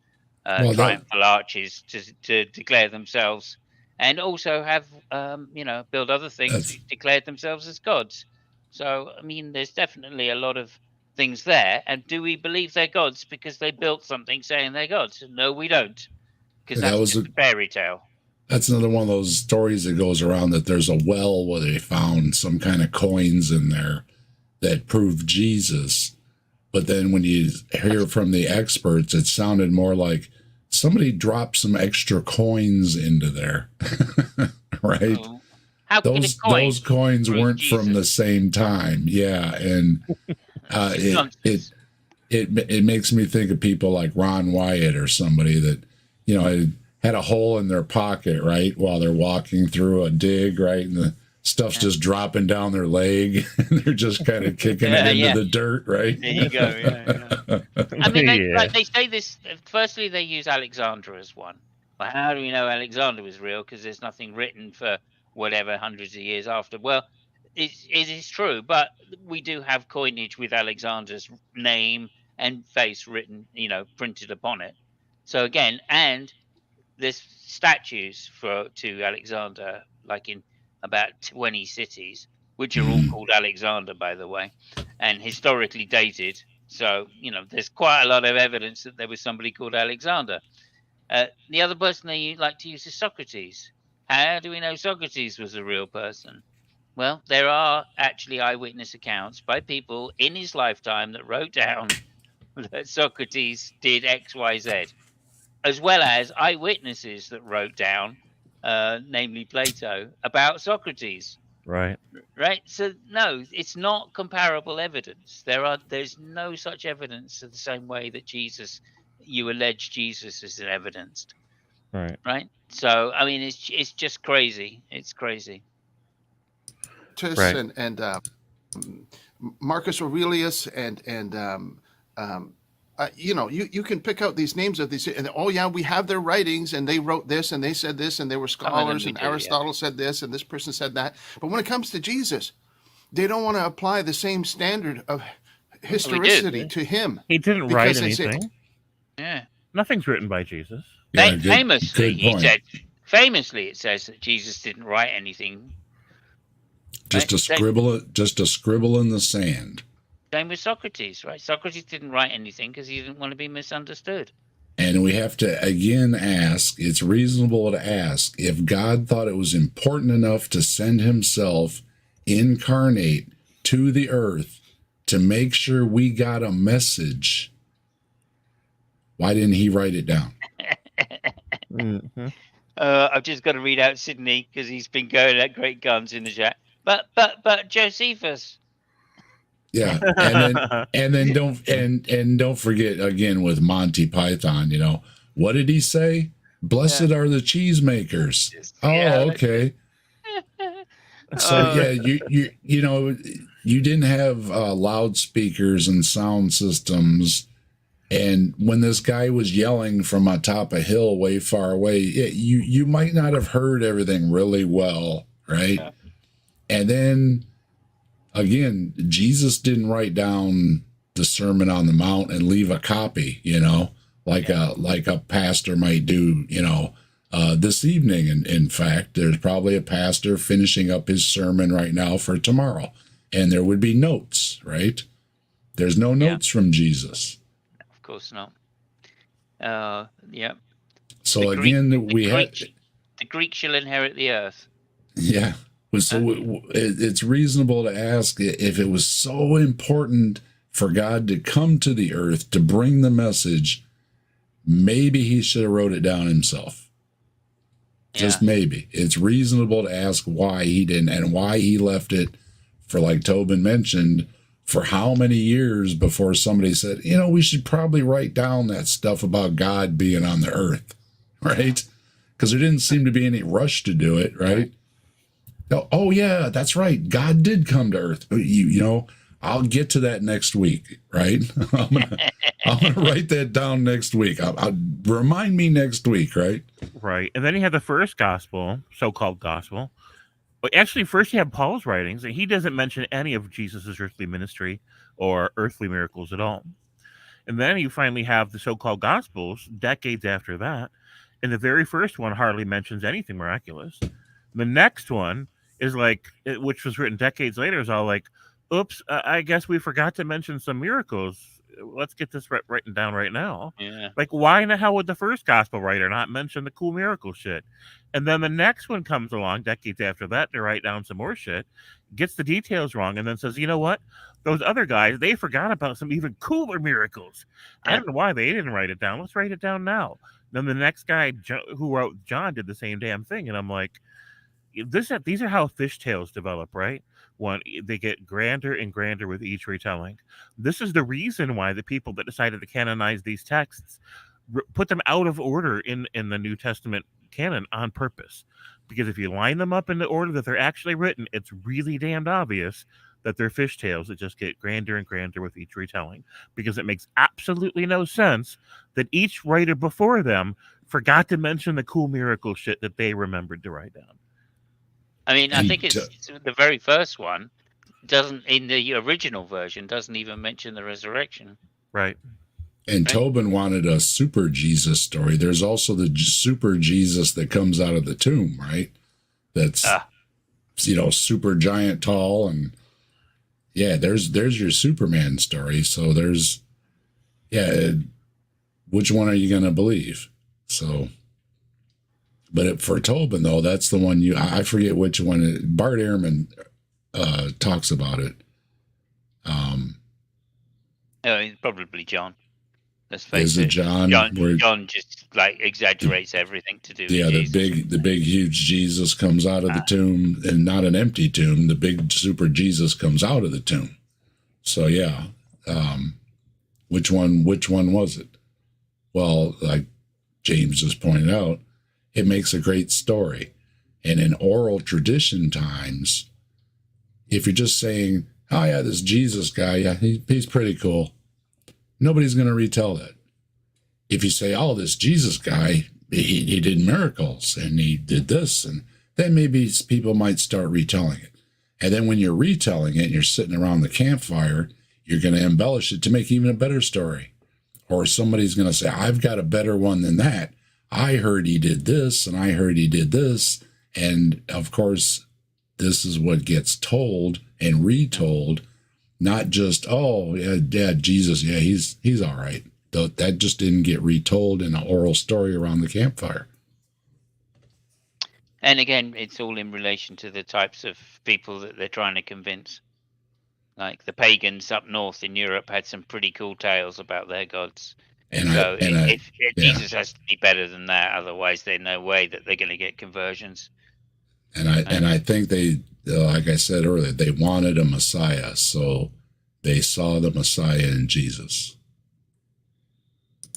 Well, that- triumphal arches to declare themselves, and also have build other things That's- which declared themselves as gods. So I mean, there's definitely a lot of things there. And do we believe they're gods because they built something saying they're gods? No, we don't, because That that's was just a fairy tale. That's another one of those stories that goes around that there's a well where they found some kind of coins in there that proved Jesus. But then when you hear from the experts, it sounded more like somebody dropped some extra coins into there. Right? Oh, how could a coin Those coins prove weren't from the Jesus? same time. Yeah. And It's nonsense. it makes me think of people like Ron Wyatt or somebody that, had a hole in their pocket, right, while they're walking through a dig, right, and the stuff's just dropping down their leg, and they're just kind of kicking it into the dirt, right? There you go. Yeah. I mean, they say this. Firstly, they use Alexander as one. But how do we know Alexander was real? Because there's nothing written for whatever hundreds of years after. Well, it is true, but we do have coinage with Alexander's name and face written, printed upon it. So again, and there's statues to Alexander, like in about 20 cities, which are all called Alexander, by the way, and historically dated. So, there's quite a lot of evidence that there was somebody called Alexander. The other person they like to use is Socrates. How do we know Socrates was a real person? Well, there are actually eyewitness accounts by people in his lifetime that wrote down that Socrates did X, Y, Z, as well as eyewitnesses that wrote down, namely Plato, about Socrates. Right. Right. So no, it's not comparable evidence. There's no such evidence in the same way that you allege Jesus is evidenced. Right. Right. So I mean, it's just crazy. It's crazy. Right. And Marcus Aurelius and you can pick out these names of these, and we have their writings, and they wrote this, and they said this, and they were scholars, and Aristotle said this, and this person said that. But when it comes to Jesus, they don't want to apply the same standard of historicity to him. He didn't write anything. Yeah. Nothing's written by Jesus. Yeah, famously, good point. he said. Famously, it says that Jesus didn't write anything. Just a scribble in the sand. Same with Socrates, right? Socrates didn't write anything because he didn't want to be misunderstood. And we have to again ask, it's reasonable to ask, if God thought it was important enough to send himself incarnate to the earth to make sure we got a message, why didn't he write it down? Mm-hmm. I've just got to read out Sydney because he's been going at great guns in the chat. But Josephus. Yeah, and then don't forget again with Monty Python. What did he say? Blessed are the cheesemakers. Okay. So you didn't have loudspeakers and sound systems, and when this guy was yelling from atop a hill way far away, you might not have heard everything really well, right? Yeah. And then again, Jesus didn't write down the Sermon on the Mount and leave a copy, like a pastor might do, this evening. And in fact, there's probably a pastor finishing up his sermon right now for tomorrow, and there would be notes, right? There's no notes from Jesus. Of course not. Yeah. So again, the Greek shall inherit the earth. Yeah. So it's reasonable to ask, if it was so important for God to come to the earth to bring the message, maybe he should have wrote it down himself. Yeah. Just maybe. It's reasonable to ask why he didn't, and why he left it for, like Tobin mentioned, for how many years before somebody said, we should probably write down that stuff about God being on the earth, right? Because there didn't seem to be any rush to do it, right? Oh yeah, that's right. God did come to earth. I'll get to that next week, right? I'm gonna write that down next week. I'll remind me next week, right? Right. And then you have the first gospel, so-called gospel. But actually, first you have Paul's writings, and he doesn't mention any of Jesus's earthly ministry or earthly miracles at all. And then you finally have the so-called Gospels decades after that. And the very first one hardly mentions anything miraculous. The next one is which was written decades later, is all like, oops, I guess we forgot to mention some miracles. Let's get this written down right now. Yeah. Like, why in the hell would the first gospel writer not mention the cool miracle shit? And then the next one comes along decades after that to write down some more shit, gets the details wrong, and then says, you know what? Those other guys, they forgot about some even cooler miracles. I don't know why they didn't write it down. Let's write it down now. Then the next guy who wrote John did the same damn thing. And I'm like, these are how fish tales develop, right? They get grander and grander with each retelling. This is the reason why the people that decided to canonize these texts put them out of order in the New Testament canon on purpose. Because if you line them up in the order that they're actually written, it's really damned obvious that they're fish tales that just get grander and grander with each retelling. Because it makes absolutely no sense that each writer before them forgot to mention the cool miracle shit that they remembered to write down. I mean, I think it's the very first one doesn't, in the original version, doesn't even mention the resurrection. Right. And Tobin wanted a super Jesus story. There's also the super Jesus that comes out of the tomb, right? That's, super giant tall. And yeah, there's your Superman story. So which one are you going to believe? So, but for Tobin, though, that's the one I forget which one. Bart Ehrman talks about it. Probably John. Let's face Is it John? John just exaggerates everything to do with Jesus. the big huge Jesus comes out of the tomb, and not an empty tomb. The big super Jesus comes out of the tomb. So yeah, which one was it? Well, like James just pointed out, it makes a great story. And in oral tradition times, if you're just saying, oh yeah, this Jesus guy, yeah, he's pretty cool, nobody's going to retell that. If you say, oh, this Jesus guy, he did miracles and he did this, and then maybe people might start retelling it. And then when you're retelling it and you're sitting around the campfire, you're going to embellish it to make even a better story. Or somebody's going to say, I've got a better one than that. I heard he did this, and I heard he did this. And of course, this is what gets told and retold, not just, oh, yeah, Jesus, yeah, he's all right. That just didn't get retold in an oral story around the campfire. And again, it's all in relation to the types of people that they're trying to convince. Like the pagans up north in Europe had some pretty cool tales about their gods. Jesus has to be better than that. Otherwise, there's no way that they're going to get conversions. And I think they, like I said earlier, they wanted a Messiah, so they saw the Messiah in Jesus.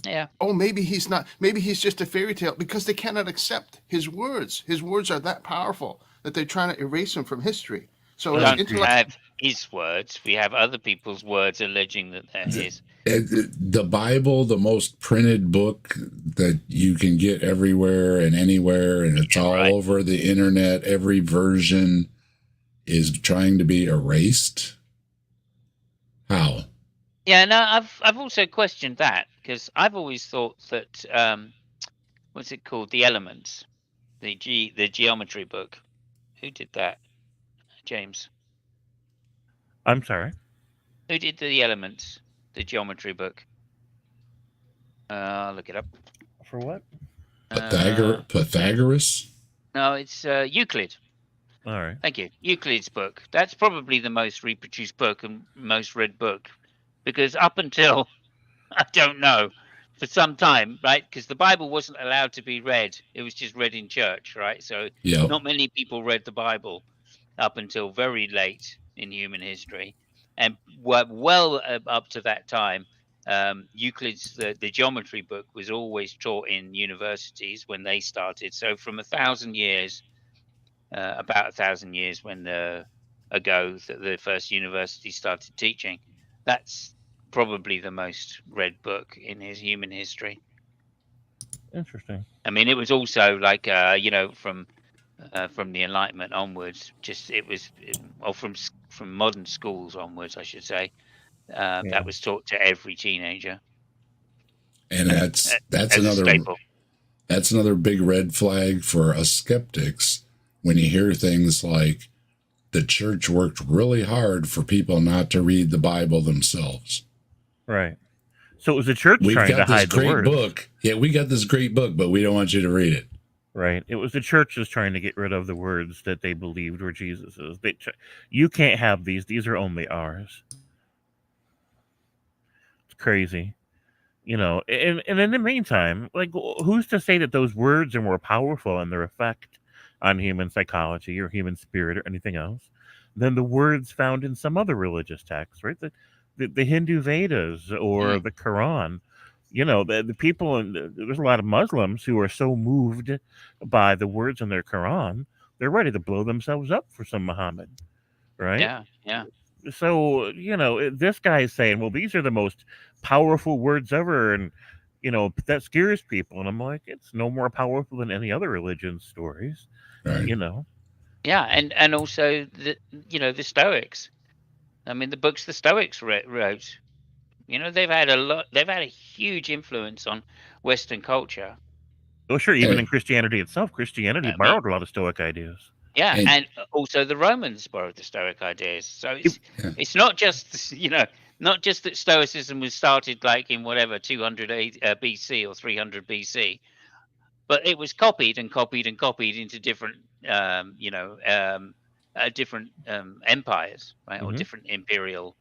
Yeah. Oh, maybe he's not. Maybe he's just a fairy tale, because they cannot accept his words. His words are that powerful that they're trying to erase him from history. So we don't have his words. We have other people's words alleging that they're his. The Bible, the most printed book that you can get everywhere and anywhere, and it's all over the internet. Every version is trying to be erased. How? Yeah, no, I've also questioned that, because I've always thought that what's it called? The Elements, the geometry book. Who did that? James. I'm sorry. Who did the Elements, the geometry book? I'll look it up. For what? Pythagoras? No, it's Euclid. All right. Thank you. Euclid's book. That's probably the most reproduced book and most read book, because up until, I don't know, for some time, right? Because the Bible wasn't allowed to be read. It was just read in church, right? So not many people read the Bible up until very late in human history. And well up to that time, Euclid's, the geometry book was always taught in universities when they started. So from 1,000 years, about 1,000 years ago that the first university started teaching, that's probably the most read book in his human history. Interesting. I mean, it was also like, from the Enlightenment onwards, from modern schools onwards, I should say, that was taught to every teenager. And that's as a another staple. that's another big red flag for us skeptics when you hear things like the church worked really hard for people not to read the Bible themselves. Right. So it was the church We've trying to got this hide the great words. book. Yeah, we got this great book, but we don't want you to read it. Right. It was the churches trying to get rid of the words that they believed were Jesus's. You can't have these. These are only ours. It's crazy. You know, and in the meantime, like, who's to say that those words are more powerful in their effect on human psychology or human spirit or anything else than the words found in some other religious texts, right? The Hindu Vedas or the Quran. You know, the people, there's a lot of Muslims who are so moved by the words in their Quran, they're ready to blow themselves up for some Muhammad, right? Yeah, yeah. So, you know, this guy is saying, well, these are the most powerful words ever. And, you know, that scares people. And I'm like, it's no more powerful than any other religion's stories, Right. you know? Yeah. And also, the Stoics. I mean, the books the Stoics wrote, you know, they've had a huge influence on Western culture. Oh, sure. Even Hey. in Christianity itself, Christianity I mean, borrowed a lot of Stoic ideas. yeah, Hey. and also the Romans borrowed the Stoic ideas. So it's not just, you know, not just that Stoicism was started like in whatever 200 BC or 300 BC, but it was copied and copied and copied into different, different empires, right, or different imperial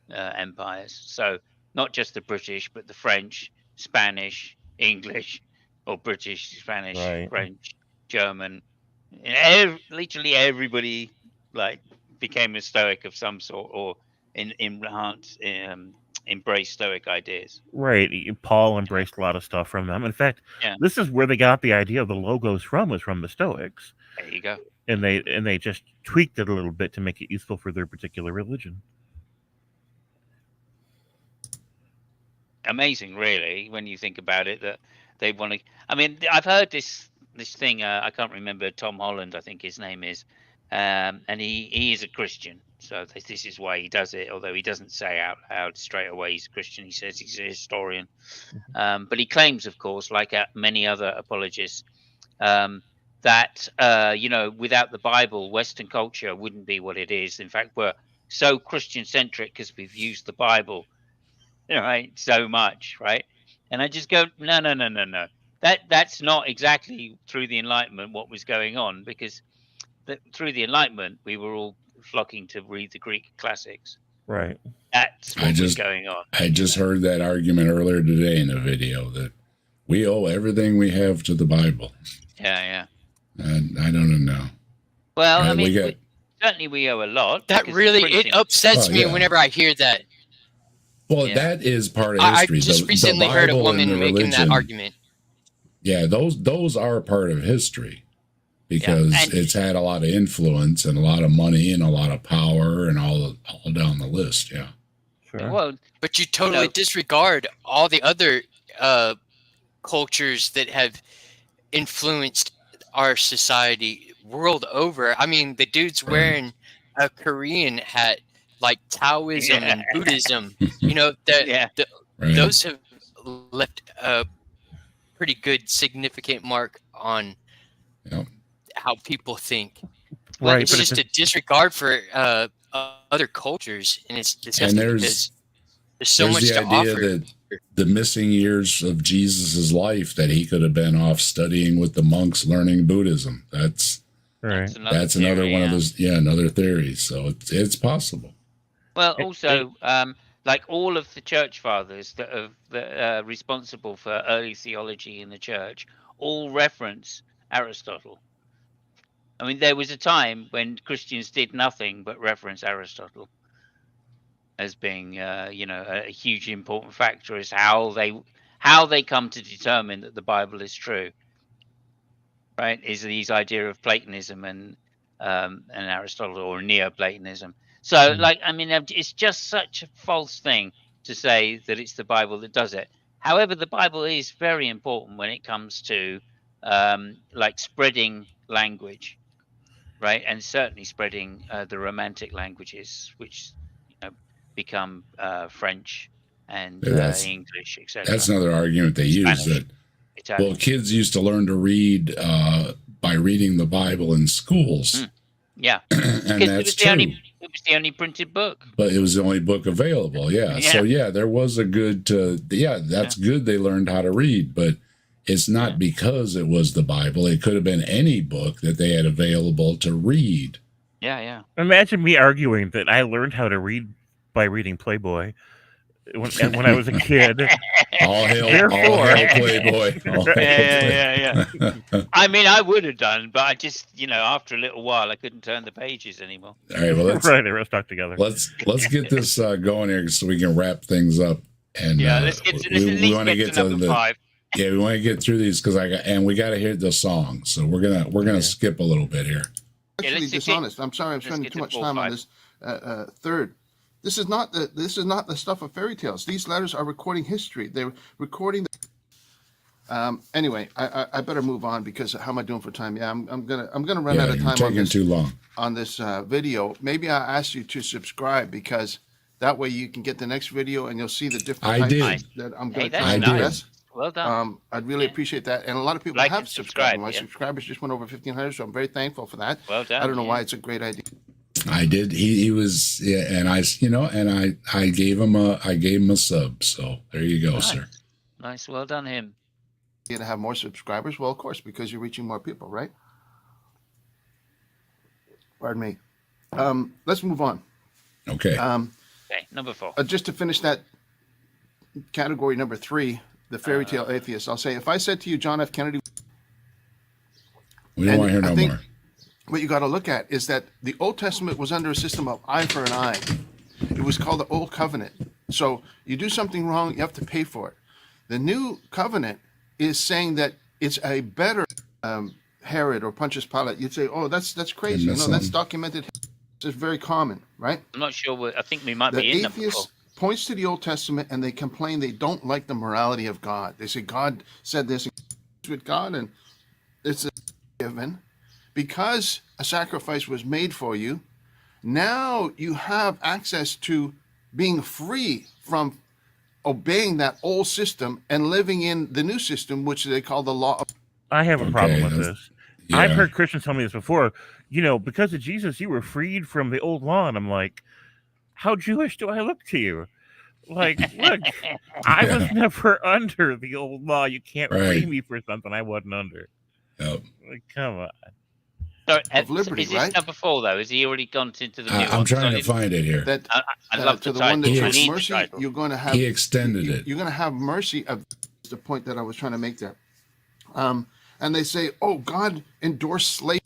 empires. So not just the British, but the French, Spanish, English, or British, Spanish, Right. French, German. Literally everybody like became a Stoic of some sort, or embrace Stoic ideas. Right. Paul embraced a lot of stuff from them. In fact, Yeah. this is where they got the idea of the logos from, was from the Stoics. There you go. And they just tweaked it a little bit to make it useful for their particular religion. Amazing, really, when you think about it, that they want to. I mean, I've heard this thing. I can't remember, Tom Holland, I think his name is, and he is a Christian. So this is why he does it. Although he doesn't say out loud straight away he's a Christian. He says he's a historian. But he claims, of course, like many other apologists, that you know, without the Bible, Western culture wouldn't be what it is. In fact, we're so Christian centric because we've used the Bible, right, so much, right? And I just go, no. That's not exactly through the Enlightenment what was going on, because through the Enlightenment we were all flocking to read the Greek classics. Right. That's what was going on. I just heard that argument earlier today in a video that we owe everything we have to the Bible. Yeah. I don't know. Well, I mean, certainly we owe a lot. That really, it upsets me whenever I hear that. Well, that is part of history. I just recently heard a woman making that argument. Yeah, those are part of history, because it's had a lot of influence and a lot of money and a lot of power and all down the list. Yeah. Sure. Well, but you totally disregard all the other cultures that have influenced our society world over. I mean, the dude's wearing a Korean hat, like Taoism and Buddhism. You know, those have left a pretty good significant mark on how people think. Well, it's just a disregard for other cultures, and it's disgusting because there's so much to offer. That the missing years of Jesus's life, that he could have been off studying with the monks, learning Buddhism. That's another one of those. Yeah, another theory. So it's possible. Well, also, like all of the church fathers that are responsible for early theology in the church all reference Aristotle. I mean, there was a time when Christians did nothing but reference Aristotle as being, a huge important factor as how they come to determine that the Bible is true. Right? Is these idea of Platonism and Aristotle, or Neoplatonism. So, it's just such a false thing to say that it's the Bible that does it. However, the Bible is very important when it comes to spreading language, right? And certainly spreading the Romantic languages, which become French, and That's- English, etc. That's another argument they use, Spanish, that, Italian. well, kids used to learn to read by reading the Bible in schools. Yeah, And because that's it was the only printed book. But it was the only book available. Yeah. Yeah. So yeah, there was a good, that's good. They learned how to read, but it's not because it was the Bible. It could have been any book that they had available to read. Yeah. Imagine me arguing that I learned how to read by reading Playboy when I was a kid. All hail Playboy. All hail Yeah. I mean, I would have done, but I just, after a little while, I couldn't turn the pages anymore. All right, well, Right, they were stuck together. let's get this going here so we can wrap things up. And Let's get to, let's at least want to get to number 5. Yeah, we want to get through these because we got to hear the song. So we're gonna skip a little bit here. Actually, dishonest. I'm sorry, I'm spending too much time on this. Third, this is not the stuff of fairy tales. These letters are recording history. They're recording. Anyway, I better move on because how am I doing for time? Yeah, I'm gonna run out of time You're on taking this, too long. on this video. Maybe I'll ask you to subscribe because that way you can get the next video and you'll see the different I types did. that I'm going to Hey, try that's to nice. address. Well done. I'd really appreciate that. And a lot of people Like have and subscribed. subscribe, My yeah. subscribers just went over 1,500, so I'm very thankful for that. Well done. I don't know yeah. why it's a great idea. I did. He was, and I gave him a sub. So there you go, Nice. sir. Nice. Well done, him. To have more subscribers? Well, of course, because you're reaching more people, right? Pardon me. Let's move on. Okay. Okay, number 4. Just to finish that category number 3, the fairy tale atheist, I'll say, if I said to you, John F. Kennedy, We don't want to hear I no think more. what you got to look at is that the Old Testament was under a system of eye for an eye. It was called the Old Covenant. So you do something wrong, you have to pay for it. The New Covenant is saying that it's a better Herod or Pontius Pilate. You'd say, oh, that's crazy. Isn't that That's something? documented. It's very common, right? I'm not sure. I think we might The be in number 4. atheist points to the Old Testament and they complain they don't like the morality of God. They say God said this with God and it's a given. Because a sacrifice was made for you, now you have access to being free from obeying that old system and living in the new system, which they call the law of. I have a problem Okay, with that's- this. yeah. I've heard Christians tell me this before. Because of Jesus, you were freed from the old law. And I'm like, how Jewish do I look to you? Like, look, I was never under the old law. You can't Right. free me for something I wasn't under. Yep. Like, come on. So, of liberty, is this right? number 4 though? Has he already gone into the new one? I'm trying to So find it here. That I love to the the one that title. I shows need the mercy, title. you're going to have. He extended it. You're going to have mercy. Of the point that I was trying to make there. And they say, oh, God endorsed slavery.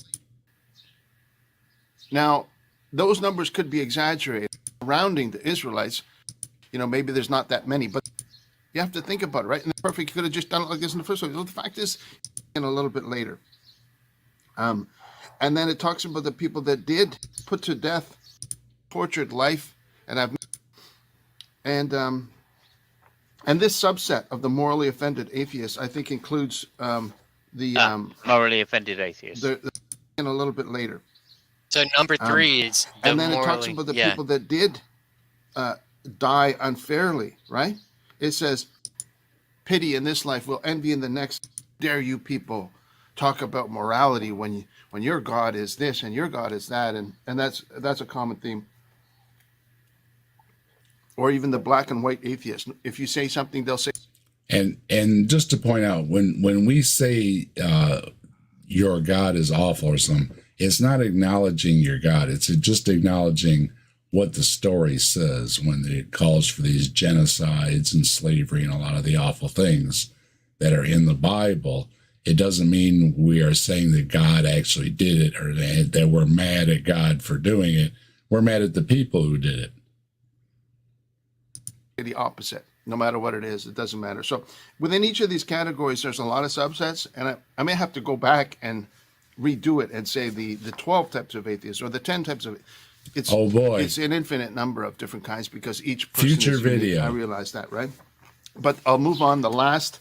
Now, those numbers could be exaggerated. Surrounding the Israelites, maybe there's not that many, but you have to think about it, right? And perfect, you could have just done it like this in the first place. Well, the fact is, in a little bit later. And then it talks about the people that did put to death, tortured life, and this subset of the morally offended atheists, I think, includes morally offended atheist. in a little bit later. So number 3 is the And then it talks morally- about the yeah. people that did die unfairly, right? It says, pity in this life will envy in the next. Dare you people talk about morality when your God is this and your God is that, and that's a common theme. Or even the black and white atheist. If you say something, they'll say. And just to point out, when we say your God is awful or something, it's not acknowledging your God. It's just acknowledging what the story says when it calls for these genocides and slavery and a lot of the awful things that are in the Bible. It doesn't mean we are saying that God actually did it or that we're mad at God for doing it. We're mad at the people who did it. The opposite. No matter what it is, it doesn't matter. So within each of these categories, there's a lot of subsets, and I may have to go back and redo it and say the 12 types of atheists or the 10 types of. It's, Oh, boy. It's an infinite number of different kinds because each person Future is unique. video. I realize that, right? But I'll move on. The last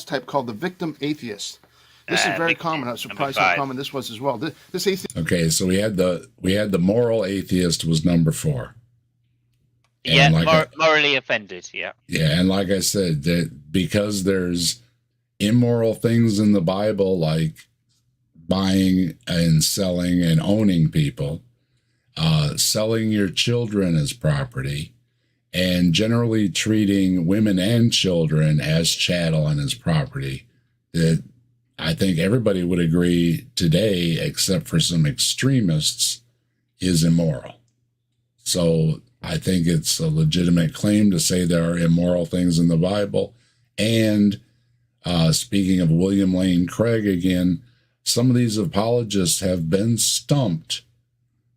type called the victim atheist. This is very common. I'm surprised how common this was as well. This atheist. Okay, so we had the moral atheist was number 4. Yeah, like morally offended. Yeah. Yeah, and like I said, that because there's immoral things in the Bible, like buying and selling and owning people, selling your children as property, and generally treating women and children as chattel and as property, that I think everybody would agree today, except for some extremists, is immoral. So I think it's a legitimate claim to say there are immoral things in the Bible. And speaking of William Lane Craig again, some of these apologists have been stumped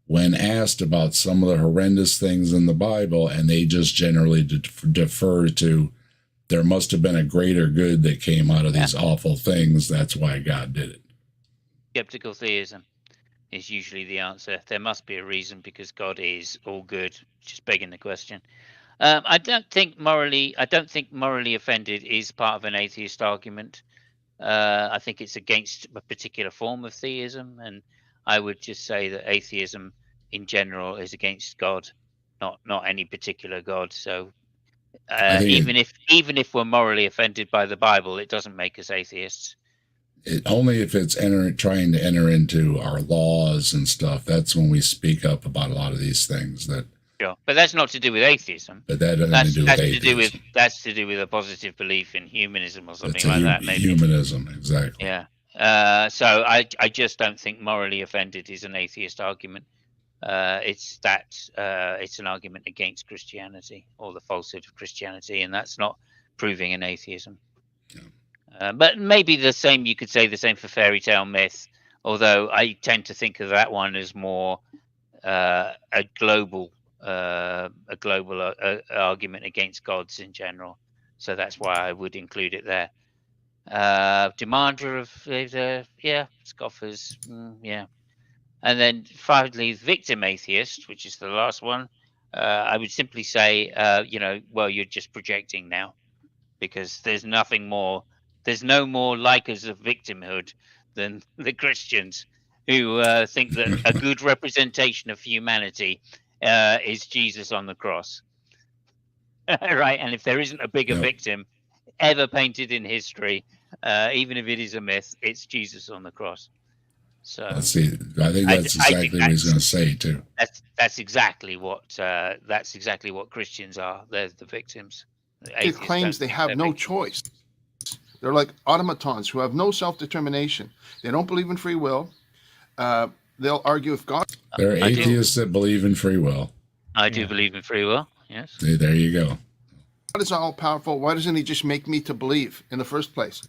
when asked about some of the horrendous things in the Bible, and they just generally defer to, there must have been a greater good that came out of these awful things. That's why God did it. Skeptical theism is usually the answer. There must be a reason because God is all good. Just begging the question. I don't think morally offended is part of an atheist argument. I think it's against a particular form of theism, and I would just say that atheism in general is against God, not any particular God. So even if we're morally offended by the Bible, it doesn't make us atheists. Only if it's trying to enter into our laws and stuff. That's when we speak up about a lot of these things. Sure, but that's not to do with atheism. But that doesn't do with atheism. That's to do with a positive belief in humanism or something That's like that. Maybe humanism, exactly. Yeah. So I just don't think morally offended is an atheist argument. It's an argument against Christianity or the falsehood of Christianity, and that's not proving an atheism. Yeah. But maybe you could say the same for fairy tale myth, although I tend to think of that one as more a global argument against gods in general. So that's why I would include it there. Demander of scoffers, yeah. And then finally, victim atheist, which is the last one. I would simply say, you're just projecting now, because there's no more likers of victimhood than the Christians, who think that a good representation of humanity is Jesus on the cross. Right? And if there isn't a bigger victim ever painted in history, even if it is a myth, it's Jesus on the cross. So let's see. I think that's exactly what he's going to say too. That's exactly what Christians are. They're the victims. It claims they have no choice. They're like automatons who have no self-determination. They don't believe in free will. They'll argue if God. They're atheists that believe in free will. I do believe in free will. Yes. See, there you go. God is all powerful. Why doesn't He just make me to believe in the first place?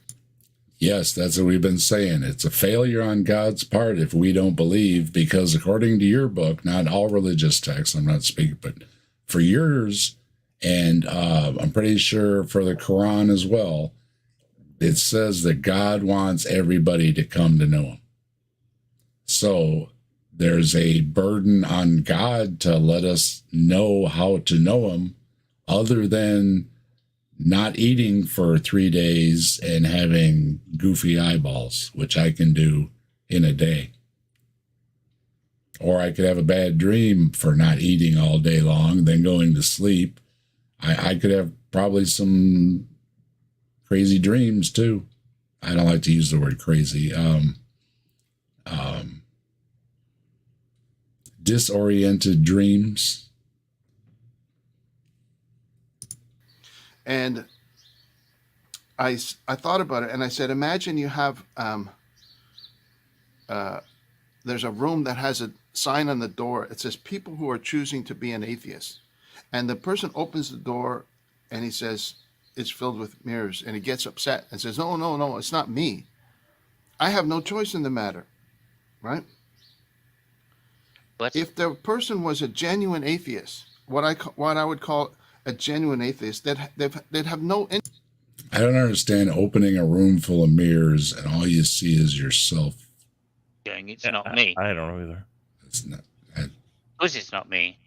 Yes, that's what we've been saying. It's a failure on God's part if we don't believe, because according to your book, not all religious texts, I'm not speaking, but for yours, and I'm pretty sure for the Quran as well, it says that God wants everybody to come to know Him. So there's a burden on God to let us know how to know Him, other than not eating for 3 days and having goofy eyeballs, which I can do in a day. Or I could have a bad dream for not eating all day long, then going to sleep. I could have probably some crazy dreams too. I don't like to use the word crazy. Disoriented dreams. And I thought about it, and I said, imagine you have there's a room that has a sign on the door. It says people who are choosing to be an atheist, and the person opens the door and he says it's filled with mirrors, and he gets upset and says, no, it's not me. I have no choice in the matter, right? But if the person was a genuine atheist, what I would call a genuine atheist, they'd have no interest. I don't understand opening a room full of mirrors and all you see is yourself. Going, it's not me. I don't know either. It's not. Of course, it's not me.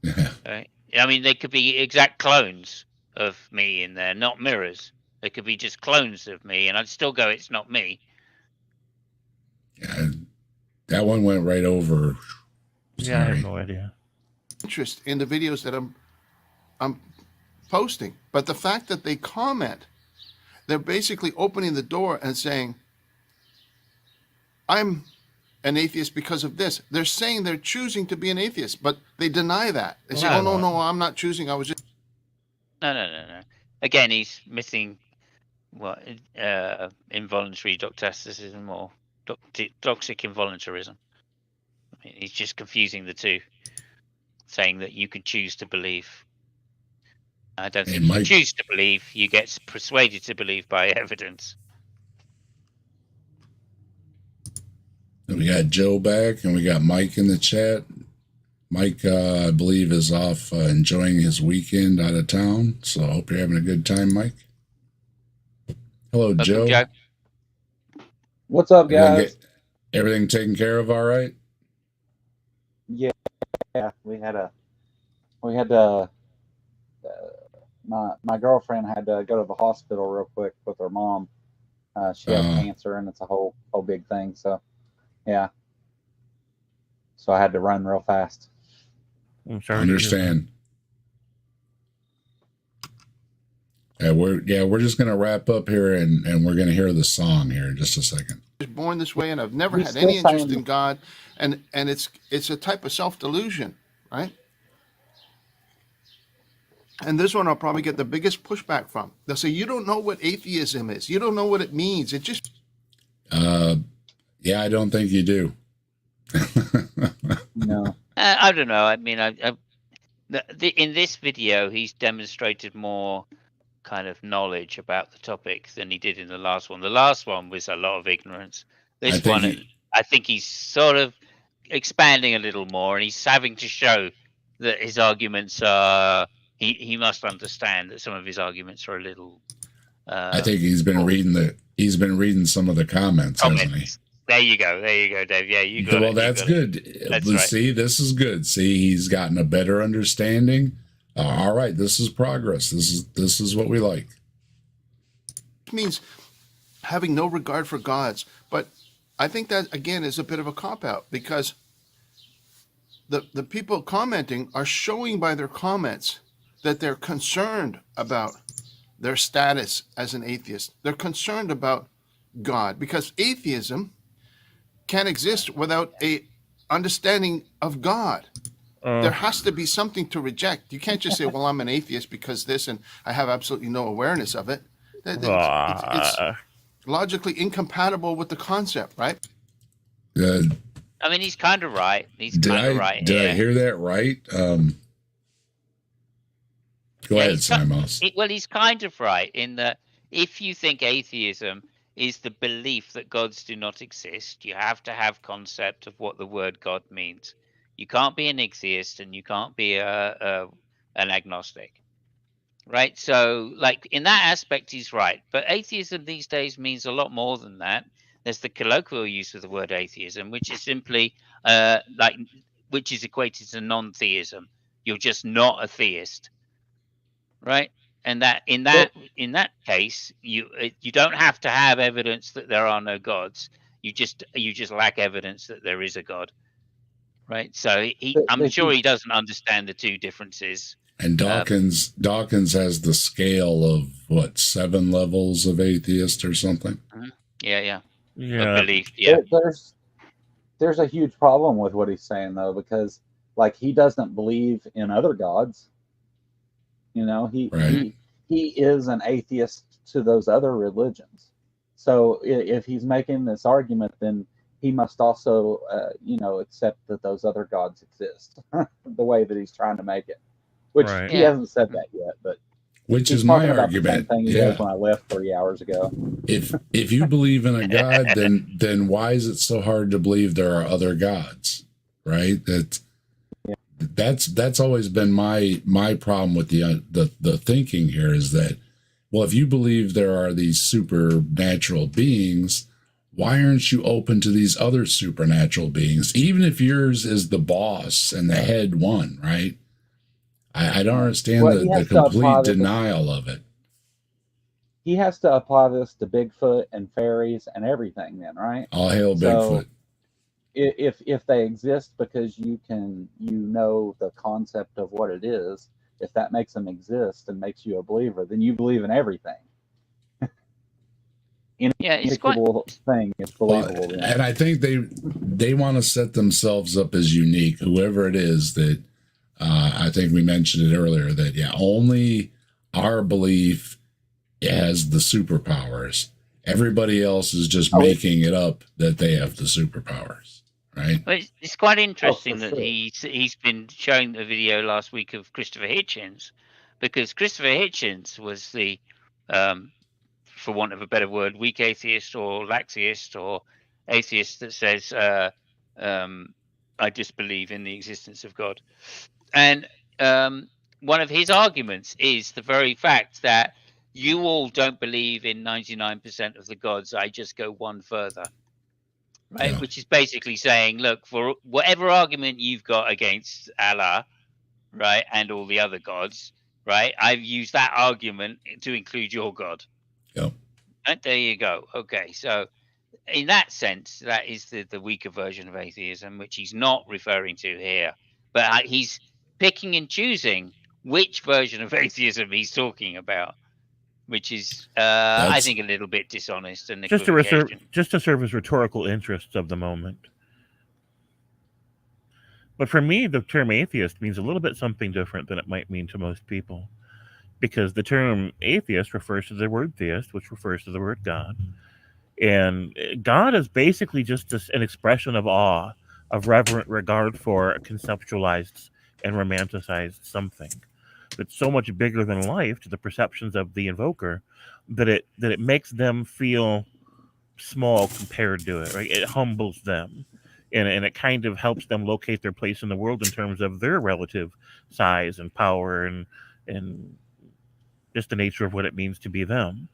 Right? I mean, they could be exact clones of me in there, not mirrors. They could be just clones of me, and I'd still go, it's not me. Yeah, that one went right over. Yeah, I have no idea. Interest in the videos that I'm I'm posting. But the fact that they comment, they're basically opening the door and saying, I'm an atheist because of this. They're saying they're choosing to be an atheist, but they deny that. They say, no, I'm not choosing. I was just... No. Again, he's missing what involuntary doctasticism or toxic involuntarism. I mean, he's just confusing the two, saying that you can choose to believe. I don't think you choose to believe. You get persuaded to believe by evidence. We got Joe back, and we got Mike in the chat. Mike, I believe, is off enjoying his weekend out of town. So I hope you're having a good time, Mike. Hello, Joe. What's up, guys? Everything taken care of all right? Yeah, we had my girlfriend had to go to the hospital real quick with her mom. She had cancer, and it's a whole big thing. So, yeah. So I had to run real fast. I'm sorry. Understand. We're just gonna wrap up here, and we're gonna hear the song here in just a second. Born this way, and I've never had any interest in God, and it's a type of self-delusion, right? And this one I'll probably get the biggest pushback from. They'll say, you don't know what atheism is. You don't know what it means. It just... I don't think you do. No. I don't know. I mean, in this video, he's demonstrated more kind of knowledge about the topic than he did in the last one. The last one was a lot of ignorance. This one, I think he's sort of expanding a little more, and he's having to show that his arguments are... He must understand that some of his arguments are a little... I think he's been reading some of the comments, hasn't he? There you go, Dave. Yeah, you got it. Well, that's good. That's right. See, this is good. See, he's gotten a better understanding. All right, this is progress. This is what we like. It means having no regard for gods. But I think that, again, is a bit of a cop-out, because the people commenting are showing by their comments that they're concerned about their status as an atheist. They're concerned about God, because atheism can't exist without a understanding of God. There has to be something to reject. You can't just say, well, I'm an atheist because this, and I have absolutely no awareness of it. It's logically incompatible with the concept, right? I mean, he's kind of right. Did I hear that right? Go ahead, Simos. Well, he's kind of right in that if you think atheism is the belief that gods do not exist, you have to have concept of what the word God means. You can't be an atheist, and you can't be an agnostic, right? So, like, in that aspect, he's right. But atheism these days means a lot more than that. There's the colloquial use of the word atheism, which is simply which is equated to non-theism. You're just not a theist, right? And that in that case, you don't have to have evidence that there are no gods. You just lack evidence that there is a God, right? So I'm sure he doesn't understand the two differences. And Dawkins has the scale of what, 7 levels of atheist or something. Yeah. Belief, yeah. There's a huge problem with what he's saying, though, because like he doesn't believe in other gods. You know, he is an atheist to those other religions. So if he's making this argument, then he must also, accept that those other gods exist, the way that he's trying to make it. Which he hasn't said that yet, but which is my argument. The same thing he did when I left 3 hours ago. If you believe in a god, then why is it so hard to believe there are other gods? Right? That's always been my problem with the thinking here, is that, well, if you believe there are these supernatural beings, why aren't you open to these other supernatural beings, even if yours is the boss and the head one, right? I don't understand the complete denial of it. He has to apply this to Bigfoot and fairies and everything, then, right? All hail Bigfoot. If they exist because you know the concept of what it is, if that makes them exist and makes you a believer, then you believe in everything. Yeah, it's quite. Thing is believable. Then. And I think they want to set themselves up as unique, whoever it is that. I think we mentioned it earlier that only our belief has the superpowers. Everybody else is just making it up that they have the superpowers, right? Well, it's quite interesting that he's been showing the video last week of Christopher Hitchens, because Christopher Hitchens was the, for want of a better word, weak atheist or laxist or atheist that says, I disbelieve in the existence of God. And one of his arguments is the very fact that you all don't believe in 99% of the gods. I just go one further, right? Yeah. Which is basically saying, look, for whatever argument you've got against Allah, right, and all the other gods, right, I've used that argument to include your God. Yep. And there you go. Okay, so in that sense, that is the weaker version of atheism, which he's not referring to here. But he's picking and choosing which version of atheism he's talking about, which is, I think, a little bit dishonest and just to serve as rhetorical interests of the moment. But for me, the term atheist means a little bit something different than it might mean to most people, because the term atheist refers to the word theist, which refers to the word God, and God is basically just an expression of awe, of reverent regard for a conceptualized and romanticized something that's so much bigger than life to the perceptions of the invoker that it makes them feel small compared to it, right? It humbles them, and it kind of helps them locate their place in the world in terms of their relative size and power and just the nature of what it means to be them.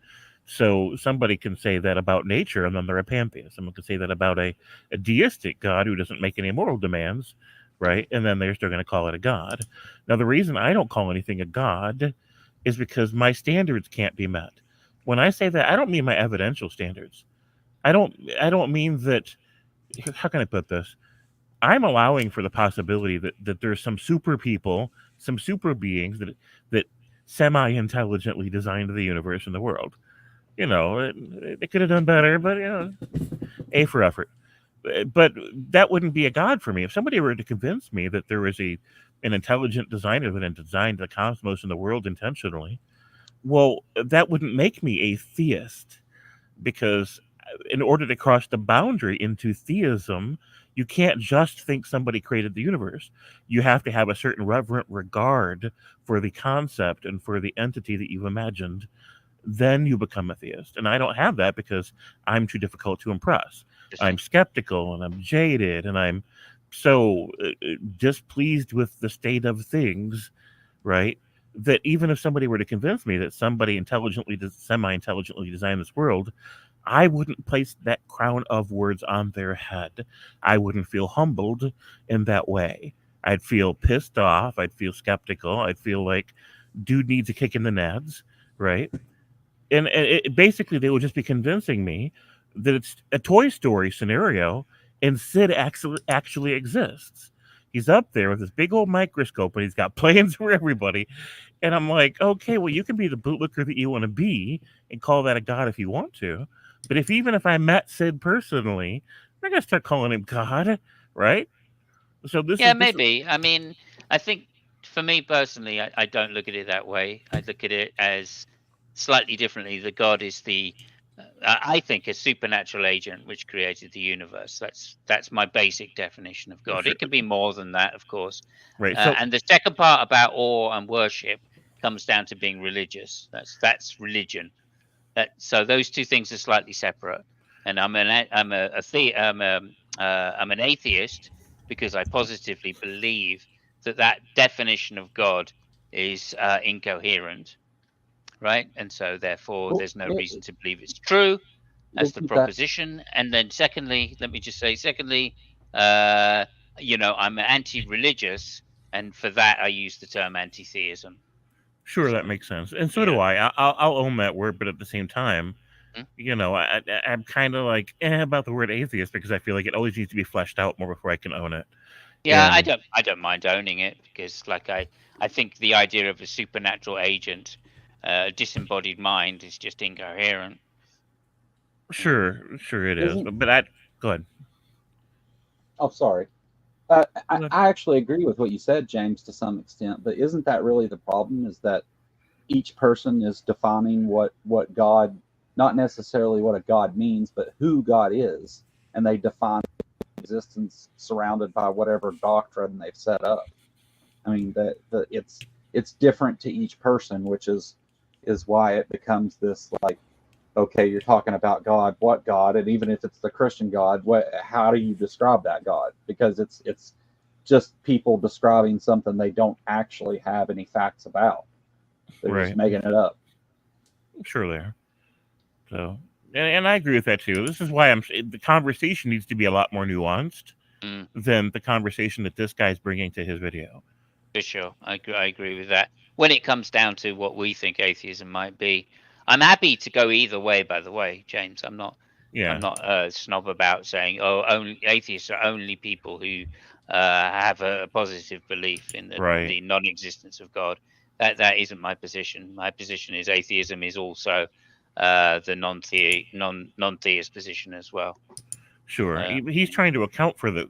So somebody can say that about nature, and then they're a pantheist. Someone can say that about a deistic God who doesn't make any moral demands, right? And then they're still going to call it a God. Now, the reason I don't call anything a God is because my standards can't be met. When I say that, I don't mean my evidential standards. I don't mean that. How can I put this? I'm allowing for the possibility that there's some super people, some super beings that semi-intelligently designed the universe and the world. You know, they could have done better, but A for effort. But that wouldn't be a God for me. If somebody were to convince me that there was an intelligent designer that designed the cosmos and the world intentionally, well, that wouldn't make me a theist, because in order to cross the boundary into theism, you can't just think somebody created the universe. You have to have a certain reverent regard for the concept and for the entity that you've imagined. Then you become a theist. And I don't have that because I'm too difficult to impress. I'm skeptical and I'm jaded and I'm so displeased with the state of things, right? That even if somebody were to convince me that somebody semi-intelligently designed this world, I wouldn't place that crown of words on their head. I wouldn't feel humbled in that way. I'd feel pissed off. I'd feel skeptical. I'd feel like dude needs a kick in the nads, right? And basically, they would just be convincing me that it's a Toy Story scenario and Sid actually exists. He's up there with this big old microscope and he's got plans for everybody. And I'm like, okay, well, you can be the bootlicker that you want to be and call that a God if you want to. But even if I met Sid personally, I'm going to start calling him God, right? So maybe. I mean, I think for me personally, I don't look at it that way. I look at it as slightly differently. The God is I think, a supernatural agent which created the universe. That's my basic definition of God. It can be more than that, of course. Right. And the second part about awe and worship comes down to being religious. That's religion. So those two things are slightly separate. And I'm an atheist because I positively believe that definition of God is incoherent. Right, and so therefore there's no reason to believe it's true. That's the proposition. And then secondly, let me just say, I'm anti-religious, and for that I use the term anti-theism. Sure, that makes sense, and so do I. I'll own that word, but at the same time, I'm kind of like about the word atheist because I feel like it always needs to be fleshed out more before I can own it. Yeah, And I don't mind owning it because, like, I think the idea of a supernatural agent, disembodied mind, is just incoherent. Sure it is. Isn't But go ahead. oh sorry. I actually agree with what you said, James, to some extent. But isn't that really the problem? Is that each person is defining what God, not necessarily what a God means, but who God is, and they define existence surrounded by whatever doctrine they've set up. I mean, it's different to each person, which is why it becomes this, like, okay, you're talking about God, what God? And even if it's the Christian God, how do you describe that God? Because it's just people describing something they don't actually have any facts about. They're just making it up. Sure they are. So, and I agree with that too. This is why the conversation needs to be a lot more nuanced than the conversation that this guy's bringing to his video. For sure, I agree with that. When it comes down to what we think atheism might be, I'm happy to go either way. By the way, James, I'm not a snob about saying, oh, only atheists are only people who have a positive belief in the non-existence of God. That isn't my position. My position is atheism is also the non-theist position as well. Sure, he's trying to account for the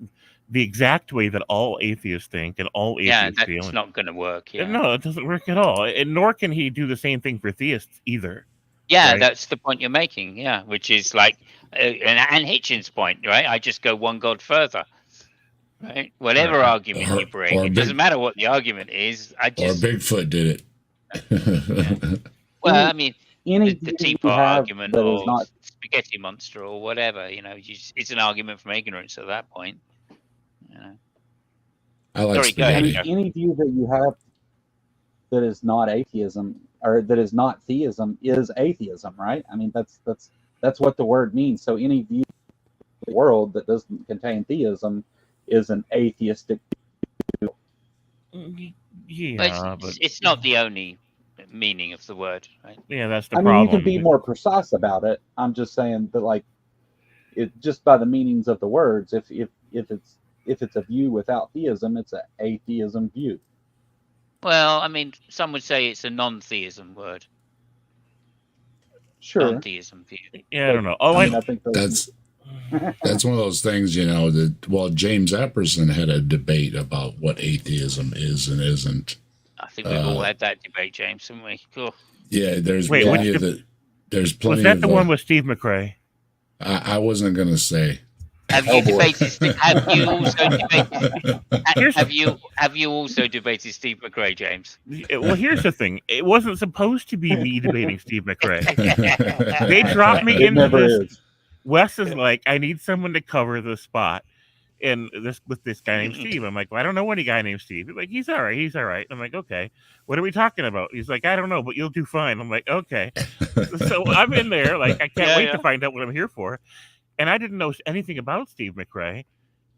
exact way that all atheists think and all atheists feel. That's not going to work. Yeah. No, it doesn't work at all. And nor can he do the same thing for theists either. Yeah, that's the point you're making. Yeah, which is like and Hitchens' point, right? I just go one God further. Right. Whatever argument you bring, it doesn't matter what the argument is. Or Bigfoot did it. Well, I mean, the teapot argument or spaghetti monster or whatever, it's an argument from ignorance at that point. I like spaghetti. Any view that you have that is not atheism or that is not theism is atheism, right? I mean, that's what the word means. So any view of the world that doesn't contain theism is an atheistic view. Yeah, but it's not the only meaning of the word, right? Yeah, that's the problem. I mean, you can be more precise about it. I'm just saying that, like, it just by the meanings of the words, if it's a view without theism, it's an atheism view. Well, I mean, some would say it's a non-theism word. Sure. Non-theism view. Yeah, I don't know. I think that's one of those things, that, James Epperson had a debate about what atheism is and isn't. I think we've all had that debate, James, haven't we? Cool. Yeah, there's plenty of the. There's plenty. Was that the one with Steve McRae? I wasn't gonna say. Have you debated? Have you also debated Steve McRae, James? Well, here's the thing. It wasn't supposed to be me debating Steve McRae. They dropped me into this. Wes is like, I need someone to cover the spot. And with this guy named Steve, I'm like, well, I don't know any guy named Steve. He's like, he's all right. I'm like, okay, what are we talking about? He's like, I don't know, but you'll do fine. I'm like, okay. So I'm in there, like, I can't wait to find out what I'm here for. And I didn't know anything about Steve McRae,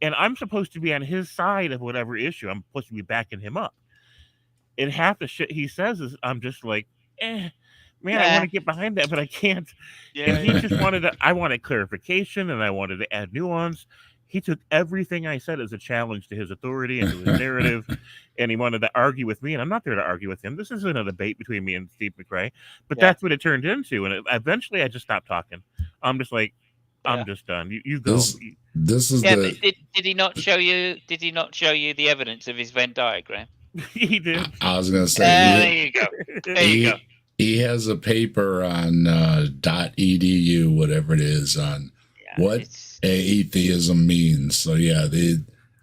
and I'm supposed to be on his side of whatever issue. I'm supposed to be backing him up. And half the shit he says is, I'm just like, man, I want to get behind that, but I can't. And he just I wanted clarification, and I wanted to add nuance. He took everything I said as a challenge to his authority and to his narrative, and he wanted to argue with me, and I'm not there to argue with him. This isn't a debate between me and Steve McRae, but that's what it turned into, and eventually I just stopped talking. I'm just like, I'm just done. You go. This is But did he not show you? Did he not show you the evidence of his Venn diagram? He did. I was going to say. There you go. There you go. He has a paper on .edu, whatever it is, on what atheism means. So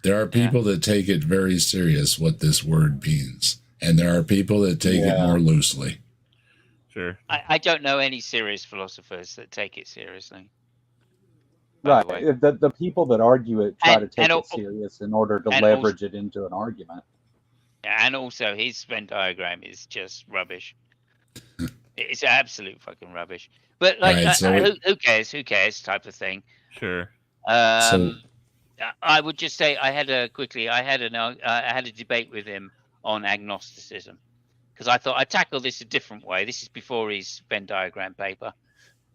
there are people that take it very serious what this word means, and there are people that take it more loosely. Sure. I don't know any serious philosophers that take it seriously. Right. The people that argue it try to take it serious in order to leverage it into an argument. Yeah, and also his Venn diagram is just rubbish. It's absolute fucking rubbish. But like, who cares? Who cares? Type of thing. Sure. I would just say I had a debate with him on agnosticism because I thought I'd tackle this a different way. This is before his Venn diagram paper.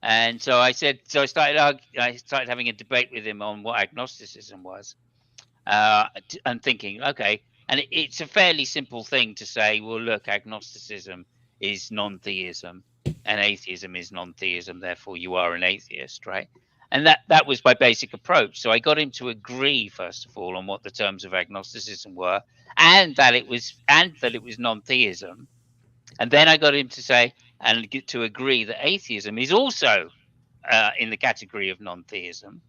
And so I started having a debate with him on what agnosticism was. and thinking, okay, and it's a fairly simple thing to say, well, look, agnosticism is non-theism and atheism is non-theism, therefore you are an atheist, right? And that was my basic approach. So I got him to agree, first of all, on what the terms of agnosticism were, and that it was non-theism. And then I got him to say and get to agree that atheism is also in the category of non-theism.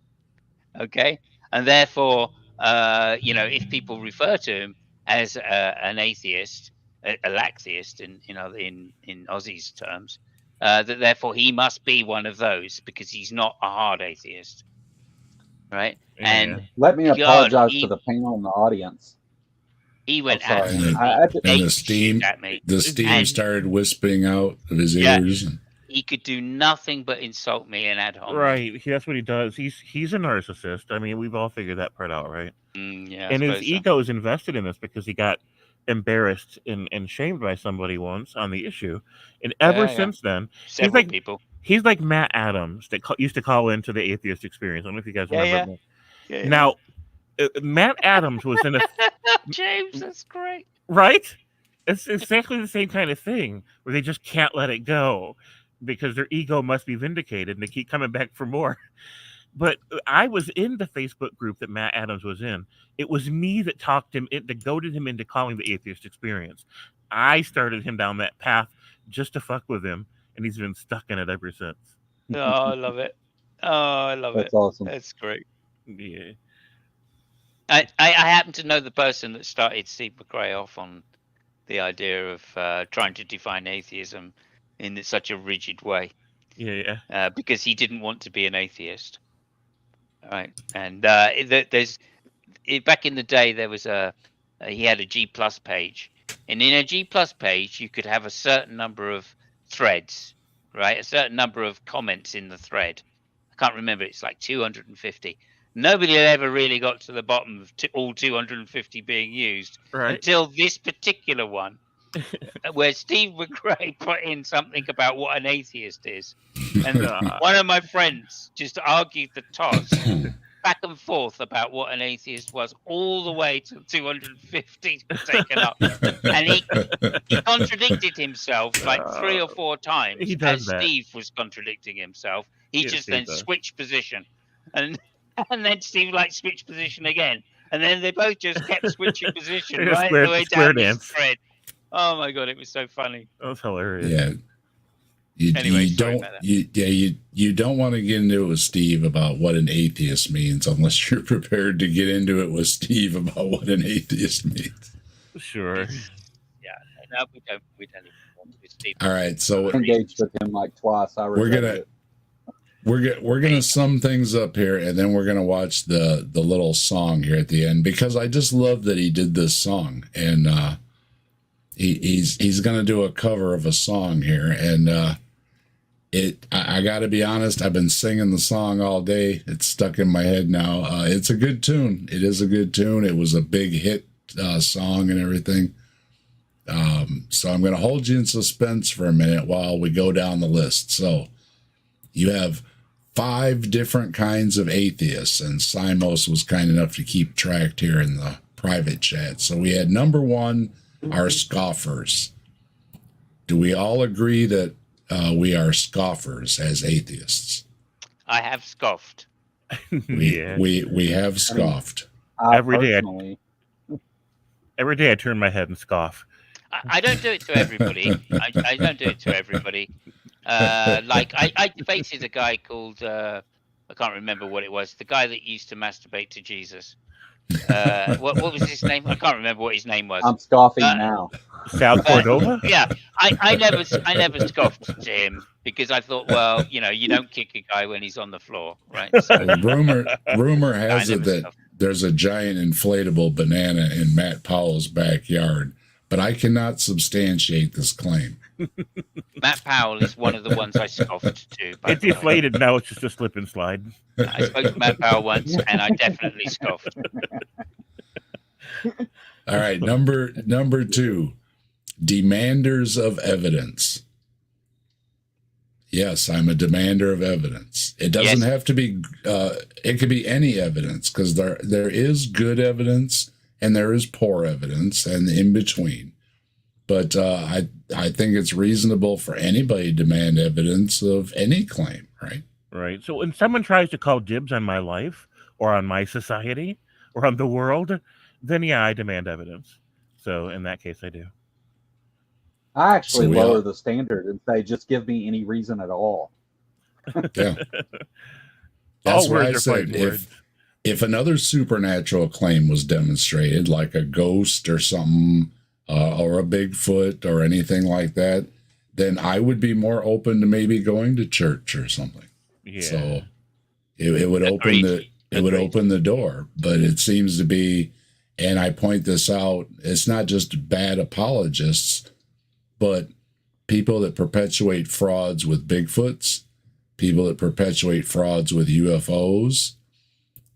Okay, and therefore, if people refer to him as an atheist, a lacktheist in Aussie's terms, that therefore he must be one of those because he's not a hard atheist, right? Yeah. And Let me God, apologize to the panel and the audience. He went I'm sorry. absolutely And the steam, at me. the started wisping out of his Yeah. ears. He could do nothing but insult me and ad hominem. Right. That's what he does. He's a narcissist. I mean, we've all figured that part out, right? Yeah, and his suppose so. ego is invested in this because he got embarrassed and shamed by somebody once on the issue, and ever since then, Several people. He's like Matt Adams that used to call into the Atheist Experience. I don't know if you guys remember him. Yeah. Now, Matt Adams was in a James, that's great. right. It's exactly the same kind of thing where they just can't let it go because their ego must be vindicated and they keep coming back for more. But I was in the Facebook group that Matt Adams was in. It was me that that goaded him into calling the Atheist Experience. I started him down that path just to fuck with him, and he's been stuck in it ever since. Oh, I love it. Oh, I love it. That's awesome. That's great. Yeah. I happen to know the person that started Steve McRae off on the idea of trying to define atheism in such a rigid way. Yeah. Because he didn't want to be an atheist. Right. And back in the day, there was he had a G+ page. And in a G+ page, you could have a certain number of threads, right? A certain number of comments in the thread. I can't remember. It's like 250. Nobody had ever really got to the bottom of all 250 being used until this particular one, where Steve McRae put in something about what an atheist is. And one of my friends just argued the toss back and forth about what an atheist was all the way to 250 taken up. And he contradicted himself like 3 or 4 times. He does that. Steve was contradicting himself. He Yes, just he then does. switched position. And then Steve switched position again. And then they both just kept switching position They right square- the way square down this dance. thread. Oh my God, it was so funny. That was hilarious. Yeah. Anyway, you sorry don't about that. you don't want to get into it with Steve about what an atheist means unless you're prepared to get into it with Steve about what an atheist means. Sure. Yeah, no, we don't even want to. Steve. All right, so I engaged with him like twice. we're gonna sum things up here, and then we're gonna watch the little song here at the end because I just love that he did this song, and he's gonna do a cover of a song here, and I got to be honest, I've been singing the song all day. It's stuck in my head now. It's a good tune. It is a good tune. It was a big hit song and everything. So I'm going to hold you in suspense for a minute while we go down the list. So you have 5 different kinds of atheists, and Simos was kind enough to keep track here in the private chat. So we had number 1 are scoffers. Do we all agree that we are scoffers as atheists? I have scoffed. We have scoffed. Every day I turn my head and scoff. I don't do it to everybody. I don't do it to everybody. Like I debated a guy called I can't remember what it was. The guy that used to masturbate to Jesus. What was his name? I can't remember what his name was. I'm scoffing now. South Cordova? Yeah, I never scoffed to him because I thought, well, you don't kick a guy when he's on the floor, right? So, Rumor has it that there's a giant inflatable banana in Matt Powell's backyard, but I cannot substantiate this claim. Matt Powell is one of the ones I scoffed to. It's deflated now. It's just a slip and slide. I spoke to Matt Powell once, and I definitely scoffed. All right, number 2, demanders of evidence. Yes, I'm a demander of evidence. It doesn't have to be, it could be any evidence, because there is good evidence and there is poor evidence and in between. But I think it's reasonable for anybody to demand evidence of any claim, right? Right. So when someone tries to call dibs on my life or on my society or on the world, then yeah, I demand evidence. So in that case, I do. I actually So we lower all- the standard and say, just give me any reason at all. Yeah. That's All what I words are said. fighting words. If another supernatural claim was demonstrated, like a ghost or something, or a Bigfoot or anything like that, then I would be more open to maybe going to church or something. Yeah. So it would open the door. But it seems to be, and I point this out, it's not just bad apologists, but people that perpetuate frauds with Bigfoots, people that perpetuate frauds with UFOs.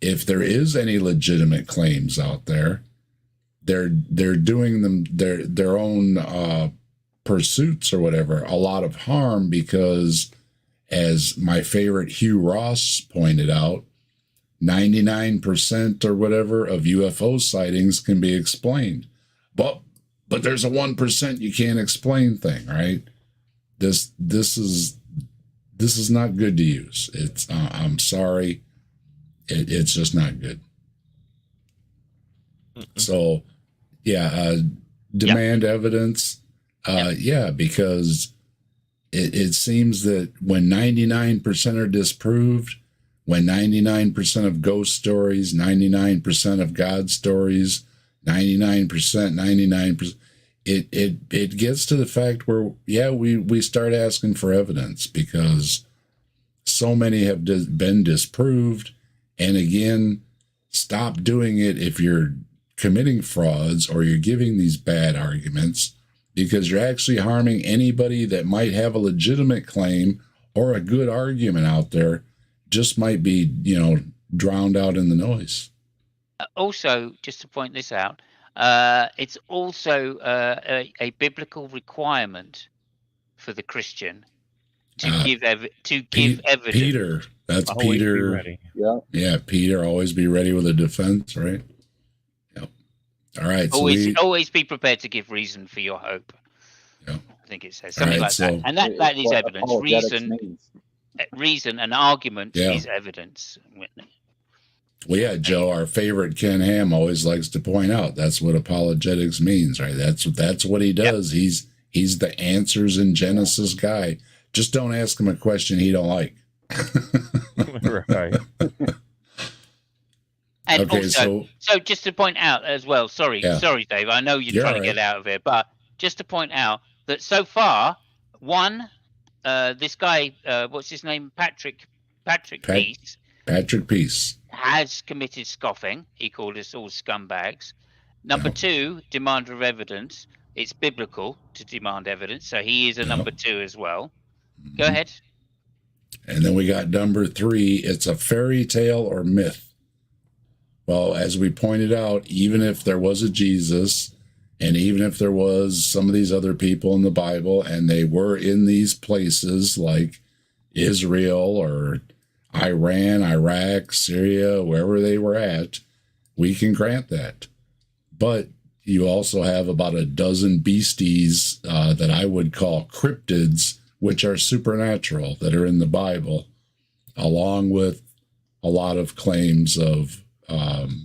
If there is any legitimate claims out there, they're doing them their own pursuits or whatever a lot of harm, because, as my favorite Hugh Ross pointed out, 99% or whatever of UFO sightings can be explained. But there's a 1% you can't explain thing, right? This is not good to use. It's I'm sorry, it's just not good. So, yeah, demand evidence. Yeah, because it seems that when 99% are disproved, when 99% of ghost stories, 99% of God stories, 99%, it gets to the fact where, yeah, we start asking for evidence, because so many have been disproved. And again, stop doing it if you're committing frauds or you're giving these bad arguments, because you're actually harming anybody that might have a legitimate claim or a good argument out there, just might be, drowned out in the noise. Also, just to point this out, it's also a biblical requirement for the Christian to give evidence. Peter, that's Always be Peter. ready. Yeah, Peter, always be ready with a defense, right? Yep. All right. Always be prepared to give reason for your hope. Yep. I think it says something right, like that, and that is evidence. Apologetics means. Reason and argument is evidence, Whitney. Well, yeah, Joe, our favorite Ken Ham always likes to point out that's what apologetics means, right? That's what he does. Yep. He's the answers in Genesis guy. Just don't ask him a question he don't like. Right. And okay, also, so just to point out as well, sorry, Dave, I know you're trying to get out of here, but just to point out that so far, this guy, what's his name? Patrick Peace. Patrick Peace has committed scoffing. He called us all scumbags. Number 2, demander of evidence. It's biblical to demand evidence, so he is a number 2 as well. Go ahead. And then we got number 3. It's a fairy tale or myth. Well, as we pointed out, even if there was a Jesus, and even if there was some of these other people in the Bible, and they were in these places like Israel or Iran, Iraq, Syria, wherever they were at, we can grant that. But you also have about a dozen beasties that I would call cryptids, which are supernatural, that are in the Bible, along with a lot of claims of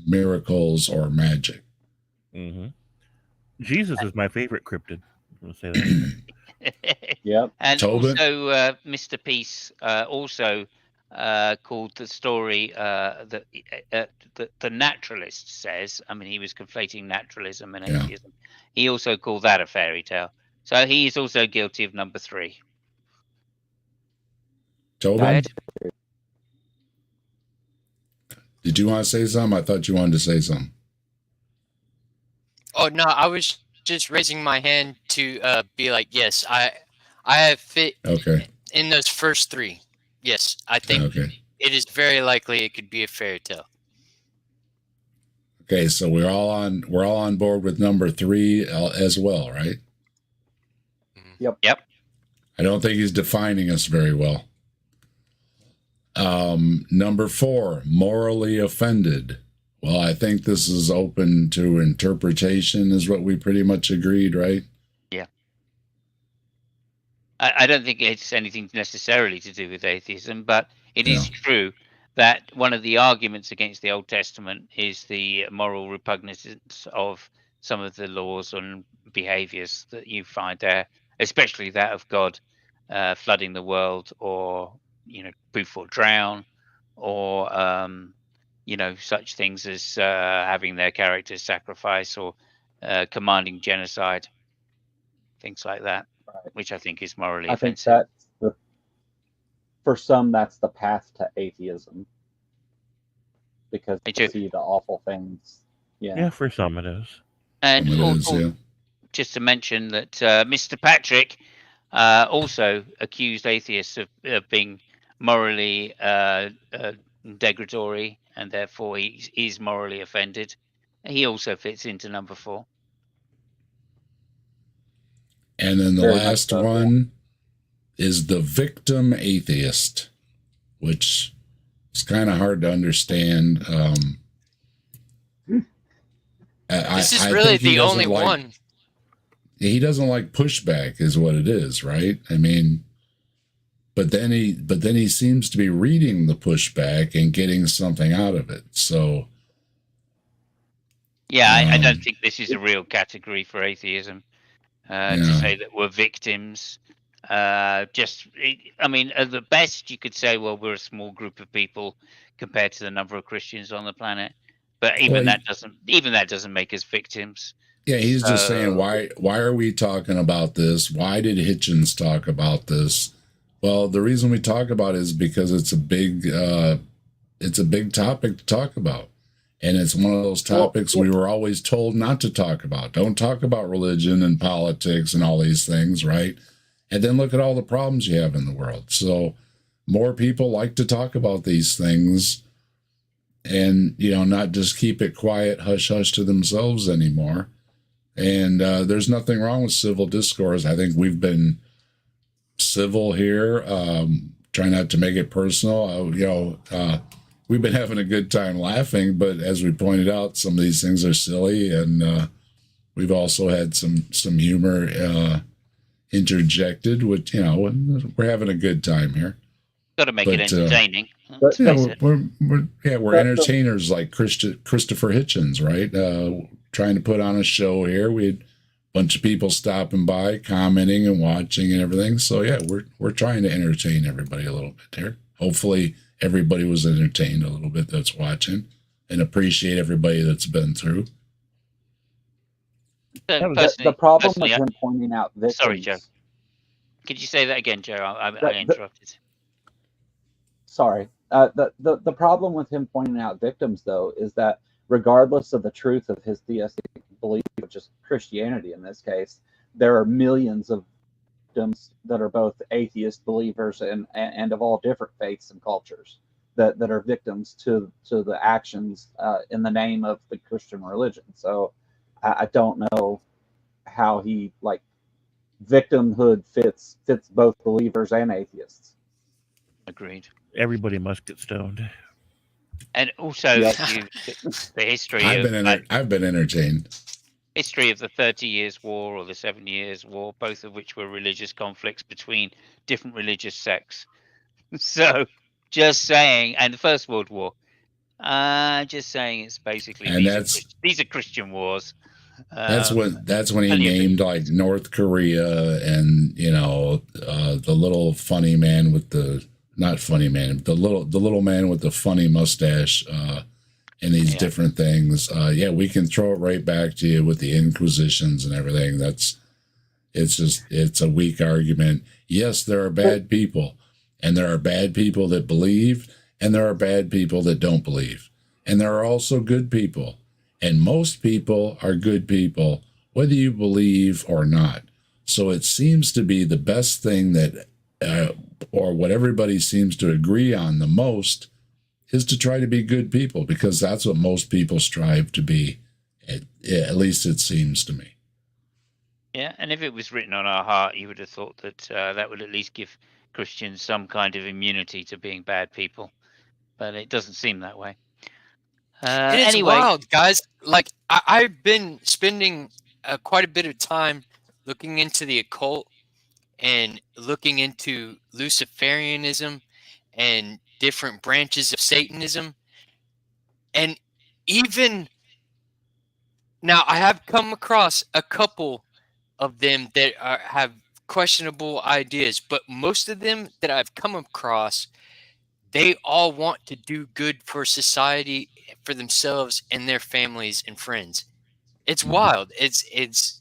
miracles or magic. Mm-hmm. Jesus is my favorite cryptid. I'll say that. Yep. And Tobin? also, Mr. Peace also called the story that the naturalist says. I mean, he was conflating naturalism and atheism. He also called that a fairy tale. So he is also guilty of number 3. Tobin? Did you want to say something? I thought you wanted to say something. Oh no, I was just raising my hand to be like, yes, I have fit in those first 3. Yes, I think it is very likely it could be a fairy tale. Okay, so we're all on board with number 3 as well, right? Yep. I don't think he's defining us very well. Number 4, morally offended. Well, I think this is open to interpretation, is what we pretty much agreed, right? Yeah. I don't think it's anything necessarily to do with atheism, but it is true that one of the arguments against the Old Testament is the moral repugnance of some of the laws and behaviors that you find there, especially that of God flooding the world, or, proof or drown, or, such things as having their characters sacrifice, or commanding genocide, things like that, which I think is morally offensive. I think that's for some, that's the path to atheism, because they see the awful things. Yeah, for some it is. And just to mention that Mr. Patrick also accused atheists of being morally degradatory, and therefore he is morally offended. He also fits into number 4. And then the last one is the victim atheist, which is kind of hard to understand. This is really the only one. He doesn't like pushback, is what it is, right? I mean, but then he seems to be reading the pushback and getting something out of it. So, yeah, I don't think this is a real category for atheism. To say that we're victims, at the best you could say, well, we're a small group of people compared to the number of Christians on the planet. But even that doesn't make us victims. Yeah, he's just saying, why are we talking about this? Why did Hitchens talk about this? Well, the reason we talk about it is because it's a big topic to talk about. And it's one of those topics we were always told not to talk about. Don't talk about religion and politics and all these things, right? And then look at all the problems you have in the world. So more people like to talk about these things and, not just keep it quiet, hush, hush to themselves anymore. And there's nothing wrong with civil discourse. I think we've been civil here, try not to make it personal. We've been having a good time laughing, but as we pointed out, some of these things are silly, and we've also had some humor interjected, which, we're having a good time here. Got to make it entertaining. We're entertainers like Christopher Hitchens, right? Trying to put on a show here. We had a bunch of people stopping by, commenting and watching and everything. So yeah, we're trying to entertain everybody a little bit here. Hopefully everybody was entertained a little bit that's watching, and appreciate everybody that's been through. The problem with him pointing out victims. Sorry, Joe. Could you say that again, Joe? I interrupted. Sorry. The problem with him pointing out victims, though, is that regardless of the truth of his theistic belief, which is Christianity in this case, there are millions of victims that are both atheist believers and of all different faiths and cultures that are victims to the actions in the name of the Christian religion. So I don't know how victimhood fits both believers and atheists. Agreed. Everybody must get stoned. And also the history I've been entertained. History of the 30 Years' War or the 7 Years' War, both of which were religious conflicts between different religious sects. So, just saying, and the First World War, just saying it's basically these are Christian wars. That's when he named like North Korea and the little funny man with the the little man with the funny mustache and these different things. We can throw it right back to you with the Inquisitions and everything. It's a weak argument. Yes, there are bad people, and there are bad people that believe, and there are bad people that don't believe, and there are also good people. And most people are good people, whether you believe or not. So it seems to be the best thing that, or what everybody seems to agree on the most, is to try to be good people, because that's what most people strive to be. At least it seems to me. Yeah, and if it was written on our heart, you would have thought that that would at least give Christians some kind of immunity to being bad people, but it doesn't seem that way. And it's Anyway, wild, guys. Like I've been spending quite a bit of time looking into the occult and looking into Luciferianism and different branches of Satanism. And even now, I have come across a couple of them that have questionable ideas, but most of them that I've come across, they all want to do good for society, for themselves and their families and friends. It's wild. It's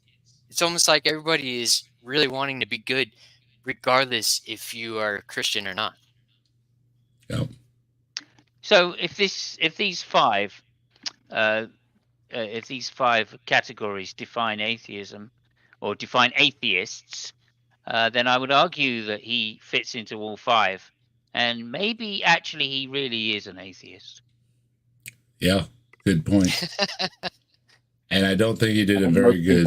almost like everybody is really wanting to be good, regardless if you are a Christian or not. Yep. so if these five categories define atheism or define atheists, then I would argue that he fits into all five, and maybe actually he really is an atheist. Yeah, good point. And I don't think he did a very good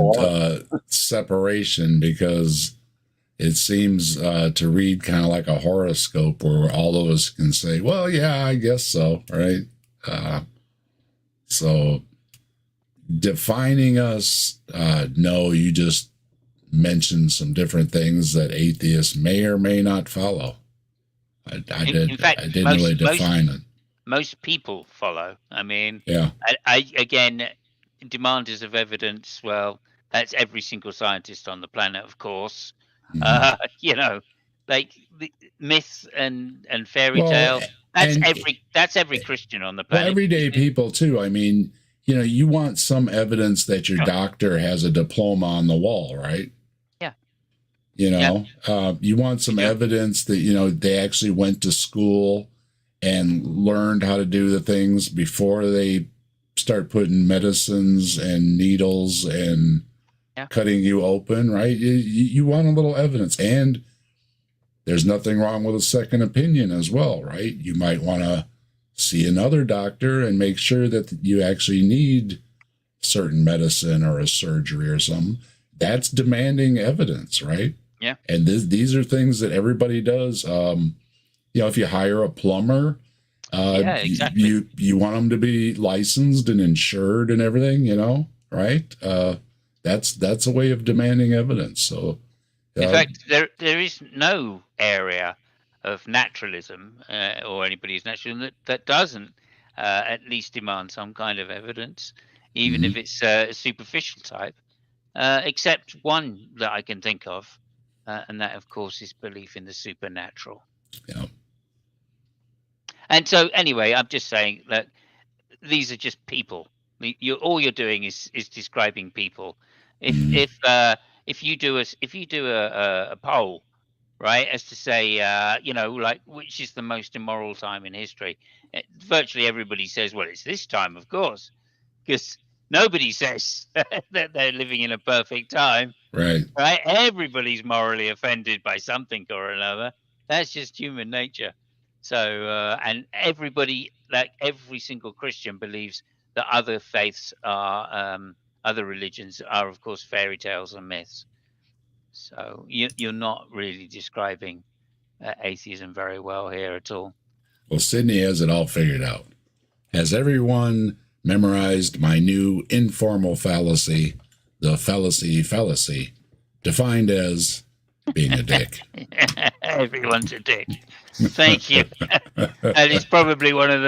separation, because it seems to read kind of like a horoscope where all of us can say, well, yeah, I guess so, right? So defining us, no, you just mentioned some different things that atheists may or may not follow. I didn't really define it. Most people follow. I mean, yeah. I again, demanders of evidence. Well, that's every single scientist on the planet, of course. Mm-hmm. You know, like the myth and fairy tale. That's every Christian on the planet. Well, everyday people too. I mean, you know, you want some evidence that your doctor has a diploma on the wall, right? Yeah. You know, you want some evidence that, you know, they actually went to school and learned how to do the things before they start putting medicines and needles and cutting you open, right? You want a little evidence. And there's nothing wrong with a second opinion as well, right? You might want to see another doctor and make sure that you actually need certain medicine or a surgery or something. That's demanding evidence, right? Yeah. And these are things that everybody does. You know, if you hire a plumber, exactly. you want them to be licensed and insured and everything, you know, right? That's a way of demanding evidence. So, in fact, there is no area of naturalism or anybody's naturalism that doesn't at least demand some kind of evidence, even if it's a superficial type, except one that I can think of, and that, of course, is belief in the supernatural. Yeah. And so, anyway, I'm just saying that these are just people. All you're doing is describing people. If you do a poll, right, as to say, you know, like, which is the most immoral time in history, virtually everybody says, well, it's this time, of course, because nobody says that they're living in a perfect time. Right. Right. Everybody's morally offended by something or another. That's just human nature. So, and everybody, like every single Christian, believes that other faiths are, other religions are, of course, fairy tales and myths. So you're not really describing atheism very well here at all. Well, Sydney has it all figured out. Has everyone memorized my new informal fallacy, the fallacy, defined as being a dick? Everyone's a dick. Thank you. And it's probably one of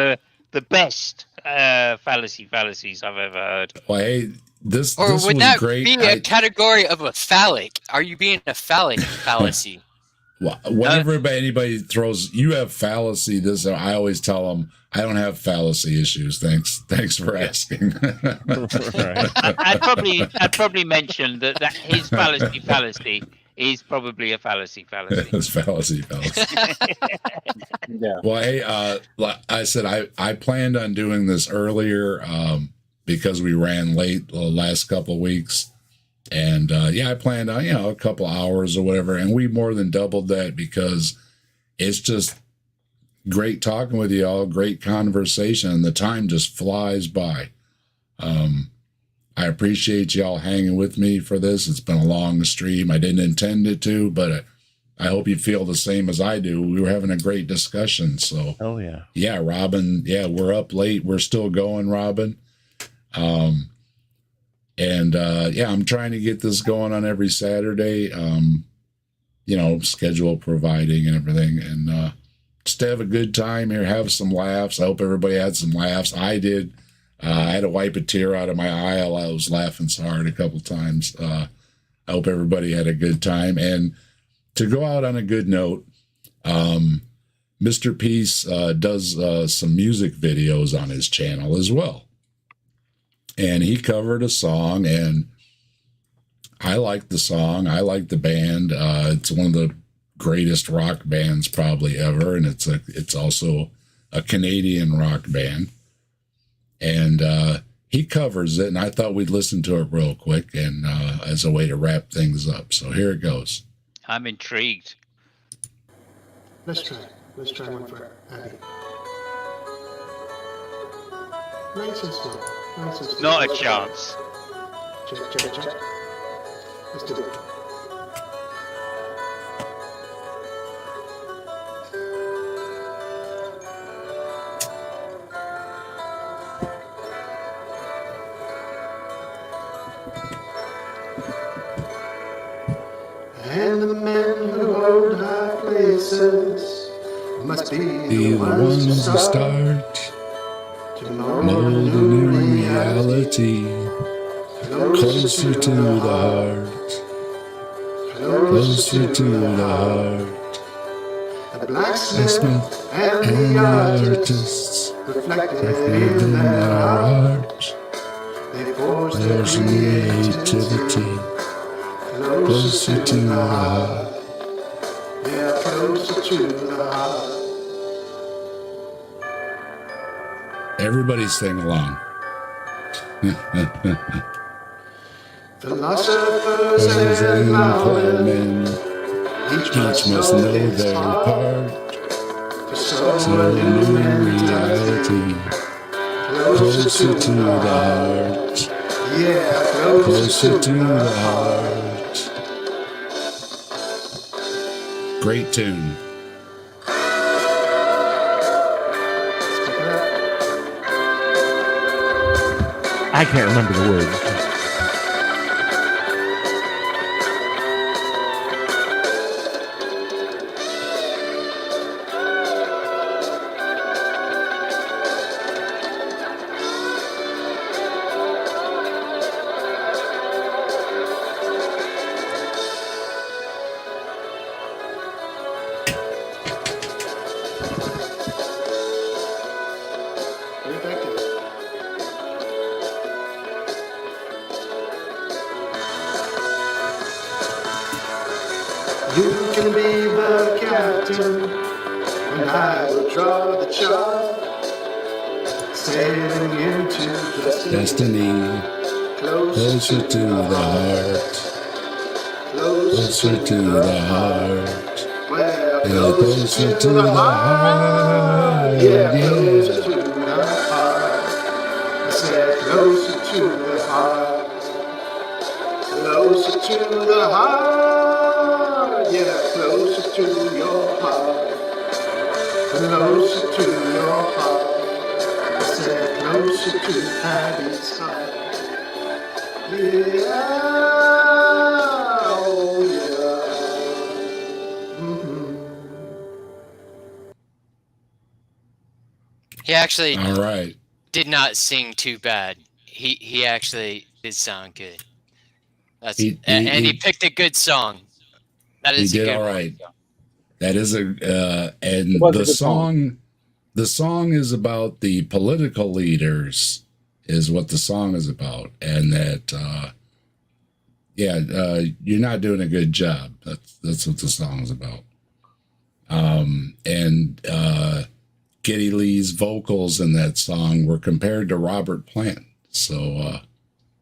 the best fallacies I've ever heard. Well, hey, this Or was would that great. be a category of a phallic? Are you being a phallic fallacy? Well, whenever anybody throws, you have fallacy, this, I always tell them, I don't have fallacy issues. Thanks for asking. I'd probably mention that his fallacy is probably a fallacy. It's fallacy. Yeah. Well, hey, like I said, I planned on doing this earlier because we ran late the last couple of weeks. And I planned on, a couple hours or whatever. And we more than doubled that because it's just great talking with you all, great conversation. And the time just flies by. I appreciate y'all hanging with me for this. It's been a long stream. I didn't intend it to, but I hope you feel the same as I do. We were having a great discussion. So, Oh yeah. yeah, Robin. Yeah, we're up late. We're still going, Robin. Yeah, I'm trying to get this going on every Saturday. Schedule providing and everything, and just to have a good time here, have some laughs. I hope everybody had some laughs. I did. I had to wipe a tear out of my eye. I was laughing so hard a couple times. I hope everybody had a good time. And to go out on a good note, Mr. Peace does some music videos on his channel as well. And he covered a song, and I like the song. I like the band. It's one of the greatest rock bands probably ever, and it's also a Canadian rock band. And he covers it, and I thought we'd listen to it real quick and as a way to wrap things up. So here it goes. I'm intrigued. Let's try one for Abby. Nice and slow. Not a chance. Check. Let's do it. And the men who hold high places must be the ones who start to mold a new reality closer to the heart, closer to the heart. The blacksmith and the artists reflected in their art. They force their creativity closer to the heart. Yeah, closer to the heart. Everybody sing along. Philosophers and plowmen, each must know their part. So a new reality, closer to the heart. Yeah, closer to the heart. Great tune. I can't remember the words. You can be the captain, and I will draw the chart. Sailing into Destiny, closer to the heart, closer to the heart, yeah, closer to the heart, yeah, closer to the heart. I said closer to the heart, closer to the heart, yeah, closer to your heart, closer to your heart. I said closer to Patty's heart. Yeah, oh yeah. Mm-hmm. He actually All right. did not sing too bad. He actually did sound good. That's He picked a good song. That is he a did good all one. right. That is and was a the good song. the song is about the political leaders, is what the song is about, and that you're not doing a good job. That's what the song is about. Geddy Lee's vocals in that song were compared to Robert Plant, so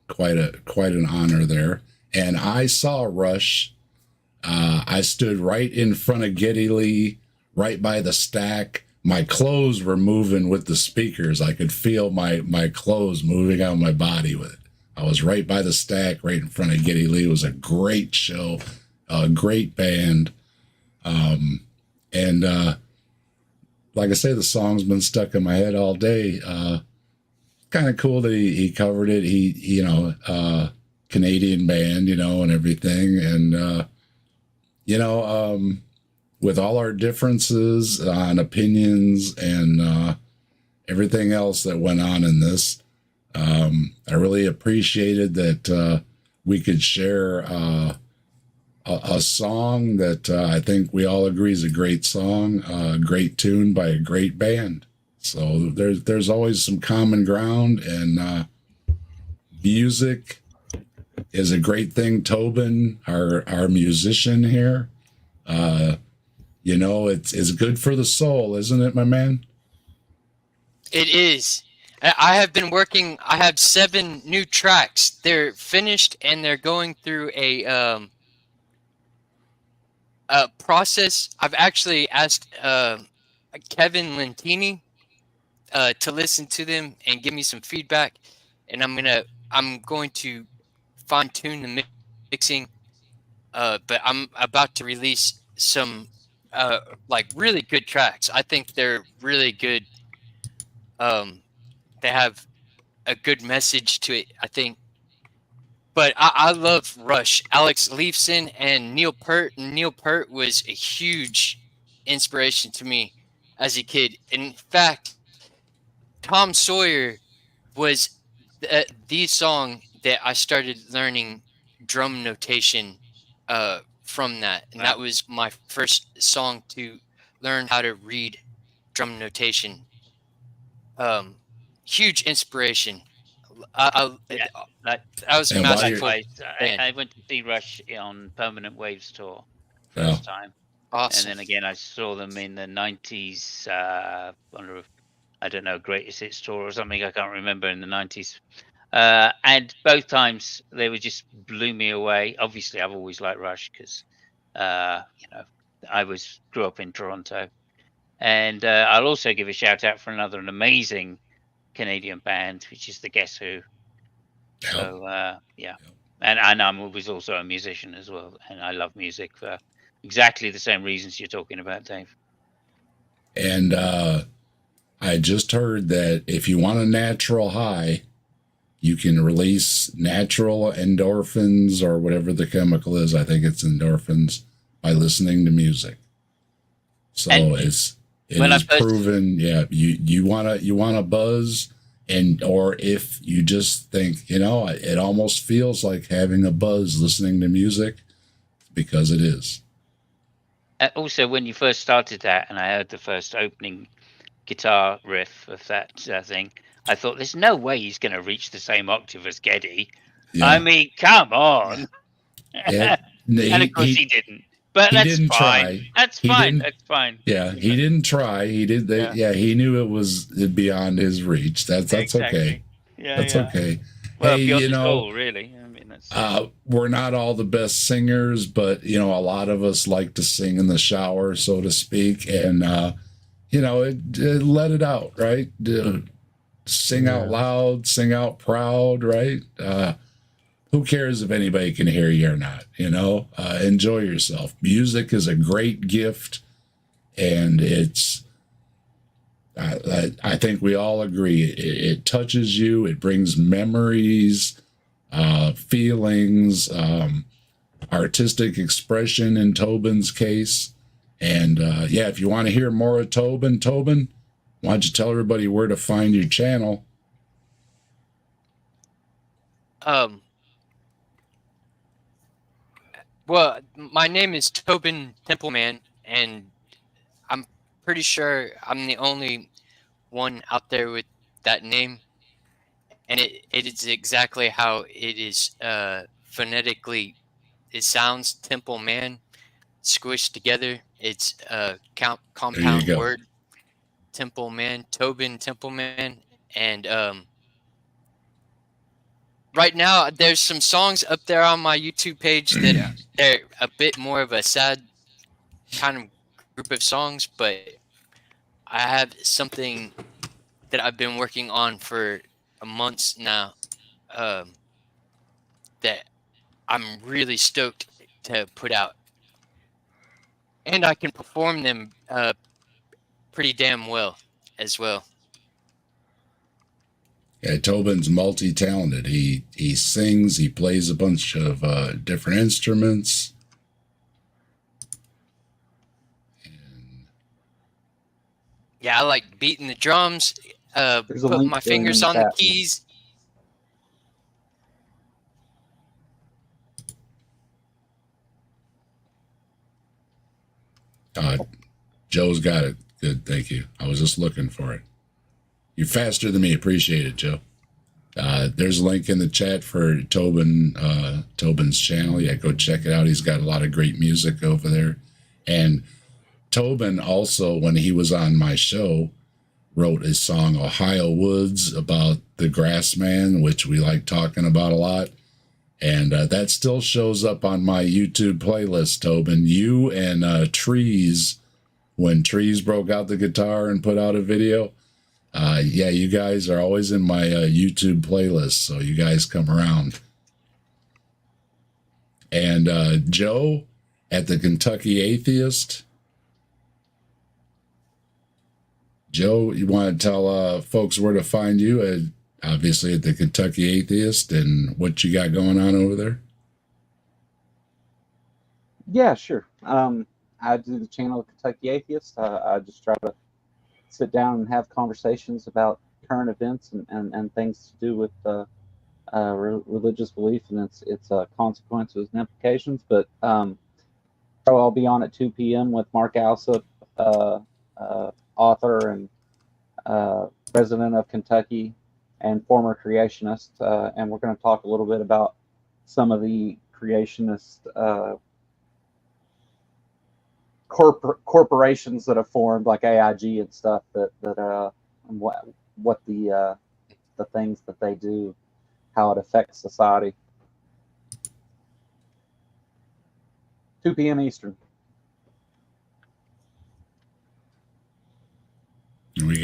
quite an honor there. And I saw Rush. I stood right in front of Geddy Lee, right by the stack. My clothes were moving with the speakers. I could feel my clothes moving out of my body with it. I was right by the stack, right in front of Geddy Lee. It was a great show, a great band. And like I say, the song's been stuck in my head all day. Kind of cool that he covered it. He Canadian band, and everything. And, with all our differences on opinions and everything else that went on in this, I really appreciated that we could share a song that I think we all agree is a great song, a great tune by a great band. So there's always some common ground, and music is a great thing. Tobin, our musician here, it's good for the soul, isn't it, my man? It is. I have been working. I have 7 new tracks. They're finished, and they're going through a process. I've actually asked Kevin Lentini to listen to them and give me some feedback, and I'm going to fine tune the mixing. But I'm about to release some like really good tracks. I think they're really good. They have a good message to it, I think. But I love Rush, Alex Leifson, and Neil Peart. Neil Peart was a huge inspiration to me as a kid. In fact, Tom Sawyer was the song that I started learning drum notation from that. And that was my first song to learn how to read drum notation. Huge inspiration. I was a massive fan. I went to see Rush on Permanent Waves tour first time. Awesome. And then again, I saw them in the 90s. I don't know, Greatest Hits tour or something. I can't remember, in the 90s. And both times they were just blew me away. Obviously, I've always liked Rush because, I grew up in Toronto. And I'll also give a shout out for an amazing Canadian band, which is the Guess Who. So and I was also a musician as well, and I love music for exactly the same reasons you're talking about, Dave. And I just heard that if you want a natural high, you can release natural endorphins or whatever the chemical is. I think it's endorphins by listening to music. So it is proven. Yeah, you want to buzz, or if you just think, it almost feels like having a buzz listening to music, because it is. Also, when you first started that, and I heard the first opening guitar riff of that thing, I thought, there's no way he's going to reach the same octave as Geddy. Yeah. I mean, come on. Yeah, and of course he didn't. But that's fine. Try. That's fine. That's fine. Yeah, he didn't try. He did. He knew it was beyond his reach. That's exactly. Okay. Yeah, that's okay. Well, hey, cool, really. I mean, that's. We're not all the best singers, but a lot of us like to sing in the shower, so to speak, and let it out, right? Sing out loud, sing out proud, right? Who cares if anybody can hear you or not? Enjoy yourself. Music is a great gift, and it's. I think we all agree. It touches you. It brings memories, feelings, artistic expression in Tobin's case. And if you want to hear more of Tobin, why don't you tell everybody where to find your channel? Well, my name is Tobin Templeman, and I'm pretty sure I'm the only one out there with that name. And it is exactly how it is phonetically. It sounds Temple Man squished together. It's a compound word. Temple Man, Tobin Templeman, and right now there's some songs up there on my YouTube page that they're a bit more of a sad kind of group of songs, but I have something that I've been working on for months now. that I'm really stoked to put out. And I can perform them pretty damn well as well. Yeah, Tobin's multi-talented. He sings, he plays a bunch of different instruments. Yeah, I like beating the drums, There's a putting link my to it in fingers the on the chat. keys. Joe's got it. Good, thank you. I was just looking for it. You're faster than me. Appreciate it, Joe. There's a link in the chat for Tobin's channel. Yeah, go check it out. He's got a lot of great music over there. And Tobin also, when he was on my show, wrote a song, Ohio Woods, about the Grassman, which we like talking about a lot. And that still shows up on my YouTube playlist, Tobin. You and Trees, when Trees broke out the guitar and put out a video. Yeah, you guys are always in my YouTube playlist, so you guys come around. And Joe at the Kentucky Atheist. Joe, you want to tell folks where to find you? Obviously at the Kentucky Atheist, and what you got going on over there? Yeah, sure. I do the channel Kentucky Atheist. I just try to sit down and have conversations about current events and things to do with religious belief and its consequences and implications. But I'll be on at 2 p.m. with Mark Alsop, author and resident of Kentucky and former creationist, and we're going to talk a little bit about some of the creationist corporations that have formed, like AIG and stuff, and what the things that they do, how it affects society. 2 p.m. Eastern.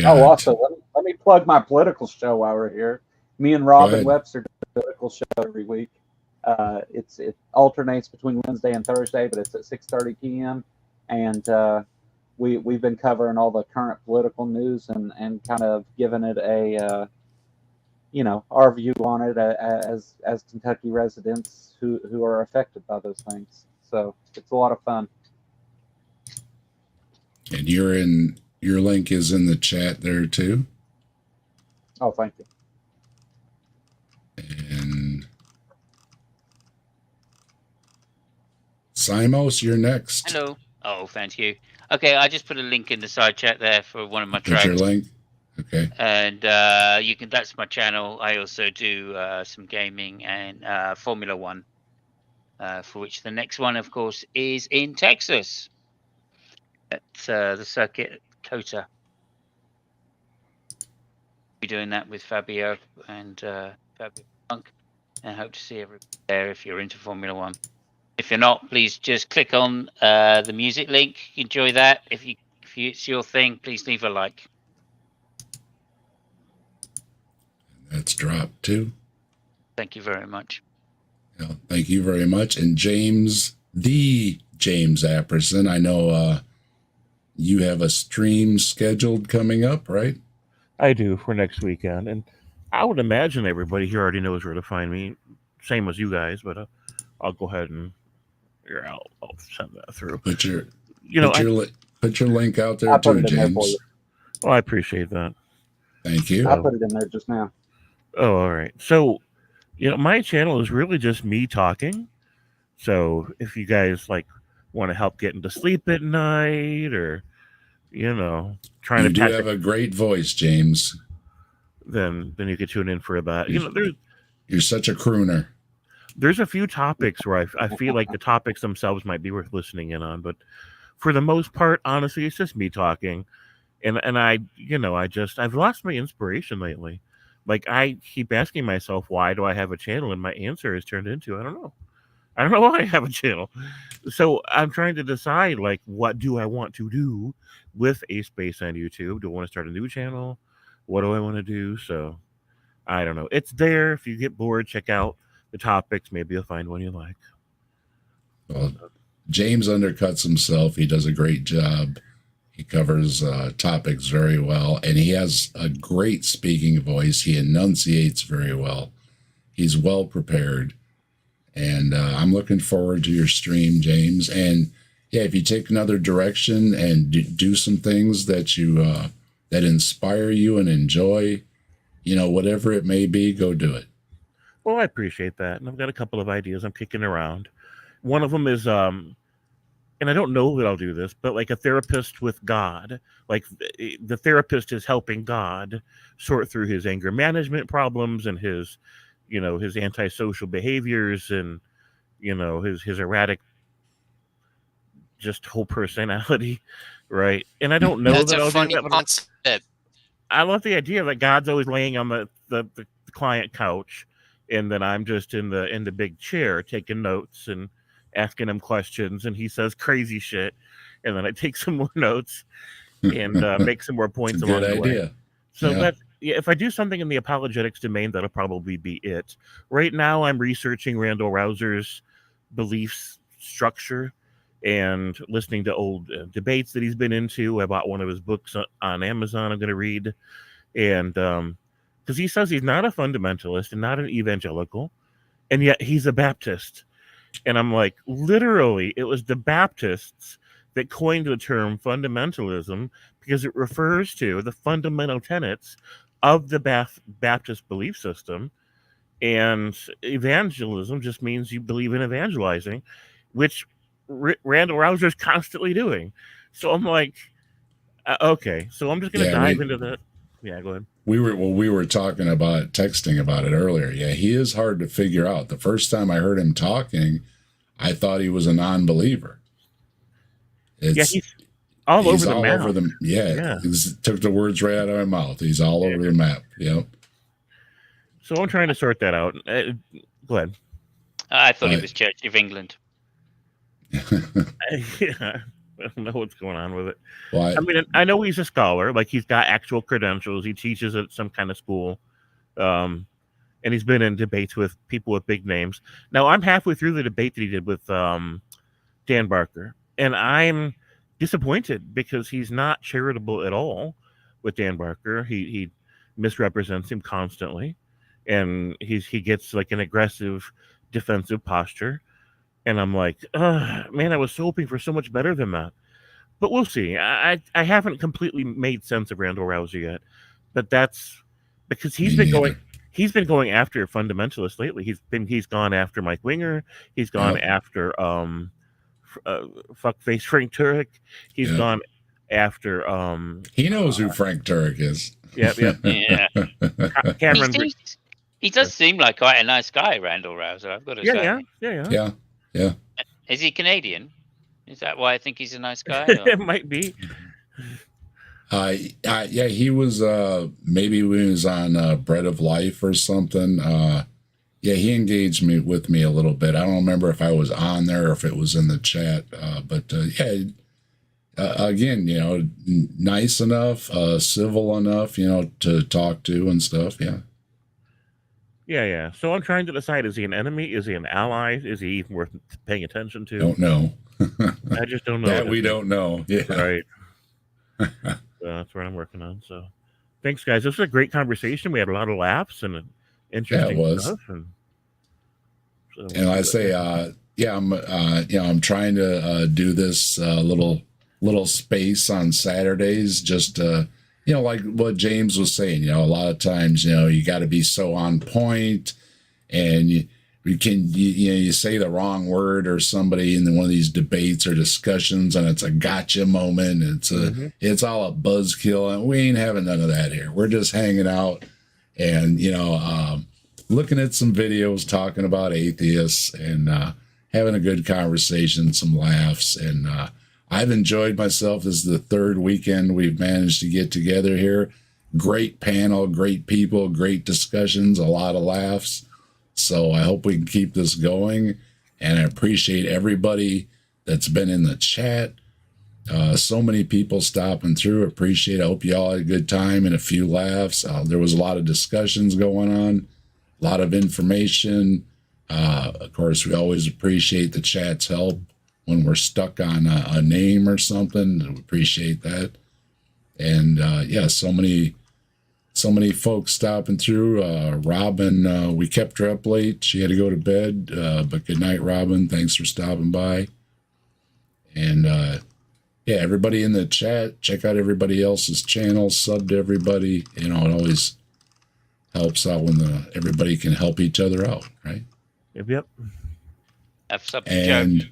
Also, let me plug my political show while we're here. Me and Robin Webster do a political show every week. It alternates between Wednesday and Thursday, but it's at 6:30 p.m. And we've been covering all the current political news and kind of giving it a our view on it as Kentucky residents who are affected by those things. So it's a lot of fun. And your link is in the chat there too. Oh, thank you. And Simos, you're next. Hello. Oh, thank you. Okay, I just put a link in the side chat there for one of my That's tracks. your link? Okay. And you can. That's my channel. I also do some gaming and Formula One, for which the next one, of course, is in Texas at the circuit COTA. Be doing that with Fabio and Fabio Funk, and hope to see everybody there if you're into Formula One. If you're not, please just click on the music link. Enjoy that. If it's your thing, please leave a like. That's dropped too. Thank you very much. Yeah, thank you very much. And James Apperson, I know you have a stream scheduled coming up, right? I do, for next weekend. And I would imagine everybody here already knows where to find me. Same as you guys, but I'll go ahead and I'll send that through. Put your link out there too, James. Well, I appreciate that. Thank you. I put it in there just now. Oh, all right. So, my channel is really just me talking. So if you guys want to help getting to sleep at night, or trying you to do have a great voice, James. Then you could tune in for that. You're such a crooner. There's a few topics where I feel like the topics themselves might be worth listening in on, but for the most part, honestly, it's just me talking. And I've lost my inspiration lately. Like, I keep asking myself, why do I have a channel? And my answer is turned into, I don't know why I have a channel. So I'm trying to decide, what do I want to do with a space on YouTube? Do I want to start a new channel? What do I want to do? So I don't know. It's there. If you get bored, check out the topics. Maybe you'll find one you like. Well, James undercuts himself. He does a great job. He covers topics very well, and he has a great speaking voice. He enunciates very well. He's well prepared, and I'm looking forward to your stream, James. And yeah, if you take another direction and do some things that you that inspire you and enjoy, whatever it may be, go do it. Well, I appreciate that, and I've got a couple of ideas I'm kicking around. One of them is, and I don't know that I'll do this, but like a therapist with God. Like the therapist is helping God sort through his anger management problems and his antisocial behaviors and, his erratic, just whole personality, right? And I don't know That's that a I'll funny do that. concept. I love the idea that God's always laying on the client couch, and then I'm just in the big chair taking notes and asking him questions, and he says crazy shit, and then I take some more notes and make some more points along the way. So if I do something in the apologetics domain, that'll probably be it. Right now, I'm researching Randall Rouser's beliefs structure and listening to old debates that he's been into. I bought one of his books on Amazon I'm going to read. And because he says he's not a fundamentalist and not an evangelical, and yet he's a Baptist. And I'm like, literally, it was the Baptists that coined the term fundamentalism because it refers to the fundamental tenets of the Baptist belief system. And evangelism just means you believe in evangelizing, which Randall Rouser is constantly doing. So I'm like, okay, so I'm just going to dive into that. Yeah, go ahead. We were texting about it earlier. Yeah, he is hard to figure out. The first time I heard him talking, I thought he was a non-believer. He's all over the map. He took the words right out of my mouth. He's all over the map. Yep. So I'm trying to sort that out. Go ahead. I thought it was Church of England. Yeah. I don't know what's going on with it. Well, I mean, I know he's a scholar. Like, he's got actual credentials. He teaches at some kind of school. And he's been in debates with people with big names. Now, I'm halfway through the debate that he did with Dan Barker. And I'm disappointed because he's not charitable at all with Dan Barker. He misrepresents him constantly. And he gets like an aggressive defensive posture. And I'm like, man, I was hoping for so much better than that. But we'll see. I haven't completely made sense of Randall Rouser yet. But that's because he's been going after fundamentalists lately. He's gone after Mike Winger. He's gone after fuckface Frank Turek. He's gone after he knows who Frank Turek is. Yeah. Cameron. He does seem like quite a nice guy, Randall Rouser, I've got to say. Yeah. Is he Canadian? Is that why I think he's a nice guy? It might be. He was maybe when he was on Bread of Life or something. He engaged with me a little bit. I don't remember if I was on there or if it was in the chat. Again, nice enough, civil enough, to talk to and stuff. Yeah. So I'm trying to decide, is he an enemy? Is he an ally? Is he even worth paying attention to? Don't know. I just don't know. That we don't know. Yeah. Right. So that's what I'm working on. So thanks, guys. This was a great conversation. We had a lot of laughs and interesting stuff. And I say, I'm trying to do this little space on Saturdays, just like what James was saying, a lot of times, you got to be so on point, and you say the wrong word or somebody in one of these debates or discussions, and it's a gotcha moment. It's all a buzzkill, and we ain't having none of that here. We're just hanging out and, looking at some videos, talking about atheists, and having a good conversation, some laughs, and I've enjoyed myself. This is the third weekend we've managed to get together here. Great panel, great people, great discussions, a lot of laughs. So I hope we can keep this going. And I appreciate everybody that's been in the chat. So many people stopping through. Appreciate it. I hope you all had a good time and a few laughs. There was a lot of discussions going on, a lot of information. Of course, we always appreciate the chat's help when we're stuck on a name or something. We appreciate that. And yeah, so many folks stopping through. Robin, we kept her up late. She had to go to bed. But good night, Robin. Thanks for stopping by. And yeah, everybody in the chat, check out everybody else's channel, sub to everybody. You know, it always helps out when everybody can help each other out, right? Yep. Have something, Joe.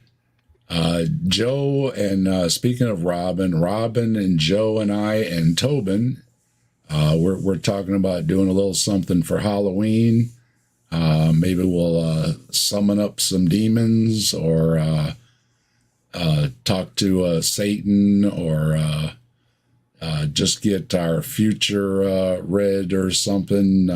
And Joe, and speaking of Robin and Joe and I and Tobin, we're talking about doing a little something for Halloween. Maybe we'll summon up some demons, or talk to Satan, or just get our future read or something.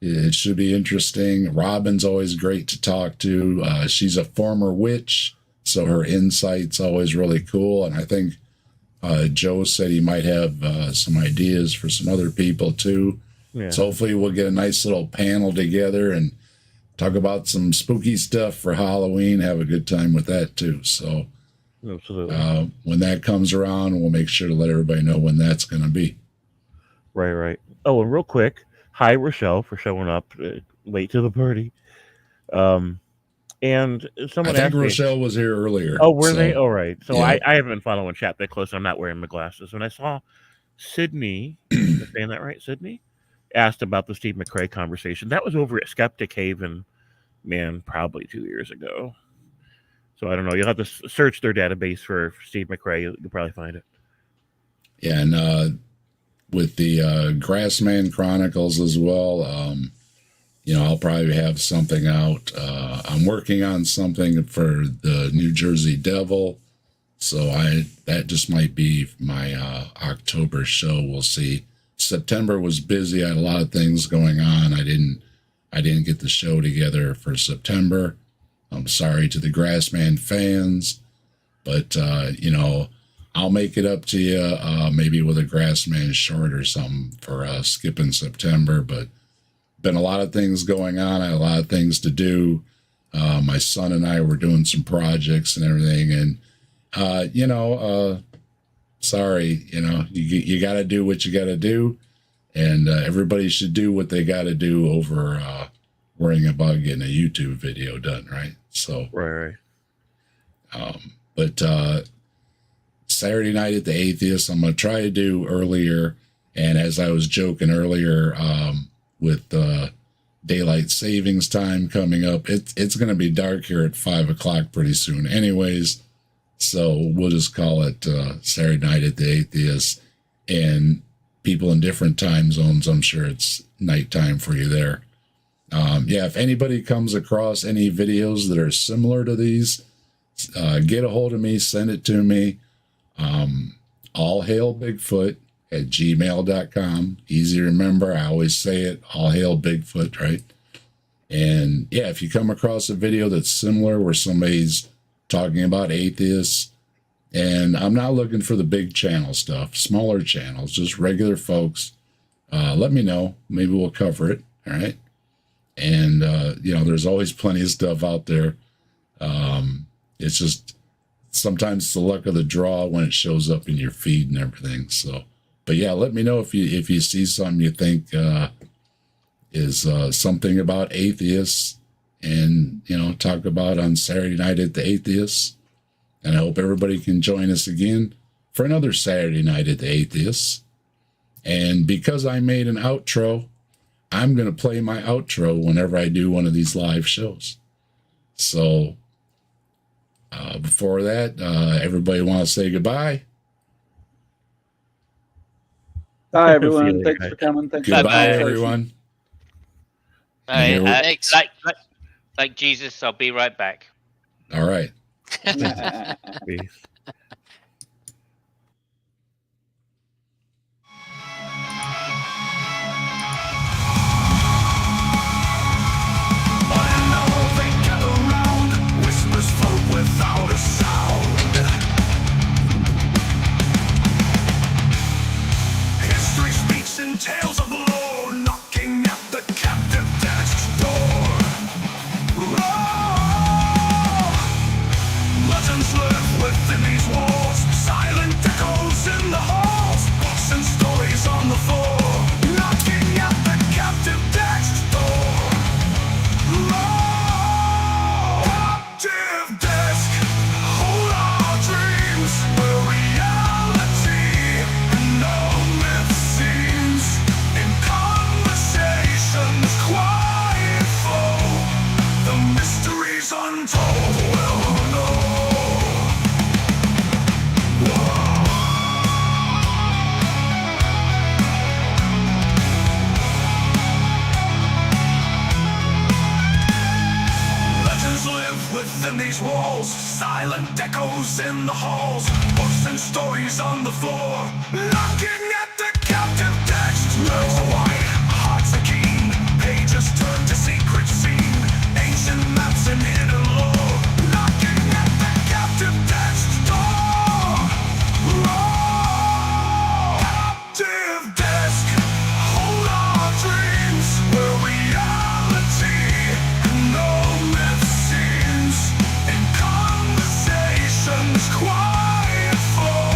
It should be interesting. Robin's always great to talk to. She's a former witch, so her insight's always really cool. And I think Joe said he might have some ideas for some other people too. Yeah. So hopefully we'll get a nice little panel together and talk about some spooky stuff for Halloween. Have a good time with that too. So absolutely. When that comes around, we'll make sure to let everybody know when that's going to be. Right. Oh, and real quick, hi Rochelle for showing up late to the party. And someone I think asked Rochelle me, was here earlier. Oh, were so, they? All right. So yeah. I haven't been following chat that close. I'm not wearing my glasses. When I saw Sydney, am I saying that right? Sydney asked about the Steve McRae conversation. That was over at Skeptic Haven, man, probably 2 years ago. So I don't know. You'll have to search their database for Steve McRae. You'll probably find it. Yeah, and with the Grassman Chronicles as well, you know, I'll probably have something out. I'm working on something for the New Jersey Devil, so that just might be my October show. We'll see. September was busy. I had a lot of things going on. I didn't get the show together for September. I'm sorry to the Grassman fans, but you know, I'll make it up to you, maybe with a Grassman short or something for skipping September. But been a lot of things going on. I had a lot of things to do. My son and I were doing some projects and everything, and you know, sorry, you know, you got to do what you got to do, and everybody should do what they got to do over worrying about getting a YouTube video done, right? So right. But Saturday Night at the Atheist, I'm going to try to do earlier. And as I was joking earlier, with daylight savings time coming up, it's going to be dark here at 5 o'clock pretty soon anyways. So we'll just call it Saturday Night at the Atheist. And people in different time zones, I'm sure it's nighttime for you there. Yeah, if anybody comes across any videos that are similar to these, get a hold of me, send it to me. All Hail Bigfoot at gmail.com. Easy to remember. I always say it, All Hail Bigfoot, right? And yeah, if you come across a video that's similar where somebody's talking about atheists, and I'm not looking for the big channel stuff, smaller channels, just regular folks, let me know. Maybe we'll cover it, all right? And, you know, there's always plenty of stuff out there. It's just sometimes it's the luck of the draw when it shows up in your feed and everything. So, but yeah, let me know if you see something you think is something about atheists, and, you know, talk about on Saturday Night at the Atheists. And I hope everybody can join us again for another Saturday Night at the Atheists. And because I made an outro, I'm going to play my outro whenever I do one of these live shows. So before that, everybody want to say goodbye? Bye, everyone. Thanks for coming. Thanks for Goodbye, everyone. Like Jesus, I'll be right back. All right. Peace. Without a sound, history speaks in tales of lore, knocking at the captive dentist's door. within these walls. Silent echoes in the halls. Books and stories on the floor. Looking at the captive text. Nerves are wide, hearts are keen. Pages turn to secret scene. Ancient maps and hidden lore. Looking at the captive text. Captive desk. Hold our dreams where reality and no myth seems. In conversations quiet flow.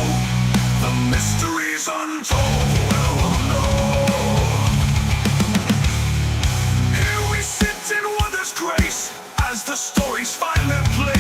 The mysteries untold will know. Here we sit in wondrous grace as the stories find their place.